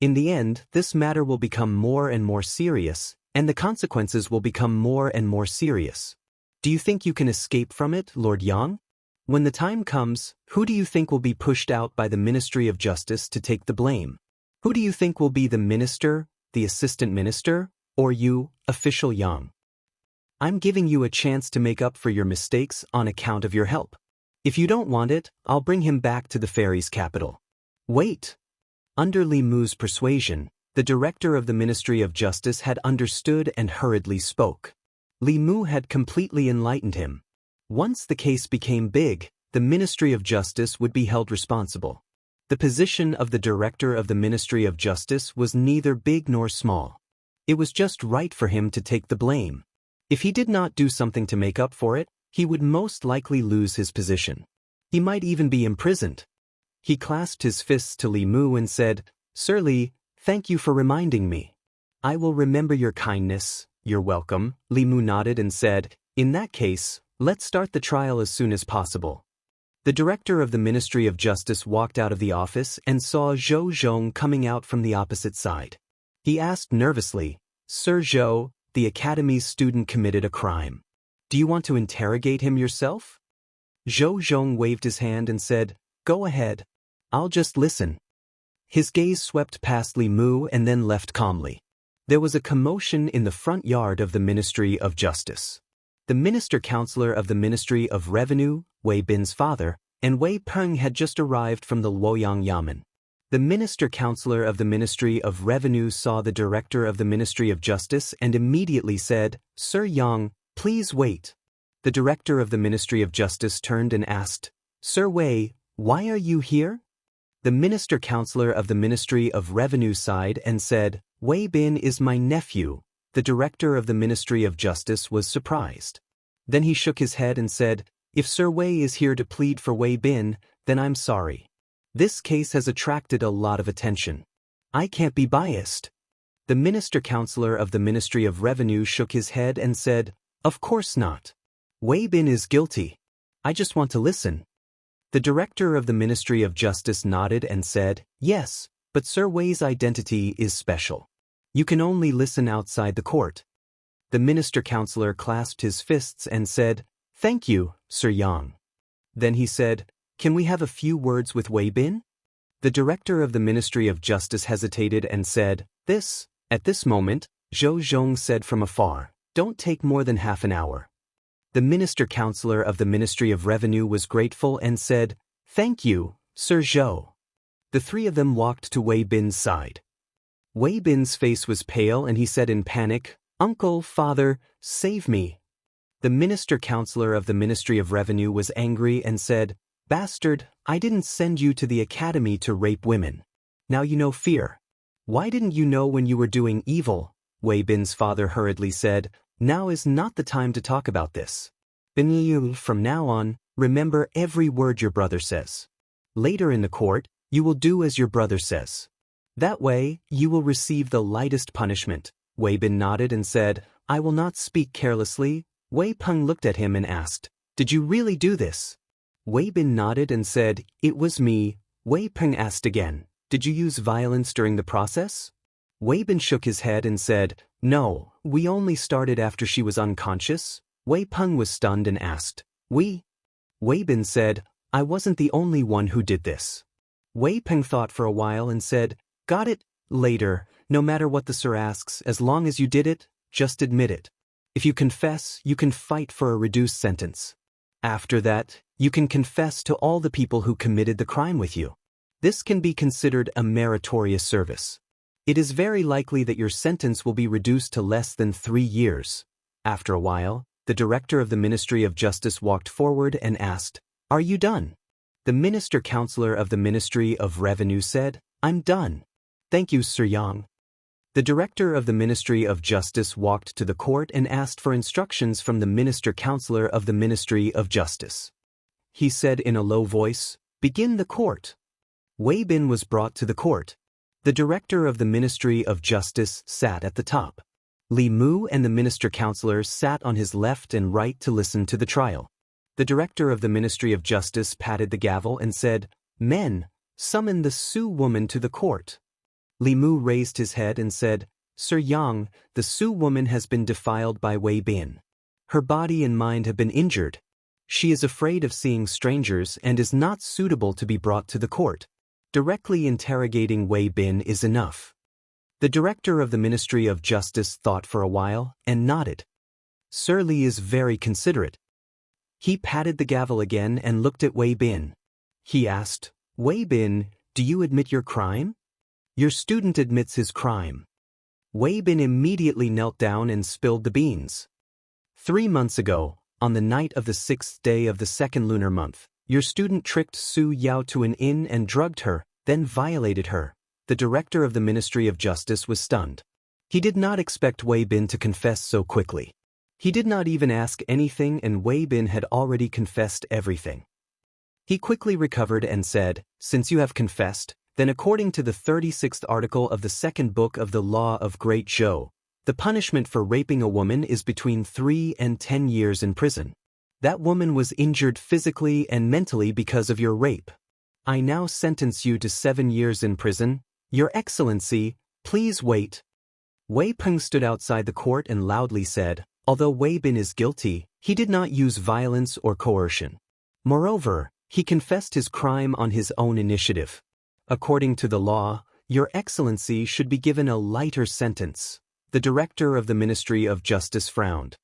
In the end, this matter will become more and more serious, and the consequences will become more and more serious. Do you think you can escape from it, Lord Yang? When the time comes, who do you think will be pushed out by the Ministry of Justice to take the blame? Who do you think will be the minister, the assistant minister, or you, official Yang? I'm giving you a chance to make up for your mistakes on account of your help. If you don't want it, I'll bring him back to the fairies' capital." Wait! Under Li Mu's persuasion, the director of the Ministry of Justice had understood and hurriedly spoke. Li Mu had completely enlightened him. Once the case became big, the Ministry of Justice would be held responsible. The position of the director of the Ministry of Justice was neither big nor small. It was just right for him to take the blame. If he did not do something to make up for it, he would most likely lose his position. He might even be imprisoned. He clasped his fists to Li Mu and said, "Sir Li, thank you for reminding me. I will remember your kindness." "You're welcome," Li Mu nodded and said, "In that case, let's start the trial as soon as possible." The director of the Ministry of Justice walked out of the office and saw Zhou Zhong coming out from the opposite side. He asked nervously, Sir Zhou, the academy's student committed a crime. Do you want to interrogate him yourself? Zhou Zhong waved his hand and said, Go ahead. I'll just listen. His gaze swept past Li Mu and then left calmly. There was a commotion in the front yard of the Ministry of Justice. The Minister-Counselor of the Ministry of Revenue, Wei Bin's father, and Wei Peng had just arrived from the Luoyang Yamen. The Minister-Counselor of the Ministry of Revenue saw the Director of the Ministry of Justice and immediately said, Sir Yang, please wait. The Director of the Ministry of Justice turned and asked, Sir Wei, why are you here? The Minister-Counselor of the Ministry of Revenue sighed and said, Wei Bin is my nephew. The Director of the Ministry of Justice was surprised. Then he shook his head and said, If Sir Wei is here to plead for Wei Bin, then I'm sorry. This case has attracted a lot of attention. I can't be biased. The Minister-Counselor of the Ministry of Revenue shook his head and said, Of course not. Wei Bin is guilty. I just want to listen. The Director of the Ministry of Justice nodded and said, Yes, but Sir Wei's identity is special. You can only listen outside the court. The Minister-Counselor clasped his fists and said, Thank you, Sir Yang. Then he said, Can we have a few words with Wei Bin? The Director of the Ministry of Justice hesitated and said, At this moment, Zhou Zhong said from afar, Don't take more than half an hour. The Minister-Counselor of the Ministry of Revenue was grateful and said, Thank you, Sir Zhou. The three of them walked to Wei Bin's side. Wei Bin's face was pale and he said in panic, Uncle, father, save me. The Minister-Counselor of the Ministry of Revenue was angry and said, Bastard, I didn't send you to the academy to rape women. Now you know fear. Why didn't you know when you were doing evil? Wei Bin's father hurriedly said, Now is not the time to talk about this. From now on, remember every word your brother says. Later in the court, you will do as your brother says. That way, you will receive the lightest punishment. Wei Bin nodded and said, I will not speak carelessly. Wei Peng looked at him and asked, Did you really do this? Wei Bin nodded and said, It was me. Wei Peng asked again, Did you use violence during the process? Wei Bin shook his head and said, No, we only started after she was unconscious. Wei Peng was stunned and asked, We? Wei Bin said, I wasn't the only one who did this. Wei Peng thought for a while and said, Got it? Later, no matter what the sir asks, as long as you did it, just admit it. If you confess, you can fight for a reduced sentence. After that, you can confess to all the people who committed the crime with you. This can be considered a meritorious service. It is very likely that your sentence will be reduced to less than 3 years. After a while, the Director of the Ministry of Justice walked forward and asked, Are you done? The Minister-Counselor of the Ministry of Revenue said, I'm done. Thank you, Sir Yang. The Director of the Ministry of Justice walked to the court and asked for instructions from the Minister-Counselor of the Ministry of Justice. He said in a low voice, Begin the court. Wei Bin was brought to the court. The Director of the Ministry of Justice sat at the top. Li Mu and the Minister-Counselor sat on his left and right to listen to the trial. The Director of the Ministry of Justice patted the gavel and said, Men, summon the Su woman to the court. Li Mu raised his head and said, Sir Yang, the Su woman has been defiled by Wei Bin. Her body and mind have been injured. She is afraid of seeing strangers and is not suitable to be brought to the court. Directly interrogating Wei Bin is enough. The Director of the Ministry of Justice thought for a while and nodded. Sir Li is very considerate. He patted the gavel again and looked at Wei Bin. He asked, Wei Bin, do you admit your crime? Your student admits his crime. Wei Bin immediately knelt down and spilled the beans. 3 months ago, on the night of the 6th day of the 2nd lunar month, your student tricked Su Yao to an inn and drugged her, then violated her. The Director of the Ministry of Justice was stunned. He did not expect Wei Bin to confess so quickly. He did not even ask anything and Wei Bin had already confessed everything. He quickly recovered and said, Since you have confessed, then according to the 36th article of the 2nd book of the Law of Great Zhou, the punishment for raping a woman is between 3 and 10 years in prison. That woman was injured physically and mentally because of your rape. I now sentence you to 7 years in prison. Your Excellency, please wait. Wei Peng stood outside the court and loudly said, although Wei Bin is guilty, he did not use violence or coercion. Moreover, he confessed his crime on his own initiative. According to the law, Your Excellency should be given a lighter sentence. The director of the Ministry of Justice frowned.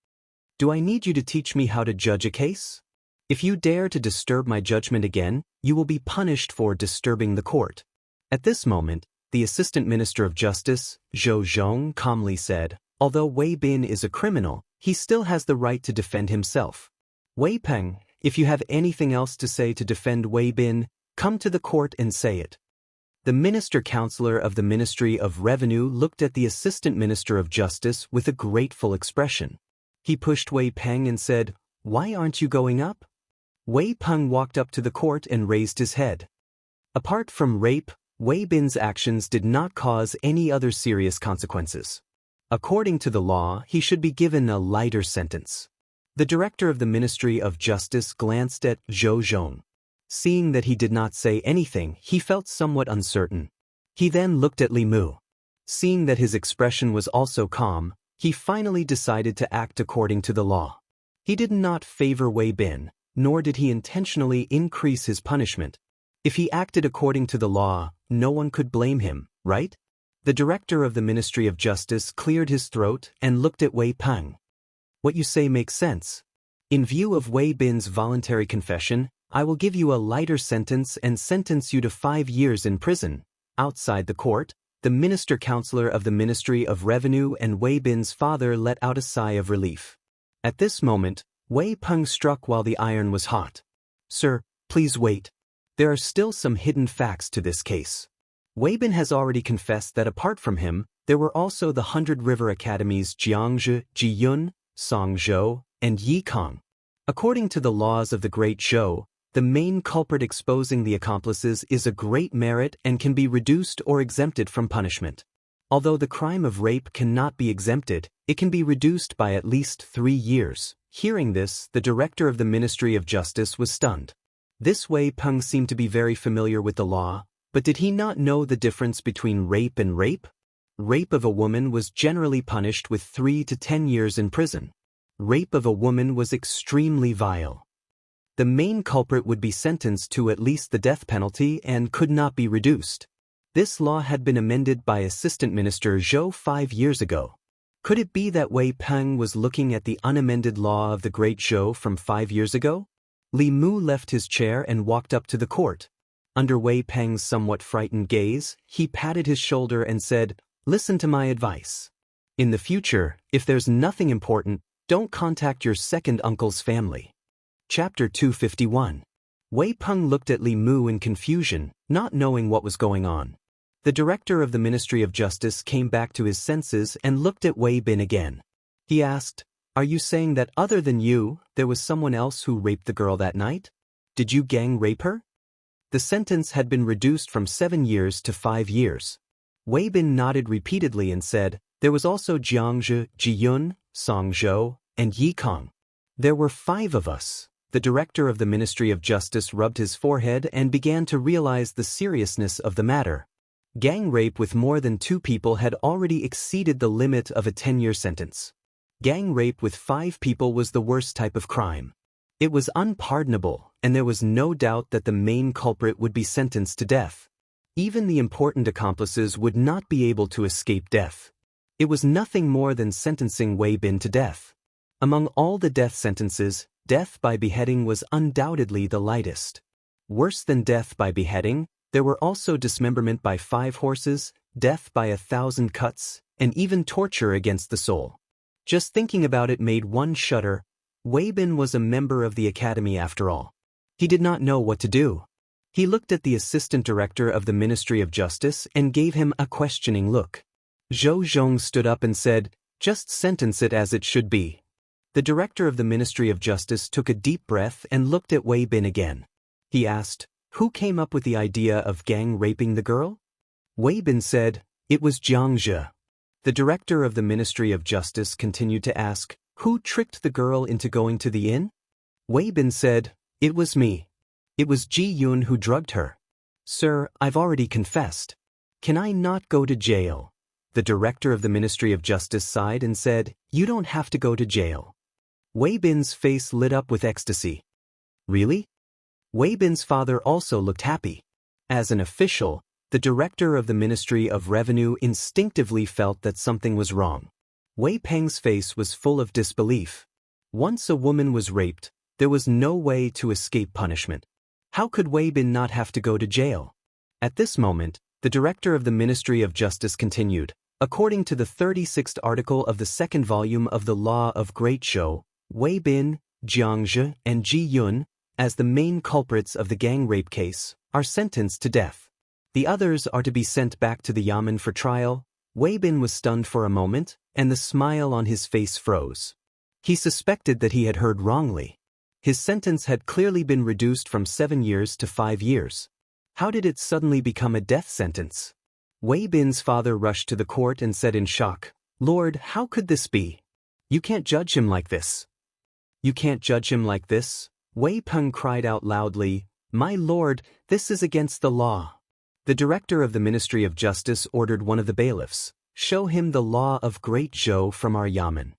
Do I need you to teach me how to judge a case? If you dare to disturb my judgment again, you will be punished for disturbing the court. At this moment, the Assistant Minister of Justice, Zhou Zhong, calmly said, although Wei Bin is a criminal, he still has the right to defend himself. Wei Peng, if you have anything else to say to defend Wei Bin, come to the court and say it. The Minister-Counselor of the Ministry of Revenue looked at the Assistant Minister of Justice with a grateful expression. He pushed Wei Peng and said, why aren't you going up? Wei Peng walked up to the court and raised his head. Apart from rape, Wei Bin's actions did not cause any other serious consequences. According to the law, he should be given a lighter sentence. The director of the Ministry of Justice glanced at Zhou Zhong. Seeing that he did not say anything, he felt somewhat uncertain. He then looked at Li Mu. Seeing that his expression was also calm, he finally decided to act according to the law. He did not favor Wei Bin, nor did he intentionally increase his punishment. If he acted according to the law, no one could blame him, right? The director of the Ministry of Justice cleared his throat and looked at Wei Peng. What you say makes sense. In view of Wei Bin's voluntary confession, I will give you a lighter sentence and sentence you to 5 years in prison. Outside the court, the Minister-Counselor of the Ministry of Revenue and Wei Bin's father let out a sigh of relief. At this moment, Wei Peng struck while the iron was hot. Sir, please wait. There are still some hidden facts to this case. Wei Bin has already confessed that apart from him, there were also the 100 River Academies Xianxia, Jiyun, Songzhou, and Yikang. According to the laws of the Great Zhou, the main culprit exposing the accomplices is a great merit and can be reduced or exempted from punishment. Although the crime of rape cannot be exempted, it can be reduced by at least 3 years. Hearing this, the director of the Ministry of Justice was stunned. This Wei Peng seemed to be very familiar with the law, but did he not know the difference between rape and rape? Rape of a woman was generally punished with 3 to 10 years in prison. Rape of a woman was extremely vile. The main culprit would be sentenced to at least the death penalty and could not be reduced. This law had been amended by Assistant Minister Zhou 5 years ago. Could it be that Wei Peng was looking at the unamended law of the Great Zhou from 5 years ago? Li Mu left his chair and walked up to the court. Under Wei Peng's somewhat frightened gaze, he patted his shoulder and said, listen to my advice. In the future, if there's nothing important, don't contact your second uncle's family. Chapter 251. Wei Peng looked at Li Mu in confusion, not knowing what was going on. The director of the Ministry of Justice came back to his senses and looked at Wei Bin again. He asked, are you saying that other than you, there was someone else who raped the girl that night? Did you gang rape her? The sentence had been reduced from 7 years to 5 years. Wei Bin nodded repeatedly and said, there was also Xianxia, Jiyun, Songzhou, and Yikang. There were 5 of us. The director of the Ministry of Justice rubbed his forehead and began to realize the seriousness of the matter. Gang rape with more than 2 people had already exceeded the limit of a 10-year sentence. Gang rape with 5 people was the worst type of crime. It was unpardonable, and there was no doubt that the main culprit would be sentenced to death. Even the important accomplices would not be able to escape death. It was nothing more than sentencing Wei Bin to death. Among all the death sentences, death by beheading was undoubtedly the lightest. Worse than death by beheading, there were also dismemberment by 5 horses, death by 1,000 cuts, and even torture against the soul. Just thinking about it made one shudder. Wei Bin was a member of the academy after all. He did not know what to do. He looked at the assistant director of the Ministry of Justice and gave him a questioning look. Zhou Zhong stood up and said, just sentence it as it should be. The director of the Ministry of Justice took a deep breath and looked at Wei Bin again. He asked, who came up with the idea of gang raping the girl? Wei Bin said, it was Xianxia. The director of the Ministry of Justice continued to ask, who tricked the girl into going to the inn? Wei Bin said, it was me. It was Ji Yun who drugged her. Sir, I've already confessed. Can I not go to jail? The director of the Ministry of Justice sighed and said, "You don't have to go to jail." Wei Bin's face lit up with ecstasy. Really? Wei Bin's father also looked happy. As an official, the director of the Ministry of Revenue instinctively felt that something was wrong. Wei Peng's face was full of disbelief. Once a woman was raped, there was no way to escape punishment. How could Wei Bin not have to go to jail? At this moment, the director of the Ministry of Justice continued, "According to the 36th article of the second volume of the Law of Great Zhou, Wei Bin, Xianxia, and Ji Yun, as the main culprits of the gang rape case, are sentenced to death. The others are to be sent back to the Yamen for trial." Wei Bin was stunned for a moment, and the smile on his face froze. He suspected that he had heard wrongly. His sentence had clearly been reduced from 7 years to 5 years. How did it suddenly become a death sentence? Wei Bin's father rushed to the court and said in shock, "Lord, how could this be? You can't judge him like this." "You can't judge him like this?" Wei Peng cried out loudly, "My lord, this is against the law." The director of the Ministry of Justice ordered one of the bailiffs, "Show him the Law of Great Zhou from our Yamen."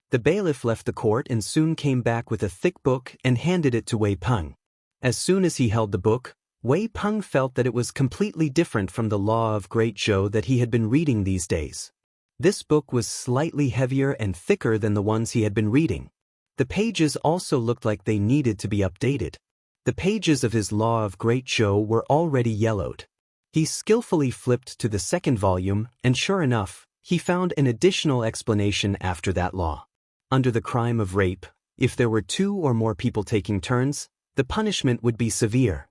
The bailiff left the court and soon came back with a thick book and handed it to Wei Peng. As soon as he held the book, Wei Peng felt that it was completely different from the Law of Great Zhou that he had been reading these days. This book was slightly heavier and thicker than the ones he had been reading. The pages also looked like they needed to be updated. The pages of his Law of Great Zhou were already yellowed. He skillfully flipped to the second volume, and sure enough, he found an additional explanation after that law. Under the crime of rape, if there were 2 or more people taking turns, the punishment would be severe.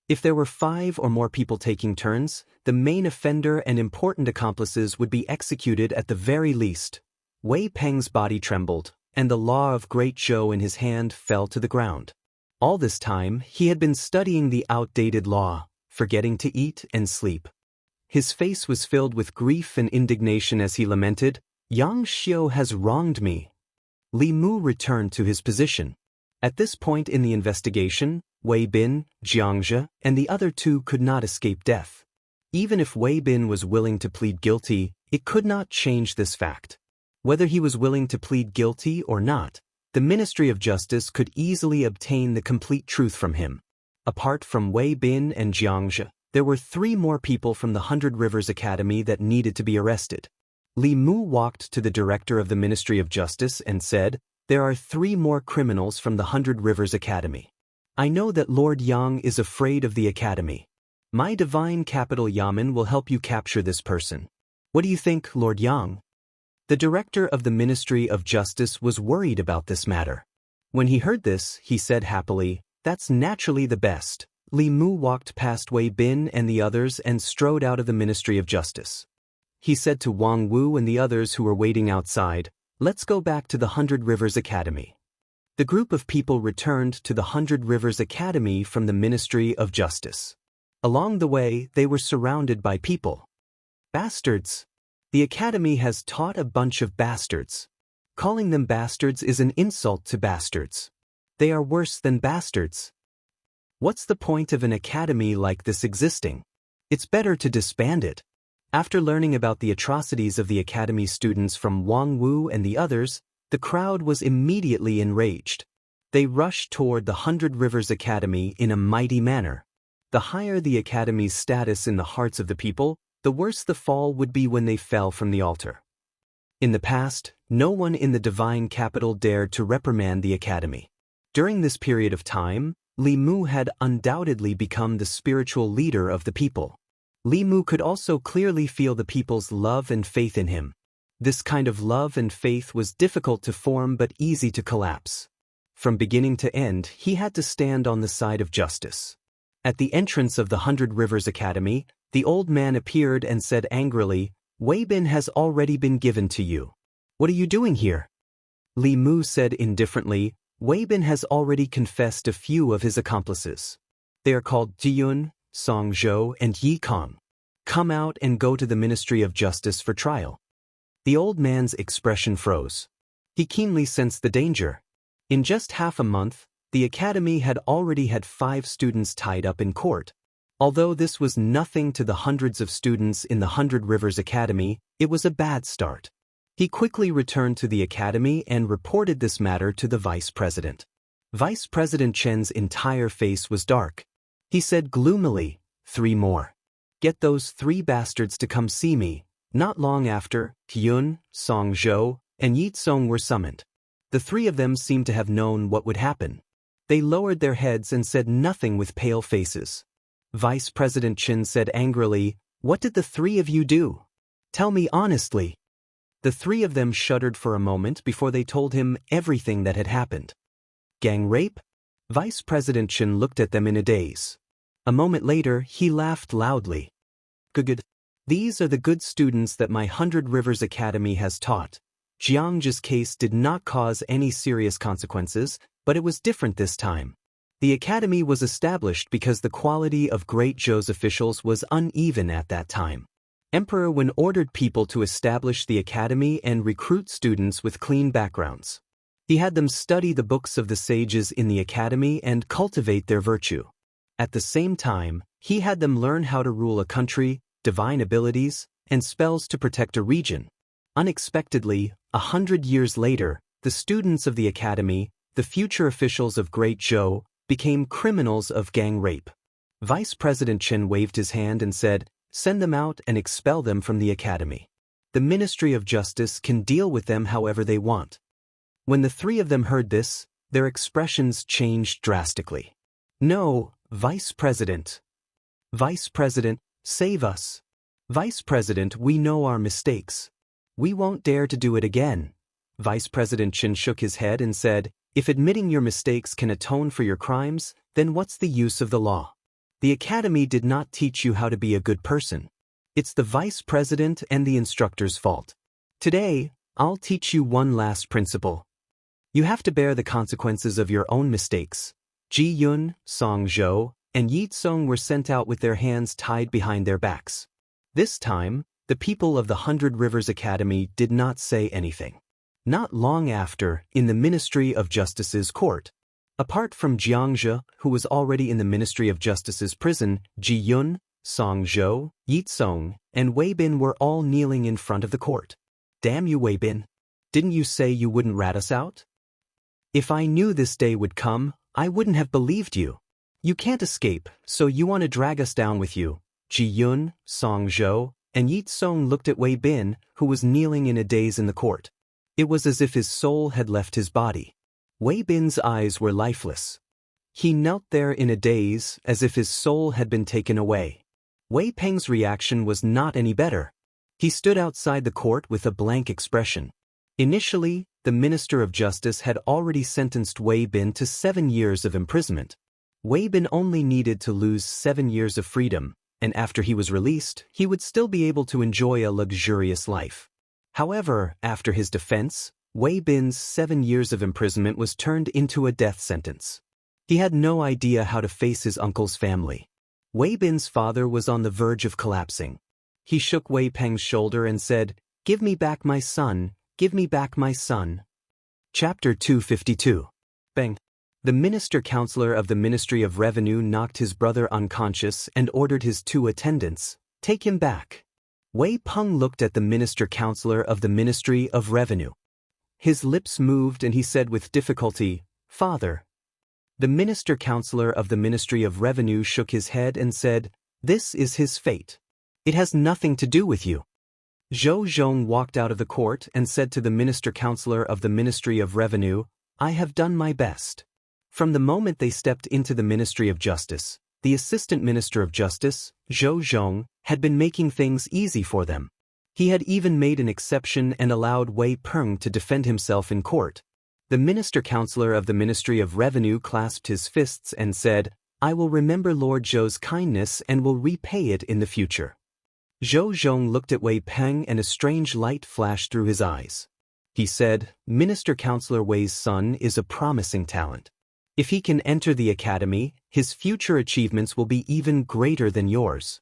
If there were 5 or more people taking turns, the main offender and important accomplices would be executed at the very least. Wei Peng's body trembled, and the Law of Great Zhou in his hand fell to the ground. All this time, he had been studying the outdated law, forgetting to eat and sleep. His face was filled with grief and indignation as he lamented, "Yang Xiu has wronged me." Li Mu returned to his position. At this point in the investigation, Wei Bin, Xianxia, and the other 2 could not escape death. Even if Wei Bin was willing to plead guilty, it could not change this fact. Whether he was willing to plead guilty or not, the Ministry of Justice could easily obtain the complete truth from him. Apart from Wei Bin and Xianxia, there were 3 more people from the 100 Rivers Academy that needed to be arrested. Li Mu walked to the director of the Ministry of Justice and said, "There are 3 more criminals from the 100 Rivers Academy. I know that Lord Yang is afraid of the Academy. My divine capital Yamen will help you capture this person. What do you think, Lord Yang?" The director of the Ministry of Justice was worried about this matter. When he heard this, he said happily, "That's naturally the best." Li Mu walked past Wei Bin and the others and strode out of the Ministry of Justice. He said to Wang Wu and the others who were waiting outside, "Let's go back to the 100 Rivers Academy." The group of people returned to the 100 Rivers Academy from the Ministry of Justice. Along the way, they were surrounded by people. "Bastards! The Academy has taught a bunch of bastards. Calling them bastards is an insult to bastards. They are worse than bastards. What's the point of an academy like this existing? It's better to disband it." After learning about the atrocities of the Academy students from Wang Wu and the others, the crowd was immediately enraged. They rushed toward the 100 Rivers Academy in a mighty manner. The higher the Academy's status in the hearts of the people, the worse the fall would be when they fell from the altar. In the past, no one in the divine capital dared to reprimand the Academy. During this period of time, Li Mu had undoubtedly become the spiritual leader of the people. Li Mu could also clearly feel the people's love and faith in him. This kind of love and faith was difficult to form but easy to collapse. From beginning to end, he had to stand on the side of justice. At the entrance of the 100 Rivers Academy, the old man appeared and said angrily, "Wei Bin has already been given to you. What are you doing here?" Li Mu said indifferently, "Wei Bin has already confessed a few of his accomplices. They are called Jiyun, Song Zhou, and Yi Kong. Come out and go to the Ministry of Justice for trial." The old man's expression froze. He keenly sensed the danger. In just half a month, the Academy had already had 5 students tied up in court. Although this was nothing to the hundreds of students in the Hundred Rivers Academy, it was a bad start. He quickly returned to the academy and reported this matter to the vice president. Vice President Chen's entire face was dark. He said gloomily, 3 more. Get those 3 bastards to come see me. Not long after, Hyun, Song Zhou, and Yi Tsong were summoned. The 3 of them seemed to have known what would happen. They lowered their heads and said nothing with pale faces. Vice President Chen said angrily, "What did the 3 of you do? Tell me honestly." The 3 of them shuddered for a moment before they told him everything that had happened. Gang rape? Vice President Chen looked at them in a daze. A moment later, he laughed loudly. Good. These are the good students that my Hundred Rivers Academy has taught. Xianxia's case did not cause any serious consequences, but it was different this time. The academy was established because the quality of Great Zhou's officials was uneven at that time. Emperor Wen ordered people to establish the academy and recruit students with clean backgrounds. He had them study the books of the sages in the academy and cultivate their virtue. At the same time, he had them learn how to rule a country, divine abilities, and spells to protect a region. Unexpectedly, 100 years later, the students of the academy, the future officials of Great Zhou, became criminals of gang rape. Vice President Chen waved his hand and said, "Send them out and expel them from the academy. The Ministry of Justice can deal with them however they want." When the 3 of them heard this, their expressions changed drastically. "No, Vice President. Vice President, save us. Vice President, we know our mistakes. We won't dare to do it again." Vice President Chen shook his head and said, "If admitting your mistakes can atone for your crimes, then what's the use of the law? The academy did not teach you how to be a good person. It's the vice president and the instructor's fault. Today, I'll teach you one last principle. You have to bear the consequences of your own mistakes." Ji Yun, Song Zhou, and Yi Tsong were sent out with their hands tied behind their backs. This time, the people of the Hundred Rivers Academy did not say anything. Not long after, in the Ministry of Justice's court, apart from Xianxia, who was already in the Ministry of Justice's prison, Ji Yun, Song Zhou, Yi Tsong, and Wei Bin were all kneeling in front of the court. "Damn you, Wei Bin. Didn't you say you wouldn't rat us out? If I knew this day would come, I wouldn't have believed you. You can't escape, so you want to drag us down with you." Ji Yun, Song Zhou, and Yi Tsong looked at Wei Bin, who was kneeling in a daze in the court. It was as if his soul had left his body. Wei Bin's eyes were lifeless. He knelt there in a daze, as if his soul had been taken away. Wei Peng's reaction was not any better. He stood outside the court with a blank expression. Initially, the Minister of Justice had already sentenced Wei Bin to 7 years of imprisonment. Wei Bin only needed to lose 7 years of freedom, and after he was released, he would still be able to enjoy a luxurious life. However, after his defense, Wei Bin's 7 years of imprisonment was turned into a death sentence. He had no idea how to face his uncle's family. Wei Bin's father was on the verge of collapsing. He shook Wei Peng's shoulder and said, "Give me back my son, give me back my son." Chapter 252. Bang. The minister-counselor of the Ministry of Revenue knocked his brother unconscious and ordered his 2 attendants, "Take him back." Wei Peng looked at the minister-counselor of the Ministry of Revenue. His lips moved and he said with difficulty, "Father." The minister-counselor of the Ministry of Revenue shook his head and said, "This is his fate. It has nothing to do with you." Zhou Zhong walked out of the court and said to the minister-counselor of the Ministry of Revenue, "I have done my best." From the moment they stepped into the Ministry of Justice, the Assistant Minister of Justice, Zhou Zhong, had been making things easy for them. He had even made an exception and allowed Wei Peng to defend himself in court. The minister-counselor of the Ministry of Revenue clasped his fists and said, "I will remember Lord Zhou's kindness and will repay it in the future." Zhou Zhong looked at Wei Peng and a strange light flashed through his eyes. He said, "Minister-Counselor Wei's son is a promising talent. If he can enter the academy, his future achievements will be even greater than yours."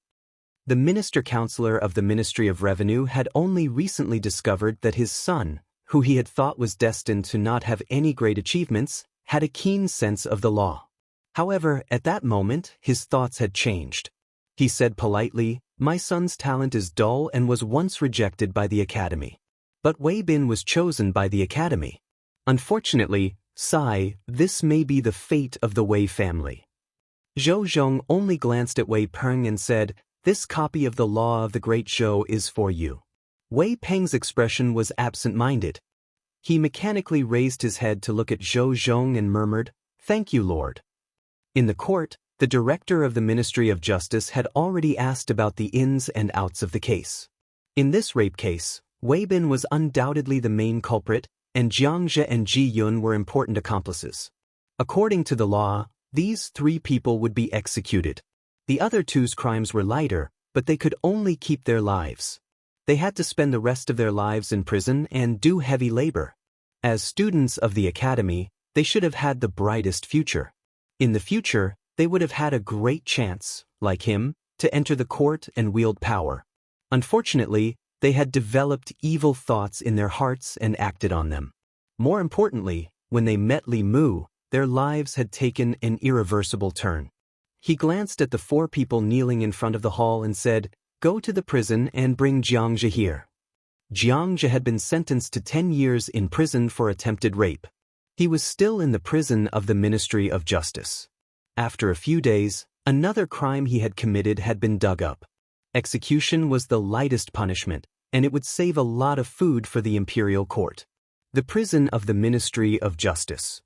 The minister-counselor of the Ministry of Revenue had only recently discovered that his son, who he had thought was destined to not have any great achievements, had a keen sense of the law. However, at that moment, his thoughts had changed. He said politely, "My son's talent is dull and was once rejected by the academy. But Wei Bin was chosen by the academy. Unfortunately, sigh, this may be the fate of the Wei family." Zhou Zhong only glanced at Wei Peng and said, "This copy of the Law of the Great Zhou is for you." Wei Peng's expression was absent-minded. He mechanically raised his head to look at Zhou Zhong and murmured, "Thank you, Lord." In the court, the director of the Ministry of Justice had already asked about the ins and outs of the case. In this rape case, Wei Bin was undoubtedly the main culprit, and Xianxia and Ji Yun were important accomplices. According to the law, these 3 people would be executed. The other 2's crimes were lighter, but they could only keep their lives. They had to spend the rest of their lives in prison and do heavy labor. As students of the academy, they should have had the brightest future. In the future, they would have had a great chance, like him, to enter the court and wield power. Unfortunately, they had developed evil thoughts in their hearts and acted on them. More importantly, when they met Li Mu, their lives had taken an irreversible turn. He glanced at the 4 people kneeling in front of the hall and said, "Go to the prison and bring Xianxia here." Xianxia had been sentenced to 10 years in prison for attempted rape. He was still in the prison of the Ministry of Justice. After a few days, another crime he had committed had been dug up. Execution was the lightest punishment, and it would save a lot of food for the imperial court. The prison of the Ministry of Justice.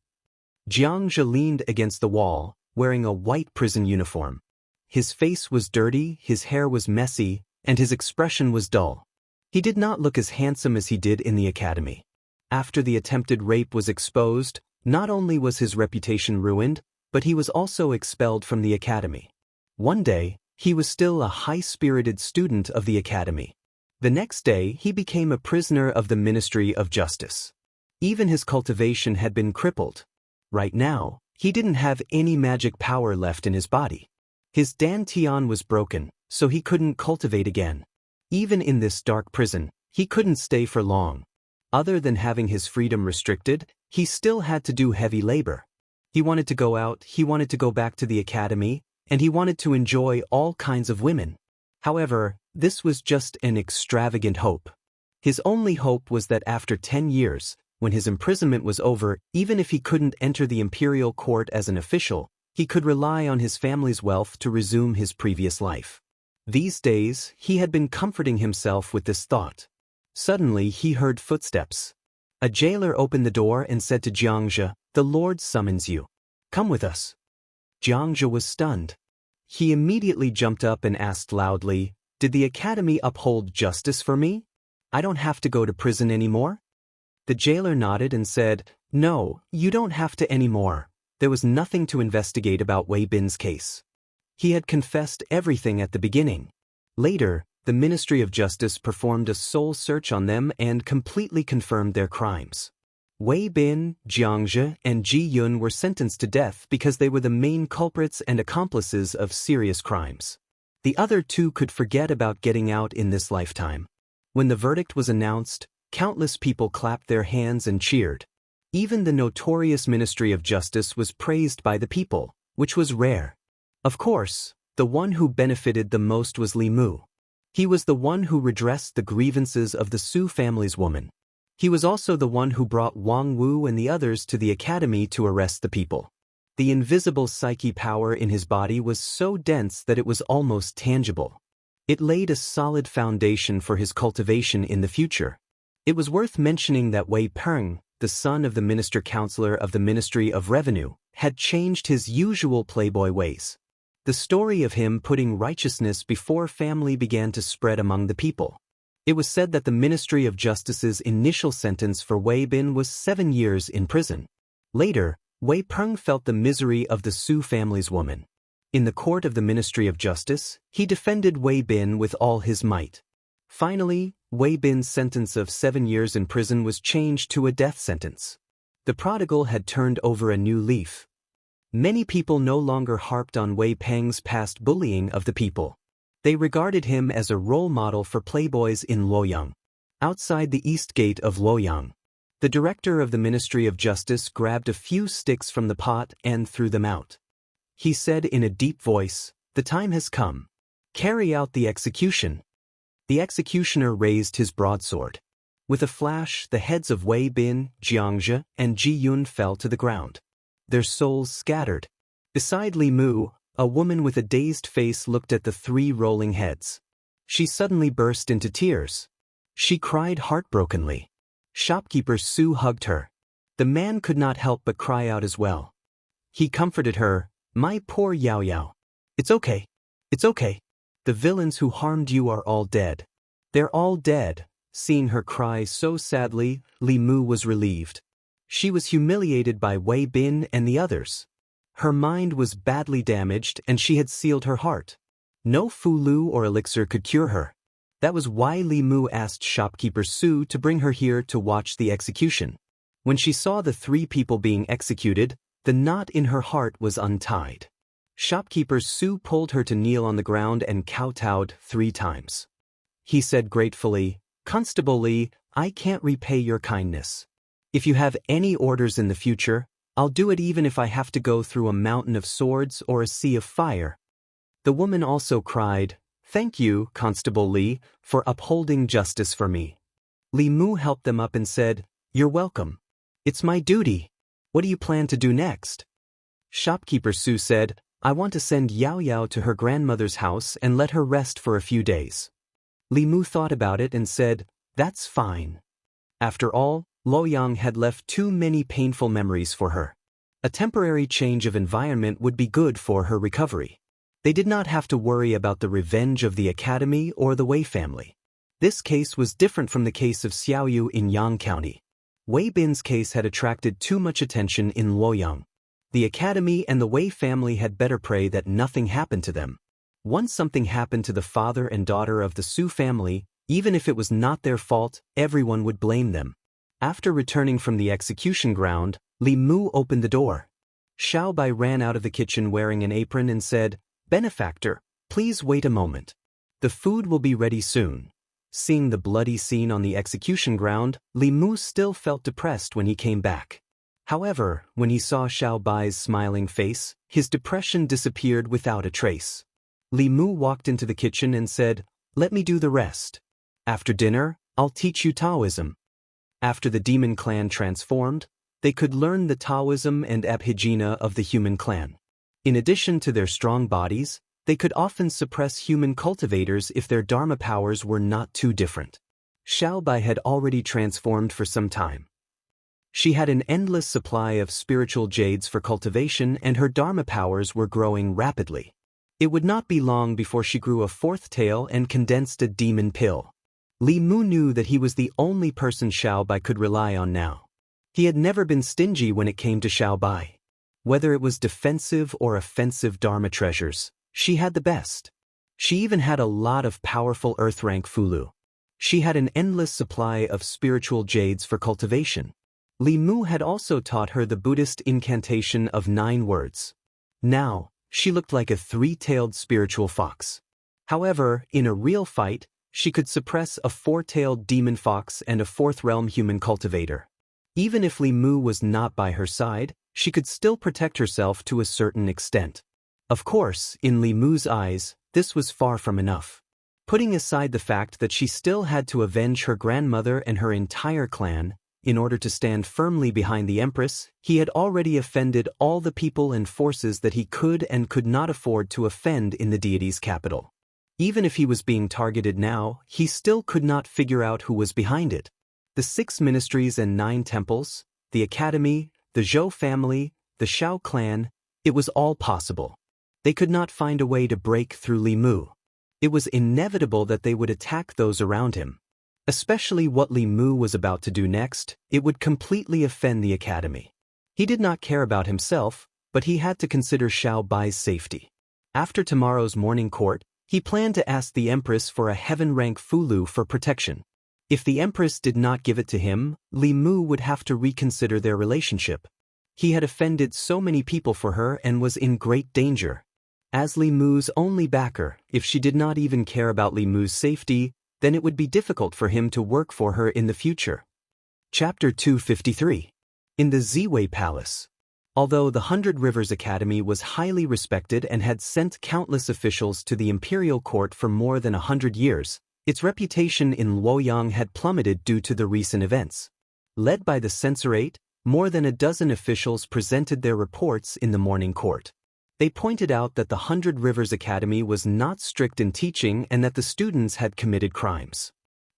Xianxia leaned against the wall, wearing a white prison uniform. His face was dirty, his hair was messy, and his expression was dull. He did not look as handsome as he did in the academy. After the attempted rape was exposed, not only was his reputation ruined, but he was also expelled from the academy. One day, he was still a high-spirited student of the academy. The next day, he became a prisoner of the Ministry of Justice. Even his cultivation had been crippled. Right now, he didn't have any magic power left in his body. His dantian was broken, so he couldn't cultivate again. Even in this dark prison, he couldn't stay for long. Other than having his freedom restricted, he still had to do heavy labor. He wanted to go out, he wanted to go back to the academy, and he wanted to enjoy all kinds of women. However, this was just an extravagant hope. His only hope was that after 10 years, when his imprisonment was over, even if he couldn't enter the imperial court as an official, he could rely on his family's wealth to resume his previous life. These days, he had been comforting himself with this thought. Suddenly, he heard footsteps. A jailer opened the door and said to Xianxia, "The Lord summons you. Come with us." Xianxia was stunned. He immediately jumped up and asked loudly, "Did the academy uphold justice for me? I don't have to go to prison anymore?" The jailer nodded and said, "No, you don't have to anymore. There was nothing to investigate about Wei Bin's case. He had confessed everything at the beginning. Later, the Ministry of Justice performed a soul search on them and completely confirmed their crimes. Wei Bin, Xianxia, and Ji Yun were sentenced to death because they were the main culprits and accomplices of serious crimes. The other 2 could forget about getting out in this lifetime. When the verdict was announced, countless people clapped their hands and cheered. Even the notorious Ministry of Justice was praised by the people, which was rare. Of course, the one who benefited the most was Li Mu. He was the one who redressed the grievances of the Su family's woman. He was also the one who brought Wang Wu and the others to the academy to arrest the people. The invisible psyche power in his body was so dense that it was almost tangible. It laid a solid foundation for his cultivation in the future. It was worth mentioning that Wei Peng, the son of the minister-counselor of the Ministry of Revenue, had changed his usual playboy ways. The story of him putting righteousness before family began to spread among the people. It was said that the Ministry of Justice's initial sentence for Wei Bin was 7 years in prison. Later, Wei Peng felt the misery of the Su family's woman. In the court of the Ministry of Justice, he defended Wei Bin with all his might. Finally, Wei Bin's sentence of 7 years in prison was changed to a death sentence. The prodigal had turned over a new leaf. Many people no longer harped on Wei Peng's past bullying of the people. They regarded him as a role model for playboys in Luoyang. Outside the east gate of Luoyang, the director of the Ministry of Justice grabbed a few sticks from the pot and threw them out. He said in a deep voice, "The time has come. Carry out the execution. The executioner raised his broadsword. With a flash, the heads of Wei Bin, Xianxia, and Ji Yun fell to the ground. Their souls scattered. Beside Li Mu, a woman with a dazed face looked at the three rolling heads. She suddenly burst into tears. She cried heartbrokenly. Shopkeeper Su hugged her. The man could not help but cry out as well. He comforted her, "My poor Yao Yao. It's okay. It's okay. The villains who harmed you are all dead. They're all dead." Seeing her cry so sadly, Li Mu was relieved. She was humiliated by Wei Bin and the others. Her mind was badly damaged and she had sealed her heart. No Fulu or elixir could cure her. That was why Li Mu asked shopkeeper Su to bring her here to watch the execution. When she saw the three people being executed, the knot in her heart was untied. Shopkeeper Su pulled her to kneel on the ground and kowtowed 3 times. He said gratefully, "Constable Li, I can't repay your kindness. If you have any orders in the future, I'll do it even if I have to go through a mountain of swords or a sea of fire." The woman also cried, "Thank you, Constable Li, for upholding justice for me." Li Mu helped them up and said, "You're welcome. It's my duty. What do you plan to do next?" Shopkeeper Su said, "I want to send Yao Yao to her grandmother's house and let her rest for a few days." Li Mu thought about it and said, "That's fine." After all, Luoyang had left too many painful memories for her. A temporary change of environment would be good for her recovery. They did not have to worry about the revenge of the academy or the Wei family. This case was different from the case of Xiaoyu in Yang County. Wei Bin's case had attracted too much attention in Luoyang. The academy and the Wei family had better pray that nothing happened to them. Once something happened to the father and daughter of the Su family, even if it was not their fault, everyone would blame them. After returning from the execution ground, Li Mu opened the door. Xiao Bai ran out of the kitchen wearing an apron and said, "Benefactor, please wait a moment. The food will be ready soon." Seeing the bloody scene on the execution ground, Li Mu still felt depressed when he came back. However, when he saw Xiao Bai's smiling face, his depression disappeared without a trace. Li Mu walked into the kitchen and said, "Let me do the rest. After dinner, I'll teach you Taoism." After the demon clan transformed, they could learn the Taoism and Abhijna of the human clan. In addition to their strong bodies, they could often suppress human cultivators if their Dharma powers were not too different. Xiao Bai had already transformed for some time. She had an endless supply of spiritual jades for cultivation and her Dharma powers were growing rapidly. It would not be long before she grew a 4th tail and condensed a demon pill. Li Mu knew that he was the only person Xiao Bai could rely on now. He had never been stingy when it came to Xiao Bai. Whether it was defensive or offensive Dharma treasures, she had the best. She even had a lot of powerful earth-rank Fulu. She had an endless supply of spiritual jades for cultivation. Li Mu had also taught her the Buddhist incantation of 9 words. Now, she looked like a 3-tailed spiritual fox. However, in a real fight, she could suppress a 4-tailed demon fox and a 4th realm human cultivator. Even if Li Mu was not by her side, she could still protect herself to a certain extent. Of course, in Li Mu's eyes, this was far from enough. Putting aside the fact that she still had to avenge her grandmother and her entire clan, in order to stand firmly behind the Empress, he had already offended all the people and forces that he could and could not afford to offend in the deity's capital. Even if he was being targeted now, he still could not figure out who was behind it. The 6 ministries and 9 temples, the academy, the Zhou family, the Xiao clan, it was all possible. They could not find a way to break through Li Mu. It was inevitable that they would attack those around him. Especially what Li Mu was about to do next, it would completely offend the academy. He did not care about himself, but he had to consider Xiao Bai's safety. After tomorrow's morning court, he planned to ask the Empress for a heaven-rank Fulu for protection. If the Empress did not give it to him, Li Mu would have to reconsider their relationship. He had offended so many people for her and was in great danger. As Li Mu's only backer, if she did not even care about Li Mu's safety, then it would be difficult for him to work for her in the future. Chapter 253. In the Ziwei Palace. Although the Hundred Rivers Academy was highly respected and had sent countless officials to the imperial court for more than 100 years, its reputation in Luoyang had plummeted due to the recent events. Led by the censorate, more than a dozen officials presented their reports in the morning court. They pointed out that the Hundred Rivers Academy was not strict in teaching and that the students had committed crimes.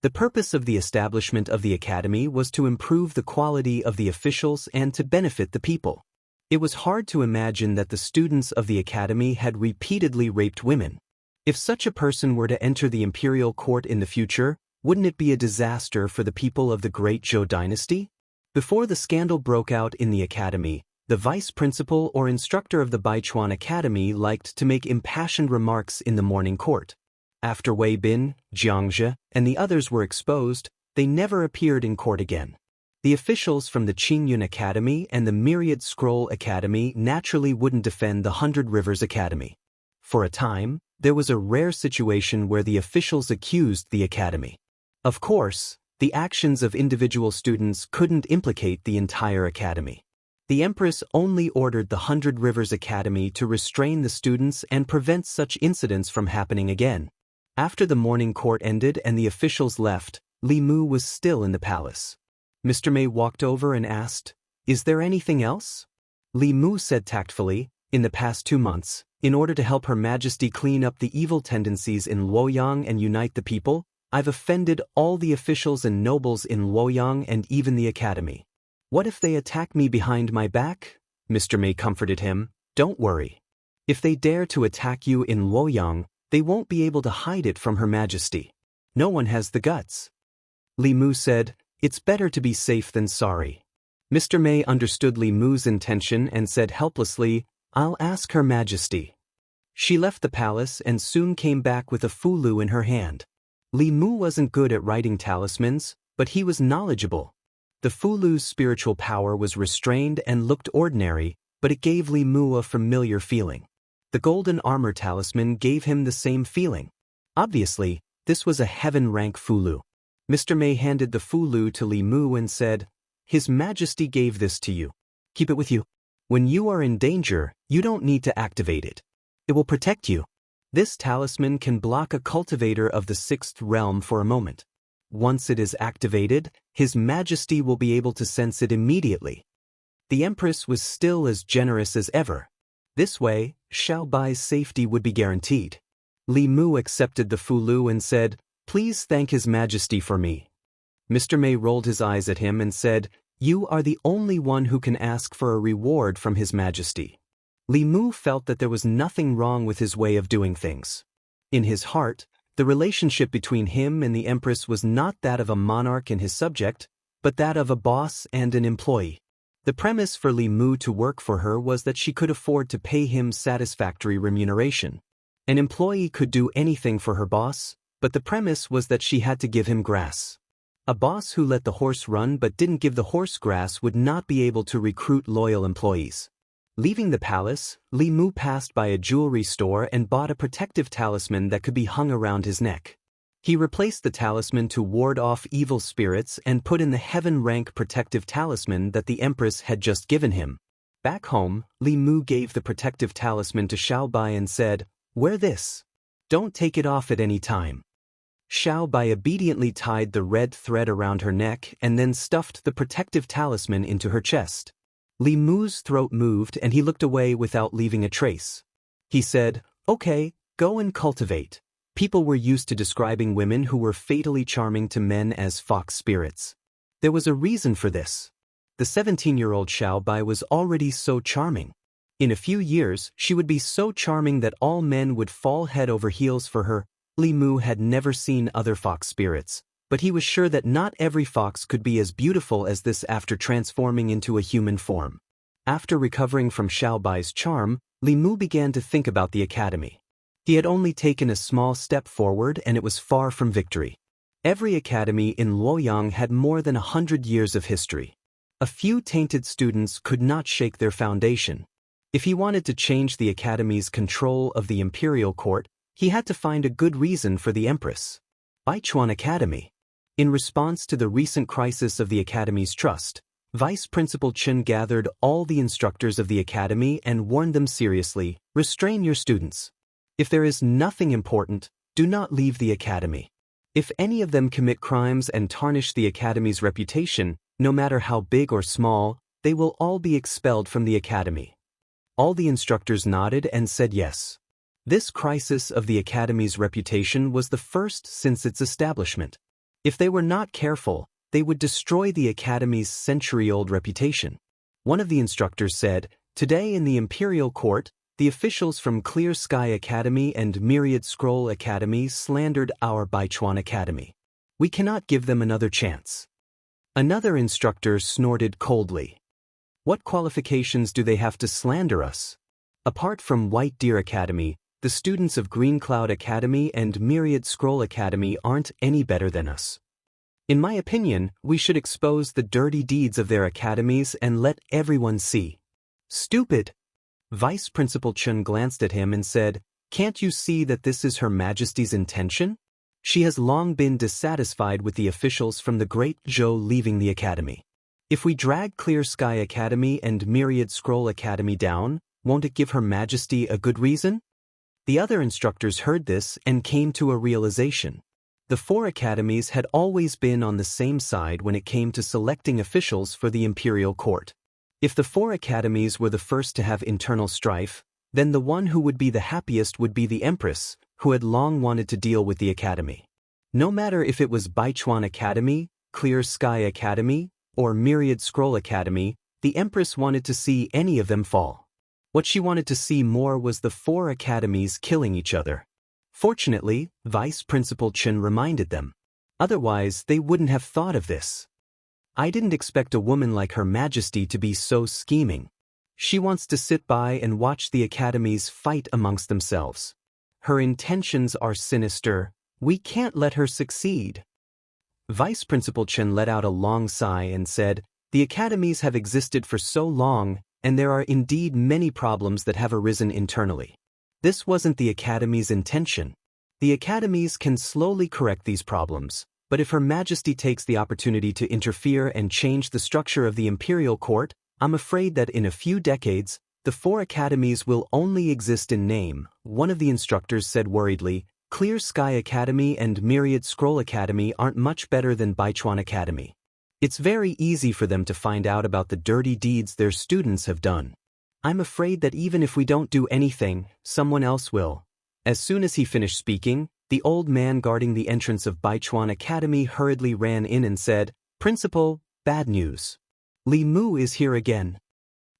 The purpose of the establishment of the academy was to improve the quality of the officials and to benefit the people. It was hard to imagine that the students of the academy had repeatedly raped women. If such a person were to enter the imperial court in the future, wouldn't it be a disaster for the people of the great Zhou dynasty? Before the scandal broke out in the academy, the vice principal or instructor of the Baichuan Academy liked to make impassioned remarks in the morning court. After Wei Bin, Xianxia, and the others were exposed, they never appeared in court again. The officials from the Qingyun Academy and the Myriad Scroll Academy naturally wouldn't defend the Hundred Rivers Academy. For a time, there was a rare situation where the officials accused the academy. Of course, the actions of individual students couldn't implicate the entire academy. The Empress only ordered the Hundred Rivers Academy to restrain the students and prevent such incidents from happening again. After the morning court ended and the officials left, Li Mu was still in the palace. Mr. Mei walked over and asked, "Is there anything else?" Li Mu said tactfully, "In the past 2 months, in order to help Her Majesty clean up the evil tendencies in Luoyang and unite the people, I've offended all the officials and nobles in Luoyang and even the academy. What if they attack me behind my back?" Mr. Mei comforted him, "Don't worry. If they dare to attack you in Luoyang, they won't be able to hide it from Her Majesty. No one has the guts." Li Mu said, "It's better to be safe than sorry." Mr. Mei understood Li Mu's intention and said helplessly, "I'll ask Her Majesty." She left the palace and soon came back with a fulu in her hand. Li Mu wasn't good at writing talismans, but he was knowledgeable. The fulu's spiritual power was restrained and looked ordinary, but it gave Li Mu a familiar feeling. The golden armor talisman gave him the same feeling. Obviously, this was a heaven-rank fulu. Mr. Mei handed the fulu to Li Mu and said, "His Majesty gave this to you. Keep it with you. When you are in danger, you don't need to activate it. It will protect you. This talisman can block a cultivator of the 6th realm for a moment. Once it is activated, His Majesty will be able to sense it immediately." The Empress was still as generous as ever. This way, Xiao Bai's safety would be guaranteed. Li Mu accepted the fulu and said, "Please thank His Majesty for me." Mr. Mei rolled his eyes at him and said, "You are the only one who can ask for a reward from His Majesty." Li Mu felt that there was nothing wrong with his way of doing things. In his heart, the relationship between him and the Empress was not that of a monarch and his subject, but that of a boss and an employee. The premise for Li Mu to work for her was that she could afford to pay him satisfactory remuneration. An employee could do anything for her boss, but the premise was that she had to give him grass. A boss who let the horse run but didn't give the horse grass would not be able to recruit loyal employees. Leaving the palace, Li Mu passed by a jewelry store and bought a protective talisman that could be hung around his neck. He replaced the talisman to ward off evil spirits and put in the heaven-rank protective talisman that the Empress had just given him. Back home, Li Mu gave the protective talisman to Xiao Bai and said, "Wear this. Don't take it off at any time." Xiao Bai obediently tied the red thread around her neck and then stuffed the protective talisman into her chest. Li Mu's throat moved and he looked away without leaving a trace. He said, "Okay, go and cultivate." People were used to describing women who were fatally charming to men as fox spirits. There was a reason for this. The 17-year-old Xiao Bai was already so charming. In a few years, she would be so charming that all men would fall head over heels for her. Li Mu had never seen other fox spirits, but he was sure that not every fox could be as beautiful as this after transforming into a human form. After recovering from Xiao Bai's charm, Li Mu began to think about the academy. He had only taken a small step forward and it was far from victory. Every academy in Luoyang had more than 100 years of history. A few tainted students could not shake their foundation. If he wanted to change the academy's control of the imperial court, he had to find a good reason for the Empress. Baichuan Academy. In response to the recent crisis of the academy's trust, Vice Principal Chen gathered all the instructors of the academy and warned them seriously, restrain your students. If there is nothing important, do not leave the academy. If any of them commit crimes and tarnish the academy's reputation, no matter how big or small, they will all be expelled from the academy. All the instructors nodded and said yes. This crisis of the academy's reputation was the first since its establishment. If they were not careful, they would destroy the academy's century-old reputation. One of the instructors said, "Today in the Imperial Court, the officials from Clear Sky Academy and Myriad Scroll Academy slandered our Baichuan Academy. We cannot give them another chance." Another instructor snorted coldly. "What qualifications do they have to slander us? Apart from White Deer Academy, the students of Green Cloud Academy and Myriad Scroll Academy aren't any better than us. In my opinion, we should expose the dirty deeds of their academies and let everyone see." "Stupid!" Vice Principal Chen glanced at him and said, "Can't you see that this is Her Majesty's intention? She has long been dissatisfied with the officials from the Great Zhou leaving the academy. If we drag Clear Sky Academy and Myriad Scroll Academy down, won't it give Her Majesty a good reason?" The other instructors heard this and came to a realization. The four academies had always been on the same side when it came to selecting officials for the Imperial Court. If the four academies were the first to have internal strife, then the one who would be the happiest would be the Empress, who had long wanted to deal with the academy. No matter if it was Baichuan Academy, Clear Sky Academy, or Myriad Scroll Academy, the Empress wanted to see any of them fall. What she wanted to see more was the four academies killing each other. Fortunately, Vice Principal Chen reminded them. Otherwise, they wouldn't have thought of this. "I didn't expect a woman like Her Majesty to be so scheming. She wants to sit by and watch the academies fight amongst themselves. Her intentions are sinister. We can't let her succeed." Vice Principal Chen let out a long sigh and said, "The academies have existed for so long, and there are indeed many problems that have arisen internally. This wasn't the academy's intention. The academies can slowly correct these problems, but if Her Majesty takes the opportunity to interfere and change the structure of the Imperial Court, I'm afraid that in a few decades, the four academies will only exist in name," one of the instructors said worriedly. "Clear Sky Academy and Myriad Scroll Academy aren't much better than Baichuan Academy. It's very easy for them to find out about the dirty deeds their students have done. I'm afraid that even if we don't do anything, someone else will." As soon as he finished speaking, the old man guarding the entrance of Baichuan Academy hurriedly ran in and said, "Principal, bad news. Li Mu is here again."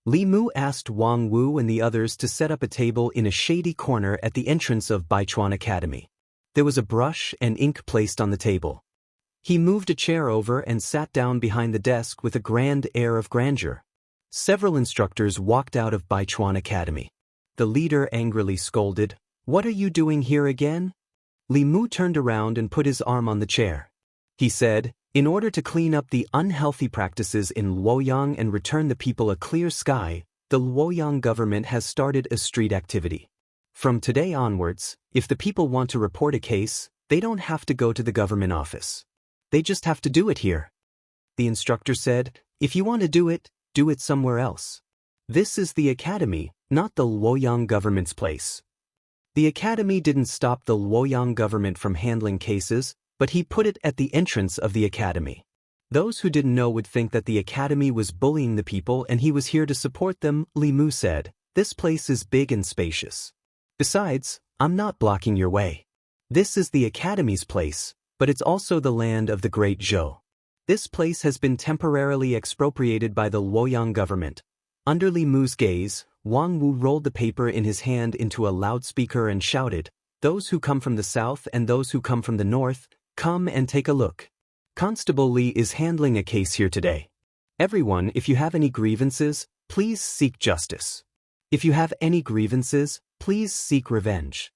Li Mu asked Wang Wu and the others to set up a table in a shady corner at the entrance of Baichuan Academy. There was a brush and ink placed on the table. He moved a chair over and sat down behind the desk with a grand air of grandeur. Several instructors walked out of Baichuan Academy. The leader angrily scolded, "What are you doing here again?" Li Mu turned around and put his arm on the chair. He said, "In order to clean up the unhealthy practices in Luoyang and return the people a clear sky, the Luoyang government has started a street activity. From today onwards, if the people want to report a case, they don't have to go to the government office. They just have to do it here." The instructor said, "If you want to do it somewhere else. This is the academy, not the Luoyang government's place." The academy didn't stop the Luoyang government from handling cases, but he put it at the entrance of the academy. Those who didn't know would think that the academy was bullying the people and he was here to support them. Li Mu said, "This place is big and spacious. Besides, I'm not blocking your way. This is the academy's place, but it's also the land of the Great Zhou. This place has been temporarily expropriated by the Luoyang government." Under Li Mu's gaze, Wang Wu rolled the paper in his hand into a loudspeaker and shouted, "Those who come from the south and those who come from the north, come and take a look. Constable Li is handling a case here today. Everyone, if you have any grievances, please seek justice. If you have any grievances, please seek revenge."